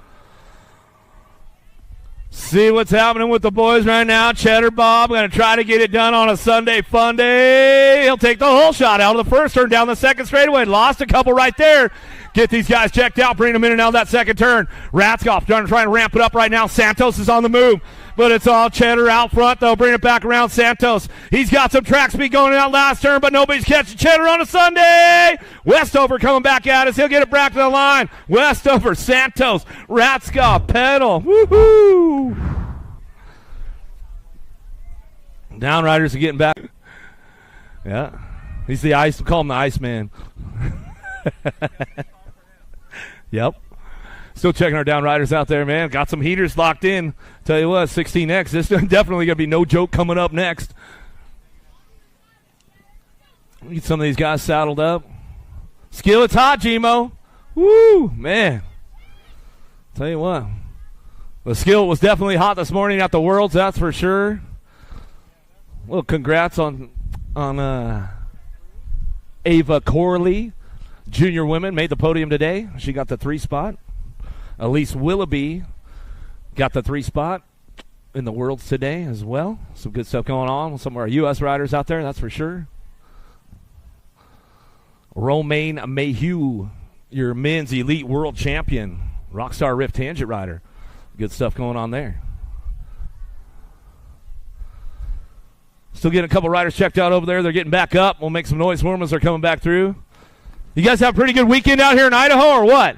See what's happening with the boys right now. Cheddar Bob going to try to get it done on a Sunday fun day. He'll take the whole shot out of the first turn down the second straightaway. Lost a couple right there. Get these guys checked out. Bring them in and out of that second turn. Ratzkoff trying to ramp it up right now. Santos is on the move. But it's all Cheddar out front, though. Bring it back around Santos. He's got some track speed going in that last turn, but nobody's catching Cheddar on a Sunday. Westover coming back at us. He'll get it back to the line. Westover, Santos, Ratzkoff, Pedal. Woo-hoo! Downriders are getting back. Yeah. He's the ice. We call him the Iceman. Yep. Still checking our downriders out there, man. Got some heaters locked in. Tell you what, 16X. This is definitely going to be no joke coming up next. Get some of these guys saddled up. Skillet's hot, Gmo. Woo, man. Tell you what. The Skillet was definitely hot this morning at the Worlds, that's for sure. Well, congrats on Ava Corley. Junior women made the podium today. She got the 3 spot. Elise Willoughby got the 3 spot in the Worlds today as well. Some good stuff going on with some of our U.S. riders out there, that's for sure. Romaine Mayhew, your men's elite world champion, Rockstar Rift Tangent rider. Good stuff going on there. Still getting a couple riders checked out over there. They're getting back up. We'll make some noise for them as they're coming back through. You guys have a pretty good weekend out here in Idaho or what?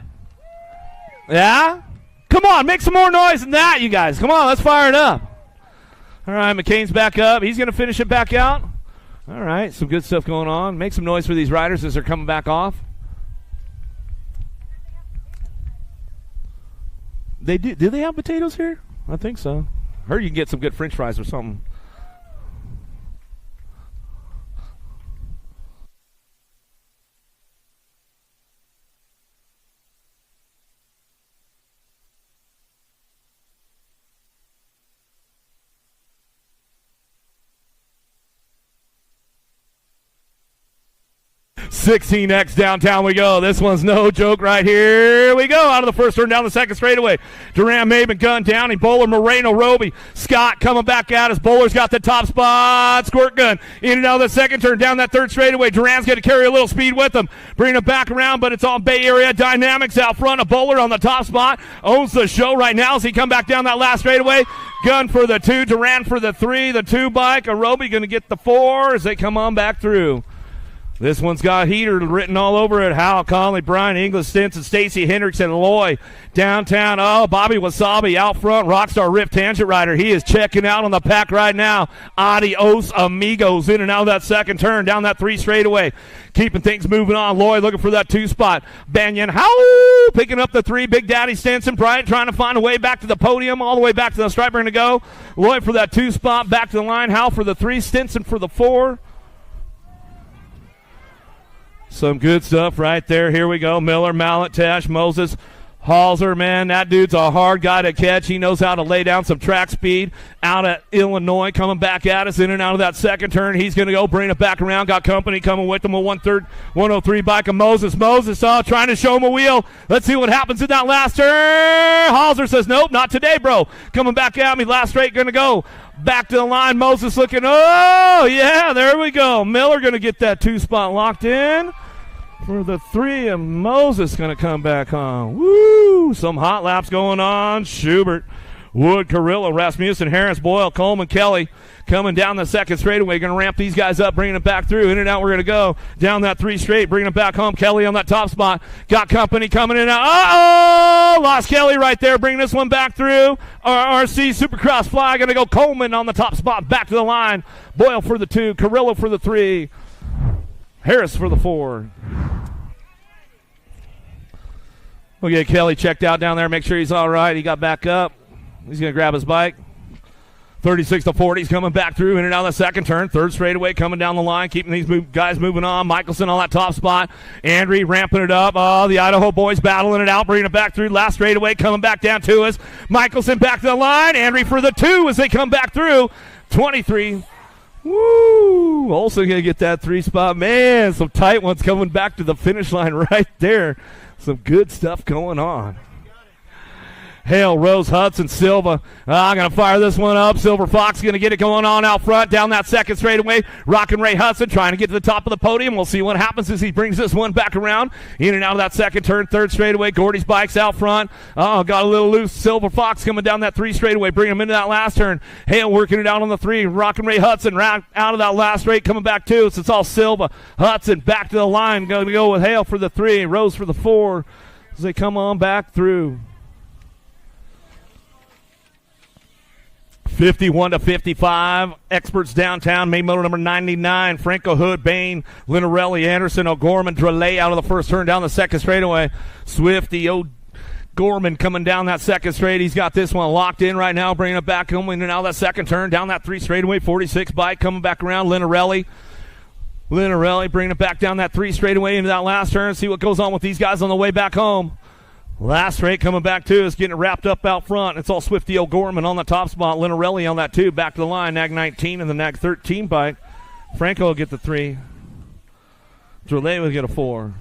Yeah? Come on, make some more noise than that, you guys. Come on, let's fire it up. All right, McCain's back up. He's going to finish it back out. All right, some good stuff going on. Make some noise for these riders as they're coming back off. Do they have potatoes here? I think so. Heard you can get some good French fries or something. $16X downtown we go. This one's no joke right here. We go out of the first turn down the second straightaway. Duran, Maben, Gunn, Downing, Bowler, Moreno, Roby, Scott coming back at us. Bowler's got the top spot. Squirt Gun in and out of the second turn down that third straightaway. Duran's going to carry a little speed with him. Bring it back around, but it's all Bay Area Dynamics out front. A Bowler on the top spot. Owns the show right now as he come back down that last straightaway. Gunn for the 2, Durant for the 3, the 2 bike. Arobi going to get the 4 as they come on back through. This one's got heater written all over it. Hal, Conley, Brian, Inglis, Stinson, Stacy, Hendrickson, Loy. Downtown, Bobby Wasabi out front. Rockstar Riff Tangent Rider. He is checking out on the pack right now. Adios, amigos. In and out of that second turn. Down that 3 straightaway. Keeping things moving on. Loy looking for that 2 spot. Banyan, how picking up the 3. Big Daddy Stinson. Bryant trying to find a way back to the podium. All the way back to the stripe. We're going to go. Loy for that 2 spot. Back to the line. Hal for the 3. Stinson for the 4. Some good stuff right there. Here we go. Miller, Mallet, Tash, Moses, Halser, man, that dude's a hard guy to catch. He knows how to lay down some track speed out at Illinois. Coming back at us in and out of that second turn. He's going to go bring it back around. Got company coming with him. A 103 bike of Moses. Moses trying to show him a wheel. Let's see what happens in that last turn. Halser says, nope, not today, bro. Coming back at me. Last straight going to go. Back to the line. Moses looking. Oh, yeah, there we go. Miller going to get that 2 spot locked in. For the 3, and Moses going to come back on. Woo! Some hot laps going on. Schubert, Wood, Carrillo, Rasmussen, Harris, Boyle, Coleman, Kelly coming down the second straightaway. Going to ramp these guys up, bringing it back through. In and out we're going to go. Down that 3 straight, bringing it back home. Kelly on that top spot. Got company coming in and out. Uh-oh! Lost Kelly right there, bringing this one back through. RRC Supercross Fly going to go. Coleman on the top spot. Back to the line. Boyle for the 2. Carrillo for the 3. Harris for the 4. We'll get Kelly checked out down there, make sure he's all right. He got back up. He's going to grab his bike. 36 to 40. He's coming back through in and out of the second turn. 3rd straightaway coming down the line, keeping these guys moving on. Michelson on that top spot. Andry ramping it up. Oh, the Idaho boys battling it out, bringing it back through. Last straightaway coming back down to us. Michelson back to the line. Andry for the 2 as they come back through. 23. Woo! Also going to get that 3 spot. Man, some tight ones coming back to the finish line right there. Some good stuff going on. Hale, Rose, Hudson, Silva. I'm going to fire this one up. Silver Fox going to get it going on out front. Down that second straightaway. Rockin' Ray Hudson trying to get to the top of the podium. We'll see what happens as he brings this one back around. In and out of that second turn. 3rd straightaway. Gordy's bike's out front. Got a little loose. Silver Fox coming down that 3 straightaway. Bringing him into that last turn. Hale working it out on the 3. Rockin' Ray Hudson out of that last straight. Coming back to us. It's all Silva. Hudson back to the line. Going to go with Hale for the 3. Rose for the 4. As they come on back through. 51 to 55. Experts downtown. Main motor number 99. Franco Hood, Bain, Linarelli, Anderson, O'Gorman, Drelay out of the first turn down the second straightaway. Swifty, O'Gorman coming down that second straight. He's got this one locked in right now, bringing it back home in and out of that second turn. Down that 3 straightaway. 46 bike coming back around. Linarelli bringing it back down that 3 straightaway into that last turn. See what goes on with these guys on the way back home. Last straight coming back to us, getting it wrapped up out front. It's all Swifty O'Gorman on the top spot. Linarelli on that 2. Back to the line. Nag 19 and the Nag 13 bike. Franco will get the 3. Drelay will get a 4.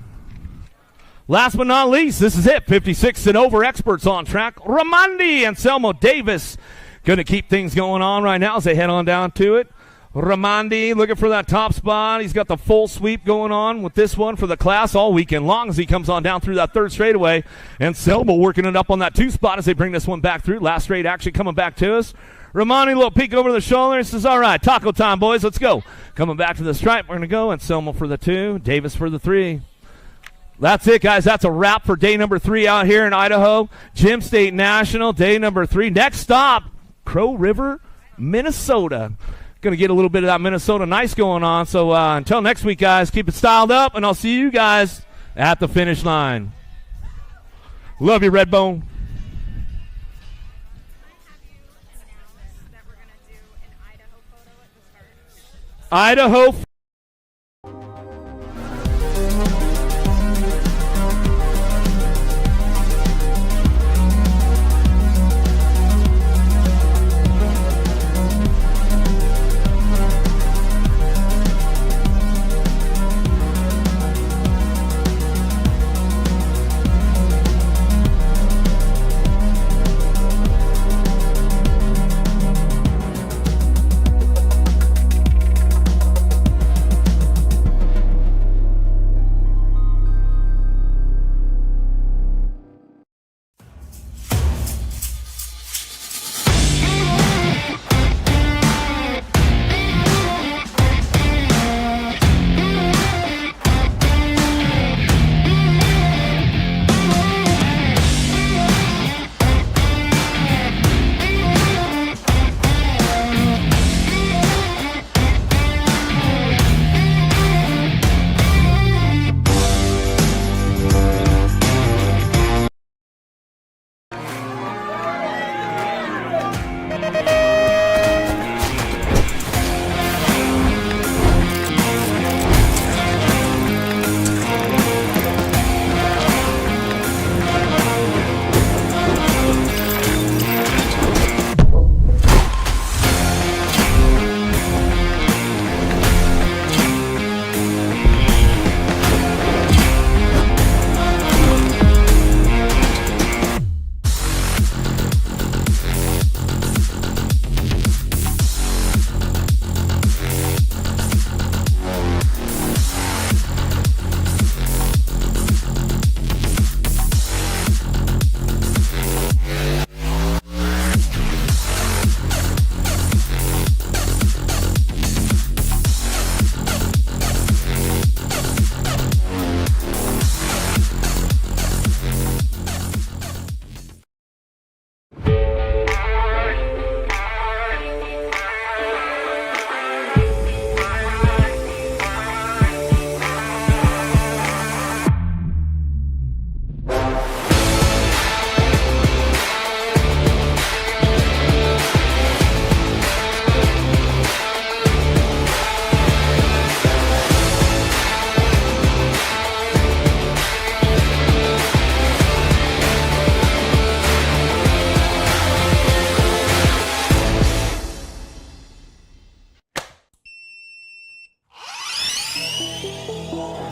Last but not least, this is it. 56 and over experts on track. Ramondi and Selmo Davis going to keep things going on right now as they head on down to it. Ramondi looking for that top spot. He's got the full sweep going on with this one for the class all weekend long as he comes on down through that 3rd straightaway. And Selma working it up on that 2 spot as they bring this one back through. Last straight actually coming back to us. Ramondi, a little peek over the shoulder. He says, all right, taco time, boys. Let's go. Coming back to the stripe. We're going to go. And Selma for the 2. Davis for the 3. That's it, guys. That's a wrap for day number 3 out here in Idaho. Gym State National, day number 3. Next stop, Crow River, Minnesota. Going to get a little bit of that Minnesota nice going on. So until next week, guys, keep it styled up, and I'll see you guys at the finish line. Love you, Redbone. Idaho.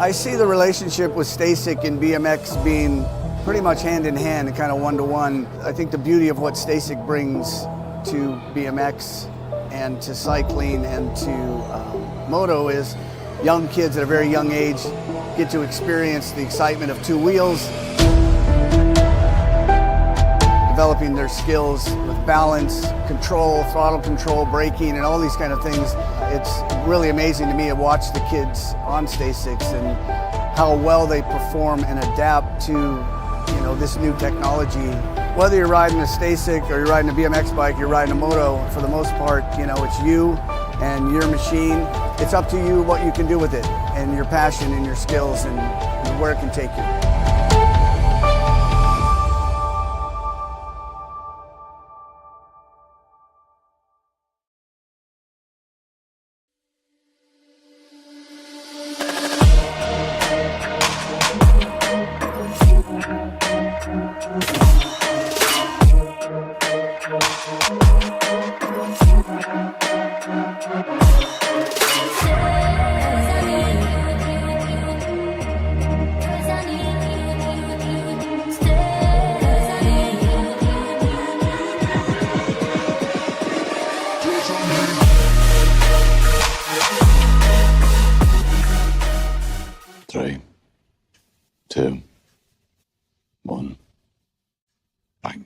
I see the relationship with Stacyc and BMX being pretty much hand in hand and kind of one-to-one. I think the beauty of what Stacyc brings to BMX and to cycling and to moto is young kids at a very young age get to experience the excitement of two wheels, developing their skills with balance, control, throttle control, braking, and all these kind of things. It's really amazing to me to watch the kids on Stacyc and how well they perform and adapt to this new technology. Whether you're riding a Stacyc or you're riding a BMX bike, you're riding a moto, for the most part, it's you and your machine. It's up to you what you can do with it and your passion and your skills and where it can take you. Three, two, one, bang.